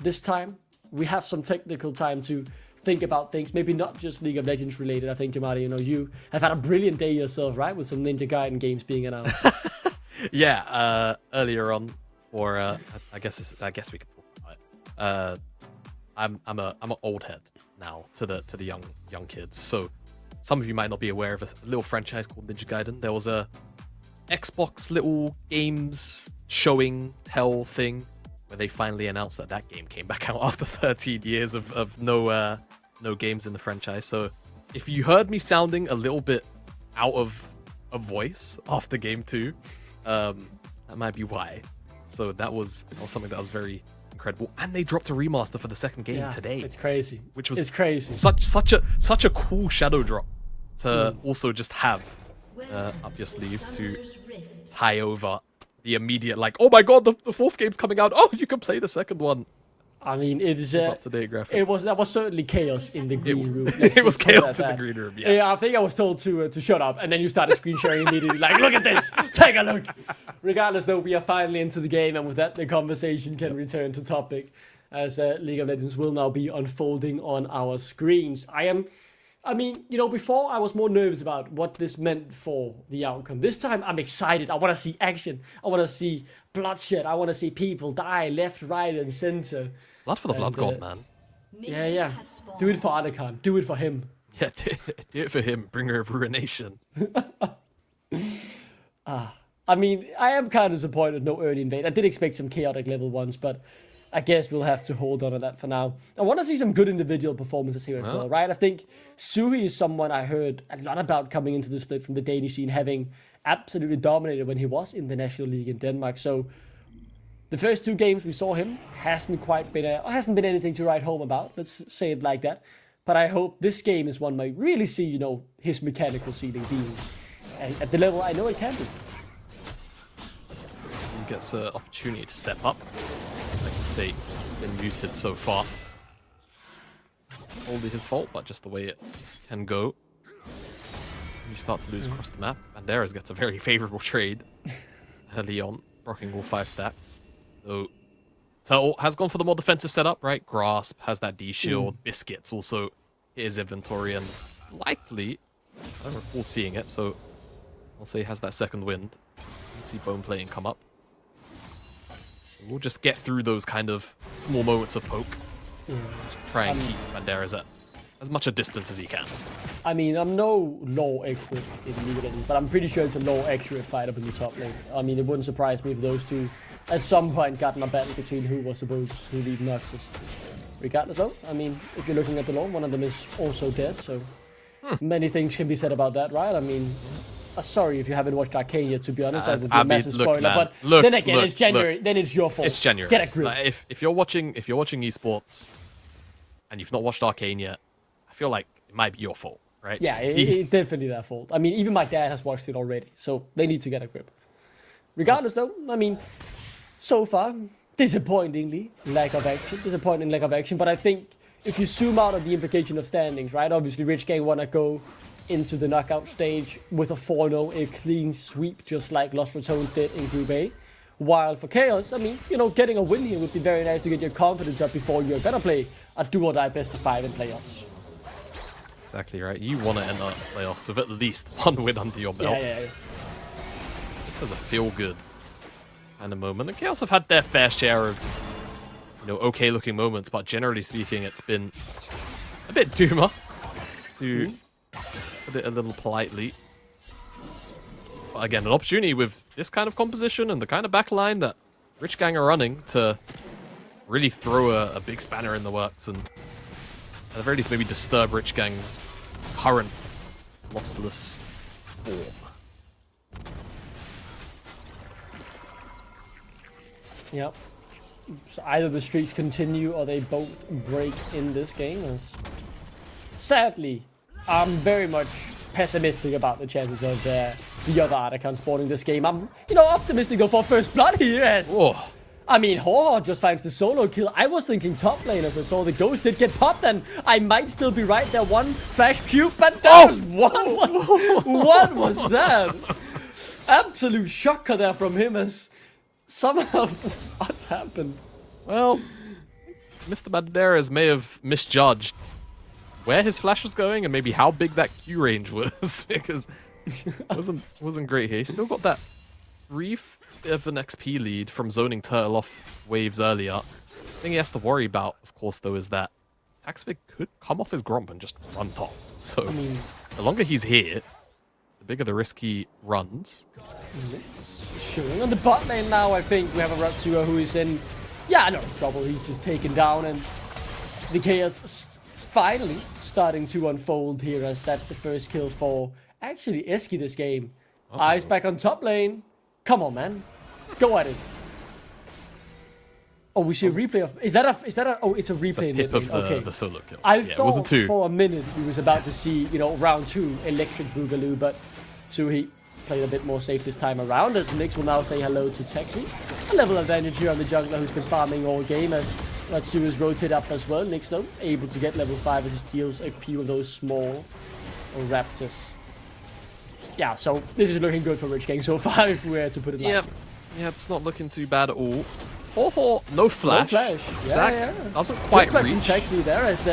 this time we have some technical time to think about things, maybe not just League of Legends related. I think, Jamadi, you have had a brilliant day yourself, right, with some Ninja Gaiden games being announced. Yeah, earlier on, or I guess we could talk about it. I'm an old head now to the young kids. So some of you might not be aware of a little franchise called Ninja Gaiden. There was a Xbox little games showing tell thing where they finally announced that game came back out after 13 years of no games in the franchise. So if you heard me sounding a little bit out of voice after game 2, that might be why. So that was something that was very incredible. And they dropped a remaster for the second game today. It's crazy. It's crazy. Such a cool shadow drop to also just have up your sleeve to tie over the immediate, like, oh my god, the 4th game's coming out. Oh, you can play the second one. I mean, it is up-to-date graphic. That was certainly chaos in the green room. It was chaos in the green room. Yeah, I think I was told to shut up, and then you started screen sharing immediately. Like, look at this, take a look. Regardless, though, we are finally into the game, and with that, the conversation can return to topic, as League of Legends will now be unfolding on our screens. Before I was more nervous about what this meant for the outcome. This time I'm excited. I want to see action. I want to see bloodshed. I want to see people die left, right, and center. Blood for the Blood God, man. Yeah. Do it for Anakan. Do it for him. Yeah, do it for him. Bringer of Ruination. I am kind of disappointed no early invade. I did expect some chaotic level ones, but I guess we'll have to hold on to that for now. I want to see some good individual performances here as well, right? I think Suhi is someone I heard a lot about coming into the split from the Danish scene, having absolutely dominated when he was in the National League in Denmark. So the first 2 games we saw him hasn't been anything to write home about. Let's say it like that. But I hope this game is one where we really see, his mechanical ceiling being at the level I know it can be. He gets an opportunity to step up. Like you say, been muted so far. Only his fault, but just the way it can go. you start to lose across the map. Banderas gets a very favorable trade early on, rocking all 5 stacks. So Turtle has gone for the more defensive setup, right? Grasp has that D shield. Biscuits also hit his inventory, and likely, I don't recall seeing it, so I'll say he has that second wind. You can see bone plating come up. We'll just get through those kind of small moments of poke. Just try and keep Banderas at as much a distance as he can. I mean, I'm no lore expert in League of Legends, but I'm pretty sure it's a lore accurate fight up in the top lane. I mean, it wouldn't surprise me if those two at some point got in a battle between who was supposed to lead Noxus. Regardless though, I mean, if you're looking at the lore, one of them is also dead, so many things can be said about that, right? I mean, sorry if you haven't watched Arcane yet, to be honest, that would be a massive spoiler, but then again, it's January, then it's your fault. It's January. Get a grip. Like, if you're watching esports and you've not watched Arcane yet, I feel like it might be your fault, right? Yeah, it's definitely their fault. I mean, even my dad has watched it already, so they need to get a grip. Regardless though, I mean, so far, disappointing lack of action, but I think if you zoom out on the implication of standings, right, obviously Rich Gang want to go into the knockout stage with a 4-0, a clean sweep, just like Lost Ratones did in Group A. While for Chaos, I mean, you know, getting a win here would be very nice to get your confidence up before you're gonna play a do-or-die best-of-5 in playoffs. Exactly right. You want to enter playoffs with at least 1 win under your belt. Yeah. Just as a feel-good kind of moment. And Chaos have had their fair share of, you know, okay-looking moments, but generally speaking, it's been a bit doomer, to put it a little politely. But again, an opportunity with this kind of composition and the kind of backline that Rich Gang are running to really throw a big spanner in the works and at the very least maybe disturb Rich Gang's current lossless form. Yep. So either the streaks continue or they both break in this game. As sadly, I'm very much pessimistic about the chances of the other Articans spawning this game. I'm, you know, optimistic though for first blood here. As I mean, Horror just finds the solo kill. I was thinking top lane as I saw the ghost did get popped, and I might still be right there. One flash cube, but that was what was that? Absolute shocker there from him as somehow what happened. Well, Mr. Banderas may have misjudged where his flash was going and maybe how big that Q range was, because it wasn't great here. He still got that brief bit of an XP lead from zoning Turtle off waves earlier. The thing he has to worry about, of course, though, is that Taxvig could come off his Gromp and just run top. So the longer he's here, the bigger the risk he runs. Sure. On the bot lane now, I think we have a Ratsua who is in, no trouble. He's just taken down, and the chaos finally starting to unfold here, as that's the first kill for actually Eski this game. Eyes back on top lane. Come on, man. Go at it. Oh, we see a replay of... Is that a... Oh, it's a replay. It's a pip of the solo kill. I thought for a minute we was about to see, you know, round 2 electric boogaloo, but Suhi played a bit more safe this time around, as Nix will now say hello to Taxi. A level advantage here on the jungler who's been farming all game, as Ratsu is rotated up as well. Nix though, able to get level 5 as he steals a few of those small raptors. Yeah, so this is looking good for Rich Gang so far, if we were to put it like. Yeah, it's not looking too bad at all. No flash. No flash. Zac doesn't quite reach. Actually there, as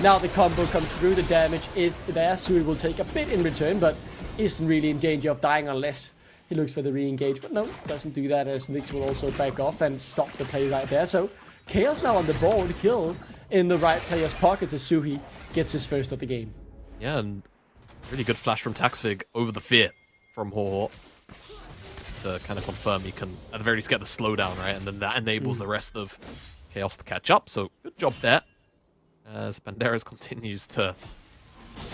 now the combo comes through, the damage is there. Sui will take a bit in return, but isn't really in danger of dying unless he looks for the re-engage. But no, doesn't do that, as Nix will also back off and stop the play right there. So Chaos now on the board, kill in the right player's pockets as Suhi gets his first of the game. Yeah, and really good flash from Taxvig over the fear from Ho-Ho. Just to kind of confirm he can at the very least get the slowdown, right? And then that enables the rest of Chaos to catch up. So good job there. As Banderas continues to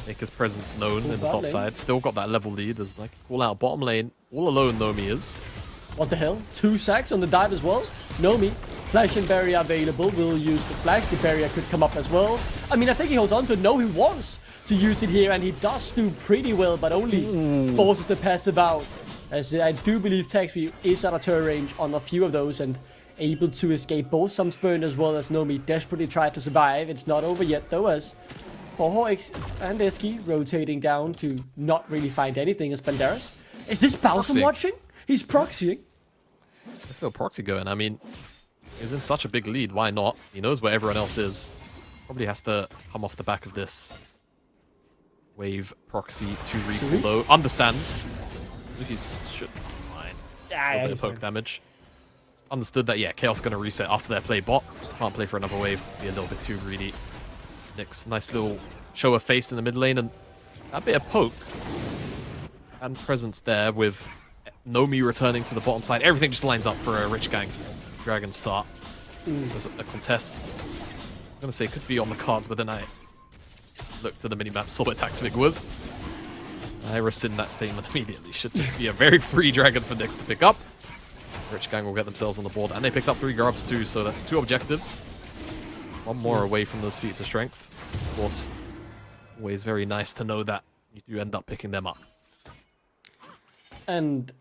make his presence known in the top side. Still got that level lead as like call out bottom lane. All alone Nomi is. What the hell? 2 sacks on the dive as well. Nomi, flash and barrier available. Will use the flash. The barrier could come up as well. I mean, I think he holds on to it. No, he wants to use it here, and he does do pretty well, but only forces the passive out. As I do believe Taxi is out of turret range on a few of those and able to escape both some burn as well as Nomi desperately tried to survive. It's not over yet though, as Boho and Eski rotating down to not really find anything as Banderas. Is this Bowser watching? He's proxying. There's still proxy going. I mean, he's in such a big lead. Why not? He knows where everyone else is. Probably has to come off the back of this wave proxy to recall though. Understands. Suzuki should be fine. Yeah, a little bit of poke damage. Understood that, yeah, Chaos going to reset after their play bot. Can't play for another wave. Be a little bit too greedy. Nick's nice little show of face in the mid lane, and that bit of poke and presence there with Nomi returning to the bottom side. Everything just lines up for a Rich Gang Dragon start. There's a contest. I was going to say could be on the cards, but then I looked at the minimap, saw what Taxvig was. I rescind that statement immediately. Should just be a very free dragon for Nyx to pick up. Rich Gang will get themselves on the board, and they picked up 3 grubs too, so that's 2 objectives. 1 more away from those feats of strength. Of course, always very nice to know that you do end up picking them up. And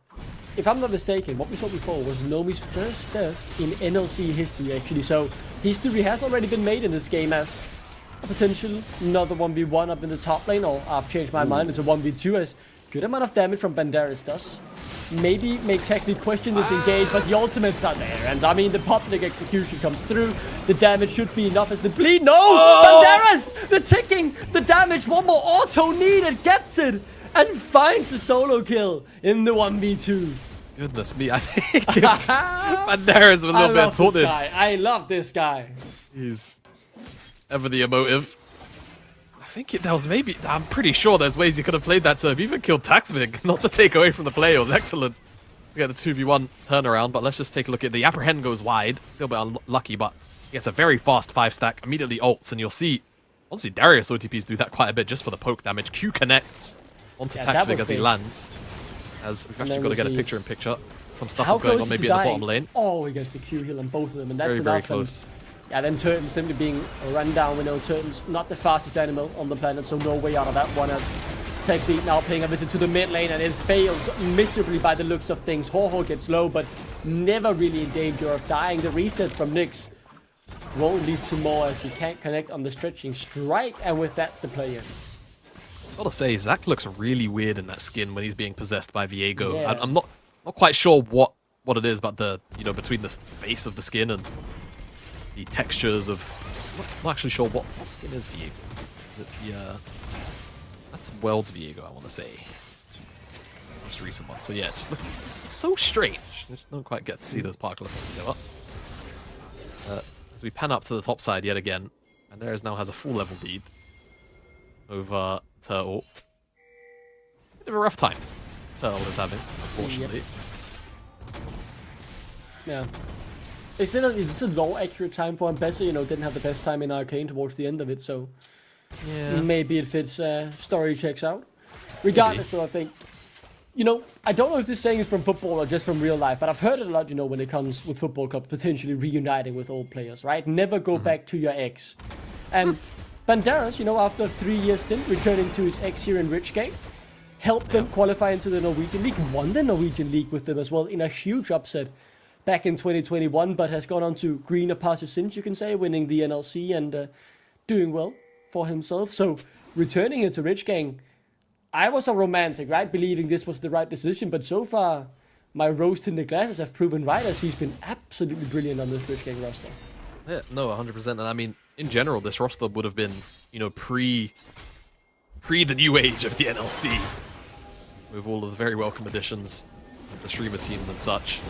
if I'm not mistaken, what we saw before was Nomi's first death in NLC history, actually. So history has already been made in this game as a potential another 1v1 up in the top lane, or I've changed my mind, it's a 1v2 as good amount of damage from Banderas does. Maybe make Taxvig question this engage, but the ultimates are there. And I mean, the public execution comes through. The damage should be enough as the bleed. No! Banderas! The ticking! The damage! One more auto needed! Gets it! And finds the solo kill in the 1v2. Goodness me, I think if Banderas with a little bit of taunted. I love this guy. He's ever the emotive. I think that was maybe... I'm pretty sure there's ways you could have played that to have even killed Taxvig. Not to take away from the play. It was excellent to get the 2v1 turnaround. But let's just take a look at the apprehend goes wide. A little bit unlucky, but he gets a very fast 5-stack. Immediately ults, and you'll see... Honestly, Darius OTPs do that quite a bit just for the poke damage. Q connects onto Taxvig as he lands. As we've actually got to get a picture-in-picture. Some stuff is going on maybe in the bottom lane. Oh, he gets the Q heal on both of them, and that's very enough. Close. Yeah, then Turton simply being run down. We know Turton's not the fastest animal on the planet, so no way out of that one as Taxvig now paying a visit to the mid lane, and it fails miserably by the looks of things. Ho gets low, but never really in danger of dying. The reset from Nyx won't lead to more as he can't connect on the stretching strike, and with that, the play ends. Gotta say, Zac looks really weird in that skin when he's being possessed by Viego. Yeah. I'm not quite sure what it is, but the between the base of the skin and the textures of... I'm not actually sure what skin is Viego. Is it the... That's World's Viego, I want to say. Most recent one. So yeah, it just looks so strange. I just don't quite get to see those particle effects together. As we pan up to the top side yet again, and Banderas now has a full level lead over Turtle. Bit of a rough time Turtle is having, unfortunately. Yeah. It's a low accurate time for him. Besser, didn't have the best time in Arcane towards the end of it, so yeah, maybe it fits. Story checks out. Regardless, though, I think, I don't know if this saying is from football or just from real life, but I've heard it a lot, when it comes with football clubs potentially reuniting with old players, right? Never go back to your ex. And Banderas, after a 3-year stint, returning to his ex here in Rich Gang, helped them qualify into the Norwegian League, won the Norwegian League with them as well in a huge upset back in 2021, but has gone on to greener pastures since, you can say, winning the NLC and doing well for himself. So returning into Rich Gang, I was a romantic, right? Believing this was the right decision, but so far my rose-tinted glasses have proven right as he's been absolutely brilliant on this Rich Gang roster. Yeah, no, 100%. And I mean, in general, this roster would have been, pre the new age of the NLC, with all of the very welcome additions, the streamer teams and such.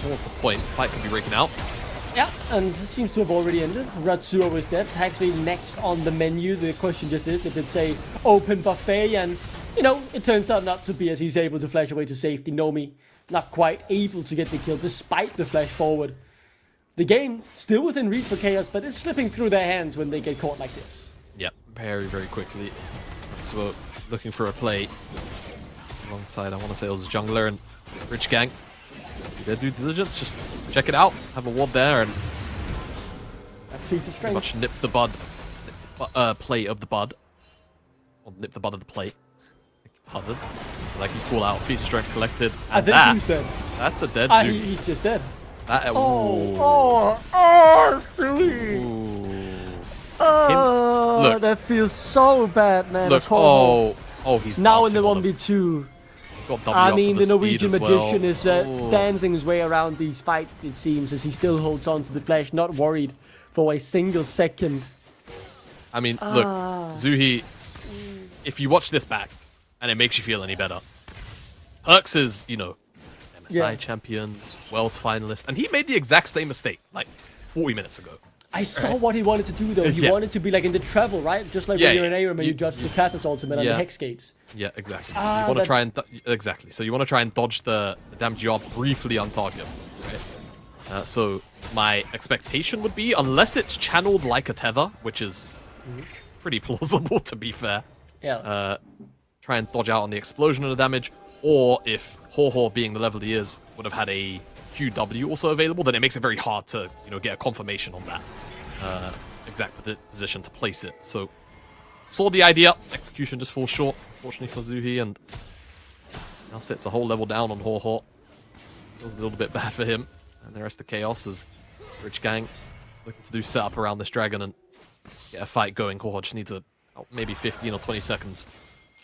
Towards the point, fight could be breaking out. Yeah, and seems to have already ended. Ratsuo is dead. Taxvig next on the menu. The question just is if it's a open buffet, and it turns out not to be, as he's able to flash away to safety. Nomi not quite able to get the kill despite the flash forward. The game still within reach for Chaos, but it's slipping through their hands when they get caught like this. Yep, very, very quickly. So looking for a play alongside, I want to say it was Jungler and Rich Gang. Do their due diligence, just check it out, have a ward there, and that's feats of strength. Much nip the bud, play of the bud, or nip the bud of the plate. Pardon. Like you call out, feats of strength collected, and he's dead. That's a dead Zoo. He's just dead. That, sweet. Oh, Look. that feels so bad, man. Look, That's horrible. he's Now in the dancing on him. 1v2. Got W I up mean, for the speed Norwegian as well. magician is dancing his way around these fights, it seems, as he still holds on to the flash, not worried for a single second. I mean, look, Zuhi, if you watch this back and it makes you feel any better, Perks is, MSI champion, Worlds finalist, and he made the exact same mistake like 40 minutes ago. I saw what he wanted to do, though. He wanted to be like in the travel, right? Just like when you're in Aram and you judge the Kathas ultimate and the Hex Gates. Yeah, exactly. You want to try and exactly. So you want to try and dodge the damage you are briefly on target, right? So my expectation would be, unless it's channeled like a tether, which is pretty plausible to be fair. Yeah. Try and dodge out on the explosion and the damage, or if Ho being the level he is would have had a QW also available, then it makes it very hard to get a confirmation on that exact position to place it. So saw the idea, execution just falls short, fortunately for Zuhi, and now sits a whole level down on Ho. Feels a little bit bad for him, and the rest of Chaos is Rich Gang looking to do setup around this dragon and get a fight going. Ho just needs maybe 15 or 20 seconds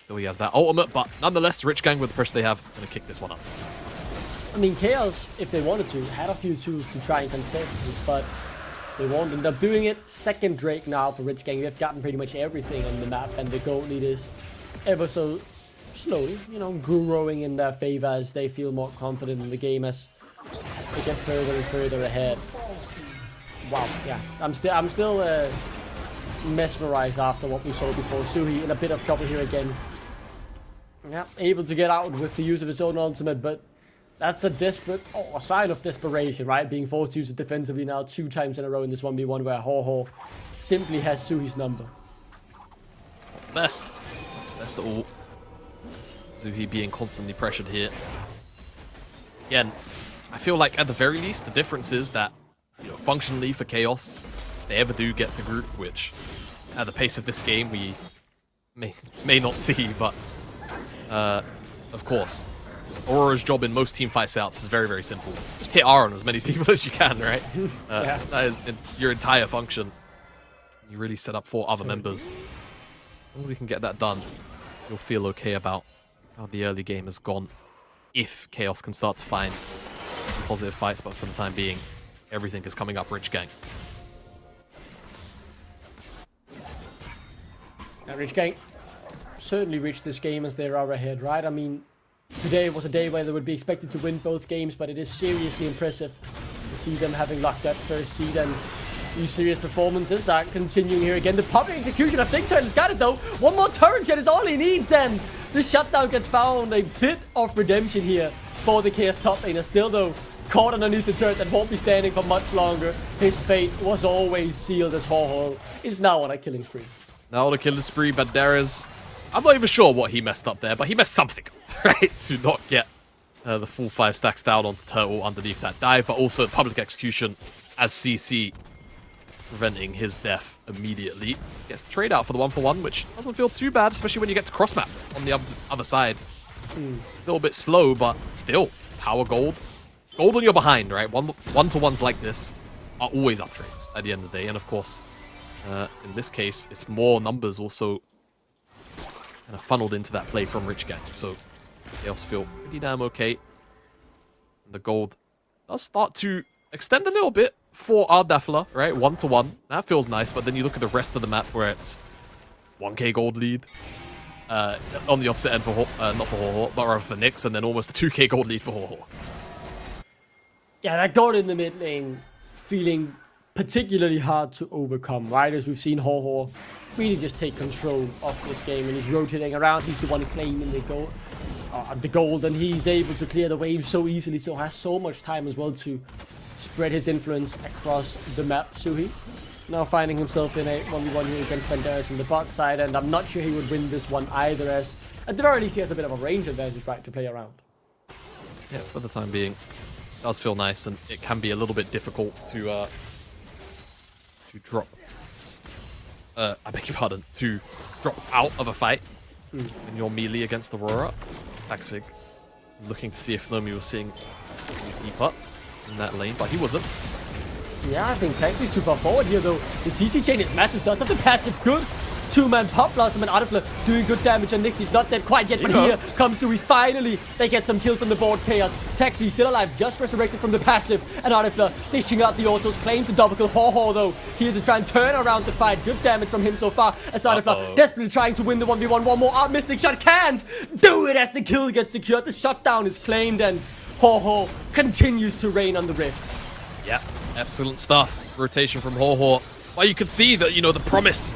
till he has that ultimate, but nonetheless, Rich Gang with the pressure they have gonna kick this one up. I mean, Chaos, if they wanted to, had a few tools to try and contest this, but they won't end up doing it. Second Drake now for Rich Gang. They've gotten pretty much everything on the map, and the gold lead is ever so slowly, growing in their favor as they feel more confident in the game as they get further and further ahead. Wow, yeah. I'm still mesmerized after what we saw before. Zuhi in a bit of trouble here again. Yeah, able to get out with the use of his own ultimate, but that's a sign of desperation, right? Being forced to use it defensively now 2 times in a row in this 1v1 where Ho simply has Zuhi's number. Best of all. Zuhi being constantly pressured here. Again, I feel like at the very least, the difference is that, functionally for Chaos, if they ever do get the group, which at the pace of this game we may not see, but of course, Aurora's job in most teamfight setups is very, very simple. Just hit R on as many people as you can, right? That is your entire function. You really set up for other members. As long as you can get that done, you'll feel okay about how the early game has gone. If Chaos can start to find positive fights, but for the time being, everything is coming up Rich Gang. Now Rich Gang certainly reached this game as they are ahead, right? I mean, today was a day where they would be expected to win both games, but it is seriously impressive to see them having locked that first seed, and these serious performances are continuing here again. The public execution of Dickturtle's got it though. One more turret jet is all he needs, and the shutdown gets found. A bit of redemption here for the Chaos top laner. Still though, caught underneath the turret that won't be standing for much longer. His fate was always sealed as Ho is now on a killing spree. Now on a killing spree, but I'm not even sure what he messed up there, but he messed something up, right? To not get the full 5 stacks down onto Turtle underneath that dive, but also public execution as CC preventing his death immediately. Gets the trade out for the 1-for-1, which doesn't feel too bad, especially when you get to cross map on the other side. A little bit slow, but still, power gold. Gold when you're behind, right? One-to-ones like this are always up trades at the end of the day, and of course, in this case, it's more numbers also kind of funneled into that play from Rich Gang. So they also feel pretty damn okay. And the gold does start to extend a little bit for Ardafla, right? 1-to-1. That feels nice, but then you look at the rest of the map where it's 1k gold lead. On the opposite end for not for Ho, but rather for Nyx, and then almost a 2k gold lead for Ho. Yeah, that gold in the mid lane feeling particularly hard to overcome, right? As we've seen Ho really just take control of this game, and he's rotating around. He's the one claiming the gold, and he's able to clear the wave so easily, so has so much time as well to spread his influence across the map. Zuhi now finding himself in a 1v1 here against Banderas on the bot side, and I'm not sure he would win this one either, as at the very least he has a bit of a range advantage, right, to play around. Yeah, for the time being, it does feel nice, and it can be a little bit difficult to drop. I beg your pardon, to drop out of a fight in your melee against Aurora. Axvig looking to see if Nomi was seeing deep up in that lane, but he wasn't. Yeah, I think Taxi's too far forward here, though. The CC chain is massive. Does have the passive good. Two-man Pop Blossom and Artifler doing good damage, and Nixie's not dead quite yet, but here comes Sui. Finally, they get some kills on the board. Chaos. Taxi still alive, just resurrected from the passive, and Artifler dishing out the autos, claims the double kill. Ho though, here to try and turn around the fight. Good damage from him so far, as Artifler desperately trying to win the 1v1. One more out, Mystic Shot can't do it as the kill gets secured. The shutdown is claimed, and Ho continues to reign on the Rift. Yeah, excellent stuff. Rotation from Ho. Well, you can see that, the promise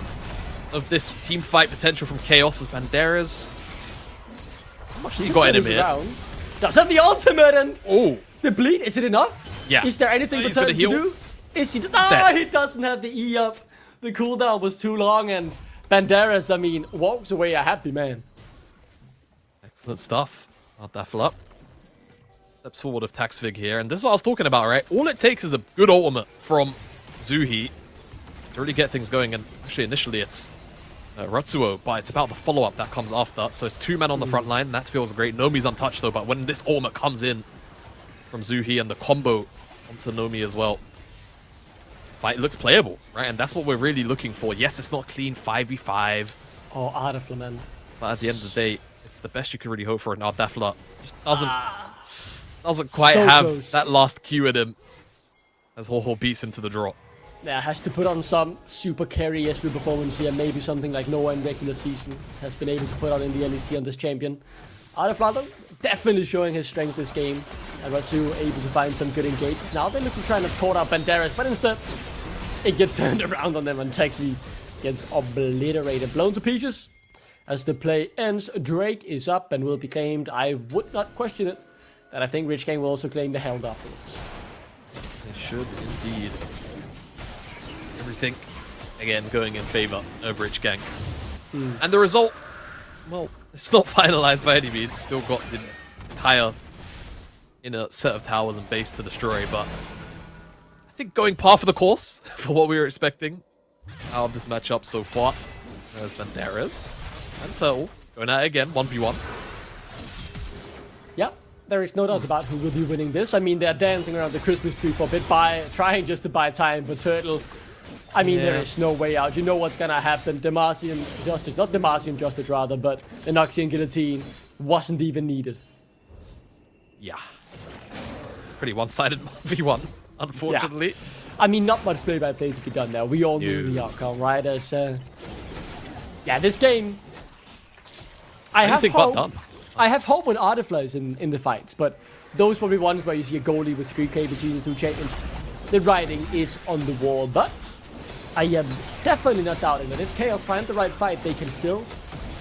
of this team fight potential from Chaos as Banderas. How much he got in him here? Does have the ultimate, and the bleed, is it enough? Yeah. Is there anything for Turtle to do? Is he? He doesn't have the E up. The cooldown was too long, and Banderas, walks away a happy man. Excellent stuff. I'll daffle up. Steps forward of Taxfig here, and this is what I was talking about, right? All it takes is a good ultimate from Zuhi to really get things going, and actually initially it's Ratsuo, but it's about the follow-up that comes after. So it's 2 men on the front line, and that feels great. Nomi's untouched though, but when this ultimate comes in from Zuhi and the combo onto Nomi as well, fight looks playable, right? And that's what we're really looking for. Yes, it's not clean 5v5. Oh, Artifler, man. But at the end of the day, it's the best you can really hope for. And Ardafla just doesn't quite have close. that last Q in him as Ho beats him to the draw. Yeah, has to put on some super carry Yestru performance here. Maybe something like Noah in regular season has been able to put on in the NLC on this champion. Artifler, though, definitely showing his strength this game. And Ratsu able to find some good engages. Now they look to try and caught out Banderas, but instead it gets turned around on them and Taxi gets obliterated, blown to pieces. As the play ends, Drake is up and will be claimed. I would not question it. And I think Rich Gang will also claim the Herald afterwards. They should indeed. Everything, again, going in favor of Rich Gang. And the result, well, it's not finalized by any means. Still got the entire inner set of towers and base to destroy, but I think going par for the course for what we were expecting out of this matchup so far. There's Banderas and Turtle going at it again, 1v1. Yep. There is no doubt about who will be winning this. They're dancing around the Christmas tree for a bit, trying just to buy time for Turtle. There is no way out. You know what's gonna happen. Demacian Justice, not Demacian Justice rather, but the Noxian Guillotine wasn't even needed. Yeah. It's a pretty one-sided 1v1, unfortunately. Yeah. Not much play-by-play to be done there. We all knew the outcome, right? As, this game... I have hope when Artifler is in the fights, but those will be ones where you see a goalie with 3k between the two champions. The writing is on the wall, but I am definitely not doubting that if Chaos find the right fight, they can still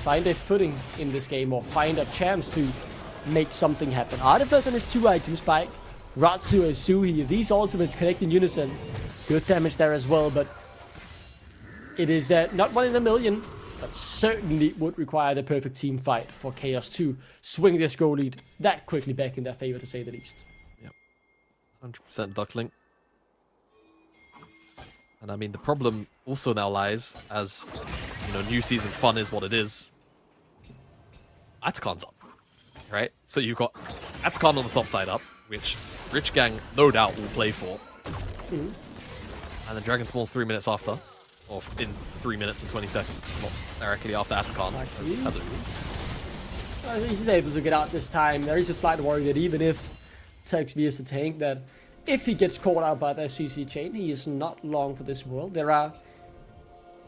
find a footing in this game or find a chance to make something happen. Artifler and his 2 items spike, Ratsu and Suhi, these ultimates connect in unison. Good damage there as well, but it is not 1 in a million. But certainly would require the perfect team fight for Chaos to swing this goal lead that quickly back in their favor, to say the least. Yep. 100% Duckling. And the problem also now lies as, new season fun is what it is. Atakan's up, right? So you've got Atakan on the top side up, which Rich Gang no doubt will play for. And then Dragon Spawn's 3 minutes after. Or in 3 minutes and 20 seconds, not directly after Atakan. He's able to get out this time. There is a slight worry that even if Tex V is the tank, that if he gets caught out by that CC chain, he is not long for this world. There are,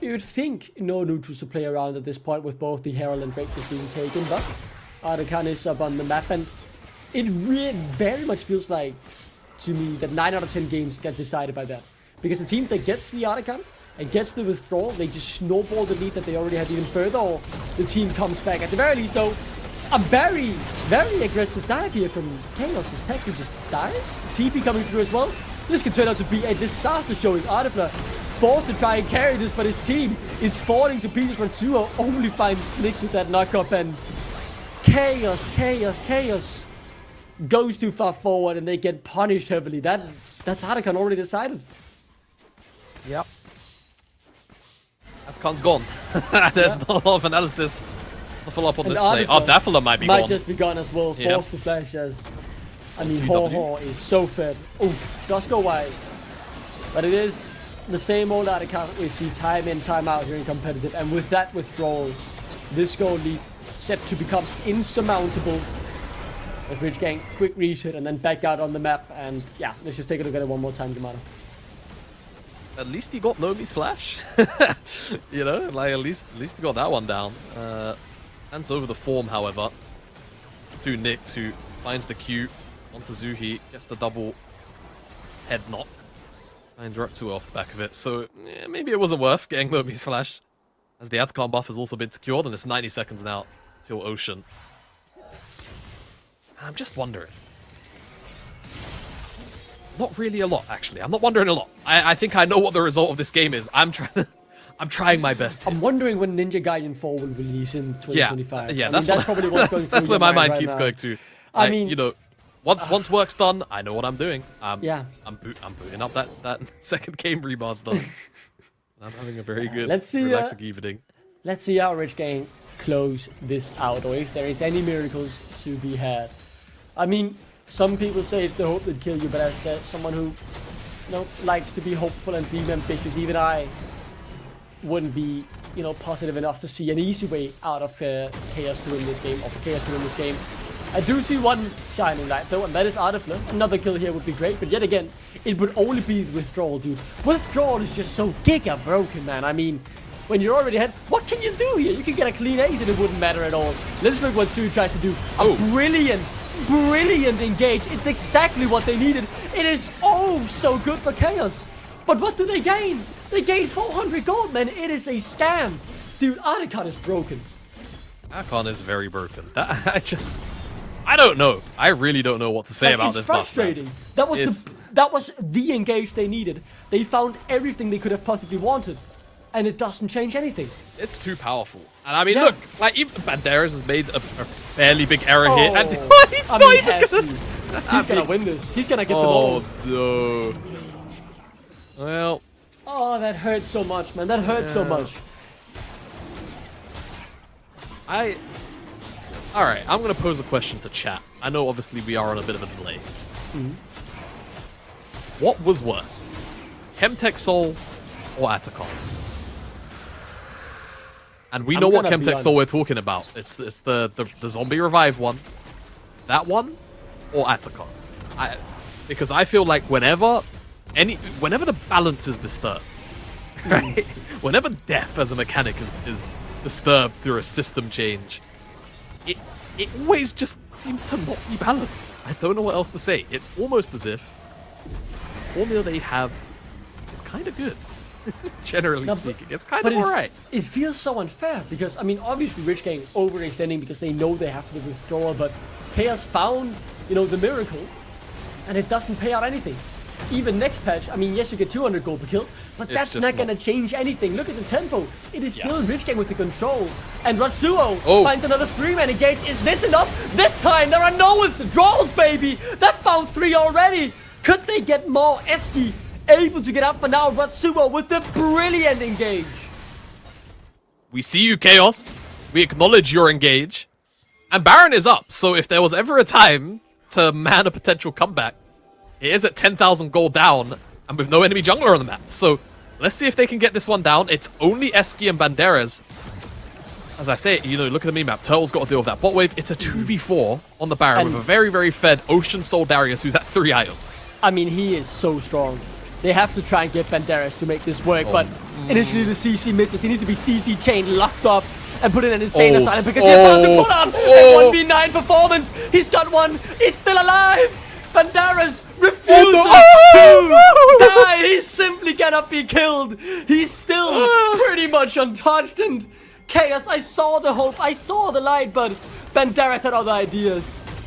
you would think, no neutrals to play around at this point with both the Herald and Drake being taken, but Atakan is up on the map, and it really very much feels like, to me, that 9 out of 10 games get decided by that. Because the team that gets the Atakan and gets the withdrawal, they just snowball the lead that they already had even further, or the team comes back. At the very least, though, a very, very aggressive dive here from Chaos. His Taxi just dies. TP coming through as well. This could turn out to be a disaster showing. Artifler forced to try and carry this, but his team is falling to pieces. Ratsuo only finds Slicks with that knockup, and Chaos goes too far forward, and they get punished heavily. That's Atakan already decided. Yep. Atakan's gone. There's not a lot of analysis to follow up on this play. Ardafla might be gone. Might just be gone as well. Forced to flash as... Ho is so fed. Oh, does go wide. But it is the same old outcome we see time in, time out here in competitive. And with that withdrawal, this goal lead set to become insurmountable. As Rich Gang, quick reset and then back out on the map. And yeah, let's just take a look at it one more time, Yamato. At least he got Nomi's flash. You know, like at least he got that one down. Hands over the form, however, to Nyx, who finds the Q onto Zuhi, gets the double head knock, and Ratsu off the back of it. So yeah, maybe it wasn't worth getting Nomi's flash, as the Atacon buff has also been secured, and it's 90 seconds now till Ocean. And I'm just wondering. Not really a lot, actually. I'm not wondering a lot. I think I know what the result of this game is. I'm trying my best. I'm wondering when Ninja Gaiden 4 will release in 2025. Yeah, that's probably what's going that's through where my your mind right keeps now. going to. I Like, mean, you know, once work's done, I know what I'm doing. yeah. I'm booting up that second game remaster. I'm having a very good, Let's see, relaxing evening. Let's see how Rich Gang close this out, or if there is any miracles to be had. I mean, some people say it's the hope that kill you, but as someone who, likes to be hopeful and dream ambitious, even I wouldn't be, positive enough to see an easy way out of Chaos to win this game, or for Chaos to win this game. I do see one shining light though, and that is Artifler. Another kill here would be great, but yet again, it would only be the withdrawal, dude. Withdrawal is just so giga broken, man. I mean, when you're already ahead, what can you do here? You can get a clean ace and it wouldn't matter at all. Let's look what Sui tries to do. A brilliant engage. It's exactly what they needed. It is oh so good for Chaos. But what do they gain? They gain 400 gold, man. It is a scam. Dude, Articon is broken. Archon is very broken. I don't know. I really don't know what to say about this buff. It's frustrating. That was the engage they needed. They found everything they could have possibly wanted, and it doesn't change anything. It's too powerful. And I mean, look, like even Banderas has made a fairly big error here, and he's not even gonna. He's gonna win this. He's gonna get the ball. Oh no. Well. Oh, that hurts so much, man. That hurts so much. Alright, I'm going to pose a question to chat. I know obviously we are on a bit of a delay. What was worse? Chemtech Soul or Atacon? And we know what Chemtech Soul we're talking about. It's the zombie revive one. That one or Atacon? Because I feel like whenever the balance is disturbed, right? Whenever death as a mechanic is disturbed through a system change, it always just seems to not be balanced. I don't know what else to say. It's almost as if the formula they have is kind of good. Generally speaking, it's kind of alright. It feels so unfair because, I mean, obviously Rich Gang overextending because they know they have to withdraw, but Chaos found, the miracle, and it doesn't pay out anything. Even next patch, I mean, yes, you get 200 gold per kill, but that's not gonna change anything. Look at the tempo. It is still Rich Gang with the control. And Ratsuo finds another 3-man engage. Is this enough? This time, there are no withdrawals, baby! That found 3 already! Could they get more? Eski able to get up for now. Ratsuo with the brilliant engage. We see you, Chaos. We acknowledge your engage. And Baron is up, so if there was ever a time to man a potential comeback, it is at 10,000 gold down, and with no enemy jungler on the map. So, let's see if they can get this one down. It's only Eski and Banderas. As I say, look at the minimap. Turtle's got to deal with that bot wave. It's a 2v4 on the Baron with a very, very fed Ocean Soul Darius, who's at 3 items. I mean, he is so strong. They have to try and get Banderas to make this work, but initially the CC misses. He needs to be CC chain locked up and put in an insane asylum because he's about to pull out a 1v9 performance. He's got one. He's still alive. Banderas refuses to die. He simply cannot be killed. He's still pretty much untouched. And Chaos, I saw the hope, I saw the light, but Banderas had other ideas.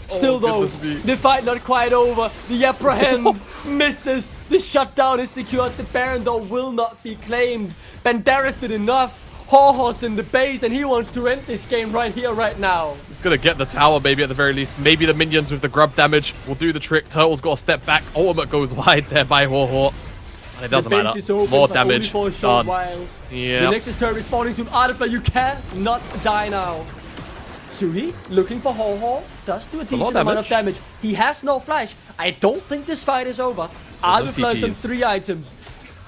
Still though, the fight not quite over. The apprehend misses. The shutdown is secured. The Baron though will not be claimed. Banderas did enough. Horhor's in the base and he wants to end this game right here, right now. He's gonna get the tower maybe at the very least. Maybe the minions with the grub damage will do the trick. Turtle's got to step back. Ultimate goes wide there by Horhor. And it doesn't matter. More damage. Done. Yeah. The next is turret respawning soon. Artifler, you cannot die now. Sui looking for Horhor. Does do a decent amount of damage. He has no flash. I don't think this fight is over. Artifler is on 3 items.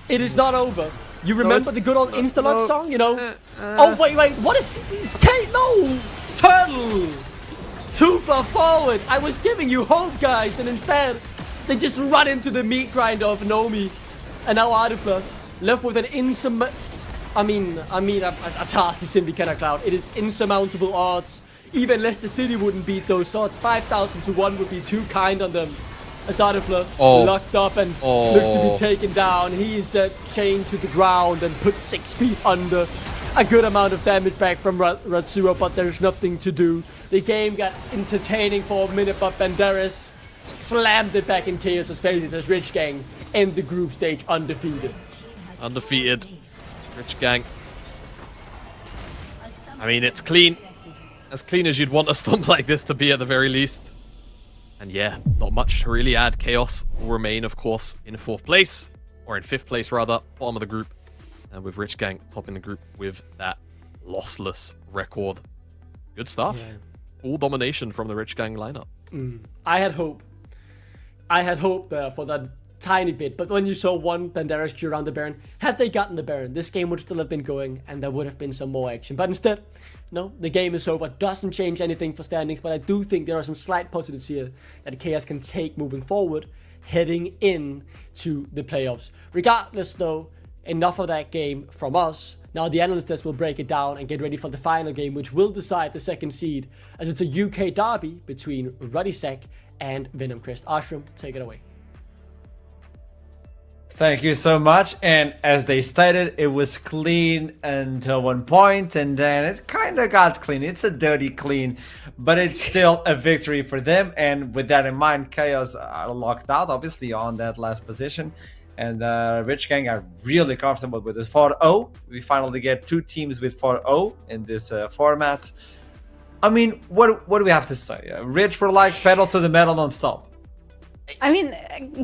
It is not over. You remember the good old Instalog song, you know? Oh, wait, what is... Kate, no! Turtle! Too far forward. I was giving you hope, guys, and instead, they just run into the meat grinder of Nomi. And now Artifler, left with an a task he simply cannot cloud. It is insurmountable odds. Even Leicester City wouldn't beat those odds. 5,000 to 1 would be too kind on them. As Artifler locked up and looks to be taken down. He is chained to the ground and put 6 feet under. A good amount of damage back from Ratsura, but there's nothing to do. The game got entertaining for a minute, but Banderas slammed it back in Chaos' faces as Rich Gang end the group stage undefeated. Undefeated. Rich Gang. I mean, it's clean. As clean as you'd want a stump like this to be at the very least. And yeah, not much to really add. Chaos will remain, of course, in 4th place. Or in 5th place, rather. Bottom of the group. And with Rich Gang topping the group with that lossless record. Good stuff. Yeah. All domination from the Rich Gang lineup. I had hope. I had hope for that tiny bit, but when you saw one Banderas queue around the Baron, had they gotten the Baron, this game would still have been going and there would have been some more action. But instead, no, the game is over. Doesn't change anything for standings, but I do think there are some slight positives here that Chaos can take moving forward, heading in to the playoffs. Regardless though, enough of that game from us. Now the analysts will break it down and get ready for the final game, which will decide the 2nd seed, as it's a UK derby between Ruddy Sack and Venom Crest. Ashram, take it away. Thank you so much. And as they stated, it was clean until one point, and then it kind of got clean. It's a dirty clean, but it's still a victory for them. And with that in mind, Chaos are locked out, obviously, on that last position. And Rich Gang are really comfortable with this 4-0. We finally get 2 teams with 4-0 in this format. I mean, what do we have to say? Rich were like pedal to the metal non-stop. I mean,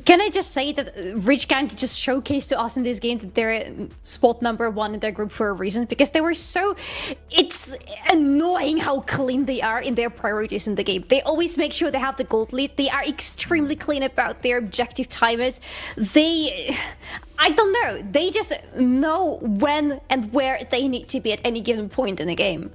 can I just say that Rich Gang just showcased to us in this game that they're spot number 1 in their group for a reason, because they were so... It's annoying how clean they are in their priorities in the game. They always make sure they have the gold lead. They are extremely clean about their objective timers. I don't know. They just know when and where they need to be at any given point in the game.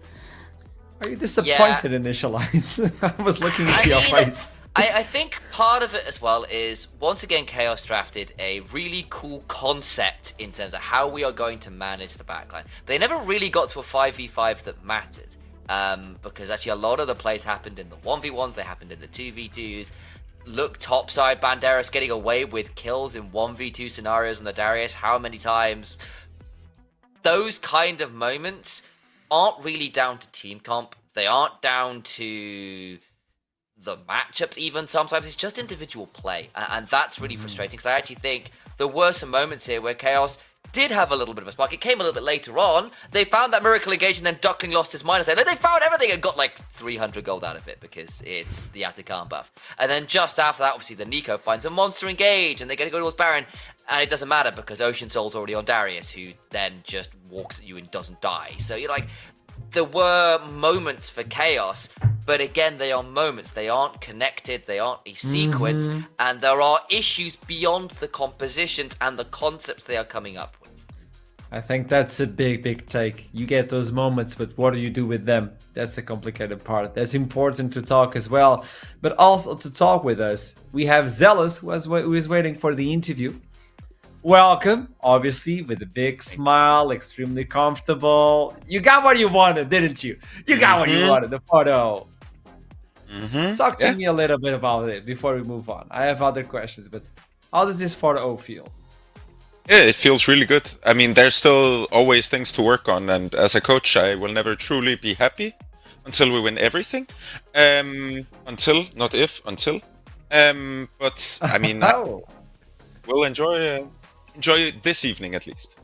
Are you disappointed, Initialize? I was looking into your face. I think part of it as well is, once again, Chaos drafted a really cool concept in terms of how we are going to manage the backline. But they never really got to a 5v5 that mattered. Because actually a lot of the plays happened in the 1v1s, they happened in the 2v2s. Look, topside, Banderas getting away with kills in 1v2 scenarios on the Darius. How many times? Those kind of moments aren't really down to team comp. They aren't down to the matchups even. Sometimes it's just individual play, and that's really frustrating, because I actually think there were some moments here where Chaos did have a little bit of a spark. It came a little bit later on. They found that miracle engage, and then Duckling lost his mind and said, they found everything and got like 300 gold out of it because it's the Atakan buff. And then just after that, obviously the Nico finds a monster engage and they get to go towards Baron, and it doesn't matter because Ocean Soul's already on Darius, who then just walks at you and doesn't die. So you're like, there were moments for Chaos, but again, they are moments. They aren't connected, they aren't a sequence, and there are issues beyond the compositions and the concepts they are coming up with. I think that's a big take. You get those moments, but what do you do with them? That's the complicated part. That's important to talk as well, but also to talk with us. We have Zealous, who is waiting for the interview. Welcome, obviously, with a big smile, extremely comfortable. You got what you wanted, didn't you? You got what you wanted, the photo. Talk to me a little bit about it before we move on. I have other questions, but how does this photo feel? Yeah, it feels really good. I mean, there's still always things to work on, and as a coach, I will never truly be happy until we win everything. Until. But I mean, we'll enjoy this evening at least.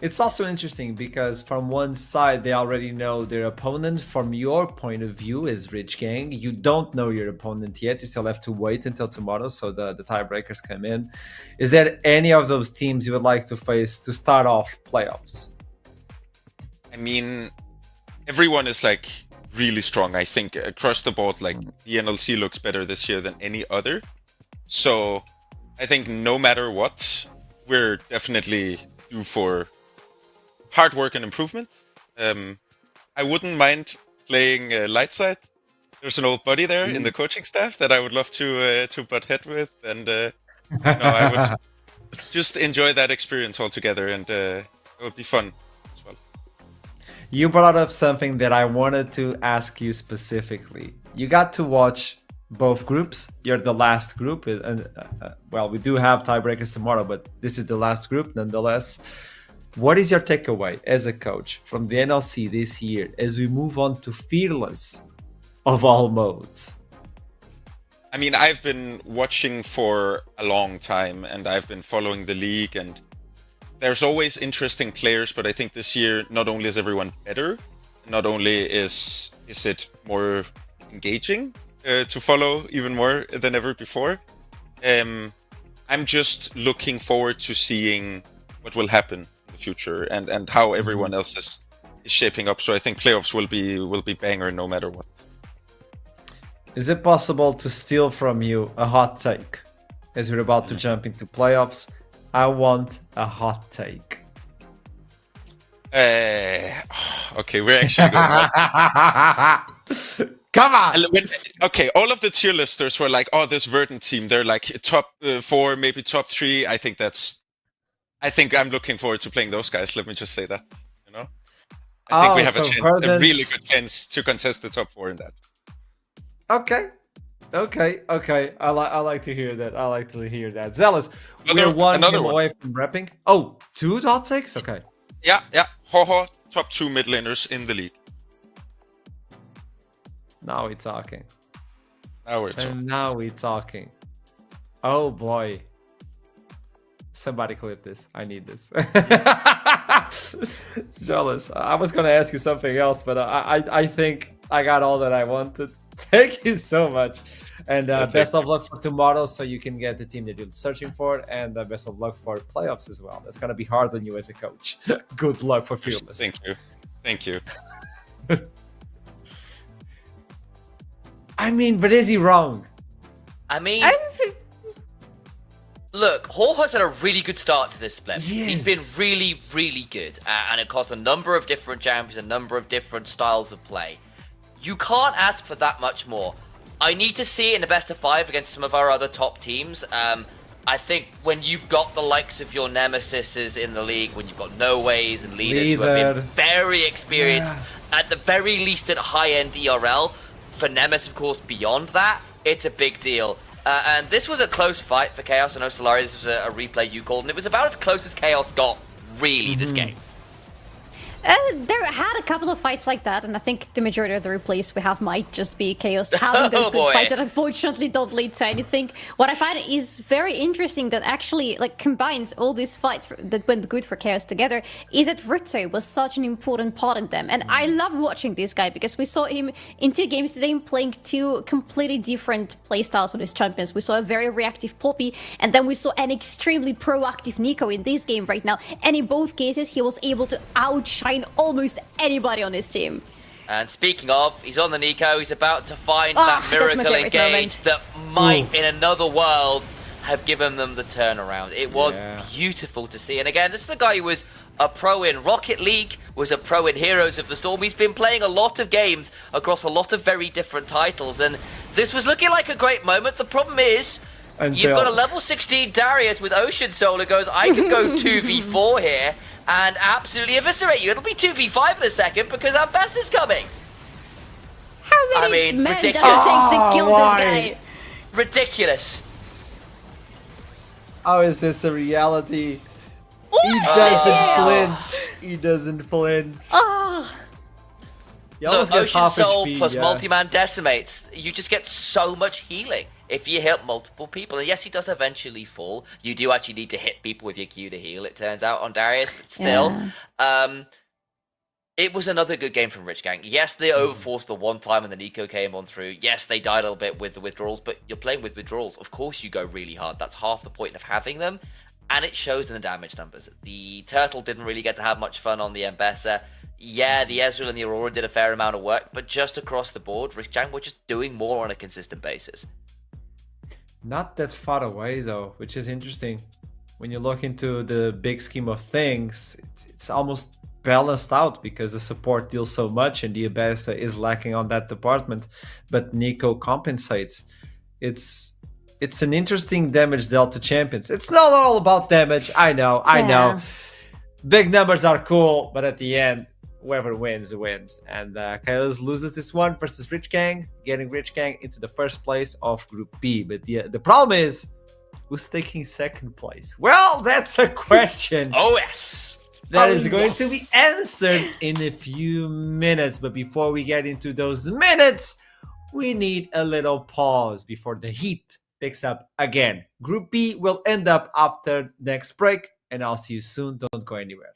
It's also interesting because from one side they already know their opponent. From your point of view as Rich Gang, you don't know your opponent yet. You still have to wait until tomorrow, so the tiebreakers come in. Is there any of those teams you would like to face to start off playoffs? I mean, everyone is like really strong. I think across the board, like the NLC looks better this year than any other. So I think no matter what, we're definitely due for hard work and improvement. I wouldn't mind playing light side. There's an old buddy there in the coaching staff that I would love to butt head with, and I would just enjoy that experience altogether, and it would be fun as well. You brought up something that I wanted to ask you specifically. You got to watch both groups. You're the last group, and well, we do have tiebreakers tomorrow, but this is the last group nonetheless. What is your takeaway as a coach from the NLC this year as we move on to Fearless of all modes? I mean, I've been watching for a long time, and I've been following the league, and there's always interesting players, but I think this year not only is everyone better, not only is it more engaging to follow even more than ever before. I'm just looking forward to seeing what will happen in the future, and how everyone else is shaping up. So I think playoffs will be banger no matter what. Is it possible to steal from you a hot take as we're about to jump into playoffs? I want a hot take. Okay, we're actually going. Come on! Okay, all of the tier listers were like, "Oh, this Verdant team, they're like top 4, maybe top 3." I think I'm looking forward to playing those guys. Let me just say that. You know, I think we have a really good chance to contest the top 4 in that. Okay. I like to hear that. Zealous, we're one game away from repping. Oh, 2 hot takes? Okay. Yeah. Ho, top 2 mid laners in the league. Now we're talking. Now we're talking. Oh boy. Somebody clip this. I need this. Zealous, I was gonna ask you something else, but I think I got all that I wanted. Thank you so much, and best of luck for tomorrow, so you can get the team that you're searching for, and best of luck for playoffs as well. That's gonna be hard on you as a coach. Good luck for Fearless. Thank you. I mean, but is he wrong? I mean, look, Jorge's had a really good start to this split. Yes. He's been really, really good, and across a number of different champions, a number of different styles of play. You can't ask for that much more. I need to see it in the best of 5 against some of our other top teams. I think when you've got the likes of your nemesises in the league, when you've got No Ways and leaders who have been very experienced, at the very least at high-end ERL, for Nemes, of course, beyond that, it's a big deal. And this was a close fight for Chaos. I know, Solari, this was a replay you called, and it was about as close as Chaos got, really, this game. There had a couple of fights like that, and I think the majority of the replays we have might just be Chaos having those good fights that unfortunately don't lead to anything. What I find is very interesting that actually combines all these fights that went good for Chaos together is that Ritto was such an important part in them. And I love watching this guy because we saw him in 2 games today playing 2 completely different playstyles with his champions. We saw a very reactive Poppy, and then we saw an extremely proactive Nico in this game right now. And in both cases, he was able to outshine almost anybody on his team. And speaking of, he's on the Nico, he's about to find that miracle engage that might, in another world, have given them the turnaround. It was beautiful to see. And again, this is a guy who was a pro in Rocket League, was a pro in Heroes of the Storm. He's been playing a lot of games across a lot of very different titles. And this was looking like a great moment. The problem is, you've got a level 16 Darius with Ocean Soul who goes, I could go 2v4 here and absolutely eviscerate you. It'll be 2v5 in a second because Ambess is coming. How many men ridiculous. does it take to kill this guy? Ridiculous. How is this a reality? He doesn't flinch. He doesn't flinch. Look, Ocean Soul plus multi-man decimates. You just get so much healing if you hit multiple people. And yes, he does eventually fall. You do actually need to hit people with your Q to heal, it turns out, on Darius. But still, it was another good game from Rich Gang. Yes, they overforced the one time and the Nico came on through. Yes, they died a little bit with the withdrawals, but you're playing with withdrawals. Of course you go really hard. That's half the point of having them. And it shows in the damage numbers. The Turtle didn't really get to have much fun on the Mbessa. Yeah, the Ezreal and the Aurora did a fair amount of work, but just across the board, Rich Gang were just doing more on a consistent basis. Not that far away, though, which is interesting. when you look into the big scheme of things, it's almost balanced out because the support deals so much and the Abesta is lacking on that department, but Nico compensates. It's an interesting damage dealt to champions. It's not all about damage. I know. Big numbers are cool, but at the end, whoever wins, wins. And Kaios loses this one versus Rich Gang, getting Rich Gang into the first place of Group B. But the problem is, who's taking second place? Well, that's a question. OS. That is going to be answered in a few minutes. But before we get into those minutes, we need a little pause before the heat picks up again. Group B will end up after next break, and I'll see you soon. Don't go anywhere.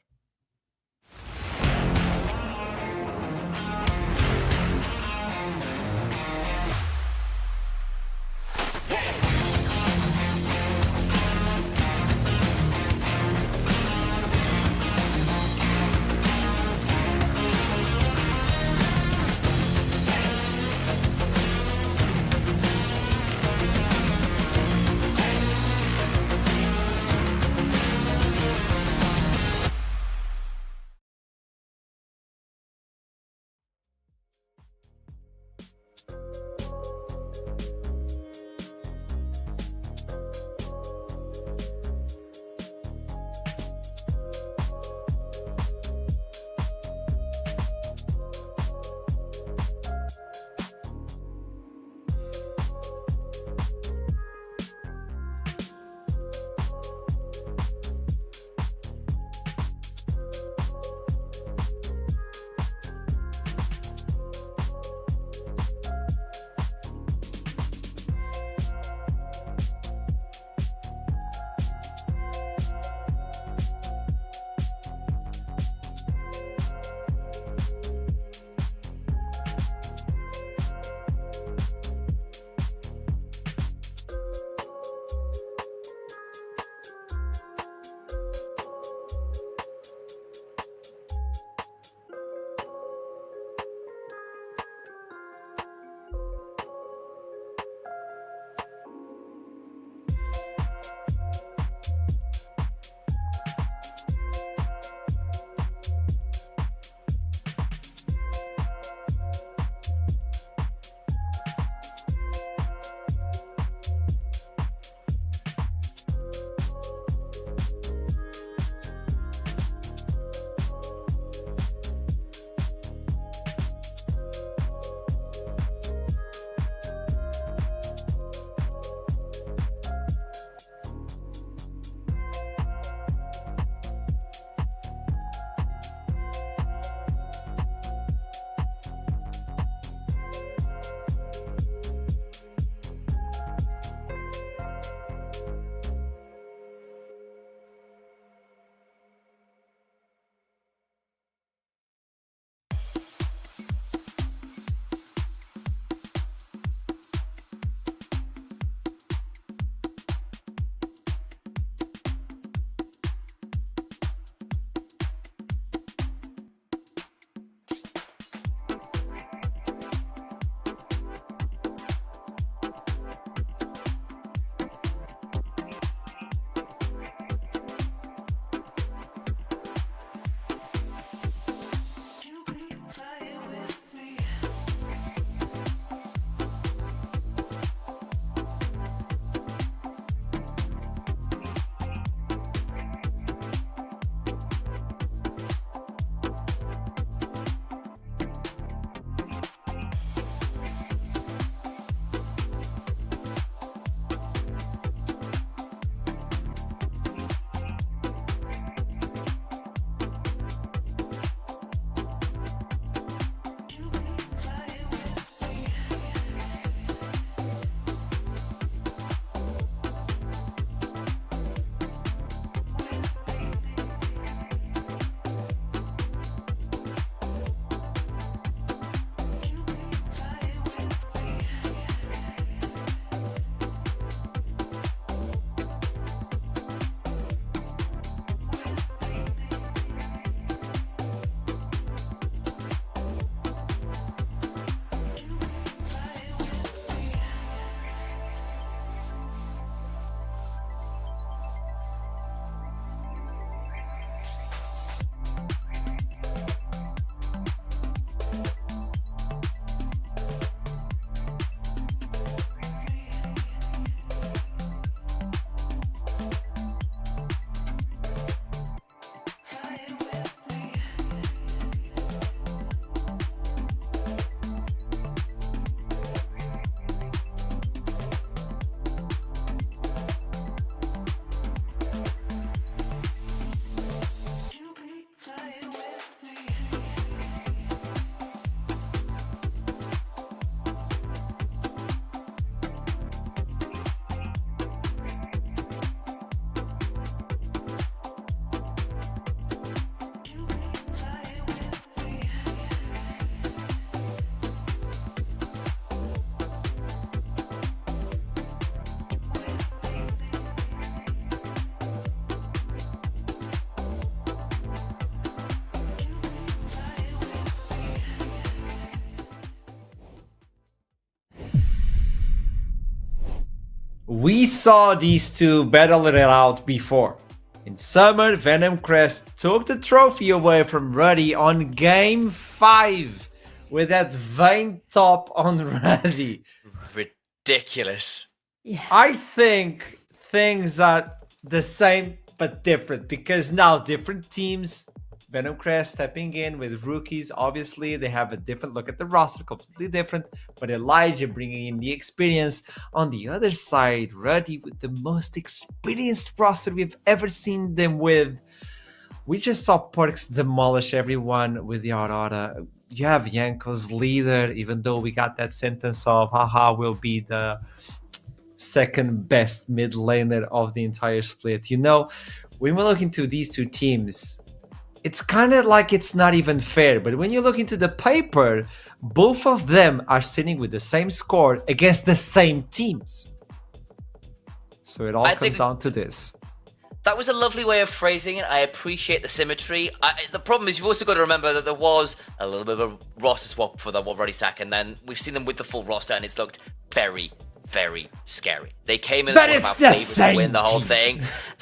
We saw these two battle it out before. In summer, Venom Crest took the trophy away from Ruddy on Game 5 with that Vayne top on Ruddy. Ridiculous. Yeah. I think things are the same but different because now different teams, Venom Crest stepping in with rookies. Obviously, they have a different look at the roster, completely different. But Elijah bringing in the experience. On the other side, Ruddy with the most experienced roster we've ever seen them with. We just saw Perks demolish everyone with the Aurora. You have Yanko's leader, even though we got that sentence of haha will be the second best mid laner of the entire split. You know, when we look into these two teams, it's kind of like it's not even fair. But when you look into the paper, both of them are sitting with the same score against the same teams. So it all comes down to this. That was a lovely way of phrasing it. I appreciate the symmetry. The problem is you've also got to remember that there was a little bit of a roster swap for the Ruddy Sack, and then we've seen them with the full roster, and it's looked very, very scary. They came in as one of our favorites to win the whole thing.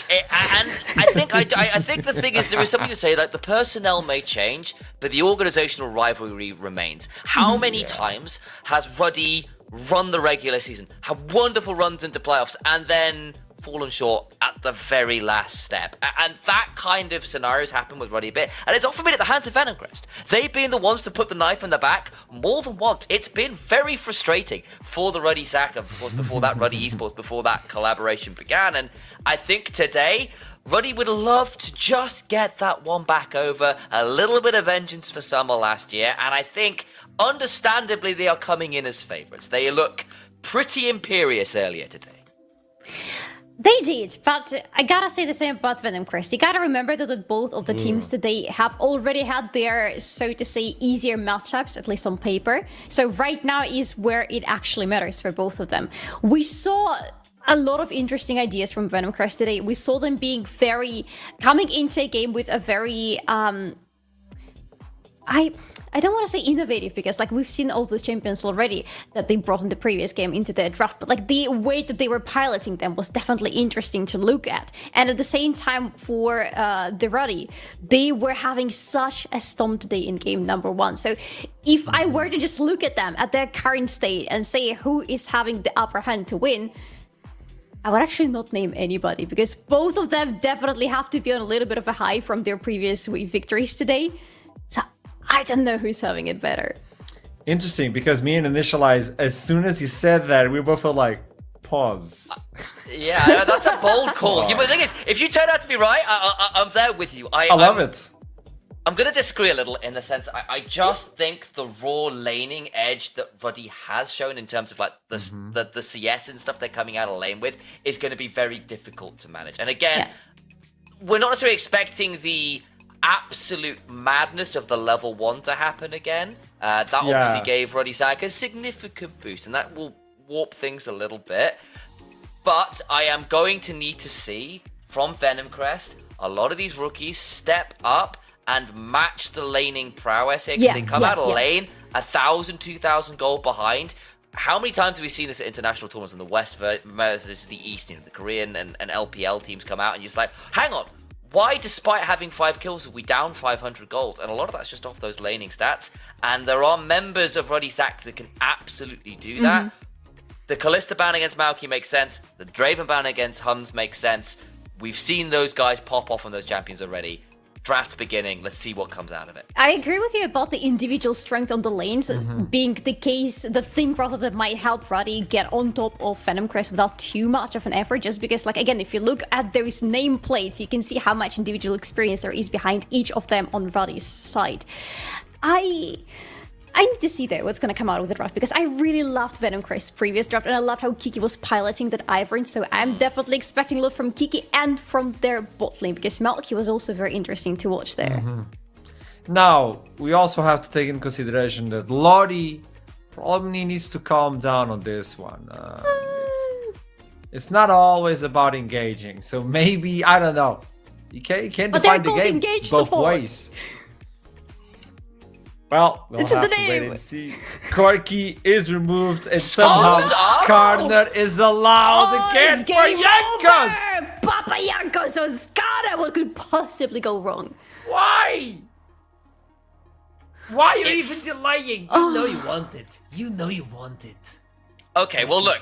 And I think the thing is, there is something to say, like, the personnel may change, but the organizational rivalry remains. How many times has Ruddy run the regular season, had wonderful runs into playoffs, and then fallen short at the very last step? And that kind of scenarios happen with Ruddy a bit, and it's often been at the hands of Venom Crest. They've been the ones to put the knife in the back more than once. It's been very frustrating for the Ruddy Sack, of course, before that Ruddy Esports, before that collaboration began. And I think today Ruddy would love to just get that one back over, a little bit of vengeance for summer last year, and I think understandably they are coming in as favorites. They look pretty imperious earlier today. They did, but I gotta say the same about Venom Crest. You gotta remember that both of the teams today have already had their, so to say, easier matchups, at least on paper. So right now is where it actually matters for both of them. We saw a lot of interesting ideas from Venom Crest today. We saw them being coming into a game with a very, I don't want to say innovative, because like we've seen all those champions already that they brought in the previous game into their draft, but like the way that they were piloting them was definitely interesting to look at. And at the same time, for the Ruddy, they were having such a stomp today in game number 1. So if I were to just look at them at their current state and say who is having the upper hand to win, I would actually not name anybody, because both of them definitely have to be on a little bit of a high from their previous victories today. So I don't know who's having it better. Interesting, because me and Initialize, as soon as he said that, we both felt like, pause. Yeah, that's a bold call. But the thing is, if you turn out to be right, I'm there with you. I love it. I'm going to disagree a little in the sense, I just think the raw laning edge that Ruddy has shown in terms of like the CS and stuff they're coming out of lane with is going to be very difficult to manage. And again, we're not necessarily expecting the absolute madness of the level 1 to happen again. That obviously gave Ruddy Sack a significant boost, and that will warp things a little bit. But I am going to need to see from Venom Crest a lot of these rookies step up and match the laning prowess here, because they come out of lane 1,000, 2,000 gold behind. How many times have we seen this at international tournaments in the West versus the East? You know, the Korean and LPL teams come out and you're just like, hang on, why, despite having 5 kills, are we down 500 gold? And a lot of that's just off those laning stats. And there are members of Ruddy Sack that can absolutely do that. The Kalista ban against Maoki makes sense. The Draven ban against Hums makes sense. We've seen those guys pop off on those champions already. Draft's beginning. Let's see what comes out of it. I agree with you about the individual strength on the lanes being the case, the thing rather that might help Ruddy get on top of Venom Crest without too much of an effort. Just because, like, again, if you look at those nameplates, you can see how much individual experience there is behind each of them on Ruddy's side. I need to see though what's going to come out of the draft, because I really loved Venom Crest's previous draft and I loved how Kiki was piloting that Ivern, so I'm definitely expecting a lot from Kiki and from their bot lane, because Maoki was also very interesting to watch there. Now, we also have to take in consideration that Lottie probably needs to calm down on this one. It's not always about engaging, so maybe, I don't know. You can't define the game both ways. Well, we'll It's in have the to wait name. and see. Corky is removed, and somehow Scarner's up? Skarner is allowed again it's for game Jankos. over! Papa Jankos on Skada! What could possibly go wrong? Why? Why are you If- even delaying? You know you want it. You know you want it. Okay, well, look.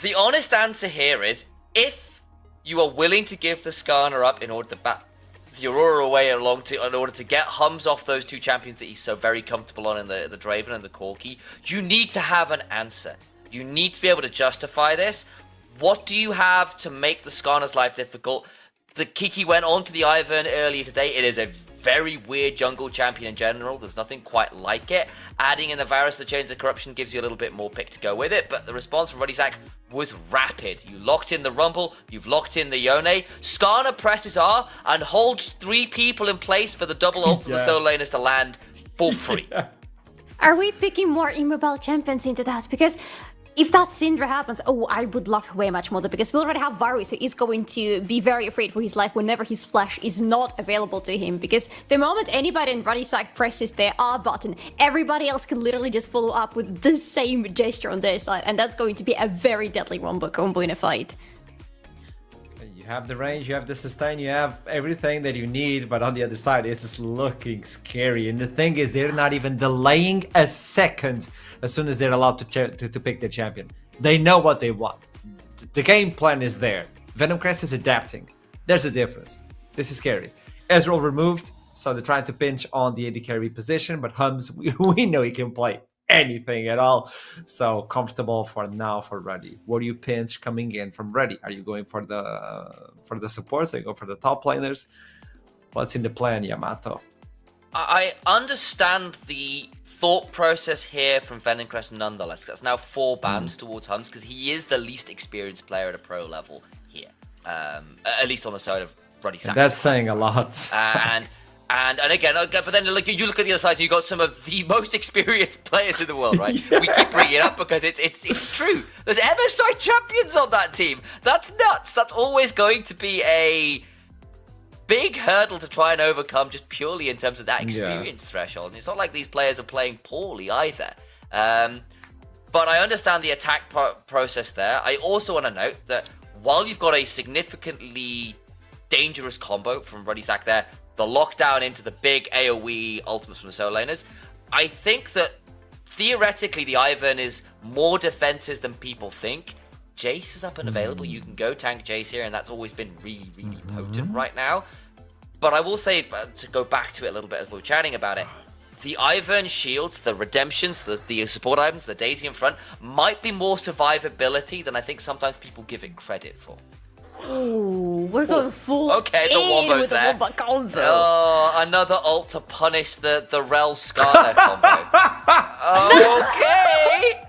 The honest answer here is if you are willing to give the Skarner up in order to bat the Aurora away in order to get Hums off those two champions that he's so very comfortable on in the Draven and the Corki, you need to have an answer. You need to be able to justify this. What do you have to make the Skarner's life difficult? The Kiki went on to the Ivern earlier today. It is a very weird jungle champion in general. There's nothing quite like it. Adding in the Varus, the Chains of Corruption, gives you a little bit more pick to go with it, but the response from Ruddy Sack was rapid. You locked in the Rumble, you've locked in the Yone. Skarner presses R and holds 3 people in place for the double ult to the solo laners to land for free. Are we picking more immobile champions into that? Because if that Syndra happens, I would love way much more because we already have Varus, who is going to be very afraid for his life whenever his flash is not available to him. Because the moment anybody in Ruddy Sack presses their R button, everybody else can literally just follow up with the same gesture on their side, and that's going to be a very deadly combo in a fight. You have the range, you have the sustain, you have everything that you need, but on the other side, it's just looking scary. And the thing is, they're not even delaying a second as soon as they're allowed to pick their champion. They know what they want. The game plan is there. Venom Crest is adapting. There's a difference. This is scary. Ezreal removed, so they're trying to pinch on the AD carry position, but Hums, we know he can play anything at all. So comfortable for now for Ruddy. What do you pinch coming in from Ruddy? Are you going for the supports? Are you go for the top laners? What's in the plan, Yamato? I understand the thought process here from Venom Crest nonetheless. That's now 4 bans towards Hums because he is the least experienced player at a pro level here. At least on the side of Ruddy Sack. That's saying a lot. And again, but then you look at the other side, and you got some of the most experienced players in the world, right? We keep bringing it up because it's true. There's MSI champions on that team. That's nuts. That's always going to be a big hurdle to try and overcome, just purely in terms of that experience threshold. And it's not like these players are playing poorly either. But I understand the attack process there. I also want to note that while you've got a significantly dangerous combo from Ruddy Sack there, the lockdown into the big AoE ultimates from the solo laners, I think that theoretically the Ivern is more defenses than people think. Jace is up and available. You can go tank Jace here, and that's always been really, really potent right now. But I will say, to go back to it a little bit as we were chatting about it, the Ivern shields, the redemptions, the support items, the Daisy in front, might be more survivability than I think sometimes people give it credit for. Ooh, we're going full Okay, the wombo's with there. the wombo combo. Oh, another ult to punish the Rel Skarner combo. Okay.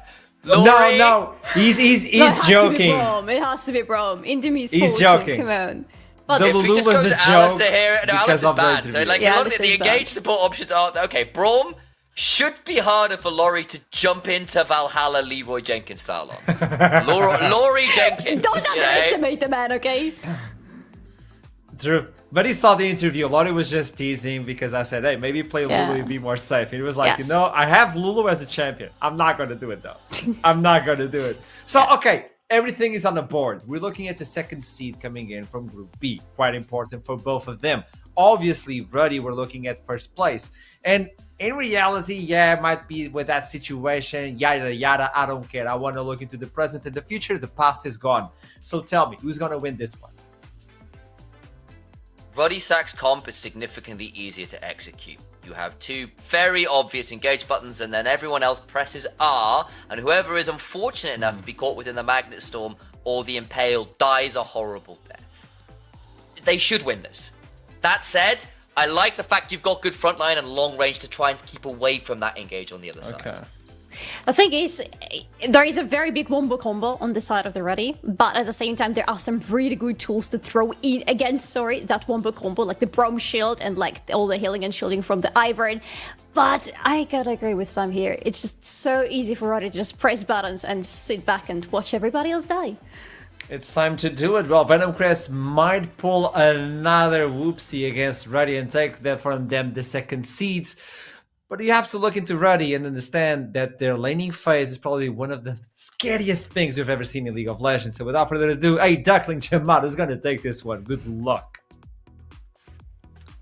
Lori. No, he's No, it has joking. To be Brom. It has to be Brom. Indomie's He's fortune. joking. Come on. But The If Lulu he just was goes the to Alistair joke here, no, because Alistair's of the banned. So interview. like, Yeah, you look at the Alistair's engaged banned. support options are okay. Braum should be harder for Laurie to jump into Valhalla Leroy Jenkins style on. Laurie Jenkins. don't you know? underestimate the man, okay? True. But he saw the interview. Lottie was just teasing because I said, hey, maybe play Yeah. Lulu and be more safe. And he was like, Yeah. you know, I have Lulu as a champion. I'm not going to do it, though. I'm not going to do it. So, okay, everything is on the board. We're looking at the second seed coming in from Group B. Quite important for both of them. Obviously, Ruddy, we're looking at first place. And in reality, yeah, it might be with that situation, yada, yada, I don't care. I want to look into the present and the future. The past is gone. So tell me, who's going to win this one? Ruddy Sack's comp is significantly easier to execute. You have 2 very obvious engage buttons, and then everyone else presses R, and whoever is unfortunate enough to be caught within the Magnet Storm or the Impale dies a horrible death. They should win this. That said, I like the fact you've got good frontline and long range to try and keep away from that engage on the other side. The thing is, there is a very big wombo combo on the side of the Ruddy, but at the same time, there are some really good tools to throw in against, that wombo combo, like the Brom shield and like all the healing and shielding from the Ivern. But I gotta agree with Sam here. It's just so easy for Ruddy to just press buttons and sit back and watch everybody else die. It's time to do it. Well, Venom Crest might pull another whoopsie against Ruddy and take from them the second seeds. But you have to look into Ruddy and understand that their laning phase is probably one of the scariest things we've ever seen in League of Legends. So without further ado, hey, Duckling Jamada is going to take this one. Good luck.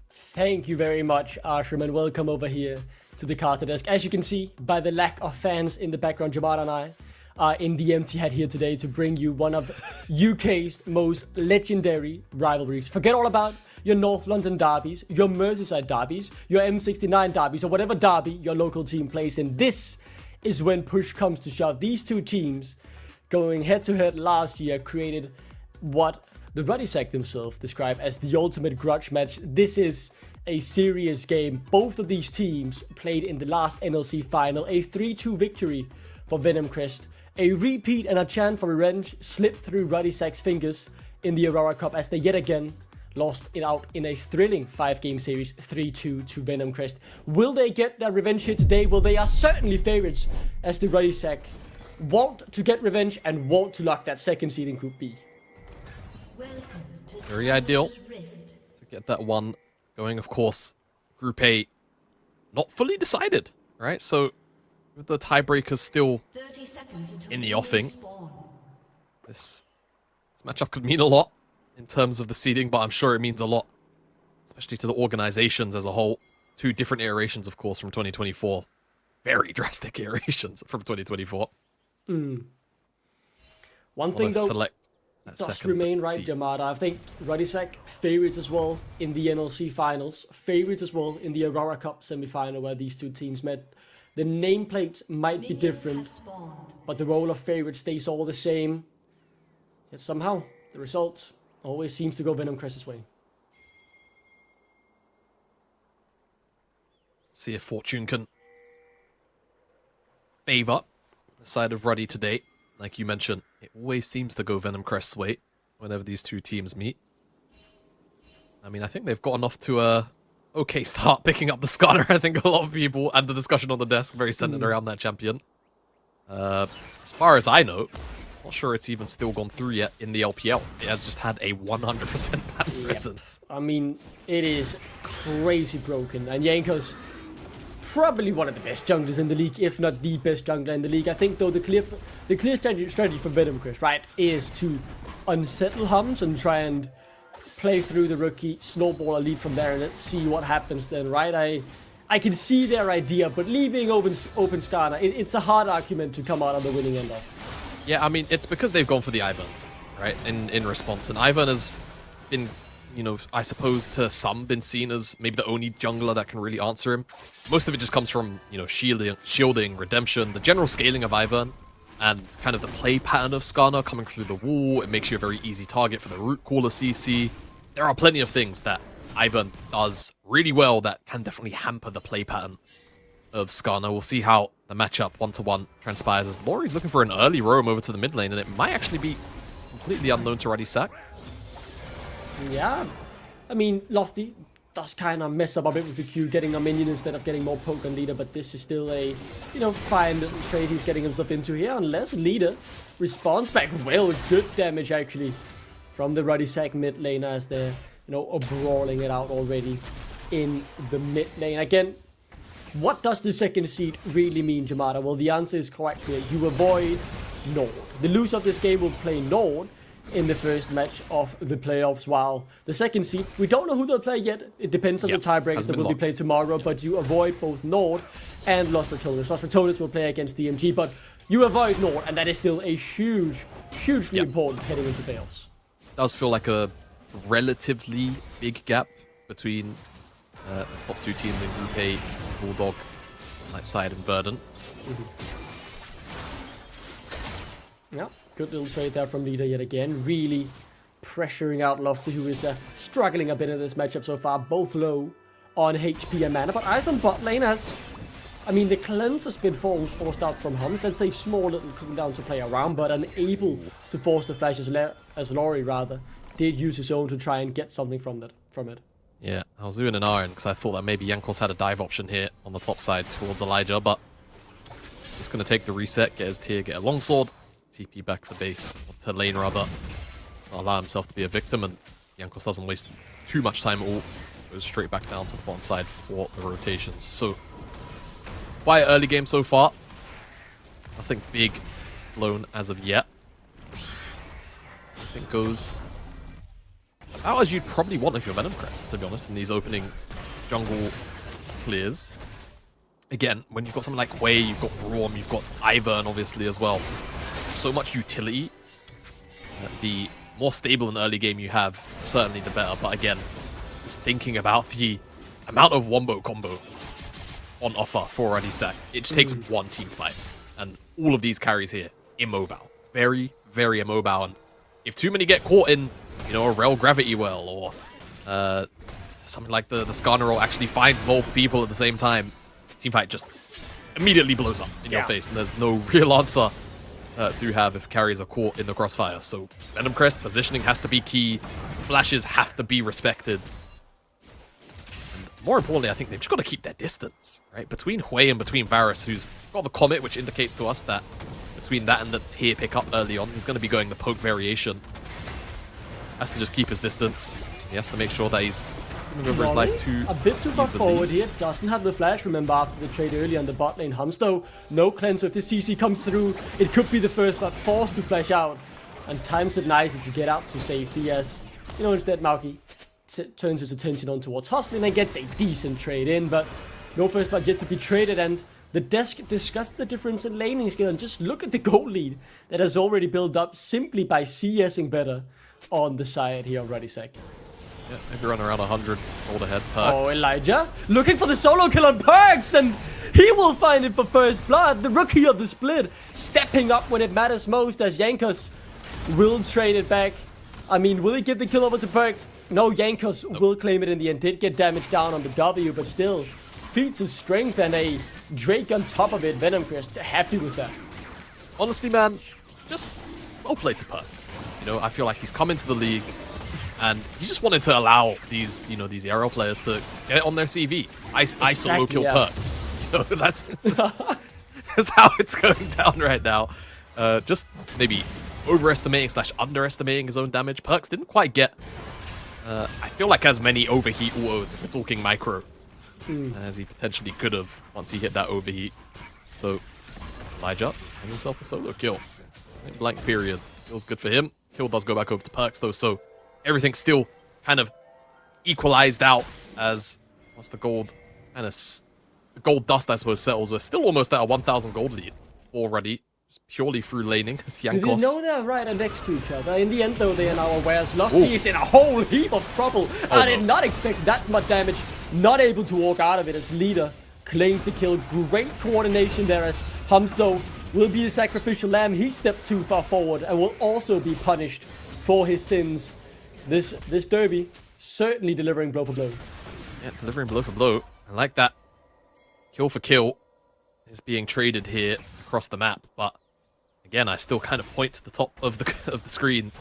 Thank you very much, Ashram, and welcome over here to the caster desk. As you can see, by the lack of fans in the background, Jamada and I are in the empty hat here today to bring you one of UK's most legendary rivalries. Forget all about your North London derbies, your Merseyside derbies, your M69 derbies, or whatever derby your local team plays in. This is when push comes to shove. These two teams going head-to-head last year created what the Ruddysack themselves describe as the ultimate grudge match. This is a serious game. Both of these teams played in the last NLC final. A 3-2 victory for Venom Crest. A repeat and a chance for revenge slipped through Ruddysack's fingers in the Aurora Cup as they yet again lost it out in a thrilling 5-game series, 3-2 to Venom Crest. Will they get their revenge here today? Well, they are certainly favorites as the Ruddysack want to get revenge and want to lock that second seed in Group B. Very ideal to get that one going. Of course, Group A not fully decided, right? So with the tiebreakers still in the offing, this matchup could mean a lot in terms of the seeding, but I'm sure it means a lot, especially to the organizations as a whole. Two different iterations, of course, from 2024. Very drastic iterations from 2024. One thing, though, select does remain right, Jamada. I think Ruddysack favorites as well in the NLC finals, favorites as well in the Aurora Cup semi-final where these two teams met. The nameplates might be different, but the role of favorite stays all the same. Yet somehow, the result always seems to go Venom Crest's way. See if fortune can favor the side of Ruddy today. Like you mentioned, it always seems to go Venom Crest's way whenever these two teams meet. I mean, I think they've gotten off to a okay start picking up the Scanner. I think a lot of people, and the discussion on the desk, very centered around that champion. As far as I know, not sure it's even still gone through yet in the LPL. It has just had a 100% ban presence. I mean, it is crazy broken, and Yanko's probably one of the best junglers in the league, if not the best jungler in the league. I think, though, the clear strategy for Venom Crest, right, is to unsettle Hums and try and play through the rookie, snowball a lead from there, and let's see what happens then, right? I can see their idea, but leaving open Skarner, it's a hard argument to come out on the winning end of. Yeah, I mean, it's because they've gone for the Ivern, right, in response. And Ivern has been, you know, I suppose to some been seen as maybe the only jungler that can really answer him. Most of it just comes from, you know, shielding, redemption, the general scaling of Ivern, and kind of the play pattern of Skarner coming through the wall. It makes you a very easy target for the root caller CC. There are plenty of things that Ivern does really well that can definitely hamper the play pattern of Skarner. We'll see how the matchup 1-to-1 transpires as Laurie's looking for an early roam over to the mid lane, and it might actually be completely unknown to Ruddysack. Yeah, I mean, Lofty does kind of mess up a bit with the Q, getting a minion instead of getting more poke on Leader, but this is still a, you know, fine little trade he's getting himself into here, unless Leader responds back well. Good damage, actually, from the Ruddysack mid laner as they're, you know, brawling it out already in the mid lane. Again, what does the second seed really mean, Jamada? Well, the answer is quite clear. You avoid Nord. The loser of this game will play Nord in the first match of the playoffs, while the second seed, we don't know who they'll play yet. It depends on the tiebreakers that will be played tomorrow, but you avoid both Nord and Lost Retonus. Lost Retonus will play against DMG, but you avoid Nord, and that is still a hugely important heading into playoffs. Does feel like a relatively big gap between the top two teams in Group A, Bulldog, Nightside, and Verdant. Yeah, good little trade there from Leader yet again. Really pressuring out Lofty, who is struggling a bit in this matchup so far. Both low on HP and mana, but Eyes on bot lane has... I mean, the cleanse has been forced out from Hums. That's a small little cooldown to play around, but unable to force the flash as Laurie, rather, did use his own to try and get something from it. Yeah, I was doing an iron because I thought that maybe Jankos had a dive option here on the top side towards Elijah, but just going to take the reset, get his tier, get a longsword, TP back to base, to lane rather, allow himself to be a victim, and Jankos doesn't waste too much time at all, goes straight back down to the bottom side for the rotations. So quiet early game so far. Nothing big blown as of yet. I think goes about as you'd probably want if you're Venom Crest, to be honest, in these opening jungle clears. Again, when you've got something like Hui, you've got Braum, you've got Ivern, obviously, as well. So much utility. The more stable an early game you have, certainly the better. But again, just thinking about the amount of wombo combo on offer for Radisak, it just takes one team fight. And all of these carries here, immobile. Very, very immobile. And if too many get caught in, you know, a Rel Gravity Well, or something like the Skarner roll actually finds multiple people at the same time, teamfight just immediately blows up in your face, and there's no real answer to have if carries are caught in the crossfire. So Venom Crest positioning has to be key, flashes have to be respected, and more importantly, I think they've just got to keep their distance, right? Between Hui and between Varus, who's got the Comet, which indicates to us that between that and the tier pickup early on, he's going to be going the poke variation. Has to just keep his distance. He has to make sure that he's over his life too a bit too far easily. forward here. Doesn't have the flash, remember, after the trade earlier on the bot lane. Humsto, no cleanse. If the CC comes through, it could be the first, but forced to flash out. And times it nicely to get out to safety, as, you know, instead Mauki turns his attention on towards hustling and gets a decent trade in, but no first blood yet to be traded. And the desk discussed the difference in laning skill, and just look at the goal lead that has already built up simply by CSing better on the side here already, Zach. Yeah, maybe run around 100 gold ahead. Perks. Oh, Elijah looking for the solo kill on Perks, and he will find it for first blood. The rookie of the split stepping up when it matters most, as Jankos will trade it back. I mean, will he give the kill over to Perks? No, Jankos will claim it in the end. Did get damage down on the W, but still feats of strength and a Drake on top of it. Venom Crest happy with that. Honestly, man, just well played to Perks. You know, I feel like he's come into the league and he just wanted to allow these, you know, these Arrow players to get it on their CV. I solo kill Perks. You know, that's just, that's how it's going down right now. Just maybe overestimating / underestimating his own damage. Perks didn't quite get, I feel like, as many overheat autos, if we're talking micro, as he potentially could have once he hit that overheat. So Elijah and himself a solo kill. Blank period. Feels good for him. Kill does go back over to Perks though, so everything's still kind of equalized out as once the gold kind of the gold dust, I suppose, settles. We're still almost at a 1,000 gold lead already, just purely through laning. You know they're right next to each other. In the end, though, they are now aware as Lofty is in a whole heap of trouble. I did not expect that much damage. Not able to walk out of it as Leader claims the kill. Great coordination there as Humsto will be a sacrificial lamb. He stepped too far forward and will also be punished for his sins. This derby certainly delivering blow for blow. Yeah, delivering blow for blow. I like that. Kill for kill is being traded here across the map, but again, I still kind of point to the top of the screen.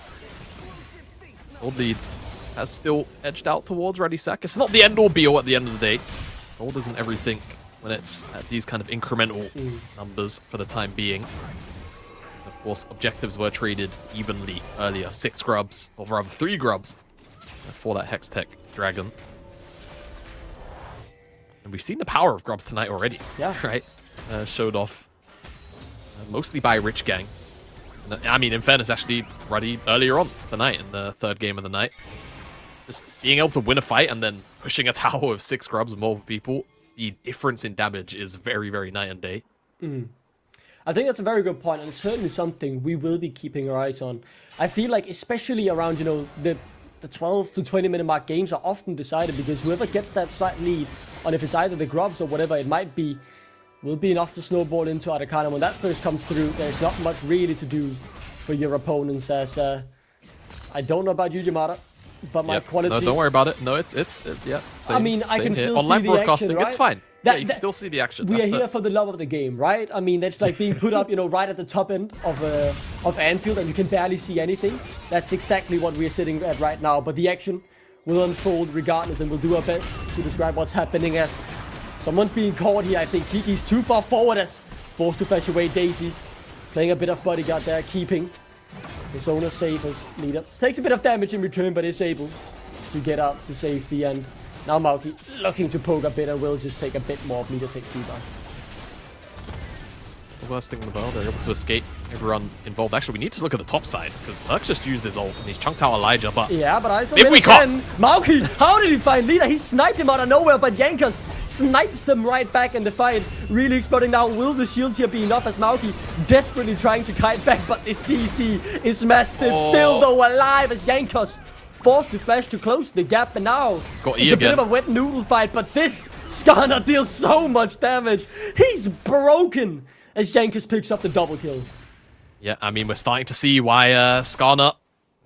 Gold lead has still edged out towards Radisak. It's not the end all be all at the end of the day. Gold isn't everything when it's at these kind of incremental numbers for the time being. Of course, objectives were traded evenly earlier. 6 grubs, or rather 3 grubs, for that Hextech Dragon. And we've seen the power of grubs tonight already, right? Showed off mostly by Rich Gang. And, I mean, in fairness, actually, Ruddy earlier on tonight in the 3rd game of the night. Just being able to win a fight and then pushing a tower of 6 grubs with multiple people, the difference in damage is very, very night and day. I think that's a very good point, and it's certainly something we will be keeping our eyes on. I feel like, especially around, you know, the 12 to 20 minute mark games are often decided because whoever gets that slight lead on, if it's either the grubs or whatever it might be, will be enough to snowball into Atacana. When that first comes through, there's not much really to do for your opponents, as I don't know about you, Yamada, but my quality... No, don't worry about it. No, it's yeah, same, I mean, I can still online see the broadcasting, action, right? it's fine. Yeah, you can still see the action. We are here for the love of the game, right? I mean, that's like being put up, you know, right at the top end of Anfield, and you can barely see anything. That's exactly what we are sitting at right now. But the action will unfold regardless, and we'll do our best to describe what's happening as someone's being caught here. I think Kiki's too far forward as forced to fetch away Daisy. Playing a bit of bodyguard there, keeping his owner safe as Leader. Takes a bit of damage in return, but is able to get out to safety. And now Mauki looking to poke a bit and will just take a bit more of Leader's HP back. the worst thing in the world. They're able to escape everyone involved. Actually, we need to look at the top side, because Perks just used his ult, and he's chunked out Elijah, but... Yeah, but I saw Maybe we again. Mauki, how did he find leader? He sniped him out of nowhere, but Jankos snipes them right back in the fight. Really exploding now. Will the shields here be enough as Mauki desperately trying to kite back, but the CC is massive. Still, though, alive as Jankos forced to flash to close the gap, and now it's got a bit of a wet noodle fight, but this Skarner deals so much damage. He's broken as Jankos picks up the double kill. Yeah, I mean, we're starting to see why Skarner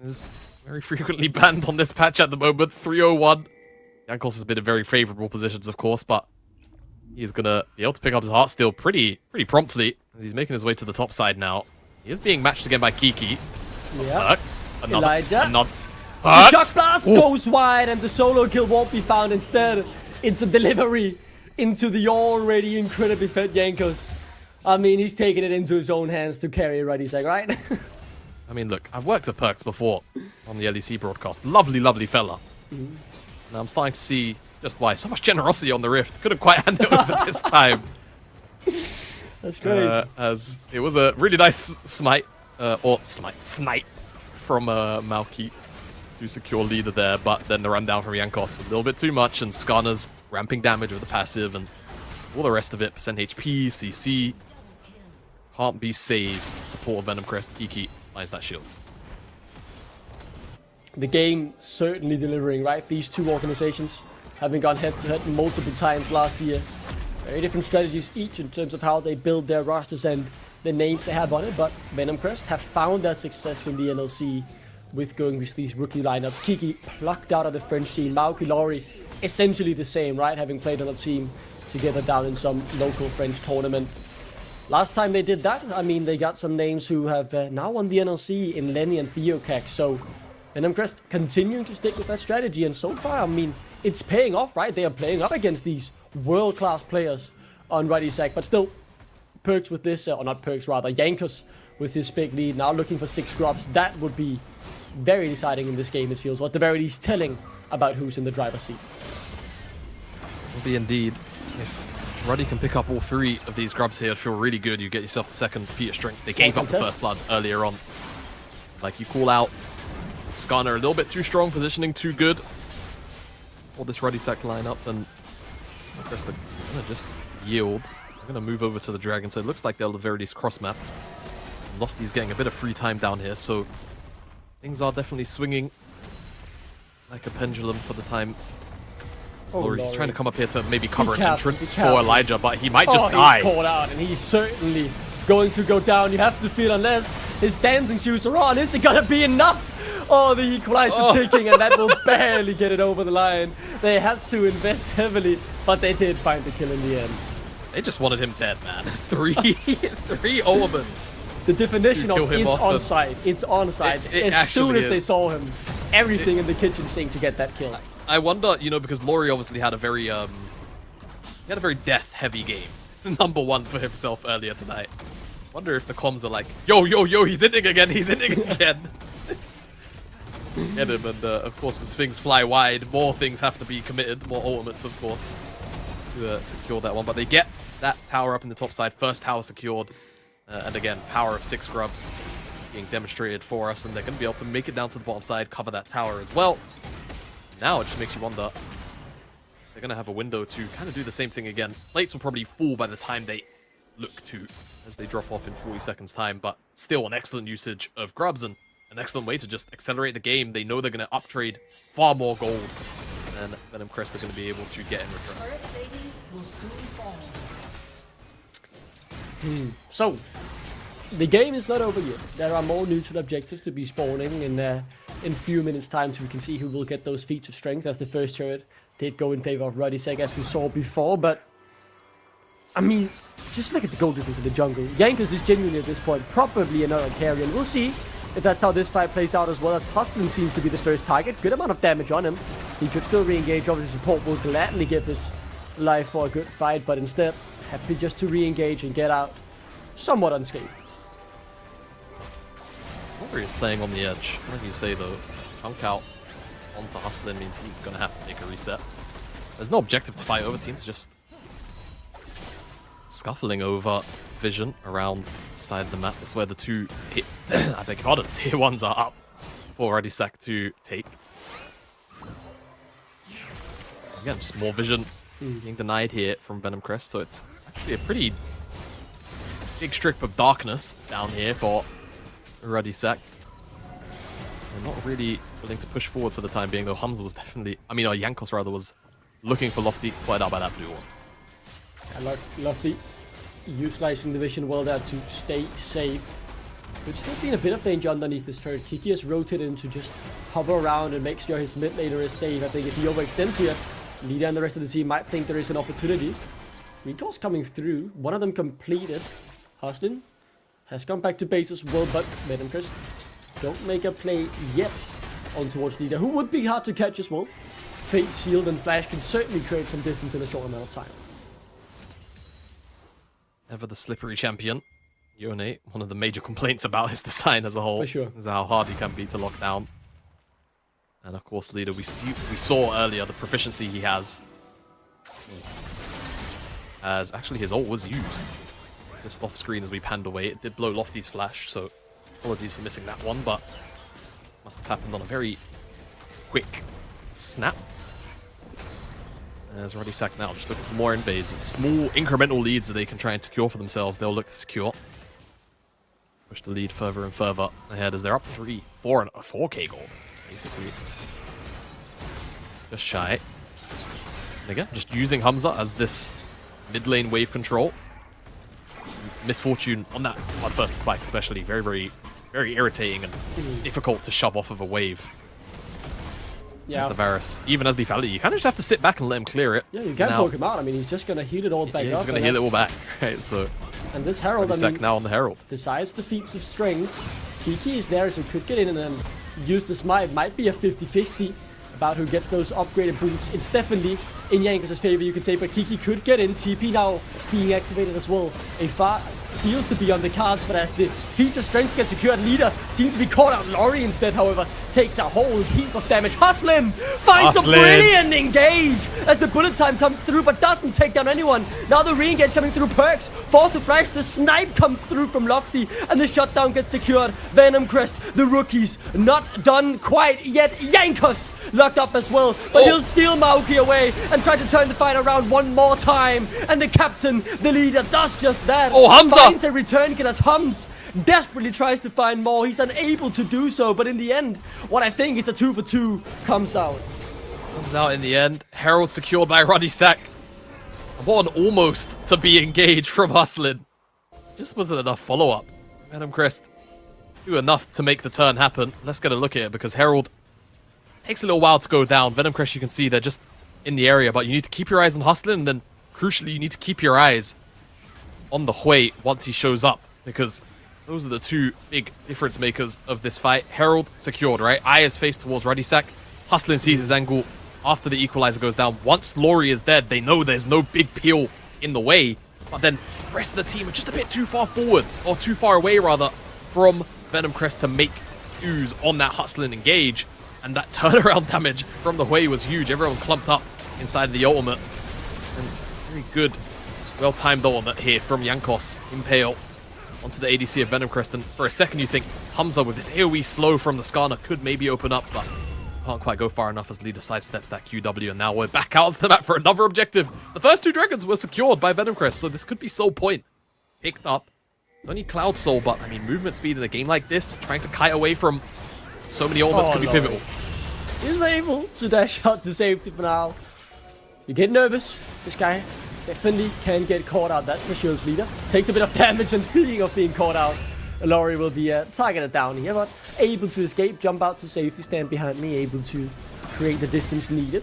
is very frequently banned on this patch at the moment. 301. Jankos has been in very favorable positions, of course, but he's going to be able to pick up his heart steal pretty promptly as he's making his way to the top side now. He is being matched again by Kiki. Yeah. Perks. Elijah. Perks. The shock blast goes wide, and the solo kill won't be found. Instead, it's a delivery into the already incredibly fed Jankos. I mean, he's taking it into his own hands to carry Rudisek, right? I mean, look, I've worked with Perks before on the LEC broadcast. Lovely fella. Now I'm starting to see just why. So much generosity on the Rift. Couldn't quite hand it over this time. That's crazy. As it was a really nice snipe from Mauki to secure leader there, but then the rundown from Jankos a little bit too much, and Skarner's ramping damage with the passive and all the rest of it. Percent HP, CC. Can't be saved. Support of Venom Crest. Kiki lies that shield. The game certainly delivering, right? These two organizations having gone head-to-head multiple times last year. Very different strategies each in terms of how they build their rosters and the names they have on it, but Venom Crest have found their success in the NLC with going with these rookie lineups. Kiki plucked out of the French scene. Mauki, Laurie, essentially the same, right? Having played on a team together down in some local French tournament. Last time they did that, I mean, they got some names who have now won the NLC in Lenny and Theokak, so Venom Crest continuing to stick with that strategy, and so far, I mean, it's paying off, right? They are playing up against these world-class players on Rudisek, but still, Perks with this, or not Perks, rather, Jankos with his big lead, now looking for 6 scrubs. That would be very deciding in this game, it feels, or at the very least telling about who's in the driver's seat. Will be indeed. If Ruddy can pick up all 3 of these grubs here, it'll feel really good. You get yourself the second feat of strength. They gave up the first blood earlier on. Like, you call out Skarner a little bit too strong, positioning too good for this Rudisek lineup, and I guess they're gonna just yield. They're gonna move over to the Dragon, so it looks like they'll at the very least cross map. Lofty's getting a bit of free time down here, so things are definitely swinging like a pendulum for the time. He's trying to come up here to maybe cover an entrance for Elijah, but he might just die. He's caught out, and he's certainly going to go down. You have to feel, unless his dancing shoes are on, is it gonna be enough? Oh, the equalizer ticking, and that will barely get it over the line. They had to invest heavily, but they did find the kill in the end. They just wanted him dead, man. three elements. The definition of it's onside. It's onside. As soon as they saw him, everything in the kitchen sink to get that kill. I wonder, you know, because Laurie obviously had a very death-heavy game. Number 1 for himself earlier tonight. Wonder if the comms are like, yo, he's inning again, Get him, and of course, as things fly wide, more things have to be committed, more ultimates, of course, to secure that one. But they get that tower up in the top side, first tower secured, and again, power of 6 scrubs being demonstrated for us, and they're going to be able to make it down to the bottom side, cover that tower as well. Now it just makes you wonder, they're going to have a window to kind of do the same thing again. Plates will probably fall by the time they look to, as they drop off in 40 seconds time, but still an excellent usage of grubs and an excellent way to just accelerate the game. They know they're going to uptrade far more gold than Venom Crest are going to be able to get in return. So, the game is not over yet. There are more neutral objectives to be spawning in few minutes time, so we can see who will get those feats of strength, as the first turret did go in favor of Rudisek, as we saw before, but I mean, just look at the gold difference in the jungle. Jankos is genuinely at this point probably another carrier, and we'll see if that's how this fight plays out, as well as Hustlin seems to be the first target. Good amount of damage on him. He could still re-engage. Obviously, support will gladly give his life for a good fight, but instead, happy just to re-engage and get out somewhat unscathed. Laurie is playing on the edge. What do you say, though? Chunk out onto Hustlin means he's going to have to make a reset. There's no objective to fight over teams, just scuffling over vision around the side of the map. This is where the two, I beg your pardon, tier 1s are up for Radisak to take. Again, just more vision being denied here from Venom Crest, so it's actually a pretty big strip of darkness down here for Radisak. They're not really willing to push forward for the time being, though Hamza was definitely, Jankos rather, was looking for Lofty, spotted out by that blue one. I Lofty utilizing the vision well there to stay safe. There's still been a bit of danger underneath this turret. Kiki has rotated him to just hover around and make sure his mid laner is safe. I think if he overextends here, Lida and the rest of the team might think there is an opportunity. Recall's coming through. One of them completed. Hustlin has come back to base as well, but Venom Crest don't make a play yet on towards Lida, who would be hard to catch as well. Fate, Shield, and Flash can certainly create some distance in a short amount of time. Ever the slippery champion. Yone, one of the major complaints about his design as a whole. For sure. Is how hard he can be to lock down. And of course, Lida, we saw earlier the proficiency he has. As actually his ult was used. Just off screen as we panned away. It did blow Lofty's flash, so apologies for missing that one, but must have happened on a very quick snap. As Radisak now just looking for more invades. Small incremental leads that they can try and secure for themselves. They'll look to secure. Push the lead further and further ahead as they're up 4K gold, basically. Just shy. And again, just using Hamza as this mid lane wave control. Misfortune on that on first spike especially. Very, very, very irritating and difficult to shove off of a wave. Yeah. As the Varus. Even as the Fali, you kind of just have to sit back and let him clear it. Yeah, you can poke him out. I mean, he's just going to heal it all back up. He's going to heal it all back. Right, so... And this Herald, I mean, now on the Herald. Decides the feats of strength. Kiki is there, so could get in and then use the smite. Might be a 50-50 about who gets those upgraded boots. It's definitely in Jankos' favor, you could say, but Kiki could get in. TP now being activated as well. A far feels to be on the cards, but as the feats of strength gets secured, Leader seems to be caught out. Laurie instead, however, takes a whole heap of damage. Hustlin finds a brilliant engage as the bullet time comes through, but doesn't take down anyone. Now the re-engage coming through Perks, forced to flash, the snipe comes through from Lofty, and the shutdown gets secured. Venom Crest, the rookies, not done quite yet. Jankos locked up as well, but he'll steal Maoki away and try to turn the fight around one more time. And the captain, the leader, does just that. Oh, Hamza! Finds a return kill as Hums desperately tries to find more. He's unable to do so, but in the end, what I think is a 2-for-2 comes out. Comes out in the end. Herald secured by Radisak. And what an almost to be engaged from Hustlin. Just wasn't enough follow-up. Venom Crest do enough to make the turn happen. Let's get a look at it because Herald takes a little while to go down. Venom Crest, you can see they're just in the area, but you need to keep your eyes on Hustlin, and then crucially, you need to keep your eyes on the Hui once he shows up, because those are the two big difference makers of this fight. Herald secured, right? Eye is faced towards Radisak. Hustlin sees his angle after the equalizer goes down. Once Laurie is dead, they know there's no big peel in the way, but then the rest of the team are just a bit too far forward, or too far away rather, from Venom Crest to make ooze on that Hustlin engage. And that turnaround damage from the Hui was huge. Everyone clumped up inside of the ultimate. And very good, well-timed ultimate here from Jankos. Impale onto the ADC of Venom Crest. And for a second you think Hamza with this AoE slow from the Skarner could maybe open up, but can't quite go far enough as Leader sidesteps that QW. And now we're back out onto the map for another objective. The first two dragons were secured by Venom Crest, so this could be Soul Point picked up. It's only Cloud Soul, but I mean, movement speed in a game like this, trying to kite away from so many ultimates could be pivotal. He's able to dash out to safety for now. You get nervous. This guy definitely can get caught out. That's for sure. Leader takes a bit of damage, and speaking of being caught out, Laurie will be targeted down here, but able to escape, jump out to safety, stand behind me, able to create the distance needed.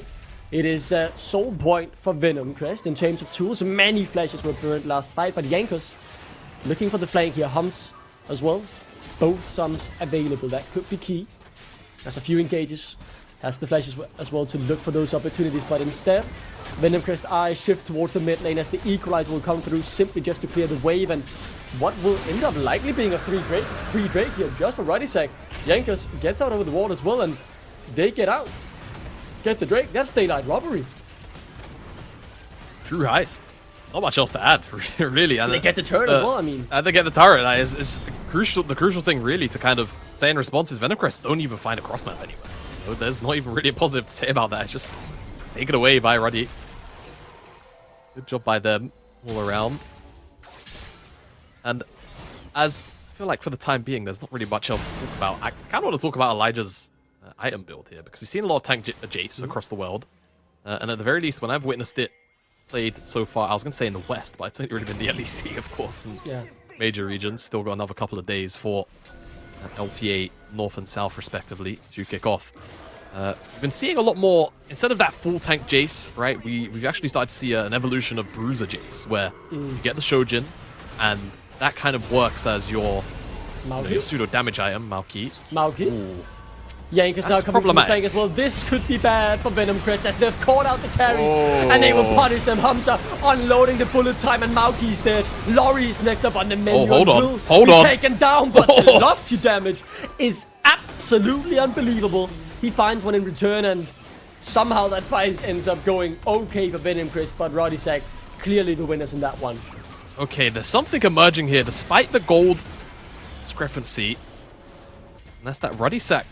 It is Soul Point for Venom Crest in terms of tools. Many flashes were burned last fight, but Jankos looking for the flank here. Hums as well. Both sums available. That could be key. There's a few engages. Has the flashes as well to look for those opportunities, but instead, Venom Crest eyes shift towards the mid lane as the equalizer will come through simply just to clear the wave, and what will end up likely being a free Drake here just for Radisak. Jankos gets out over the wall as well, and they get out. Get the Drake. That's daylight robbery. True heist. not much else to add, really. And They get the turn as well, I mean. And they get the turret. It's the crucial thing, really, to kind of say in response is Venom Crest don't even find a cross map anywhere. So there's not even really a positive to say about that. It's just take it away by Ruddy. Good job by them all around. And as I feel like for the time being, there's not really much else to talk about. I kind of want to talk about Elijah's item build here, because we've seen a lot of tank Jace across the world. And at the very least, when I've witnessed it played so far, I was going to say in the West, but it's only really been the LEC, of course, and major regions. Still got another couple of days for LTA North and South, respectively, to kick off. We've been seeing a lot more, instead of that full tank Jace, right, we've actually started to see an evolution of Bruiser Jace, where you get the Shojin, and that kind of works as your pseudo damage item, Maoki. Maoki. Yank is now coming from the flank as well. This could be bad for Venom Crest as they've caught out the carries and they will punish them. Hamza unloading the bullet time and Maoki's dead. Lori's next up on the menu. Hold on. Taken down, but the lofty damage is absolutely unbelievable. He finds one in return and somehow that fight ends up going okay for Venom Crest, but Rodisak clearly the winners in that one. Okay, there's something emerging here despite the gold discrepancy. And that's that Rodisak.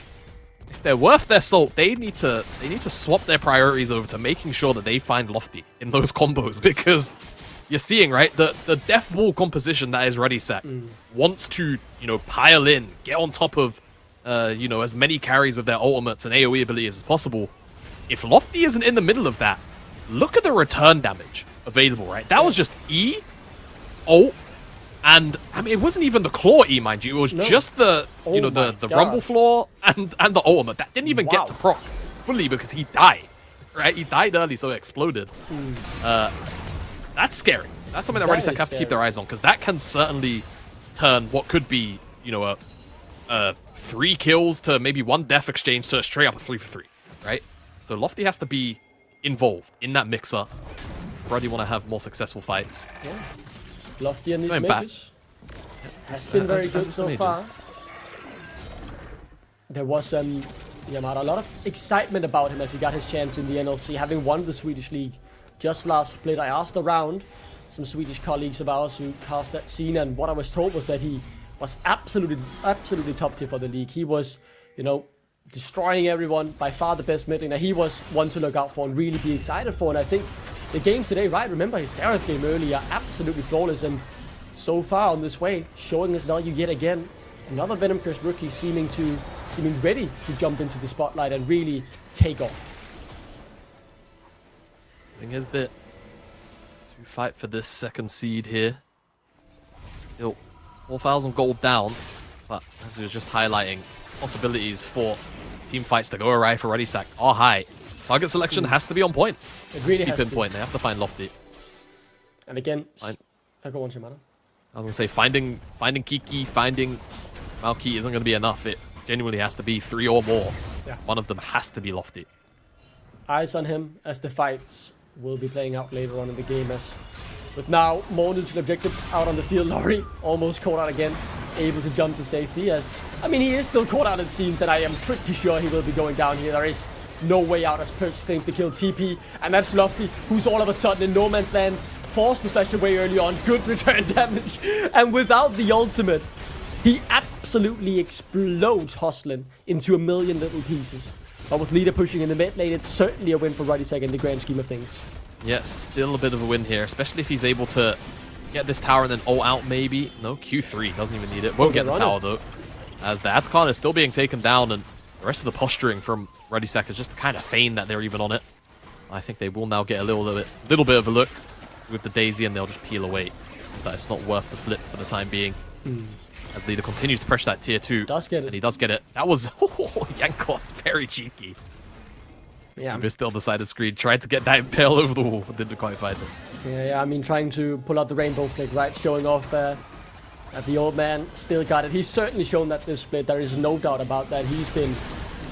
If they're worth their salt, they need to swap their priorities over to making sure that they find Lofty in those combos, because you're seeing, right, the death wall composition that is Rodisak wants to, pile in, get on top of, as many carries with their ultimates and AoE abilities as possible. If Lofty isn't in the middle of that, look at the return damage available, right? That was just E, ult, and I mean, it wasn't even the claw E, mind you. It was just the, the rumble floor and the ultimate. That didn't even get to proc fully because he died, right? He died early, so it exploded. That's scary. That's something that Rodisak have to keep their eyes on, because that can certainly turn what could be, a 3 kills to maybe 1 death exchange to straight up a 3 for 3, right? So Lofty has to be involved in that mixer if Ruddy want to have more successsul fights. Yeah. Lofty and these mages has been very good so far. There was Yamada, a lot of excitement about him as he got his chance in the NLC, having won the Swedish League just last split. I asked around some Swedish colleagues of ours who cast that scene, and what I was told was that he was absolutely top tier for the league. He was, destroying everyone, by far the best mid laner. He was one to look out for and really be excited for, and I think the games today, right? Remember his Seraph game earlier, absolutely flawless, and so far on this way, showing his value yet again. Another Venom Crest rookie seeming ready to jump into the spotlight and really take off. Doing his bit to fight for this second seed here. Still 4,000 gold down, but as we were just highlighting, possibilities for team fights to go awry for Rodisak are high. Target selection has to be on point. It really has to pinpoint. They have to find Lofty. And again, I go on, Shimano. I was gonna say finding Kiki, finding Maoki isn't gonna be enough. It genuinely has to be 3 or more. Yeah. One of them has to be Lofty. Eyes on him as the fights will be playing out later on in the game, as with now more neutral objectives out on the field. Lori almost caught out again, able to jump to safety, as he is still caught out it seems, and I am pretty sure he will be going down here. There is no way out as Perks claims to kill TP, and that's Lofty, who's all of a sudden in no man's land, forced to flash away early on. Good return damage, and without the ultimate, he absolutely explodes Hoslin into a million little pieces. But with leader pushing in the mid lane, it's certainly a win for Rodisak in the grand scheme of things. Yes, still a bit of a win here, especially if he's able to get this tower and then ult out maybe. No, Q3, doesn't even need it. Won't get the tower though, as the Atacon is still being taken down, and the rest of the posturing from Rodisak is just to kind of feign that they're even on it. I think they will now get a little bit of a look with the Daisy, and they'll just peel away. That it's not worth the flip for the time being. As leader continues to pressure that tier 2. Does get it. And he does get it. That was Yankos, very cheeky. Yeah. He missed it on the side of the screen. Tried to get that impale over the wall, but didn't quite find it. Yeah, I mean, trying to pull out the rainbow flick, right? Showing off that the old man still got it. He's certainly shown that this split. There is no doubt about that. He's been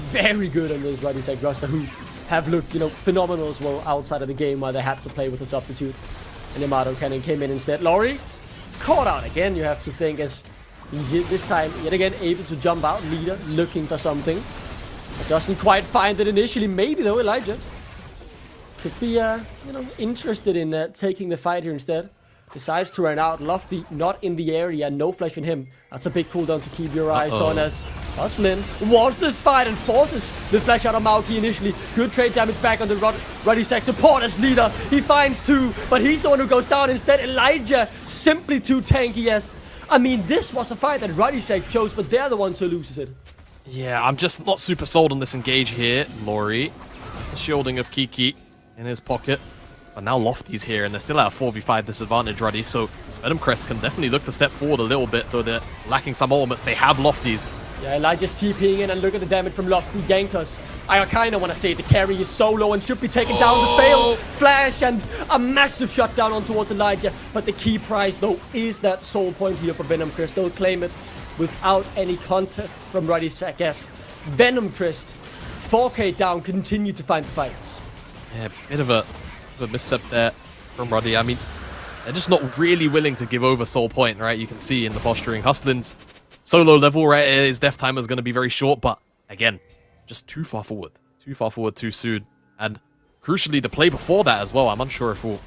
very good on this Rodisak roster, who have looked, phenomenal as well outside of the game, while they had to play with a substitute. And Yamato Cannon came in instead. Lori caught out again, you have to think, as this time, yet again, able to jump out. Leader looking for something. But doesn't quite find it initially. Maybe though, Elijah. could be, interested in taking the fight here instead. Decides to run out. Lofty not in the area, no flash on him. That's a big cooldown to keep your eyes on as Huslin wants this fight and forces the flash out of Mauki initially. Good trade damage back on the Ruddy Sack support as leader. He finds 2, but he's the one who goes down instead. Elijah simply too tanky as... I mean, this was a fight that Ruddy Sack chose, but they're the ones who loses it. Yeah, I'm just not super sold on this engage here. Laurie, the shielding of Kiki in his pocket. But now Lofty's here, and they're still at a 4v5 disadvantage, Ruddy, so Venom Crest can definitely look to step forward a little bit, though they're lacking some ultimates. They have Lofties. Yeah, Elijah's TPing in, and look at the damage from Lofty. Yankers, I kind of want to say the carry is solo and should be taken down. The fail, flash, and a massive shutdown on towards Elijah. But the key prize, though, is that soul point here for Venom Crest. They'll claim it without any contest from Ruddy Sack. Yes, Venom Crest, 4k down, continue to find fights. Yeah, bit of a misstep there from Ruddy. I mean, they're just not really willing to give over soul point, right? You can see in the posturing. Hustlin's solo level, right? His death timer is going to be very short, but again, just too far forward. Too far forward too soon. And crucially, the play before that as well. I'm unsure if we'll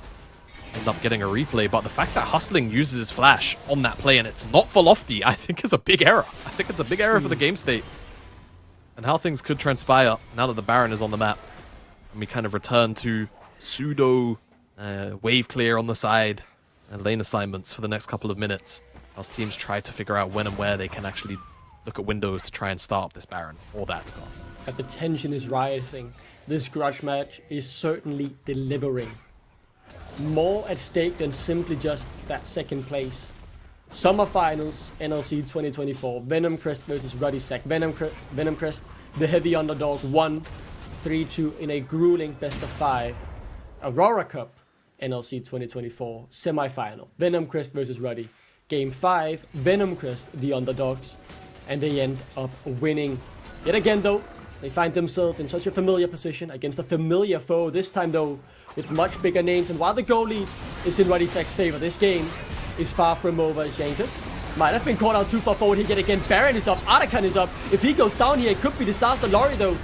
end up getting a replay, but the fact that Hustling uses his flash on that play and it's not for Lofty, I think is a big error. I think it's a big error for the game state. And how things could transpire now that the Baron is on the map. And we kind of return to pseudo wave clear on the side and lane assignments for the next couple of minutes as teams try to figure out when and where they can actually look at windows to try and start up this Baron or that. And the tension is rising. This grudge match is certainly delivering. More at stake than simply just that second place. Summer Finals, NLC 2024. Venom Crest versus Ruddy Sack. Venom Crest, the heavy underdog, won 3-2 in a grueling best of 5. Aurora Cup, NLC 2024, semi-final. Venom Crest versus Ruddy. Game 5, Venom Crest, the underdogs. And they end up winning. Yet again, though, they find themselves in such a familiar position against a familiar foe. This time, though, with much bigger names. And while the goal lead is in Ruddy Sack's favor, this game is far from over as Jankers might have been caught out too far forward here yet again. Baron is up, Arakan is up. If he goes down here, it could be disaster. Laurie, though,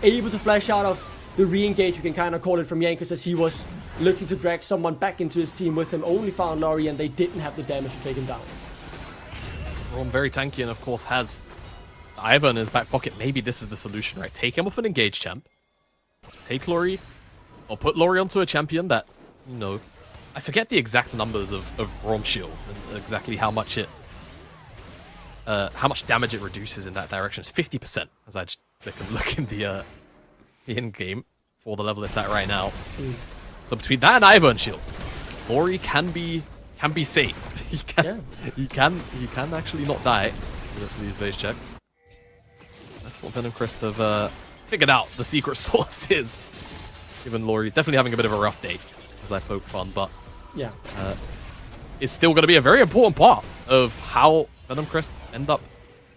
able to flash out of the re-engage, you can kind of call it, from Yankers as he was looking to drag someone back into his team with him. Only found Laurie, and they didn't have the damage to take him down. Ron very tanky and of course has Ivor in his back pocket. Maybe this is the solution, right? Take him off an engage champ. Take Laurie, or put Laurie onto a champion that, you know, I forget the exact numbers of Rom Shield and exactly how much damage it reduces in that direction. It's 50%, as I just look in the in-game for the level it's at right now. So between that and Ivern shields, Laurie can be safe. He can actually not die with these phase checks. That's what Venom Crest have figured out the secret source is. Given Laurie definitely having a bit of a rough day, as I poke fun, but yeah, it's still going to be a very important part of how Venom Crest end up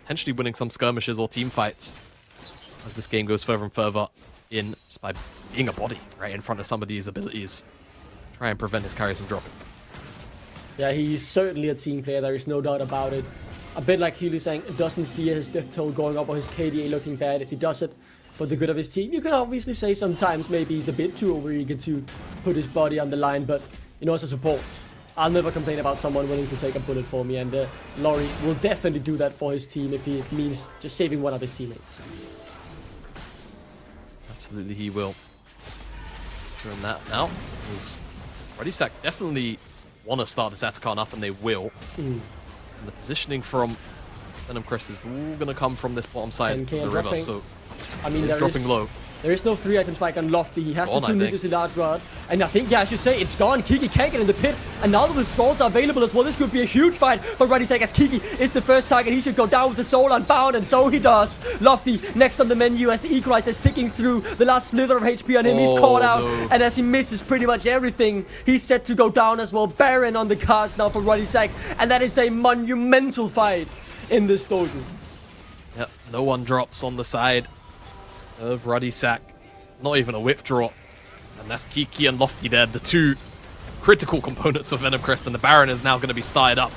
potentially winning some skirmishes or team fights as this game goes further and further in, just by being a body right in front of some of these abilities. Try and prevent his carries from dropping. Yeah, he's certainly a team player, there is no doubt about it. A bit like Healy saying, doesn't fear his death toll going up or his KDA looking bad. If he does it for the good of his team, you can obviously say sometimes maybe he's a bit too overeager to put his body on the line, but you know, as a support, I'll never complain about someone willing to take a bullet for me, and Laurie will definitely do that for his team if it means just saving one of his teammates. Absolutely he will. Showing that now is Ruddy Sack definitely want to start this Atacon up, and they will. And the positioning from Venom Crest is all going to come from this bottom side of the river, dropping. so I mean, it's dropping low. There is no 3-item spike on Lofty. He has gone, the 2 meters in large rod. And I think, yeah, I should say, it's gone. Kiki can't get in the pit. And now the withdrawals are available as well. This could be a huge fight for Ruddy Sack as Kiki is the first target. He should go down with the soul unbound, and so he does. Lofty next on the menu as the Equalizer is ticking through. The last slither of HP on him. He's caught out. No. And as he misses pretty much everything, he's set to go down as well. Baron on the cards now for Ruddy Sack. And that is a monumental fight in this dojo. Yep, no one drops on the side of Ruddy Sack. Not even a whip drop. And that's Kiki and Lofty there, the two critical components of Venom Crest, and the Baron is now going to be started up.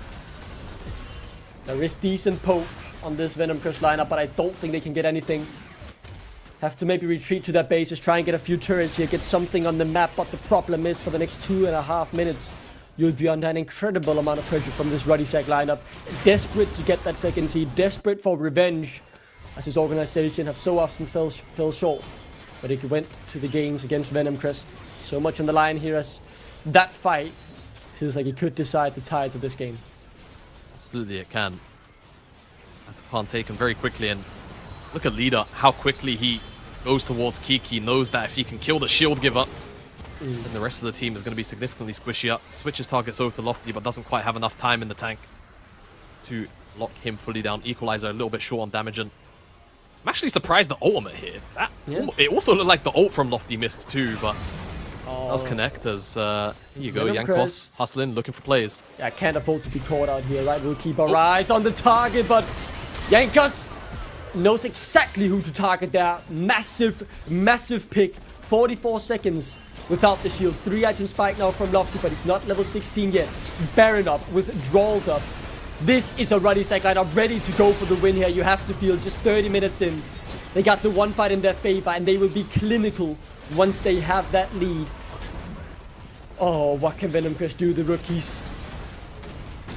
There is decent poke on this Venom Crest lineup, but I don't think they can get anything. Have to maybe retreat to their bases, try and get a few turrets here, get something on the map. But the problem is, for the next 2.5 minutes, you'll be under an incredible amount of pressure from this Ruddy Sack lineup. Desperate to get that second seed, desperate for revenge, as his organization have so often fell short. But he went to the games against Venom Crest. So much on the line here, as that fight feels like it could decide the tides of this game. Absolutely, it can. That's can't taken very quickly, and look at Leader, how quickly he goes towards Kiki, knows that if he can kill the shield giver, then the rest of the team is going to be significantly squishy up. Switches targets over to Lofty, but doesn't quite have enough time in the tank to lock him fully down. Equalizer a little bit short on damage, and I'm actually surprised the ultimate here. It also looked like the ult from Lofty missed too, but does connect as, here you go, Venom Jankos Crest. hustling, looking for plays. Yeah, can't afford to be caught out here, right? We'll keep our eyes on the target, but Jankos knows exactly who to target there. Massive pick. 44 seconds without the shield. 3 item spike now from Lofty, but he's not level 16 yet. Baron up, withdrawal up. This is a Ruddy Sack lineup ready to go for the win here. You have to feel just 30 minutes in. They got the one fight in their favor, and they will be clinical once they have that lead. Oh, what can Venom Crest do? The rookies.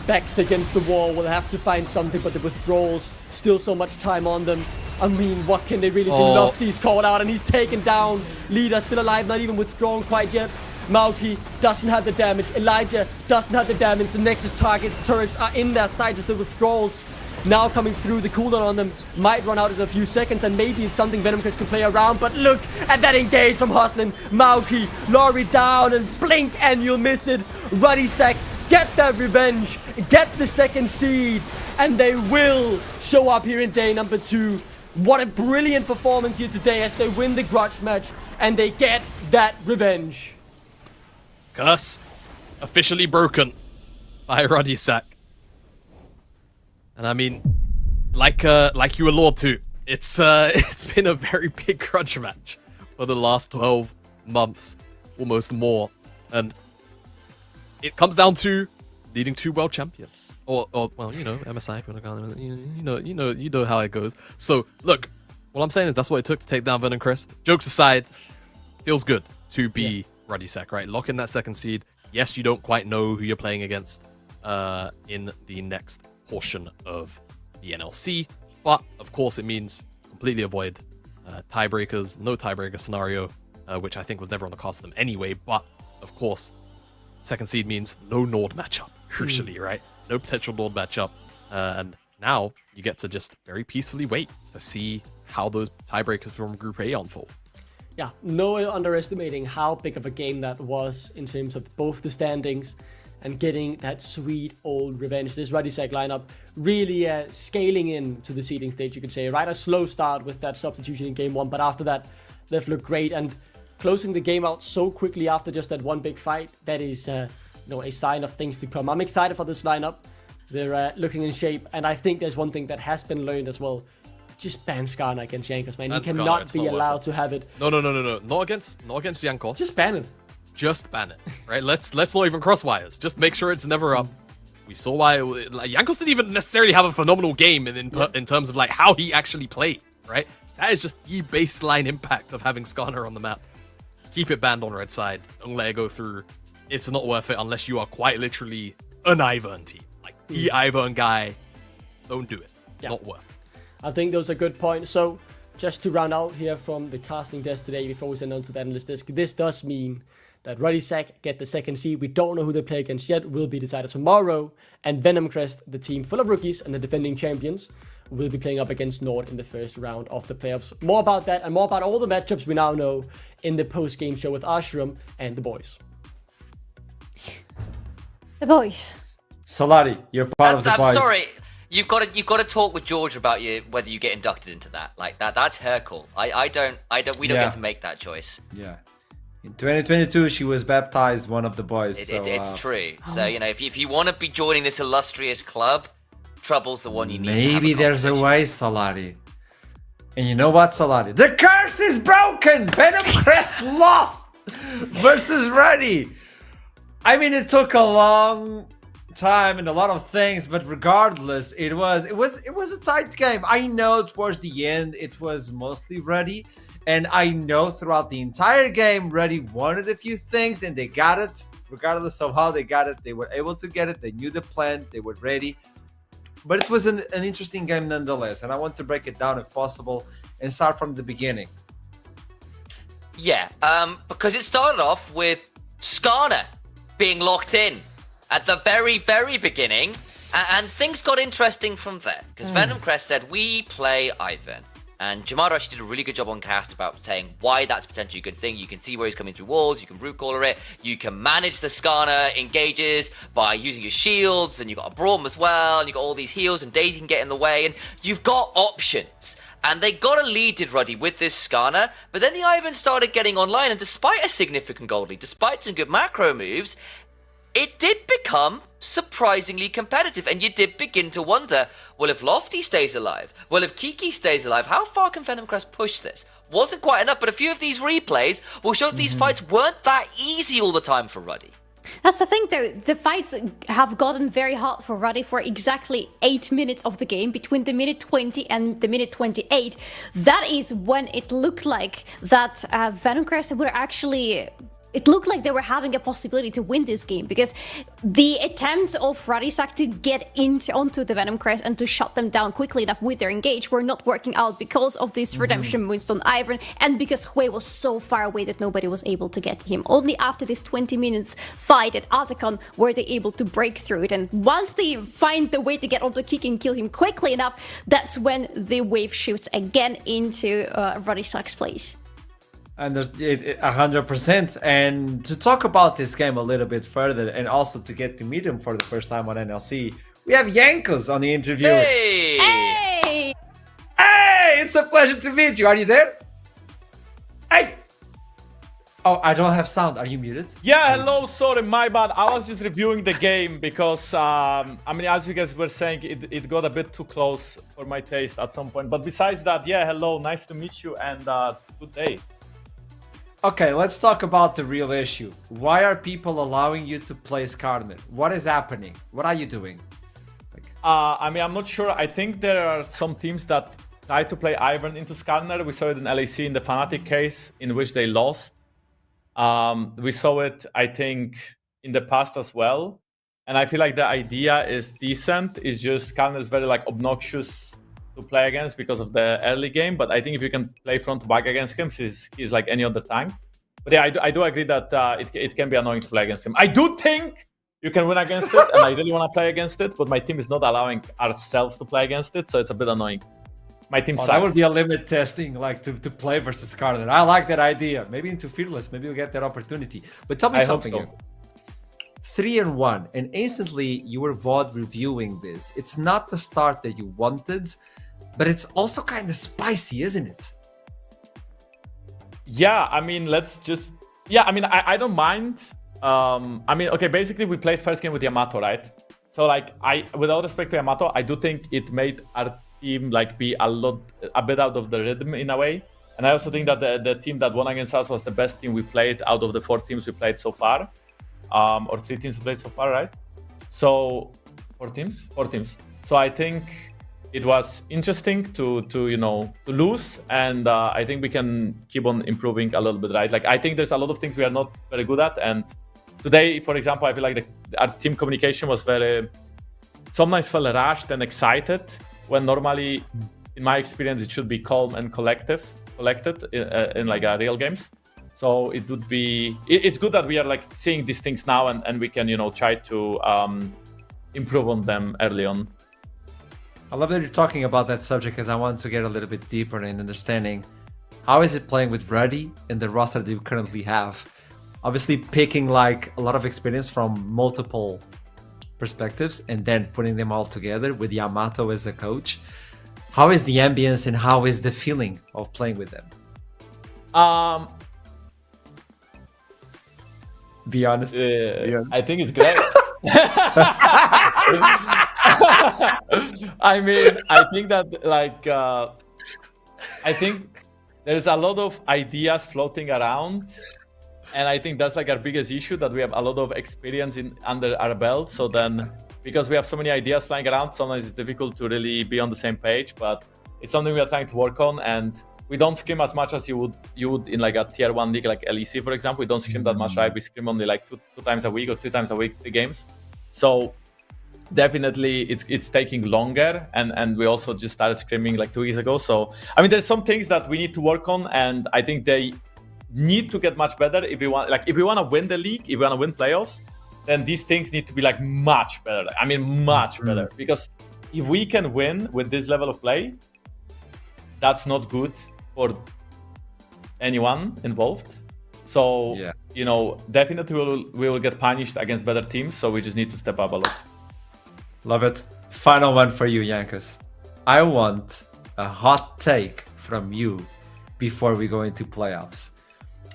Backs against the wall, will have to find something, but the withdrawals, still so much time on them. I mean, what can they really do? Lofty's called out and he's taken down. Leader still alive, not even withdrawn quite yet. Maoki doesn't have the damage. Elijah doesn't have the damage. The Nexus target turrets are in their sight as the withdrawals now coming through. The cooldown on them might run out in a few seconds, and maybe it's something Venom Crest can play around. But look at that engage from Hosnin. Maoki, Lori down, and blink and you'll miss it. Ruddy Sack get their revenge, get the second seed, and they will show up here in day number 2. What a brilliant performance here today as they win the grudge match and they get that revenge. Curse officially broken by Ruddy Sack. And I mean, like you allude to, it's been a very big grudge match for the last 12 months, almost more, and it comes down to leading 2 world champion, or well, you know, MSI if you want to call it, you know how it goes. So look, what I'm saying is that's what it took to take down Venom Crest. Jokes aside, feels good to be Ruddy Sack, right? Lock in that second seed. Yes, you don't quite know who you're playing against in the next portion of the NLC, but of course it means completely avoid tiebreakers, no tiebreaker scenario, which I think was never on the cards for them anyway. But of course, second seed means no Nord matchup, crucially, right? No potential Nord matchup, and now you get to just very peacefully wait to see how those tiebreakers from Group A unfold. Yeah, no underestimating how big of a game that was in terms of both the standings and getting that sweet old revenge. This Ruddy Sack lineup really scaling in to the seeding stage, you could say, right? A slow start with that substitution in game 1, but after that, they've looked great, and closing the game out so quickly after just that one big fight, that is a sign of things to come. I'm excited for this lineup. They're looking in shape, and I think there's one thing that has been learned as well. Just ban Skarner against Jankos, man. He cannot be allowed to have it. No. Not against Jankos. Just ban it. Just ban it, right? Let's not even cross wires. Just make sure it's never up. We saw why Jankos didn't even necessarily have a phenomenal game in terms of like how he actually played, right? That is just the baseline impact of having Skarner on the map. Keep it banned on red side. Don't let it go through. It's not worth it unless you are quite literally an Ivern team. Like the Ivern guy. Don't do it. Yeah. Not worth it. I think those are good points. So, just to round out here from the casting desk today, before we send on to the analyst desk, this does mean that Ruddy Sack get the second seed. We don't know who they play against yet. Will be decided tomorrow. And Venom Crest, the team full of rookies and the defending champions, will be playing up against Nord in the first round of the playoffs. More about that and more about all the matchups we now know in the post-game show with Ashram and the boys. The boys. Solari, you're part of the I'm boys. sorry. You've got to talk with George about whether you get inducted into that. Like that's her call. We don't get to make that choice. Yeah. In 2022, she was baptized one of the boys. It's true. So, if you want to be joining this illustrious club, Trouble's the one you need to have Maybe there's a way, Solari. And you know what, Solari? The curse is broken! Venom Crest lost versus Ruddy. I mean, it took a long time and a lot of things, but regardless, it was a tight game. I know towards the end it was mostly Ruddy, And I know throughout the entire game, Ruddy wanted a few things and they got it. Regardless of how they got it, they were able to get it. They knew the plan. They were ready. But it was an interesting game nonetheless. And I want to break it down if possible and start from the beginning. Yeah, because it started off with Skarner being locked in at the very, very beginning. And things got interesting from there. Because Venom Crest said, we play Ivan. And Jamada actually did a really good job on cast about saying why that's potentially a good thing. You can see where he's coming through walls, you can root caller it, you can manage the Skarner engages by using your shields, and you've got a Braum as well, and you've got all these heals, and Daisy can get in the way, and you've got options. And they got a lead, did Ruddy, with this Skarner, but then the Ivan started getting online, and despite a significant gold lead, despite some good macro moves, it did become surprisingly competitive, and you did begin to wonder, well, if Lofty stays alive, well, if Kiki stays alive, how far can Venom Crest push this? Wasn't quite enough, but a few of these replays will show that these fights weren't that easy all the time for Ruddy. That's the thing, though. The fights have gotten very hard for Ruddy for exactly 8 minutes of the game, between the minute 20 and the minute 28. That is when it looked like that Venom Crest were actually... It looked like they were having a possibility to win this game, because the attempts of Radisak to get onto the Venom Crest and to shut them down quickly enough with their engage were not working out because of this redemption moonstone Ivan, and because Hui was so far away that nobody was able to get to him. Only after this 20 minutes fight at Atacon were they able to break through it, and once they find the way to get onto Kiki and kill him quickly enough, that's when the wave shifts again into Radisak's place. And there's 100%. And to talk about this game a little bit further, and also to get to meet him for the first time on NLC, we have Yankos on the interview. Hey! Hey! Hey! It's a pleasure to meet you. Are you there? Hey! Oh, I don't have sound. Are you muted? Yeah, hello, sorry, my bad. I was just reviewing the game because, I mean, as you guys were saying, it got a bit too close for my taste at some point. But besides that, yeah, hello, nice to meet you, and good day. Okay, let's talk about the real issue. Why are people allowing you to play Skarner? What is happening? What are you doing? I mean, I'm not sure. I think there are some teams that try to play Ivan into Skarner. We saw it in LAC in the Fnatic case, in which they lost. We saw it, I think, in the past as well. And I feel like the idea is decent. It's just Skarner is very like obnoxious to play against because of the early game, but I think if you can play front to back against him, he's like any other time. But yeah, I do agree that it can be annoying to play against him. I do think you can win against it, and I really want to play against it, but my team is not allowing ourselves to play against it, so it's a bit annoying. My team sucks. That would be a limit testing, like to play versus Skarner. I like that idea. Maybe into Fearless, maybe you'll get that opportunity. But tell me something. Hope so. 3-1, and instantly you were VOD reviewing this. It's not the start that you wanted, but it's also kind of spicy, isn't it? Yeah, I mean, let's just... Yeah, I mean, I don't mind. I mean, okay, basically we played first game with Yamato, right? So, like, with all respect to Yamato, I do think it made our team, like, be a bit out of the rhythm in a way. And I also think that the team that won against us was the best team we played out of the 4 teams we played so far. Or 3 teams we played so far, right? So, 4 teams? 4 teams. So I think it was interesting to lose, and I think we can keep on improving a little bit, right? Like, I think there's a lot of things we are not very good at, and today, for example, I feel like our team communication was sometimes felt rushed and excited, when normally, in my experience, it should be calm and collected in like real games. So it would be, it's good that we are like seeing these things now, and we can, try to improve on them early on. I love that you're talking about that subject, because I want to get a little bit deeper in understanding how is it playing with Ruddy and the roster that you currently have. Obviously picking like a lot of experience from multiple perspectives and then putting them all together with Yamato as a coach. How is the ambience and how is the feeling of playing with them? Be honest. I think it's great. I mean, I think that like I think there's a lot of ideas floating around, and I think that's like our biggest issue, that we have a lot of experience under our belt. So then, because we have so many ideas flying around, sometimes it's difficult to really be on the same page, but it's something we are trying to work on, and we don't scrim as much as you would in like a tier 1 league like LEC, for example. We don't scrim that much, right? We scrim only like two times a week or 3 times a week, 3 games. So definitely it's taking longer, and we also just started scrimming like 2 weeks ago. So I mean, there's some things that we need to work on, and I think they need to get much better if we want to win the league, if we want to win playoffs, then these things need to be like much better. I mean, much better, because if we can win with this level of play, that's not good for anyone involved. So you know, definitely we will get punished against better teams, so we just need to step up a lot. Love it. Final one for you, Yankas. I want a hot take from you before we go into playoffs.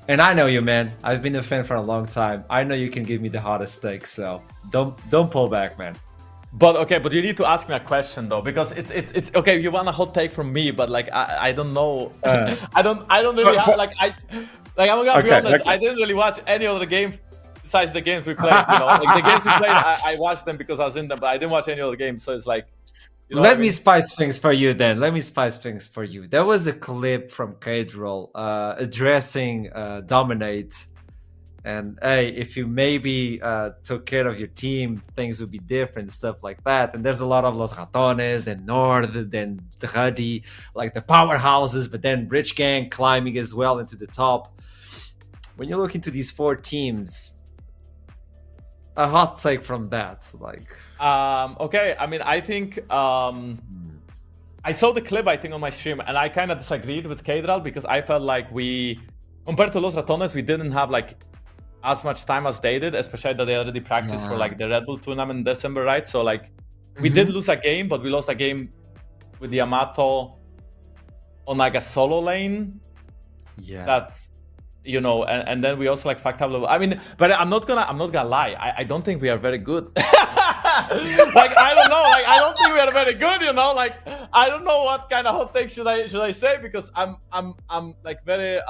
And I know you, man. I've been a fan for a long time. I know you can give me the hottest take, so don't pull back, man. But you need to ask me a question though, because it's okay. You want a hot take from me, but like I don't know. I don't really have, I'm gonna be honest. Okay. I didn't really watch any other game besides the games we played. You know, like the games we played, I watched them because I was in them, but I didn't watch any other games. So it's like, you know, Let me spice things for you then. There was a clip from Cadrol addressing Dominate. And hey, if you maybe took care of your team, things would be different, stuff like that. And there's a lot of Los Ratones and Nord, then Ruddy, like the powerhouses, but then Rich Gang climbing as well into the top. When you look into these 4 teams, a hot take from that, like. Okay, I mean, I think I saw the clip, I think, on my stream, and I kind of disagreed with Cadral because I felt like we, compared to Los Ratones, we didn't have like as much time as they did, especially that they already practiced for like the Red Bull tournament in December, right? So like we did lose a game, but we lost a game with the Yamato on like a solo lane. Yeah. That's, you know, and then we also like fucked up. I mean, but I'm not gonna lie. I don't think we are very good. Like I don't know. Like I don't think we are very good. You know, like I don't know what kind of hot take should I say, because I'm like very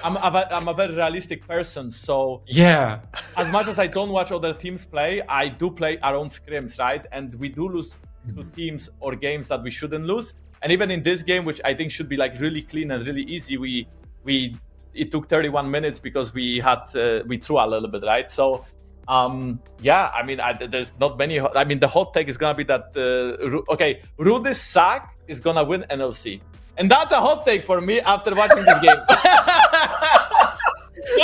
I'm a very realistic person. So yeah, as much as I don't watch other teams play, I do play our own scrims, right? And we do lose to teams or games that we shouldn't lose. And even in this game, which I think should be like really clean and really easy, it took 31 minutes because we threw a little bit, right? So yeah, I mean, there's not many. I mean, the hot take is gonna be that Rudy's sack is gonna win NLC, and that's a hot take for me after watching this game.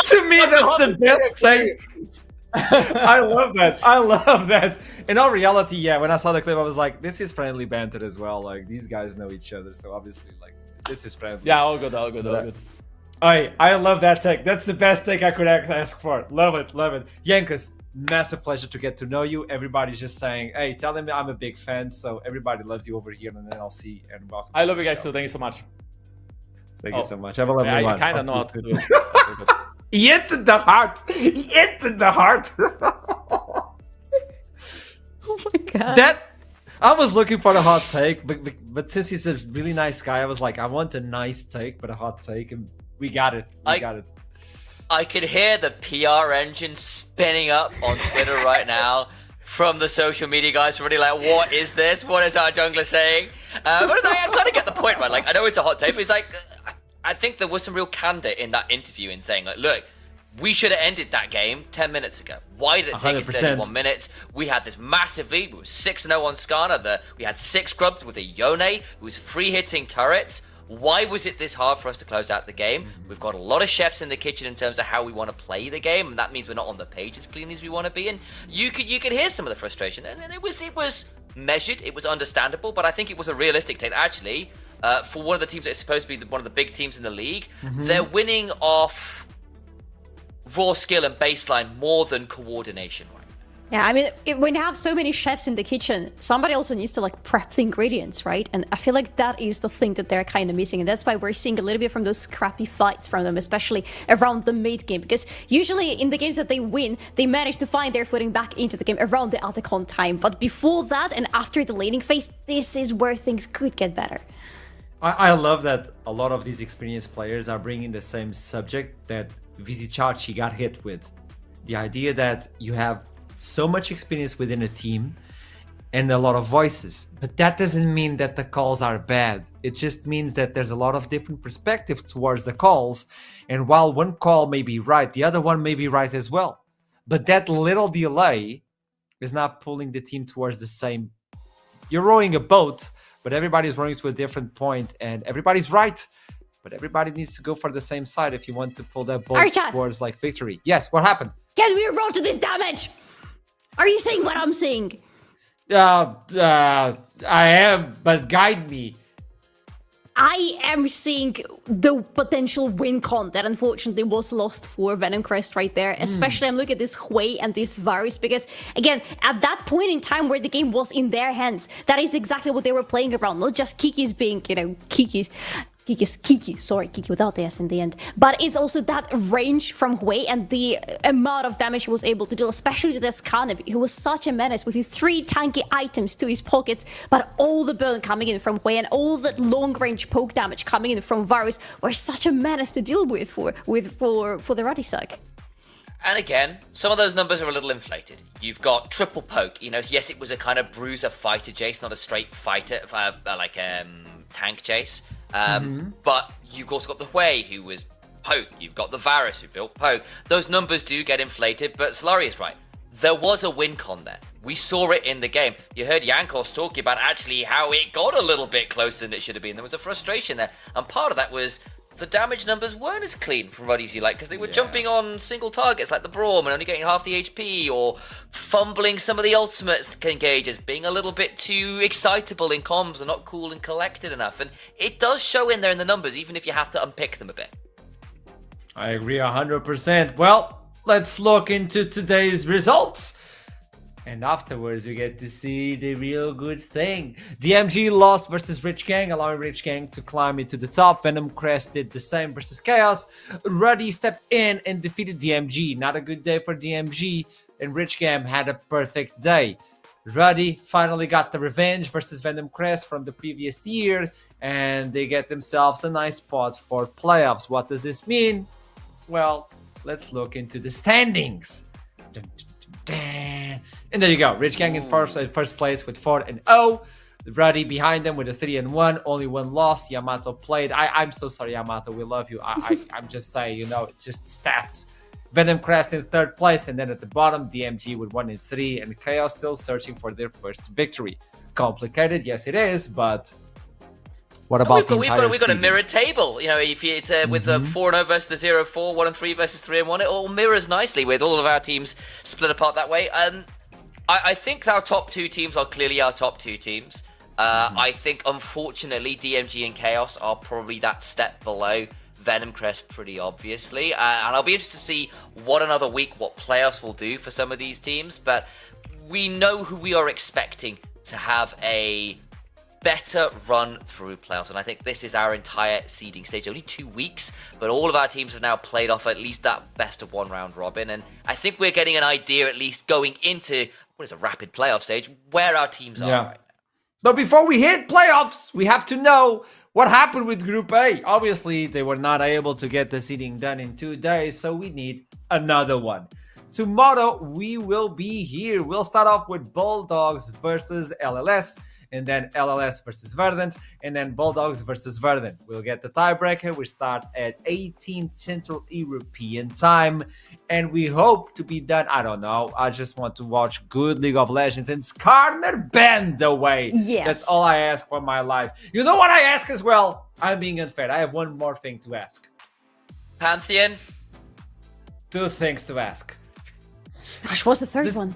To me, that's the best take. I love that. In all reality, yeah, when I saw the clip, I was like, this is friendly banter as well. Like these guys know each other, so obviously, like this is friendly. Yeah, all good. I love that take. That's the best take I could ask for. Love it. Yankas, massive pleasure to get to know you. Everybody's just saying, hey, tell them I'm a big fan. So everybody loves you over here on NLC, and welcome. I love you guys too. Thank you so much. Thank you so much. Have a lovely one. I kind of know how to do it. Hit the heart. Oh my god. I was looking for a hot take, but since he's a really nice guy, I was like, I want a nice take, but a hot take, and we got it. I could hear the PR engine spinning up on Twitter right now from the social media guys. Really like, what is this? What is our jungler saying? But I kind of get the point, right? Like, I know it's a hot take, but it's like, I think there was some real candor in that interview in saying, like, look, we should have ended that game 10 minutes ago. Why did it take 100%. us 31 minutes? We had this massive lead. We were 6-0 on Skarner. We had 6 grubs with a Yone who was free hitting turrets. Why was it this hard for us to close out the game? We've got a lot of chefs in the kitchen in terms of how we want to play the game, and that means we're not on the page as clean as we want to be. And you could hear some of the frustration, and it was measured, it was understandable, but I think it was a realistic take. Actually, for one of the teams that's supposed to be one of the big teams in the league, they're winning off raw skill and baseline more than coordination. Yeah, I mean, when you have so many chefs in the kitchen, somebody also needs to like prep the ingredients, right? And I feel like that is the thing that they're kind of missing. And that's why we're seeing a little bit from those scrappy fights from them, especially around the mid game. Because usually in the games that they win, they manage to find their footing back into the game around the Atacon time. But before that and after the laning phase, this is where things could get better. I love that a lot of these experienced players are bringing the same subject that Vizichachi got hit with. The idea that you have so much experience within a team, and a lot of voices. But that doesn't mean that the calls are bad. It just means that there's a lot of different perspective towards the calls. And while one call may be right, the other one may be right as well. But that little delay is not pulling the team towards the same. You're rowing a boat, but everybody's rowing to a different point, and everybody's right. But everybody needs to go for the same side if you want to pull that boat towards like victory. Yes, what happened? Can we roll to this damage? Are you saying what I'm saying? I am, but guide me. I am seeing the potential win con that unfortunately was lost for Venom Crest right there. Especially I'm looking at this Hui and this Varus because, again, at that point in time where the game was in their hands, that is exactly what they were playing around. Not just Kiki's being, Kiki without the S in the end. But it's also that range from Hui and the amount of damage he was able to deal, especially to this Kanabi, who was such a menace with his 3 tanky items to his pockets, but all the burn coming in from Hui and all the long-range poke damage coming in from Varus were such a menace to deal with for the Radisak. And again, some of those numbers are a little inflated. You've got triple poke. Yes, it was a kind of bruiser fighter Jace, not a straight fighter tank Jace. But you've also got the Hui, who was poke. You've got the Varus, who built poke. Those numbers do get inflated, but Solari is right. There was a win con there. We saw it in the game. You heard Yankos talking about actually how it got a little bit closer than it should have been. There was a frustration there. And part of that was the damage numbers weren't as clean from Ruddy's you like, because they were jumping on single targets like the Braum and only getting half the HP, or fumbling some of the ultimates engages, being a little bit too excitable in comms and not cool and collected enough. And it does show in there in the numbers, even if you have to unpick them a bit. I agree 100%. Well, let's look into today's results. And afterwards, we get to see the real good thing. DMG lost versus Rich Gang, allowing Rich Gang to climb into the top. Venom Crest did the same versus Chaos. Ruddy stepped in and defeated DMG. Not a good day for DMG. And Rich Gang had a perfect day. Ruddy finally got the revenge versus Venom Crest from the previous year. And they get themselves a nice spot for playoffs. What does this mean? Well, let's look into the standings. Dun, dun, dun. And there you go. Rich Gang in first place with 4-0. Ruddy behind them with a 3-1. Only one loss. Yamato played. I'm so sorry, Yamato. We love you. I'm just saying, it's just stats. Venom Crest in third place. And then at the bottom, DMG with 1-3. And Chaos still searching for their first victory. Complicated, yes it is, but what about we've got a mirror table. If it's with the 4-0 versus the 0-4, 1-3 versus 3-1, it all mirrors nicely with all of our teams split apart that way. And I think our top 2 teams are clearly our top 2 teams. I think, unfortunately, DMG and Chaos are probably that step below Venom Crest, pretty obviously. And I'll be interested to see what playoffs will do for some of these teams. But we know who we are expecting to have a better run through playoffs, and I think this is our entire seeding stage. Only 2 weeks, but all of our teams have now played off at least that best of 1 round robin, and I think we're getting an idea, at least going into what is a rapid playoff stage, where our teams are right now. But before we hit playoffs, we have to know what happened with Group A. Obviously, they were not able to get the seeding done in 2 days, so we need another one. Tomorrow, we will be here. We'll start off with Bulldogs versus LLS, and then LLS versus Verdant, and then Bulldogs versus Verdant. We'll get the tiebreaker. We start at 18 Central European time, and we hope to be done. I don't know. I just want to watch good League of Legends and Skarner bend away. Yes. That's all I ask for my life. You know what I ask as well? I'm being unfair. I have one more thing to ask. Pantheon? 2 things to ask. Gosh, what's the third one?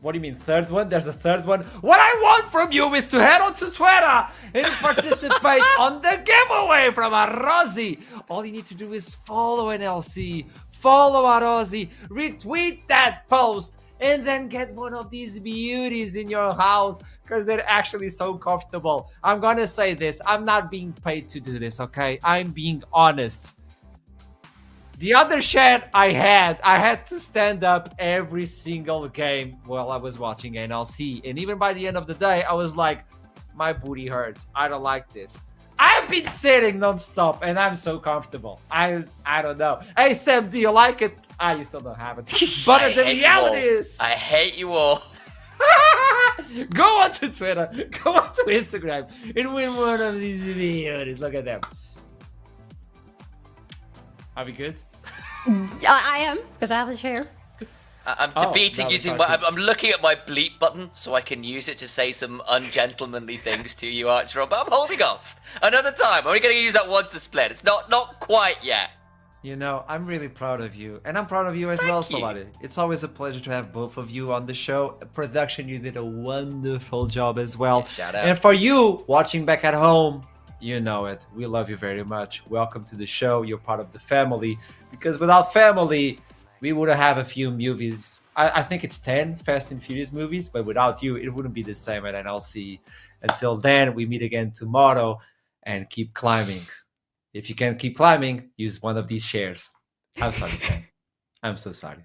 What do you mean, third one? There's a third one. What I want from you is to head on to Twitter and participate on the giveaway from Arozzi. All you need to do is follow NLC, follow Arozzi, retweet that post, and then get one of these beauties in your house because they're actually so comfortable. I'm gonna say this. I'm not being paid to do this, okay? I'm being honest. The other chat I had to stand up every single game while I was watching NLC. And even by the end of the day, I was like, my booty hurts. I don't like this. I've been sitting nonstop and I'm so comfortable. I don't know. Hey, Sam, do you like it? You still don't have it. But the reality is... I hate you all. Go onto Twitter, go onto Instagram, and win one of these videos. Look at them. Are we good? I am, because I have a share. I'm debating now we're using talking. I'm looking at my bleep button so I can use it to say some ungentlemanly things to you, Archrob, but I'm holding off. Another time. I'm only going to use that once a split. It's not quite yet. You know, I'm really proud of you. And I'm proud of you as well, Thank you. Solari. It's always a pleasure to have both of you on the show. Production, you did a wonderful job as well. Shout out. And for you watching back at home, you know it. We love you very much. Welcome to the show. You're part of the family. Because without family, we would have a few movies. I think it's 10 Fast and Furious movies, but without you, it wouldn't be the same at NLC. Until then, we meet again tomorrow and keep climbing. If you can keep climbing, use one of these shares. I'm sorry, Sam. I'm so sorry.